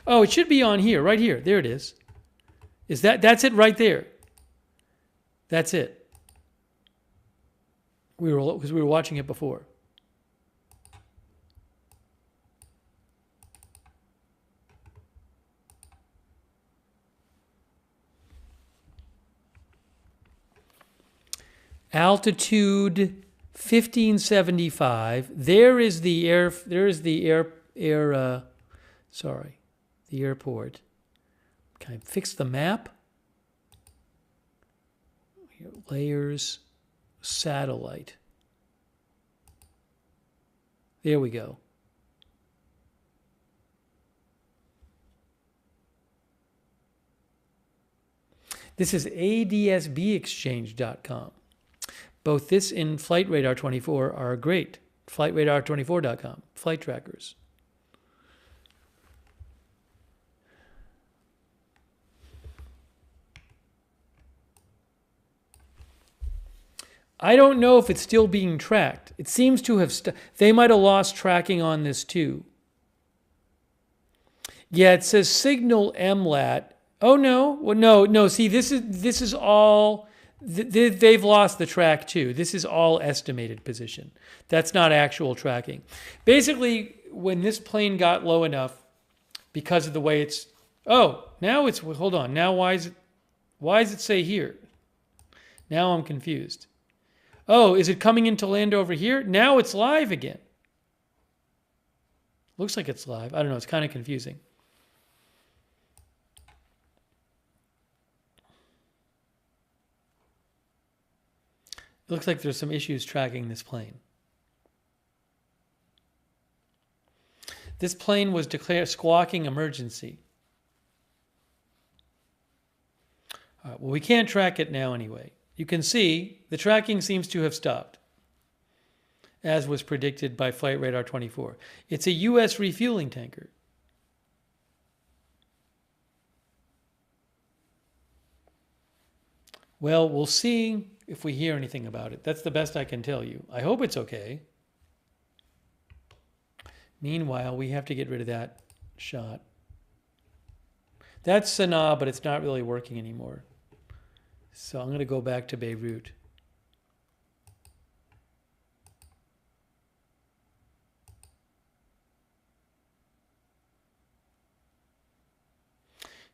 S1: Oh, it should be on here, right here. There it is. That's it right there. That's it. Because we were watching it before. Altitude 1575. There is the airport. Can I fix the map? Here, layers, satellite. There we go. This is adsbexchange.com. Both this and Flight Radar 24 are great. FlightRadar24.com, flight trackers. I don't know if it's still being tracked. It seems to have they might have lost tracking on this too. Yeah, it says signal MLAT. Oh no, well, no. See, this is all. They've lost the track too. This is all estimated position. That's not actual tracking. Basically, when this plane got low enough, because of the way it's. Oh, now it's. Hold on. Now why does it say here? Now I'm confused. Oh, is it coming into land over here? Now it's live again. Looks like it's live. I don't know. It's kind of confusing. It looks like there's some issues tracking this plane. This plane was declared squawking emergency. All right, well, we can't track it now anyway. You can see the tracking seems to have stopped, as was predicted by Flight Radar 24. It's a U.S. refueling tanker. Well, we'll see if we hear anything about it. That's the best I can tell you. I hope it's okay. Meanwhile, we have to get rid of that shot. That's Sanaa, but it's not really working anymore. So I'm going to go back to Beirut.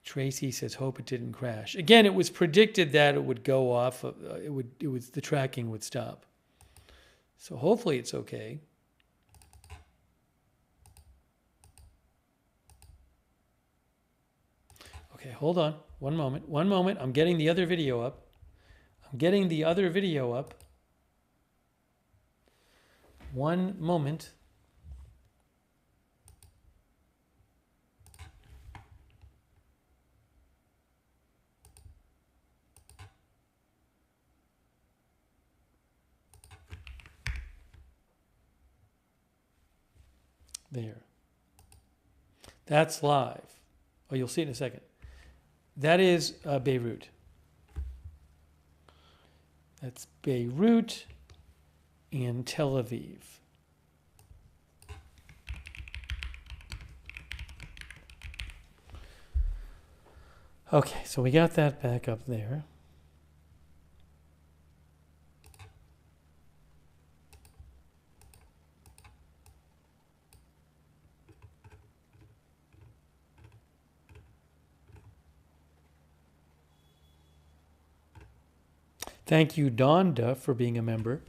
S1: Tracy says, hope it didn't crash. Again, it was predicted that it would go off. The tracking would stop. So hopefully it's okay. Okay, hold on. One moment. I'm getting the other video up. One moment. There. That's live. Oh, you'll see it in a second. That is Beirut. That's Beirut and Tel Aviv. Okay, so we got that back up there. Thank you, Donda, for being a member.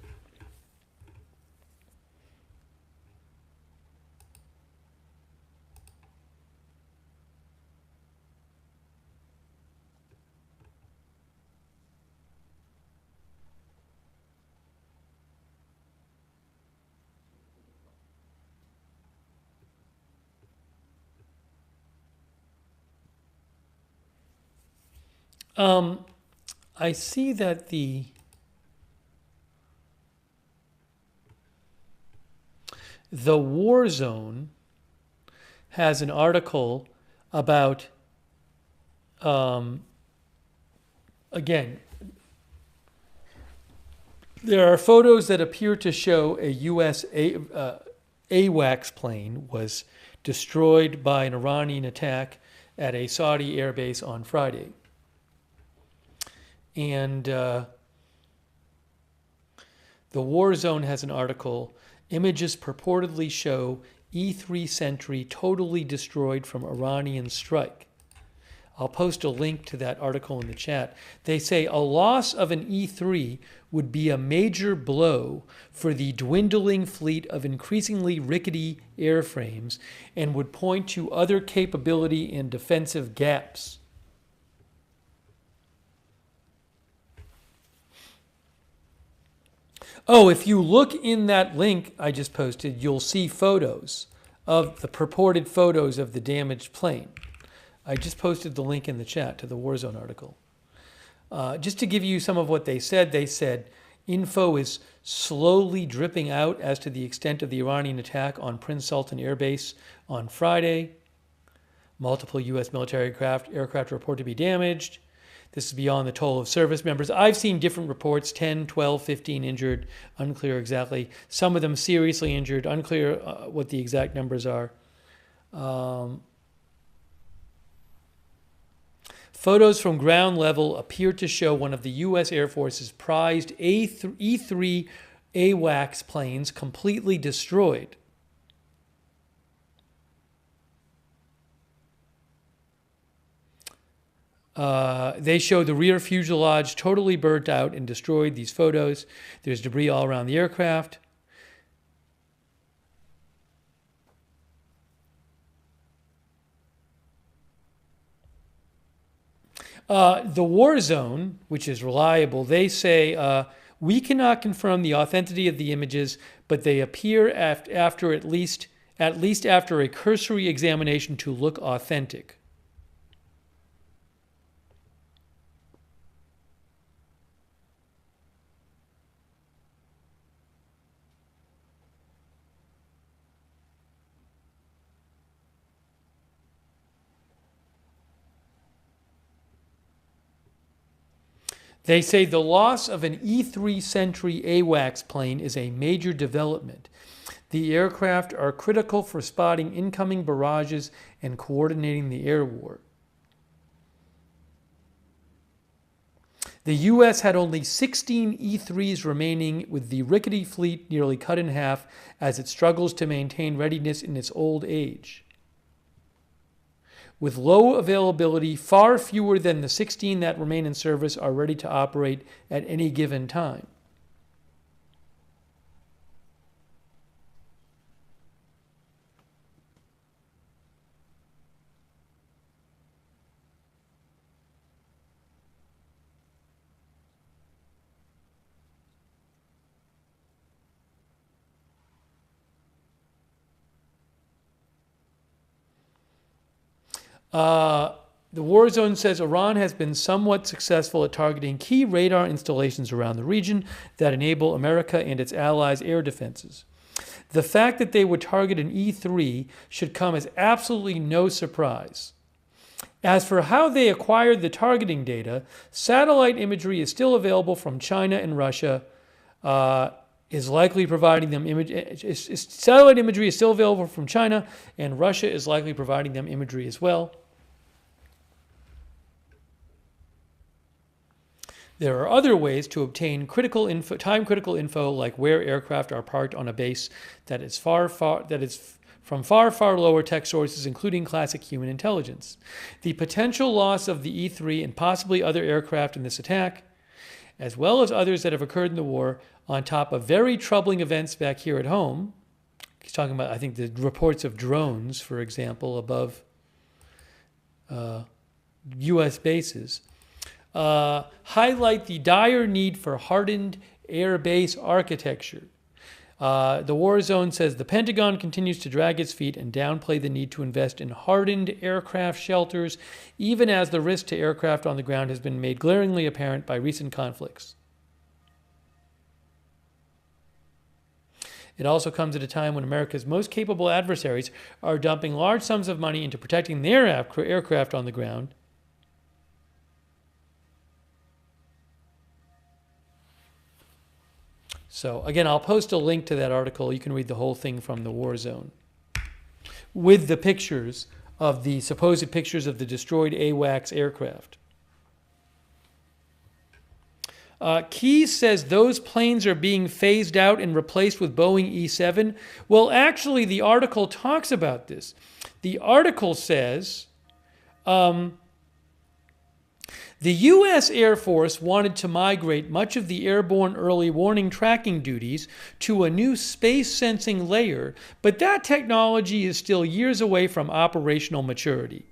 S1: I see that the War Zone has an article about, again, there are photos that appear to show a U.S. AWACS plane was destroyed by an Iranian attack at a Saudi airbase on Friday. And the War Zone has an article. Images purportedly show E3 Sentry totally destroyed from Iranian strike. I'll post a link to that article in the chat. They say a loss of an E3 would be a major blow for the dwindling fleet of increasingly rickety airframes and would point to other capability and defensive gaps. Oh, if you look in that link I just posted, you'll see photos of the purported photos of the damaged plane. I just posted the link in the chat to the Warzone article. Just to give you some of what they said info is slowly dripping out as to the extent of the Iranian attack on Prince Sultan Airbase on Friday. Multiple U.S. military aircraft report to be damaged. This is beyond the toll of service members. I've seen different reports, 10, 12, 15 injured, unclear exactly. Some of them seriously injured, unclear what the exact numbers are. Photos from ground level appear to show one of the U.S. Air Force's prized E-3 AWACS planes completely destroyed. They show the rear fuselage totally burnt out and destroyed. These photos. There's debris all around the aircraft. The War Zone, which is reliable, they say, we cannot confirm the authenticity of the images, but they appear after at least after a cursory examination to look authentic. They say the loss of an E-3 Sentry AWACS plane is a major development. The aircraft are critical for spotting incoming barrages and coordinating the air war. The U.S. had only 16 E-3s remaining, with the rickety fleet nearly cut in half as it struggles to maintain readiness in its old age. With low availability, far fewer than the 16 that remain in service are ready to operate at any given time. The War Zone says Iran has been somewhat successful at targeting key radar installations around the region that enable America and its allies' air defenses. The fact that they would target an E-3 should come as absolutely no surprise. As for how they acquired the targeting data, satellite imagery is still available from China and Russia. Is likely providing them satellite imagery is still available from China, and Russia is likely providing them imagery as well. There are other ways to obtain time-critical info, like where aircraft are parked on a base that is from far lower tech sources, including classic human intelligence. The potential loss of the E-3 and possibly other aircraft in this attack, as well as others that have occurred in the war, on top of very troubling events back here at home. He's talking about, I think, the reports of drones, for example, above U.S. bases, highlight the dire need for hardened airbase architecture. The War Zone says the Pentagon continues to drag its feet and downplay the need to invest in hardened aircraft shelters, even as the risk to aircraft on the ground has been made glaringly apparent by recent conflicts. It also comes at a time when America's most capable adversaries are dumping large sums of money into protecting their aircraft on the ground. So again, I'll post a link to that article. You can read the whole thing from the War Zone with the pictures of the supposed pictures of the destroyed AWACS aircraft. Keyes says those planes are being phased out and replaced with Boeing E-7. Well, actually, the article talks about this. The article says the U.S. Air Force wanted to migrate much of the airborne early warning tracking duties to a new space sensing layer, but that technology is still years away from operational maturity.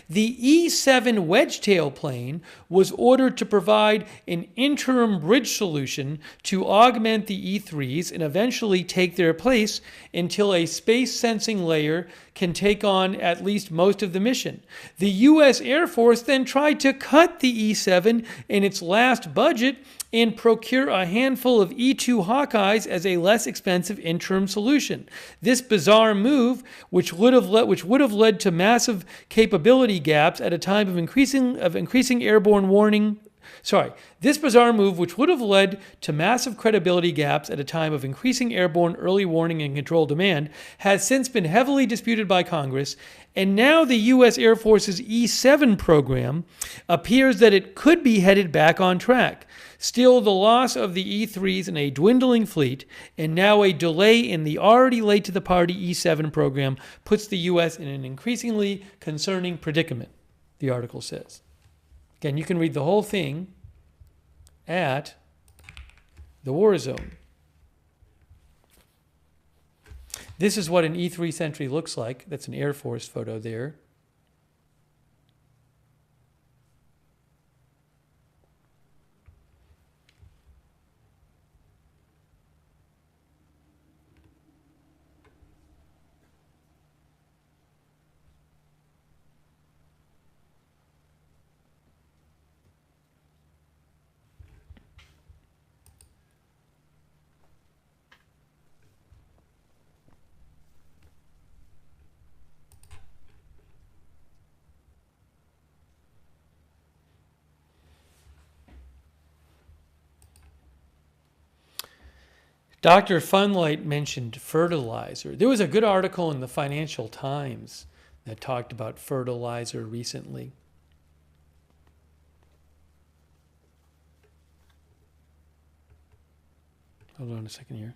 S1: The E-7 wedge-tail plane was ordered to provide an interim bridge solution to augment the E-3s and eventually take their place until a space sensing layer can take on at least most of the mission. The U.S. Air Force then tried to cut the E-7 in its last budget and procure a handful of E-2 Hawkeyes as a less expensive interim solution. This bizarre move, which would have led to massive capability gaps at a time of increasing airborne warning. This bizarre move, which would have led to massive credibility gaps at a time of increasing airborne early warning and control demand, has since been heavily disputed by Congress, and now the U.S. Air Force's E-7 program appears that it could be headed back on track. Still, the loss of the E-3s and a dwindling fleet, and now a delay in the already late-to-the-party E-7 program, puts the U.S. in an increasingly concerning predicament, the article says. Again, you can read the whole thing at the War Zone. This is what an E-3 Sentry looks like. That's an Air Force photo there. Dr. Funlight mentioned fertilizer. There was a good article in the Financial Times that talked about fertilizer recently. Hold on a second here.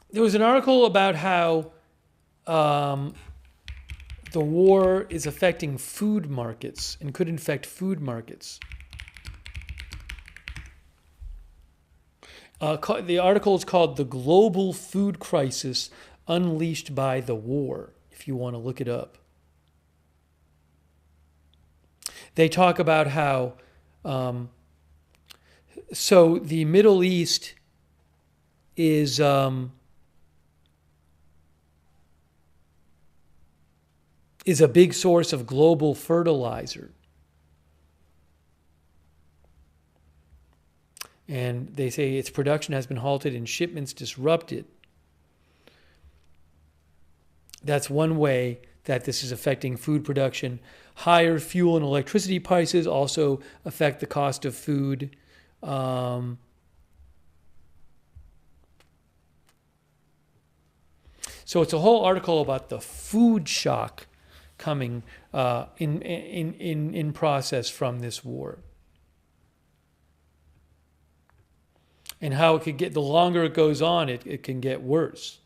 S1: There was an article about how the war is affecting food markets and could infect food markets. The article is called "The Global Food Crisis Unleashed by the War," if you want to look it up. They talk about how so the Middle East is a big source of global fertilizer. And they say its production has been halted and shipments disrupted. That's one way that this is affecting food production. Higher fuel and electricity prices also affect the cost of food. So it's a whole article about the food shock coming in process from this war. And how it could get, the longer it goes on, it can get worse.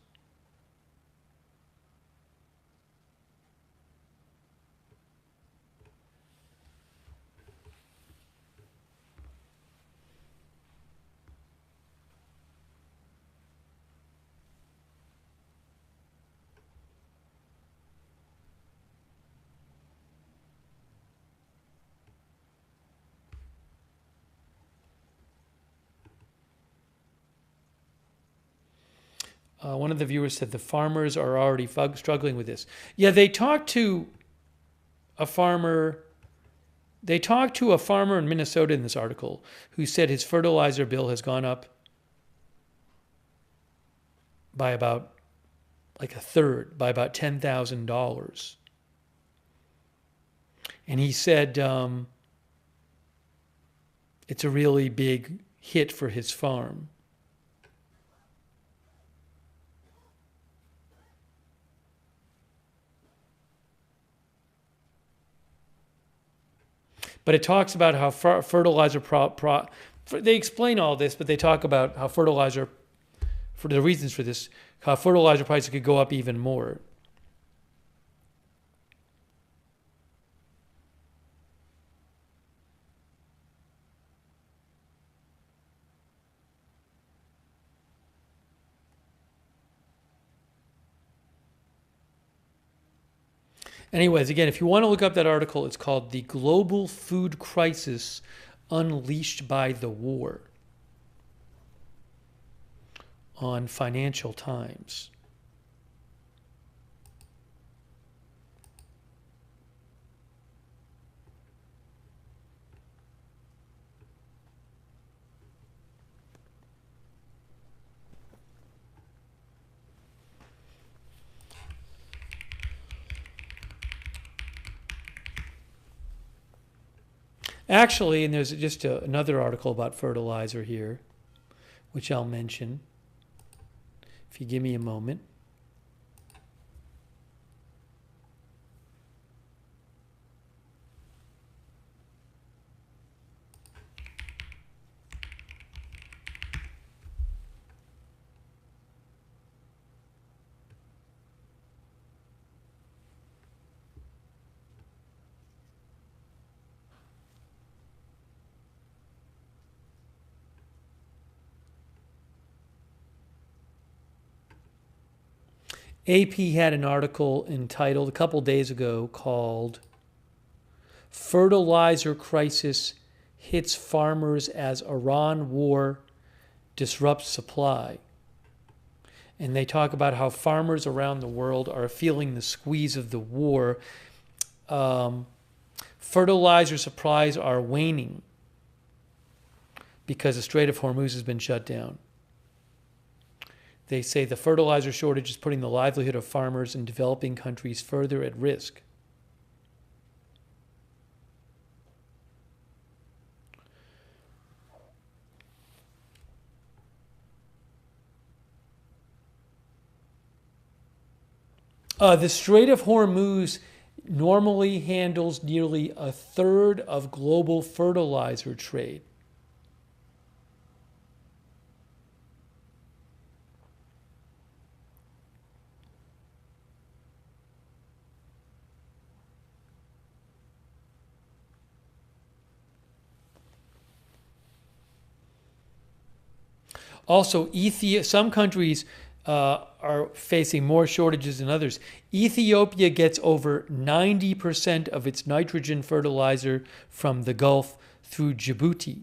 S1: One of the viewers said the farmers are already struggling with this. Yeah, they talked to a farmer. They talked to a farmer in Minnesota in this article who said his fertilizer bill has gone up by about like a third, by about $10,000. And he said it's a really big hit for his farm. But it talks about how fertilizer they explain all this, but they talk about how fertilizer, for the reasons for this, how fertilizer prices could go up even more. Anyways, again, if you want to look up that article, it's called The Global Food Crisis Unleashed by the War on Financial Times. Actually, and there's just another article about fertilizer here, which I'll mention if you give me a moment. AP had an article entitled a couple days ago called Fertilizer Crisis Hits Farmers as Iran War Disrupts Supply. And they talk about how farmers around the world are feeling the squeeze of the war. Fertilizer supplies are waning because the Strait of Hormuz has been shut down. They say the fertilizer shortage is putting the livelihood of farmers in developing countries further at risk. The Strait of Hormuz normally handles nearly a third of global fertilizer trade. Also, some countries are facing more shortages than others. Ethiopia gets over 90% of its nitrogen fertilizer from the Gulf through Djibouti.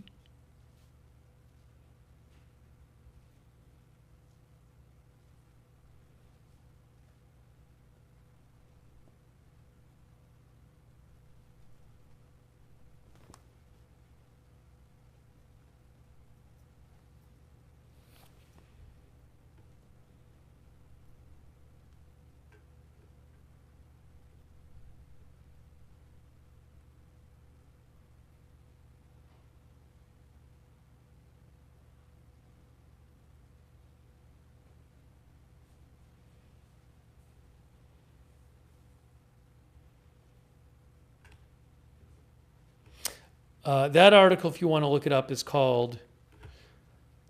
S1: That article, if you want to look it up, is called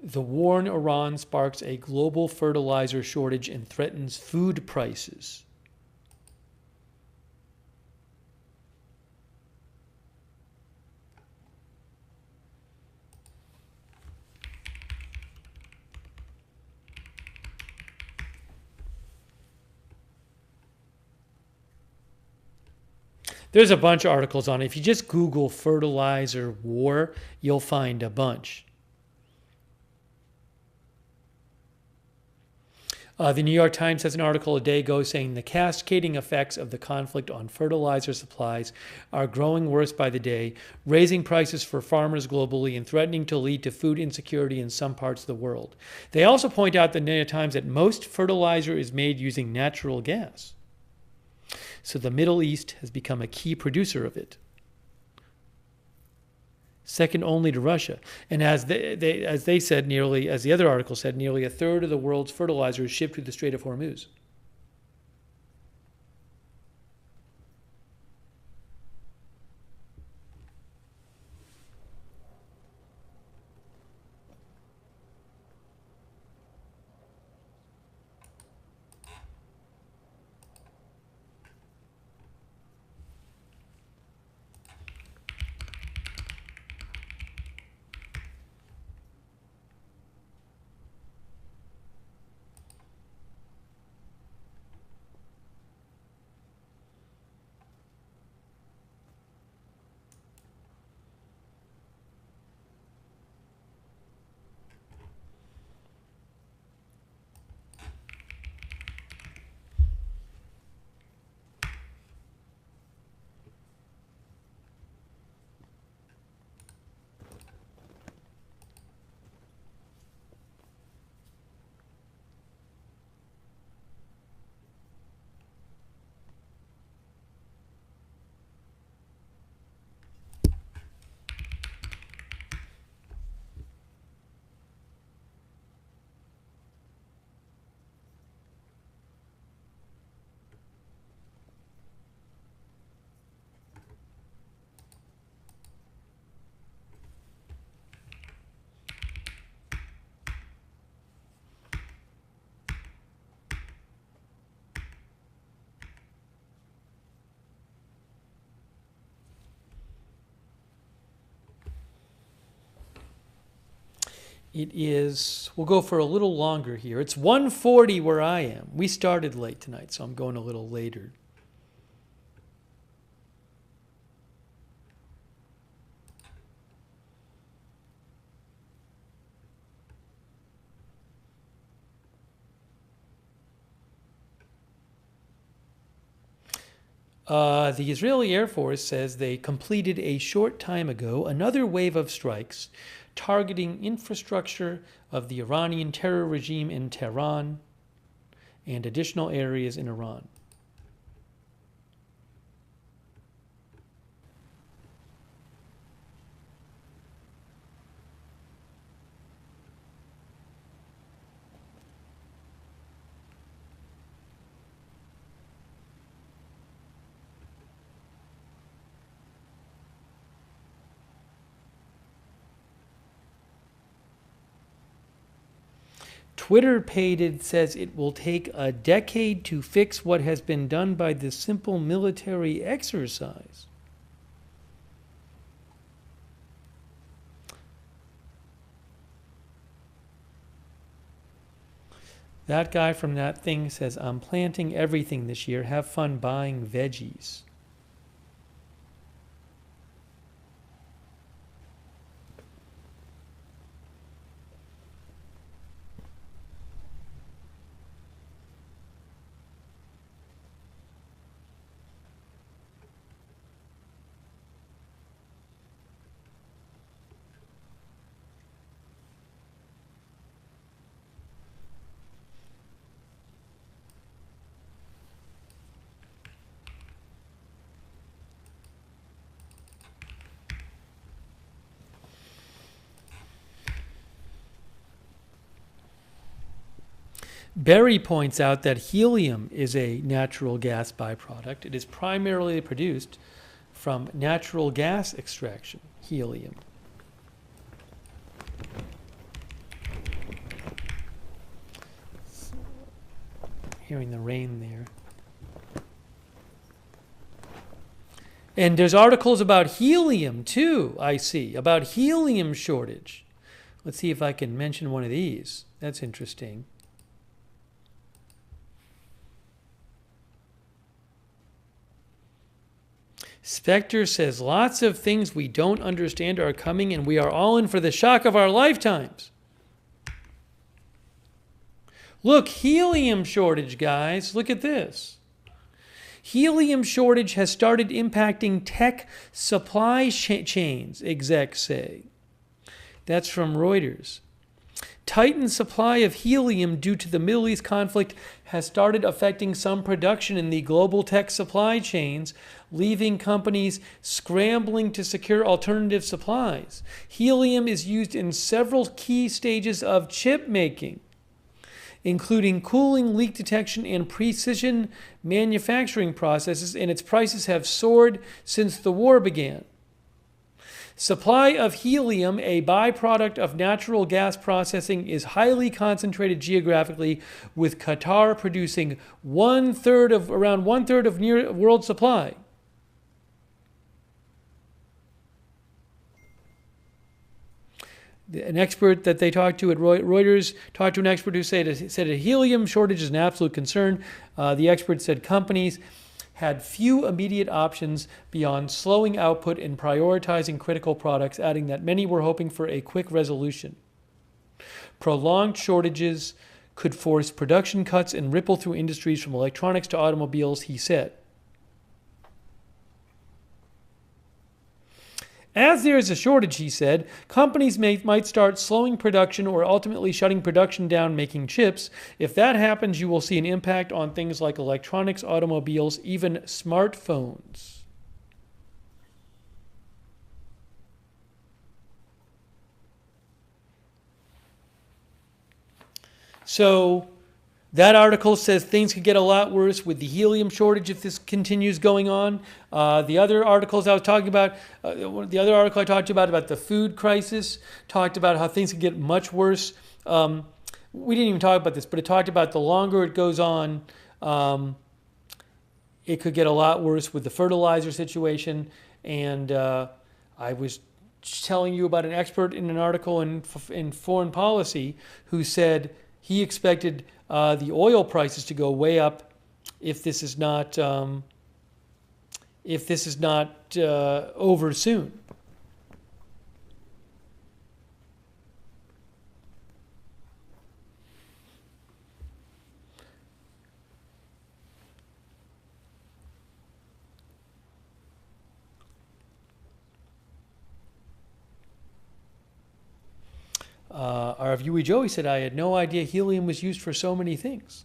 S1: The War in Iran Sparks a Global Fertilizer Shortage and Threatens Food Prices. There's a bunch of articles on it. If you just Google fertilizer war, you'll find a bunch. The New York Times has an article a day ago saying the cascading effects of the conflict on fertilizer supplies are growing worse by the day, raising prices for farmers globally and threatening to lead to food insecurity in some parts of the world. They also point out, the New York Times, that most fertilizer is made using natural gas. So the Middle East has become a key producer of it, second only to Russia. And as they said, as the other article said, nearly a third of the world's fertilizer is shipped through the Strait of Hormuz. It is, we'll go for a little longer here. It's 1:40 where I am. We started late tonight, so I'm going a little later. The Israeli Air Force says they completed a short time ago another wave of strikes targeting infrastructure of the Iranian terror regime in Tehran and additional areas in Iran. Twitter Pated says it will take a decade to fix what has been done by this simple military exercise. That guy from that thing says, I'm planting everything this year. Have fun buying veggies. Berry points out that helium is a natural gas byproduct. It is primarily produced from natural gas extraction, helium. Hearing the rain there. And there's articles about helium too, I see, about helium shortage. Let's see if I can mention one of these. That's interesting. Spectre says lots of things we don't understand are coming, and we are all in for the shock of our lifetimes. Look, helium shortage, guys. Look at this. Helium shortage has started impacting tech supply chains, execs say. That's from Reuters. Tightened supply of helium due to the Middle East conflict has started affecting some production in the global tech supply chains, leaving companies scrambling to secure alternative supplies. Helium is used in several key stages of chip making, including cooling, leak detection, and precision manufacturing processes, and its prices have soared since the war began. Supply of helium, a byproduct of natural gas processing, is highly concentrated geographically, with Qatar producing around one third of near world supply. An expert that they talked to at Reuters talked to an expert who said a helium shortage is an absolute concern. The expert said companies had few immediate options beyond slowing output and prioritizing critical products, adding that many were hoping for a quick resolution. Prolonged shortages could force production cuts and ripple through industries from electronics to automobiles, he said. As there is a shortage, he said, companies might start slowing production or ultimately shutting production down making chips. If that happens, you will see an impact on things like electronics, automobiles, even smartphones. So that article says things could get a lot worse with the helium shortage if this continues going on. The other articles I was talking about, the other article I talked to you about the food crisis, talked about how things could get much worse. We didn't even talk about this, but it talked about the longer it goes on, it could get a lot worse with the fertilizer situation. And I was telling you about an expert in an article in foreign policy who said he expected the oil prices to go way up if this is not over soon. Our viewee Joey said, I had no idea helium was used for so many things.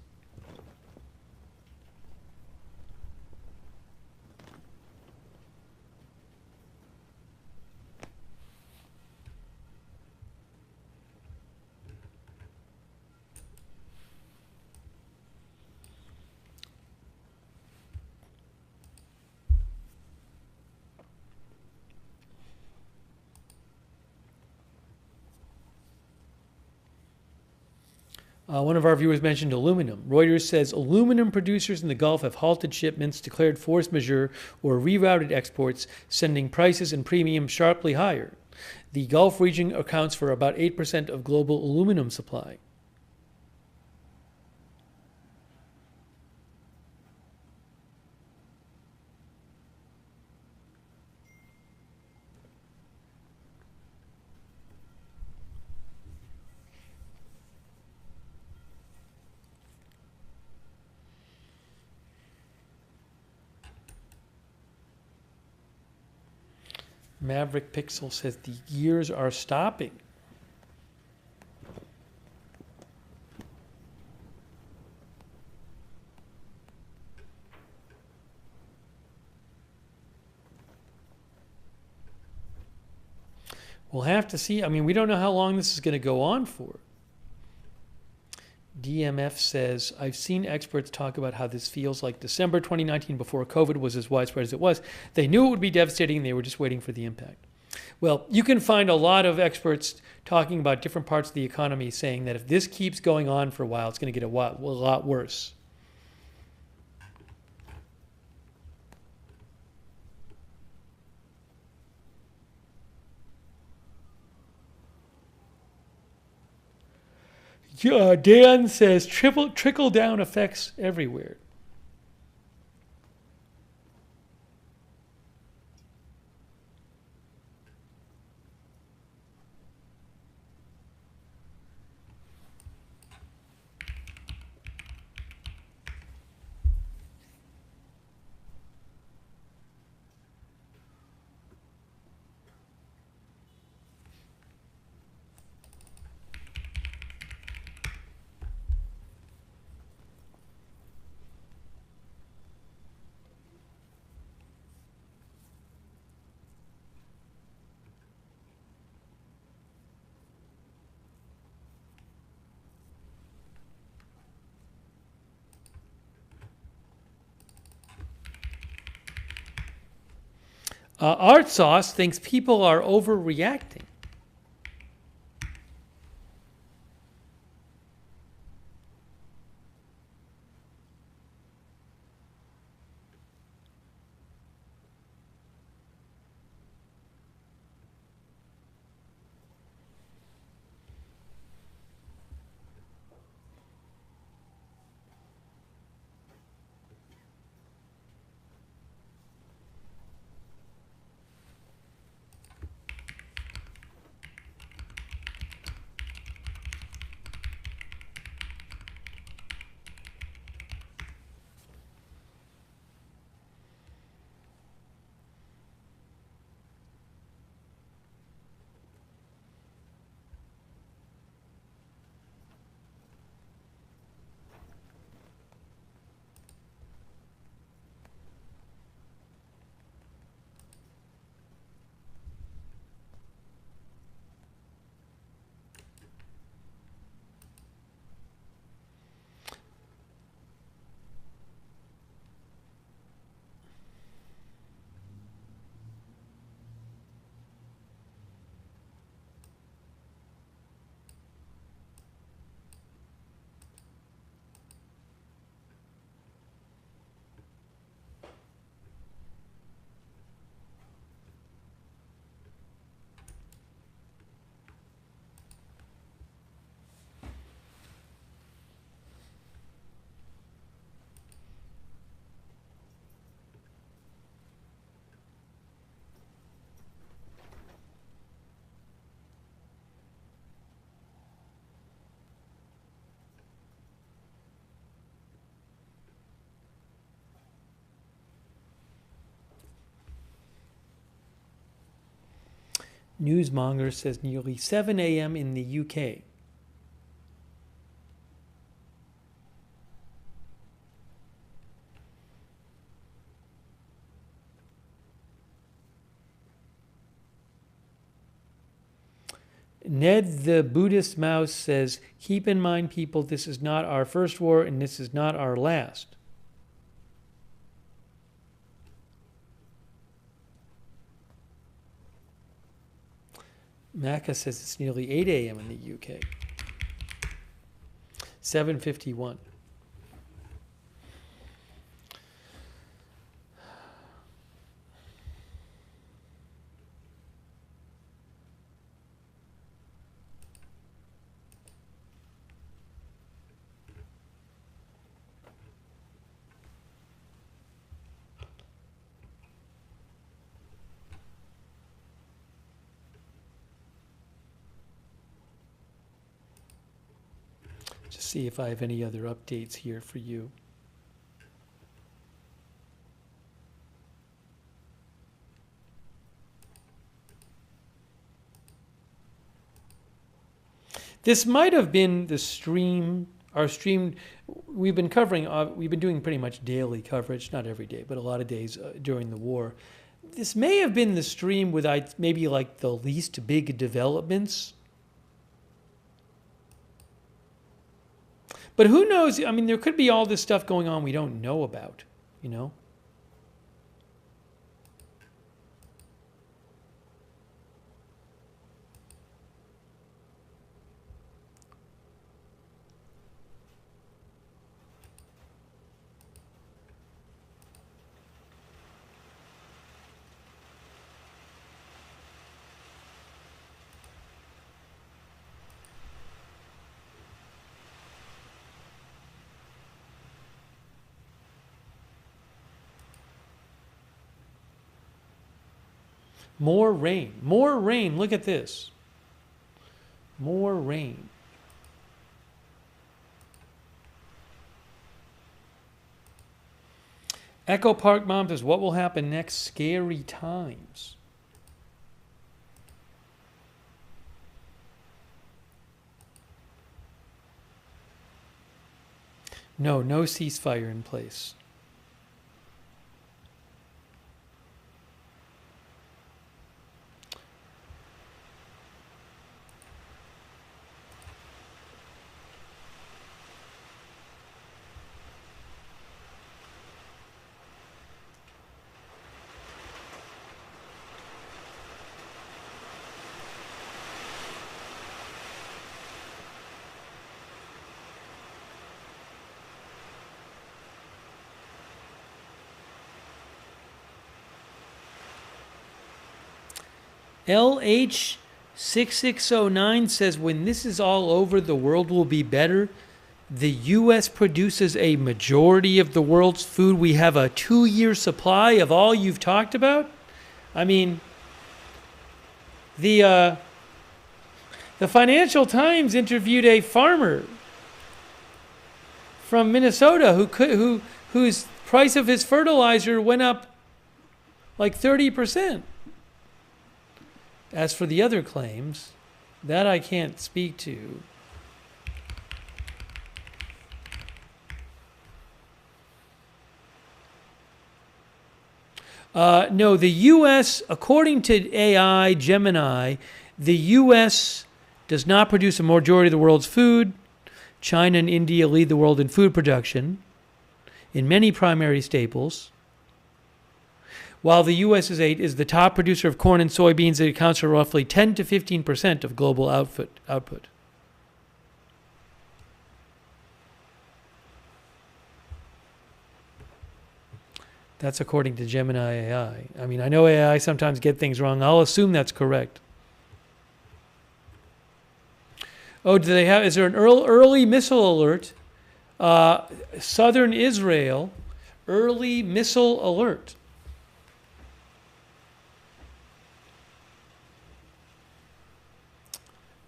S1: One of our viewers mentioned aluminum. Reuters says aluminum producers in the Gulf have halted shipments, declared force majeure, or rerouted exports, sending prices and premiums sharply higher. The Gulf region accounts for about 8% of global aluminum supply. Maverick Pixel says the gears are stopping. We'll have to see. I mean, we don't know how long this is going to go on for. DMF says, I've seen experts talk about how this feels like December 2019 before COVID was as widespread as it was. They knew it would be devastating. They were just waiting for the impact. Well, you can find a lot of experts talking about different parts of the economy saying that if this keeps going on for a while, it's going to get a lot worse. Dan says trickle-down effects everywhere. Art Sauce thinks people are overreacting. Newsmonger says nearly 7 a.m. in the UK. Ned the Buddhist Mouse says, keep in mind, people, this is not our first war and this is not our last. Macca says it's nearly 8 a.m. in the UK. 7:51. Just see if I have any other updates here for you. This might have been the stream, our stream. We've been covering, we've been doing pretty much daily coverage, not every day, but a lot of days during the war. This may have been the stream with maybe like the least big developments. But who knows? I mean, there could be all this stuff going on we don't know about, you know? More rain. More rain. Look at this. More rain. Echo Park Mom says, what will happen next? Scary times. No ceasefire in place. LH6609 says, when this is all over, the world will be better. The U.S. produces a majority of the world's food. We have a 2-year supply of all you've talked about. I mean, the Financial Times interviewed a farmer from Minnesota whose price of his fertilizer went up like 30%. As for the other claims, that I can't speak to. No, the U.S., according to AI, Gemini, the U.S. does not produce a majority of the world's food. China and India lead the world in food production in many primary staples. While the U.S. is the top producer of corn and soybeans, it accounts for roughly 10 to 15% of global output. That's according to Gemini AI. I mean, I know AI sometimes get things wrong. I'll assume that's correct. Oh, is there an early missile alert? Southern Israel, early missile alert.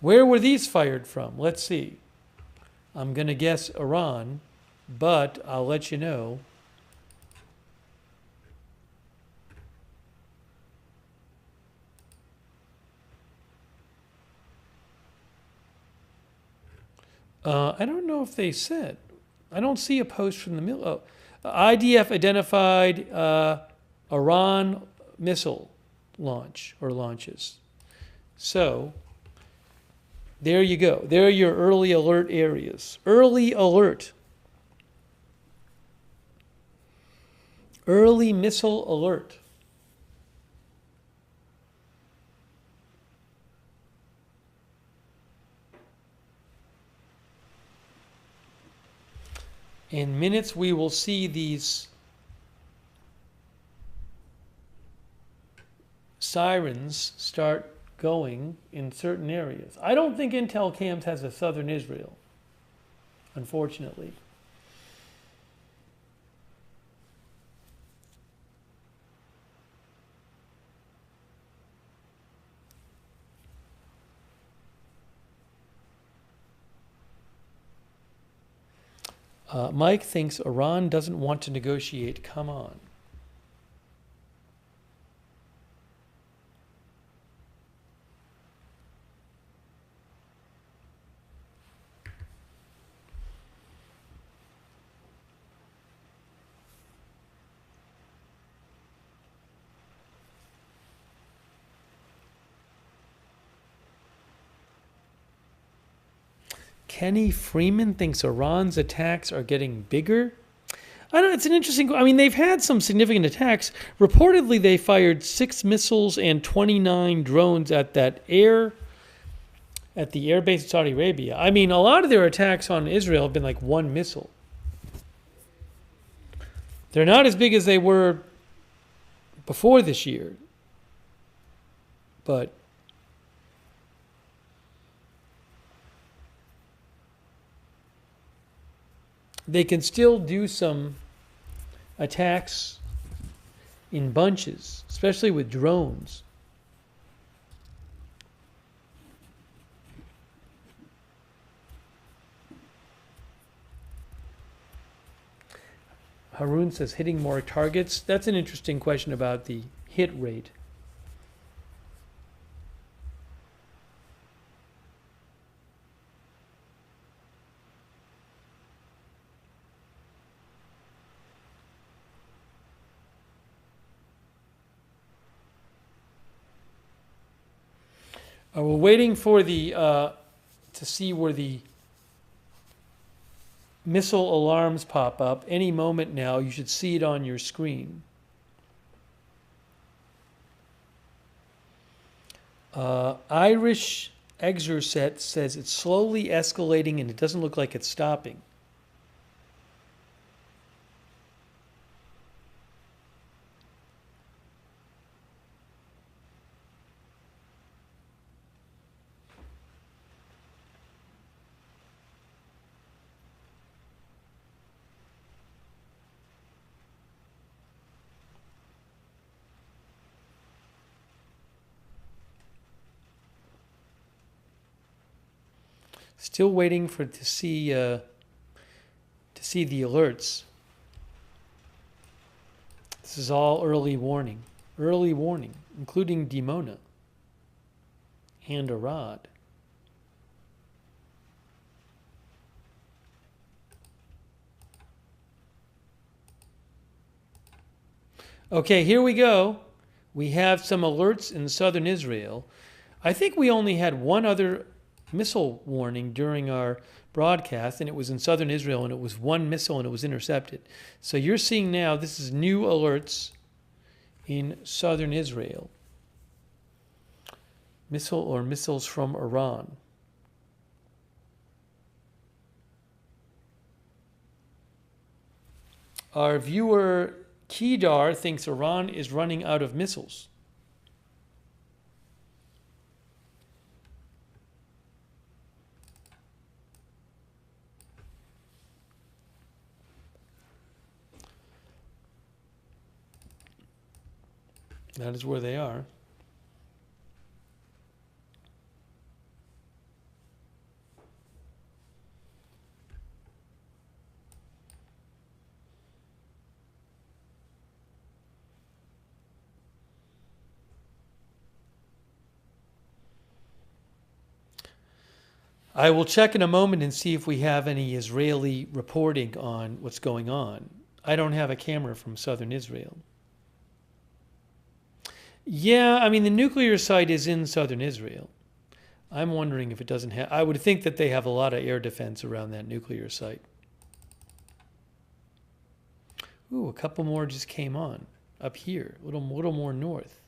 S1: Where were these fired from? Let's see. I'm going to guess Iran, but I'll let you know. I don't know if they said. I don't see a post from the middle. Oh, IDF identified Iran missile launch or launches. So there you go. There are your early alert areas. Early alert. Early missile alert. In minutes, we will see these sirens start going in certain areas. I don't think Intel Cams has a southern Israel, unfortunately. Mike thinks Iran doesn't want to negotiate. Come on. Kenny Freeman thinks Iran's attacks are getting bigger. I don't know, it's an interesting. I mean, they've had some significant attacks. Reportedly, they fired 6 missiles and 29 drones at the airbase in Saudi Arabia. I mean, a lot of their attacks on Israel have been like 1 missile. They're not as big as they were before this year, but they can still do some attacks in bunches, especially with drones. Harun says hitting more targets. That's an interesting question about the hit rate. We're waiting for the to see where the missile alarms pop up. Any moment now, you should see it on your screen. Irish Exercet says it's slowly escalating and it doesn't look like it's stopping. Still waiting to see the alerts. This is all early warning, including Dimona and Arad. Okay, here we go. We have some alerts in southern Israel. I think we only had one other missile warning during our broadcast, and it was in southern Israel, and it was one missile, and it was intercepted. So you're seeing now, this is new alerts in southern Israel. Missile or missiles from Iran. Our viewer Kedar thinks Iran is running out of missiles. That is where they are. I will check in a moment and see if we have any Israeli reporting on what's going on. I don't have a camera from southern Israel. Yeah, I mean, the nuclear site is in southern Israel. I'm wondering if it doesn't have... I would think that they have a lot of air defense around that nuclear site. Ooh, a couple more just came on up here, a little more north.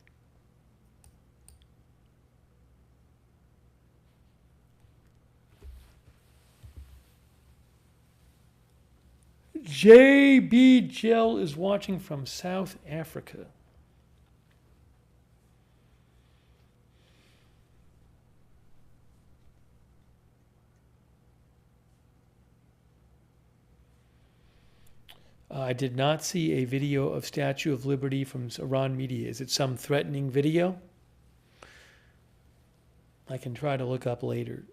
S1: JB Gel is watching from South Africa. I did not see a video of Statue of Liberty from Iran media. Is it some threatening video? I can try to look up later.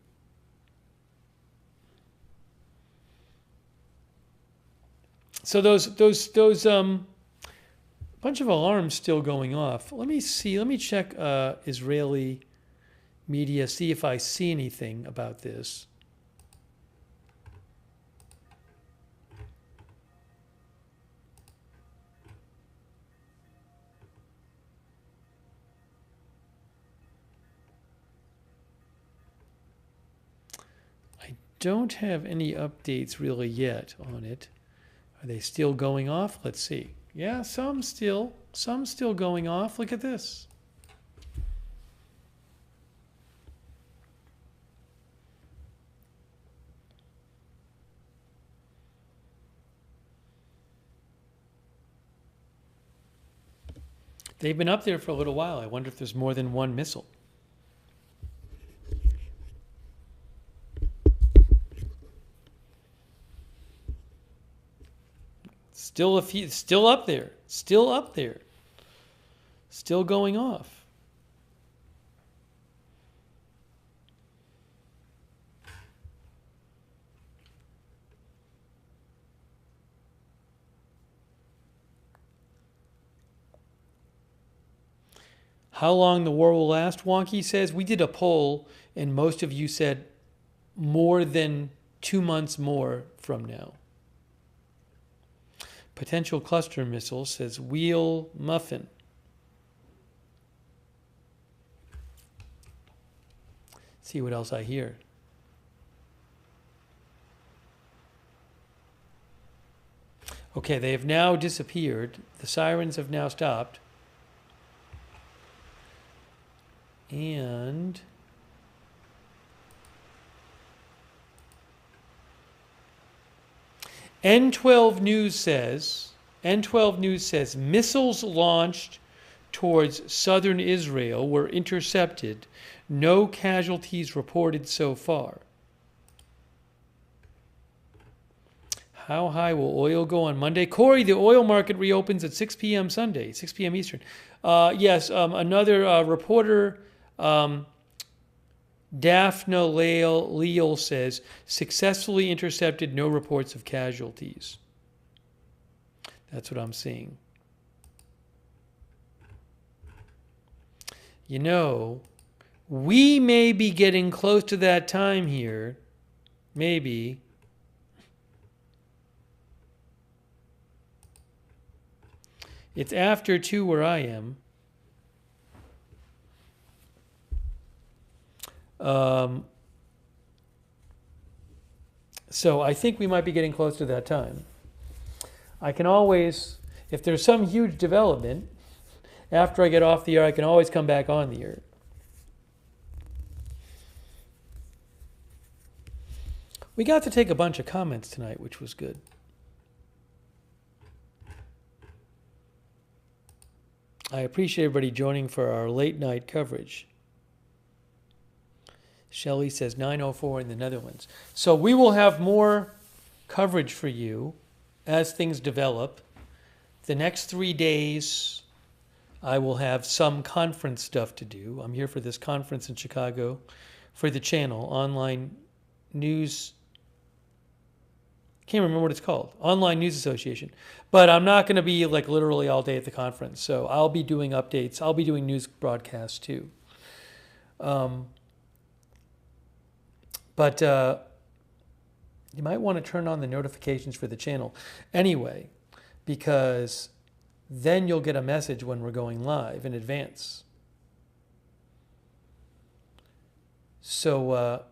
S1: So those bunch of alarms still going off. Let me see. Let me check Israeli media, see if I see anything about this. I don't have any updates really yet on it. Are they still going off? Let's see. Yeah, some still going off. Look at this. They've been up there for a little while. I wonder if there's more than one missile. Still a few, still up there, still going off. How long the war will last, Wonky says. We did a poll, and most of you said more than 2 months more from now. Potential cluster missile, says Wheel Muffin. See what else I hear. Okay, they have now disappeared. The sirens have now stopped. And N12 News says missiles launched towards southern Israel were intercepted. No casualties reported so far. How high will oil go on Monday? Corey, the oil market reopens at 6 p.m. Sunday, 6 p.m. Eastern. Yes, another reporter Daphne Leal says, successfully intercepted, no reports of casualties. That's what I'm seeing. You know, we may be getting close to that time here. Maybe. It's after 2 where I am. So I think we might be getting close to that time. I can always, if there's some huge development, after I get off the air, I can always come back on the air. We got to take a bunch of comments tonight, which was good. I appreciate everybody joining for our late night coverage. Shelley says 9:04 in the Netherlands. So we will have more coverage for you as things develop. The next 3 days, I will have some conference stuff to do. I'm here for this conference in Chicago for the channel, online news. Can't remember what it's called. Online News Association. But I'm not going to be like literally all day at the conference. So I'll be doing updates. I'll be doing news broadcasts too. But you might want to turn on the notifications for the channel anyway, because then you'll get a message when we're going live in advance. So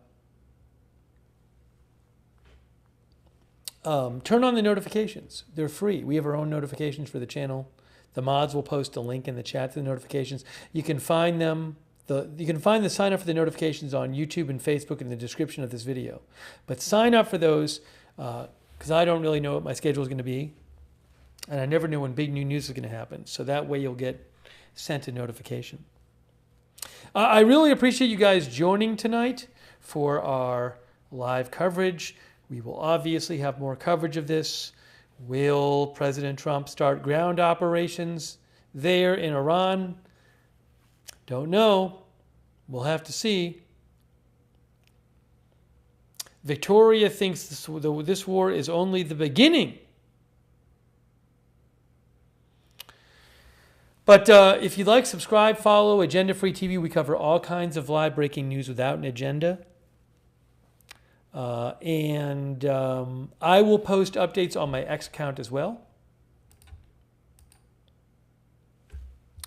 S1: turn on the notifications. They're free. We have our own notifications for the channel. The mods will post a link in the chat to the notifications. You can find them. You can find the sign up for the notifications on YouTube and Facebook in the description of this video. But sign up for those because I don't really know what my schedule is going to be. And I never knew when big new news is going to happen. So that way you'll get sent a notification. I really appreciate you guys joining tonight for our live coverage. We will obviously have more coverage of this. Will President Trump start ground operations there in Iran? Don't know. We'll have to see. Victoria thinks this war is only the beginning. But if you'd like, subscribe, follow Agenda Free TV. We cover all kinds of live breaking news without an agenda. And I will post updates on my X account as well.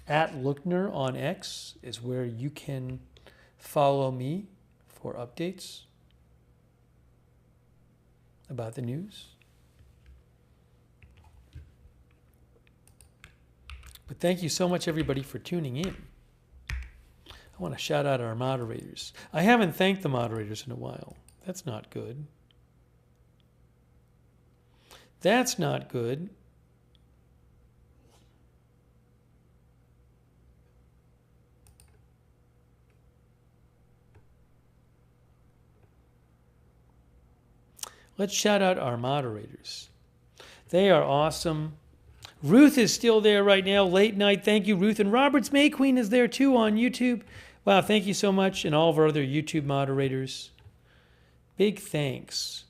S1: At Lookner on X is where you can follow me for updates about the news. But thank you so much, everybody, for tuning in. I want to shout out our moderators. I haven't thanked the moderators in a while. That's not good. That's not good. Let's shout out our moderators. They are awesome. Ruth is still there right now, late night. Thank you, Ruth. And Roberts May Queen is there too on YouTube. Wow, thank you so much. And all of our other YouTube moderators. Big thanks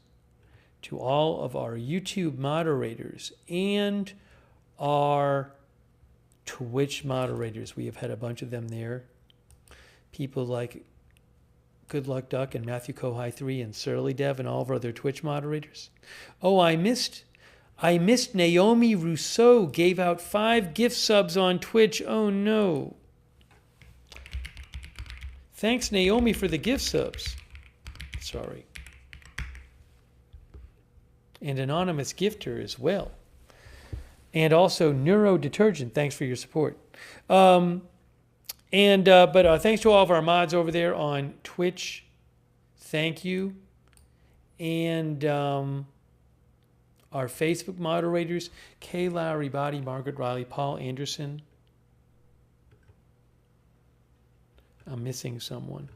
S1: to all of our YouTube moderators and our Twitch moderators. We have had a bunch of them there. People like Good Luck Duck and Matthew Kohai 3 and Surly Dev and all of our other Twitch moderators. Oh, I missed Naomi Rousseau gave out 5 gift subs on Twitch. Oh no. Thanks, Naomi, for the gift subs. Sorry. And Anonymous Gifter as well. And also Neuro Detergent. Thanks for your support. But thanks to all of our mods over there on Twitch. Thank you. And our Facebook moderators, Kay Lowry Body, Margaret Riley, Paul Anderson. I'm missing someone.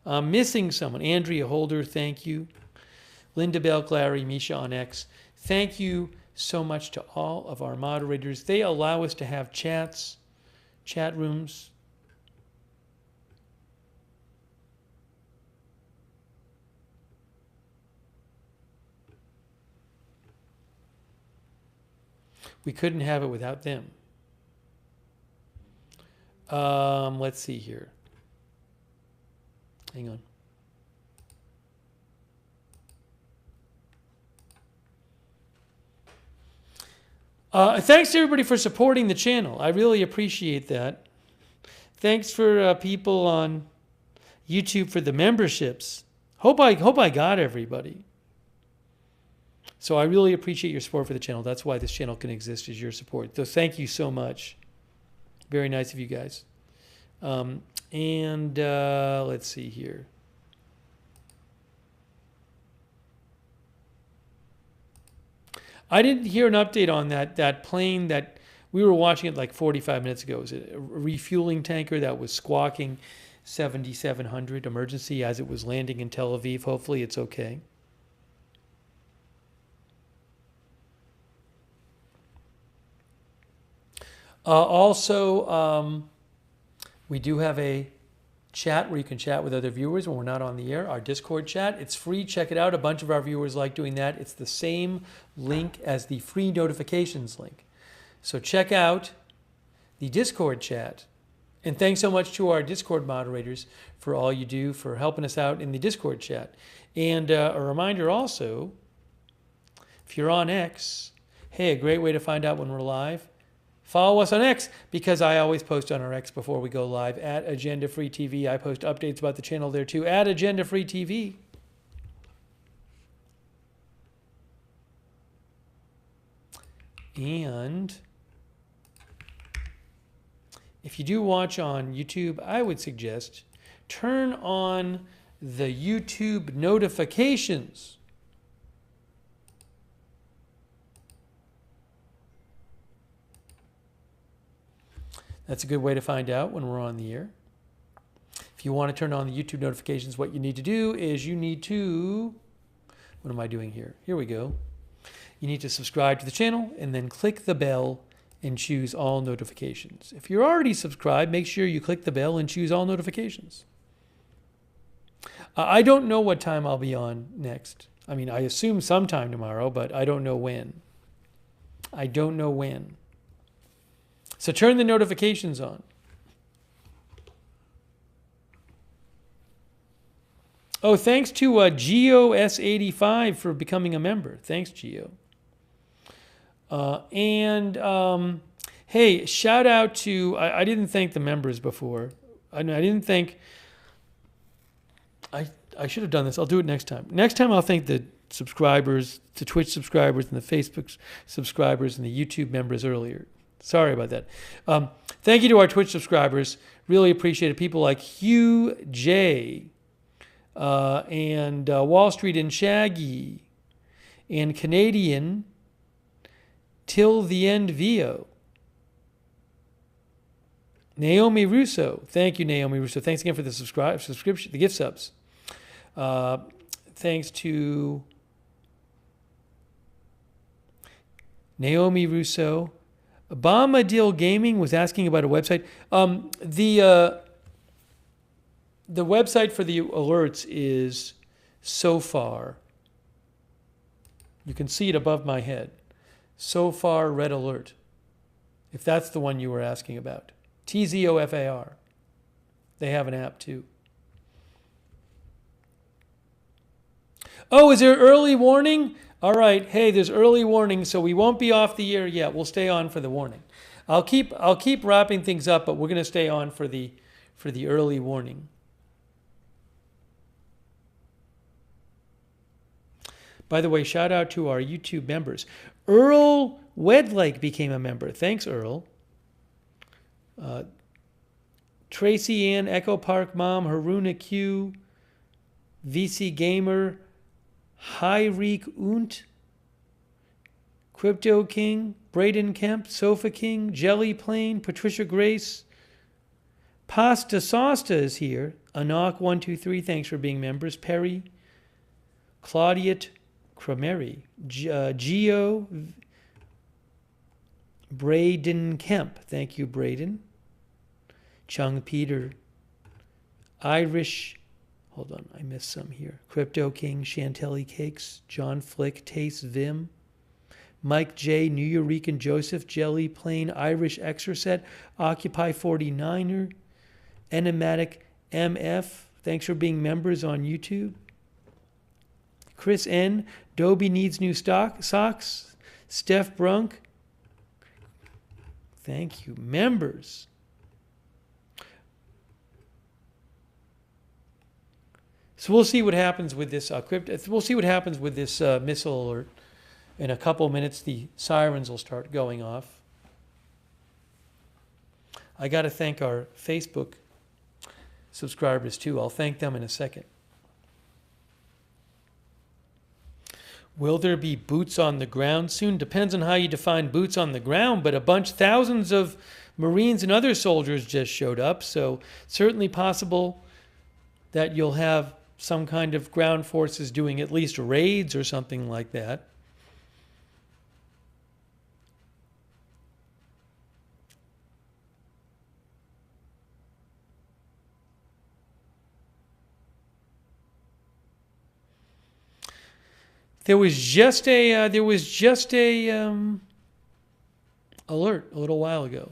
S1: Andrea Holder, thank you. Linda Bell, Clary, Misha on X. Thank you so much to all of our moderators. They allow us to have chats, chat rooms. We couldn't have it without them. Let's see here. Hang on. Thanks to everybody for supporting the channel. I really appreciate that. Thanks for people on YouTube for the memberships. Hope I got everybody. So I really appreciate your support for the channel. That's why this channel can exist, is your support. So thank you so much. Very nice of you guys. Let's see here. I didn't hear an update on that plane that we were watching it like 45 minutes ago. It was a refueling tanker that was squawking 7,700 emergency as it was landing in Tel Aviv. Hopefully it's okay. We do have a chat where you can chat with other viewers when we're not on the air, our Discord chat. It's free. Check it out. A bunch of our viewers like doing that. It's the same link as the free notifications link. So check out the Discord chat. And thanks so much to our Discord moderators for all you do for helping us out in the Discord chat. And a reminder also, if you're on X, hey, a great way to find out when we're live, follow us on X, because I always post on our X before we go live, at Agenda Free TV. I post updates about the channel there too, at Agenda Free TV. And if you do watch on YouTube, I would suggest turn on the YouTube notifications. That's a good way to find out when we're on the air. If you want to turn on the YouTube notifications, what you need to do is you need to, what am I doing here? Here we go. You need to subscribe to the channel and then click the bell and choose all notifications. If you're already subscribed, make sure you click the bell and choose all notifications. I don't know what time I'll be on next. I mean, I assume sometime tomorrow, but I don't know when. I don't know when. So turn the notifications on. Oh, thanks to GeoS85 for becoming a member. Thanks, Geo. Hey, shout out to, I didn't thank the members before. I didn't thank, I should have done this. I'll do it next time. Next time I'll thank the subscribers, the Twitch subscribers and the Facebook subscribers and the YouTube members earlier. Sorry about that. Thank you to our Twitch subscribers. Really appreciate it. People like Hugh J. And Wall Street and Shaggy and Canadian Till the End VO. Naomi Russo. Thank you, Naomi Russo. Thanks again for the subscription, the gift subs. Thanks to Naomi Russo. Bombadil Gaming was asking about a website. The website for the alerts is So Far. You can see it above my head. So Far Red Alert. If that's the one you were asking about. TZOFAR. They have an app too. Oh, is there early warning? All right. Hey, there's early warning, so we won't be off the air yet. We'll stay on for the warning. I'll keep wrapping things up, but we're going to stay on for the early warning. By the way, shout out to our YouTube members. Earl Wedlake became a member. Thanks, Earl. Tracy Ann, Echo Park Mom, Haruna Q, VC Gamer, Hyreek Unt, Crypto King, Braden Kemp, Sofa King, Jelly Plane, Patricia Grace, Pasta Sasta is here. Anak123, thanks for being members. Perry, Claudiate Crameri, Geo, Braden Kemp, thank you, Braden. Chung Peter, Irish, hold on, I missed some here. Crypto King, Chantilly Cakes, John Flick, Taste Vim, Mike J, New Eurekan Joseph, Jelly Plain, Irish Exercet, Occupy 49er, Enigmatic MF. Thanks for being members on YouTube. Chris N, Dobie needs new socks. Steph Brunk. Thank you, members. So we'll see what happens with this We'll see what happens with this missile alert. In a couple minutes, the sirens will start going off. I got to thank our Facebook subscribers too. I'll thank them in a second. Will there be boots on the ground soon? Depends on how you define boots on the ground, but thousands of Marines and other soldiers just showed up, so certainly possible that you'll have some kind of ground forces doing at least raids or something like that. There was just a alert a little while ago.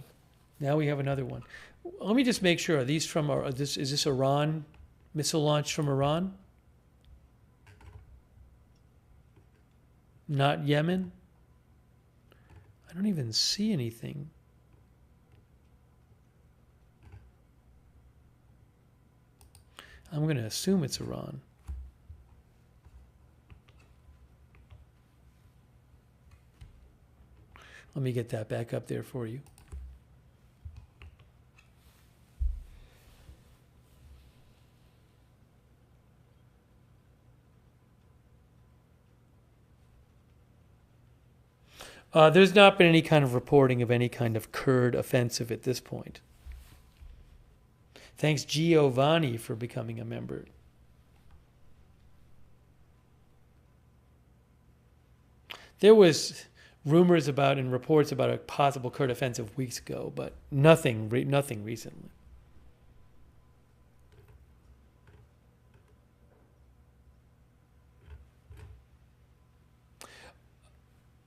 S1: Now we have another one. Let me just make sure. Are these from? Is this Iran? Missile launch from Iran? Not Yemen? I don't even see anything. I'm going to assume it's Iran. Let me get that back up there for you. There's not been any kind of reporting of any kind of Kurd offensive at this point. Thanks, Giovanni, for becoming a member. There was rumors about and reports about a possible Kurd offensive weeks ago, but nothing recently.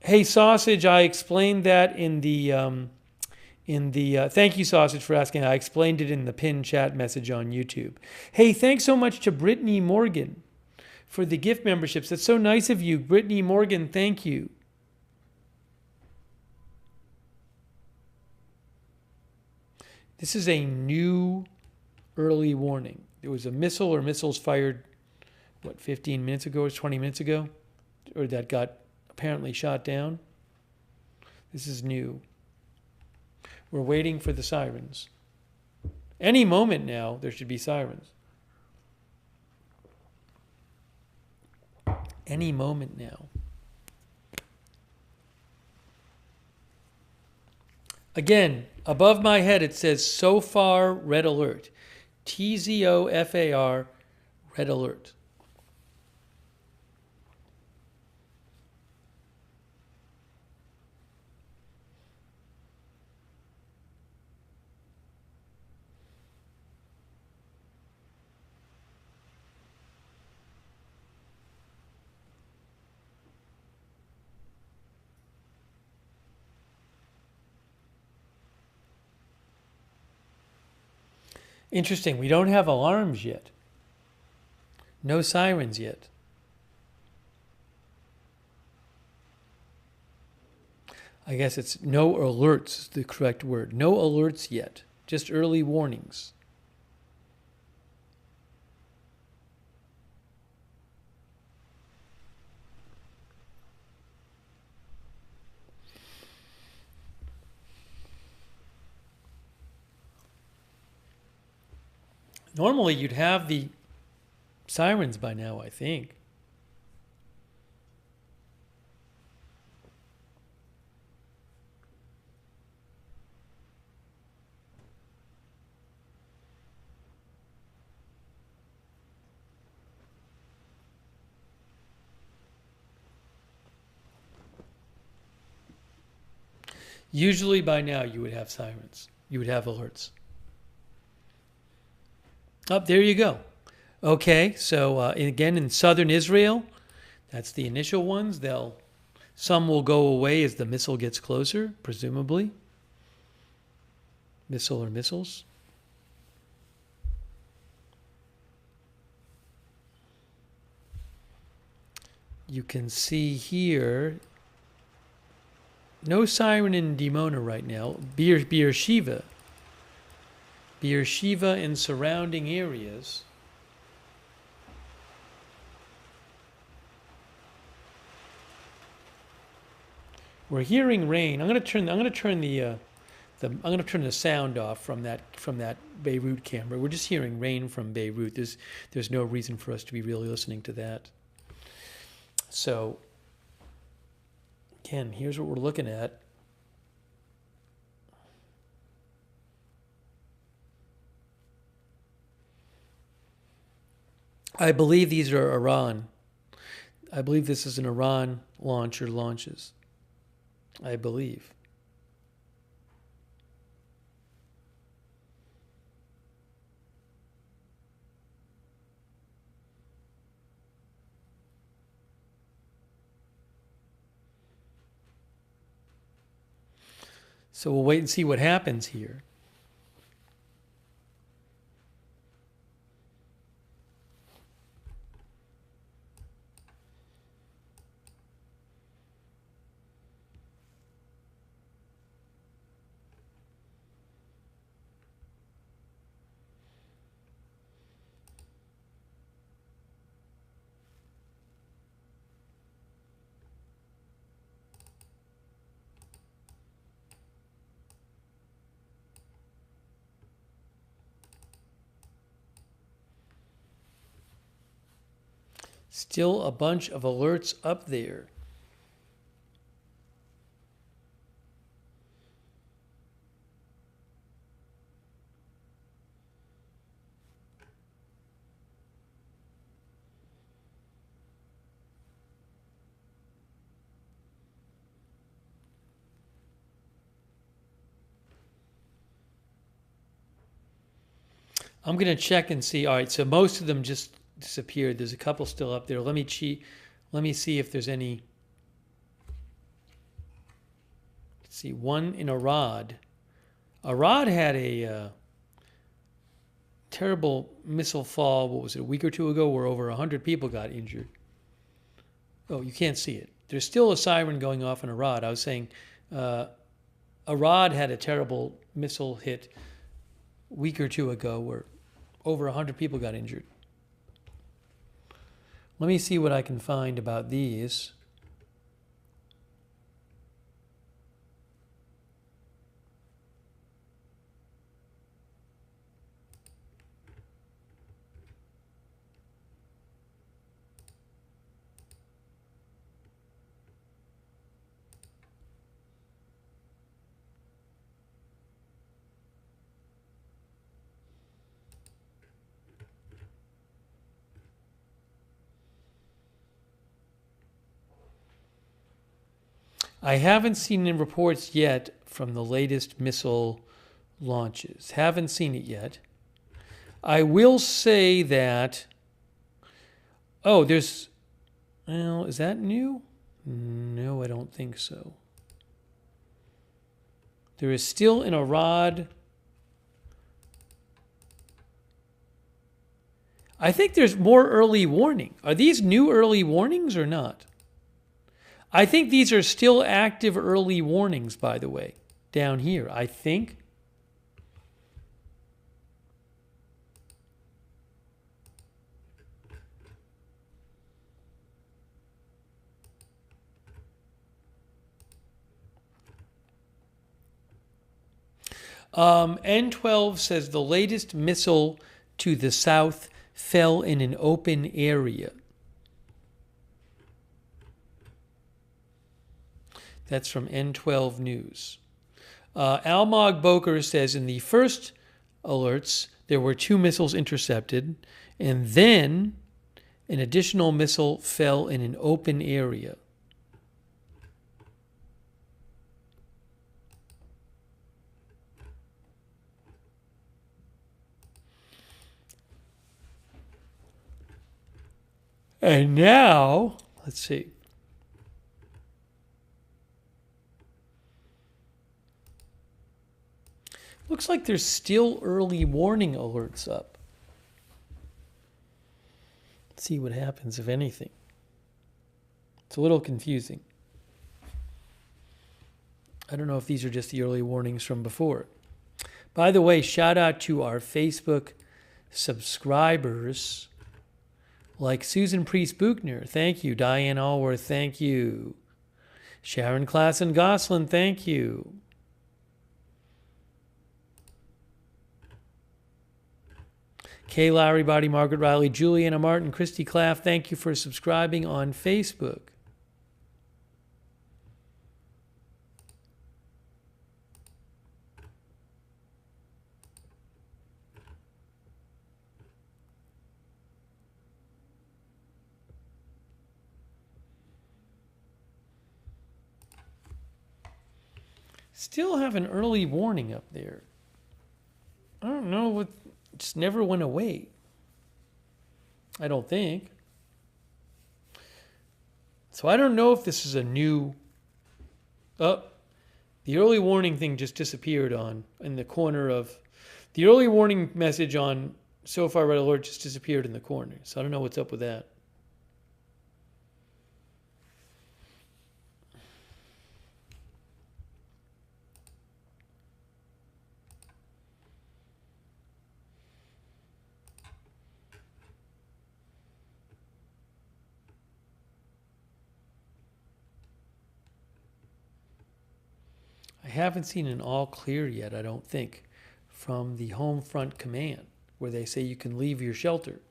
S1: Hey, Sausage, I explained that in the thank you, Sausage, for asking. I explained it in the pinned chat message on YouTube. Hey, thanks so much to Brittany Morgan for the gift memberships. That's so nice of you. Brittany Morgan, thank you. This is a new early warning. There was a missile or missiles fired, 15 minutes ago or 20 minutes ago? Or that got apparently shot down. This is new. We're waiting for the sirens. Any moment now, there should be sirens. Any moment now. Again, above my head it says so far red alert. TZOFAR red alert. Interesting. We don't have alarms yet. No sirens yet. I guess it's no alerts is the correct word. No alerts yet. Just early warnings. Normally, you'd have the sirens by now, I think. Usually by now, you would have sirens. You would have alerts. Oh, there you go. Okay, so again, in southern Israel, that's the initial ones. They'll Some will go away as the missile gets closer, presumably. Missile or missiles. You can see here, no siren in Dimona right now. Beersheba and surrounding areas. We're hearing rain. I'm going to turn the sound off from that Beirut camera. We're just hearing rain from Beirut. There's no reason for us to be really listening to that. So again, here's what we're looking at. I believe these are Iran. I believe this is an Iran launcher launches. I believe. So we'll wait and see what happens here. Still a bunch of alerts up there. I'm going to check and see. All right, so most of them just disappeared. There's a couple still up there. Let me see if there's any. Let's see, one in Arad. Arad had a terrible missile fall, what was it, a week or two ago, where over 100 people got injured. Oh, you can't see it. There's still a siren going off in Arad. I was saying Arad had a terrible missile hit a week or two ago where over 100 people got injured. Let me see what I can find about these. I haven't seen any reports yet from the latest missile launches. Haven't seen it yet. I will say that, is that new? No, I don't think so. There is still an Arad. I think there's more early warning. Are these new early warnings or not? I think these are still active early warnings, by the way, down here, I think. N12 says the latest missile to the south fell in an open area. That's from N12 News. Almog Boker says in the first alerts, there were 2 missiles intercepted, and then an additional missile fell in an open area. And now, let's see. Looks like there's still early warning alerts up. Let's see what happens, if anything. It's a little confusing. I don't know if these are just the early warnings from before. By the way, shout out to our Facebook subscribers like Susan Priest-Buchner. Thank you. Diane Allworth. Thank you. Sharon Klassen-Goslin. Thank you. Kay Lowry, Body, Margaret Riley, Juliana Martin, Christy Claff, thank you for subscribing on Facebook. Still have an early warning up there. I don't know what... It just never went away. I don't think. So I don't know if this is a new... the early warning thing just disappeared in the corner of... The early warning message on So Far Red Alert just disappeared in the corner. So I don't know what's up with that. I haven't seen an all clear yet, I don't think, from the Home Front Command, where they say you can leave your shelter.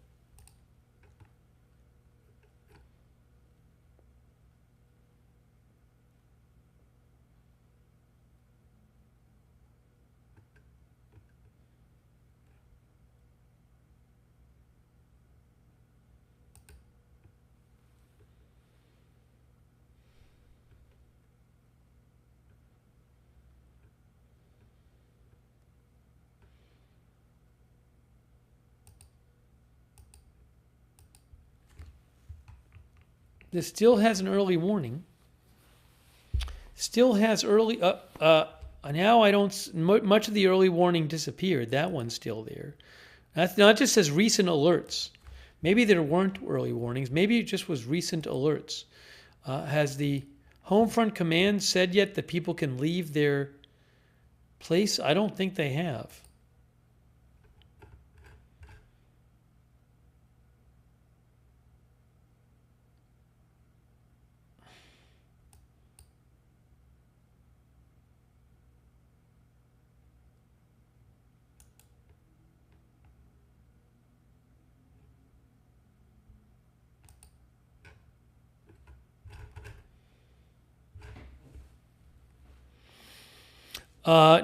S1: This still has an early warning. Still has early... now I don't... Much of the early warning disappeared. That one's still there. Now it just says recent alerts. Maybe there weren't early warnings. Maybe it just was recent alerts. Has the Home Front Command said yet that people can leave their place? I don't think they have.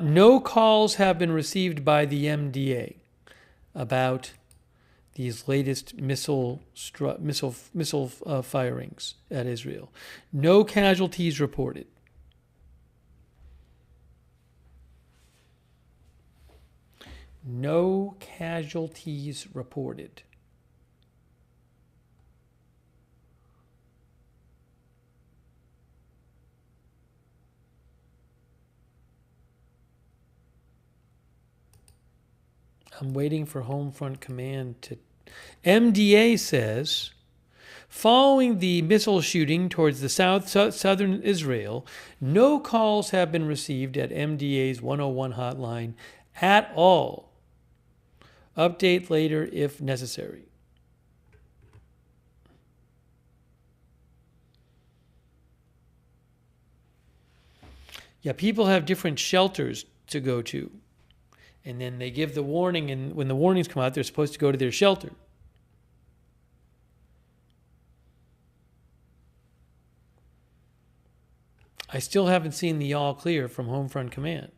S1: No calls have been received by the MDA about these latest missile firings at Israel. No casualties reported. No casualties reported. I'm waiting for Home Front Command to... MDA says, following the missile shooting towards the southern Israel, no calls have been received at MDA's 101 hotline at all. Update later if necessary. Yeah, people have different shelters to go to. And then they give the warning, and when the warnings come out, they're supposed to go to their shelter. I still haven't seen the all clear from Home Front Command.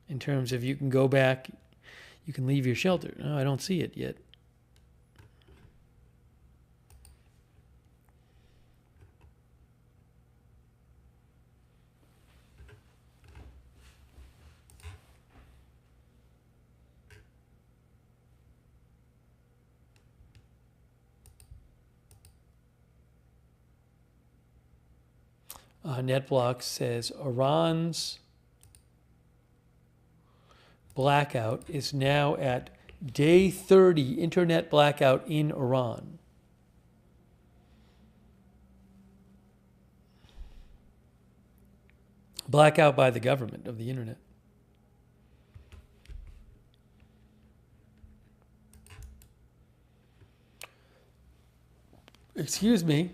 S1: In terms of you can go back, you can leave your shelter. No, I don't see it yet. NetBlock says Iran's blackout is now at day 30, internet blackout in Iran. Blackout by the government of the internet. Excuse me.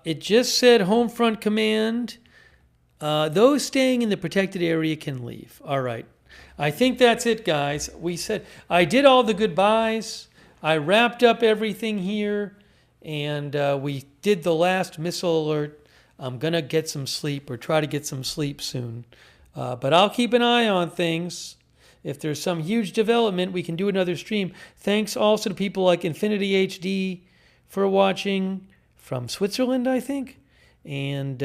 S1: It just said home front command. Those staying in the protected area can leave. All right. I think that's it, guys. We said I did all the goodbyes. I wrapped up everything here, and we did the last missile alert. I'm going to get some sleep or try to get some sleep soon. But I'll keep an eye on things. If there's some huge development, we can do another stream. Thanks also to people like Infinity HD for watching from Switzerland, I think. And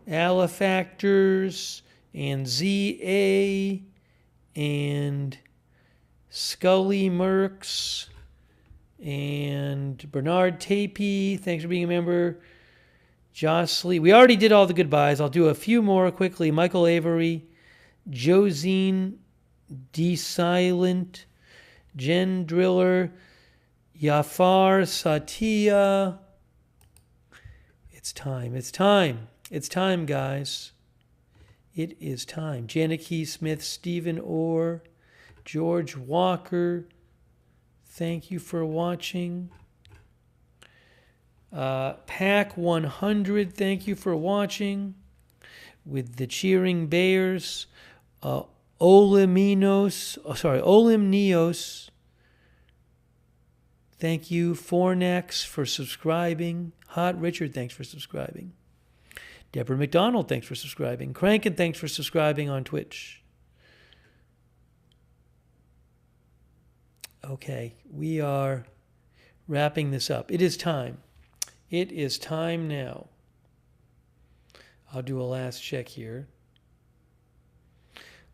S1: Alifactors and ZA and Scully Merks and Bernard Tapey. Thanks for being a member. Jocelyn. We already did all the goodbyes. I'll do a few more quickly. Michael Avery, Josine D. Silent, Jen Driller, Yafar Satya. It's time. It's time. It's time, guys. It is time. Janet Key Smith, Stephen Orr, George Walker. Thank you for watching. Pack 100, thank you for watching. With the cheering bears. Olimnios. Thank you. Fornex for subscribing. Hot Richard, thanks for subscribing. Deborah McDonald, thanks for subscribing. Crankin, thanks for subscribing on Twitch. Okay, we are wrapping this up. It is time. It is time now. I'll do a last check here.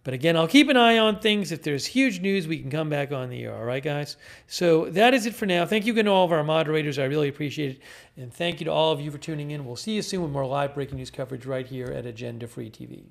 S1: But again, I'll keep an eye on things. If there's huge news, we can come back on the air. All right, guys? So that is it for now. Thank you again to all of our moderators. I really appreciate it. And thank you to all of you for tuning in. We'll see you soon with more live breaking news coverage right here at Agenda Free TV.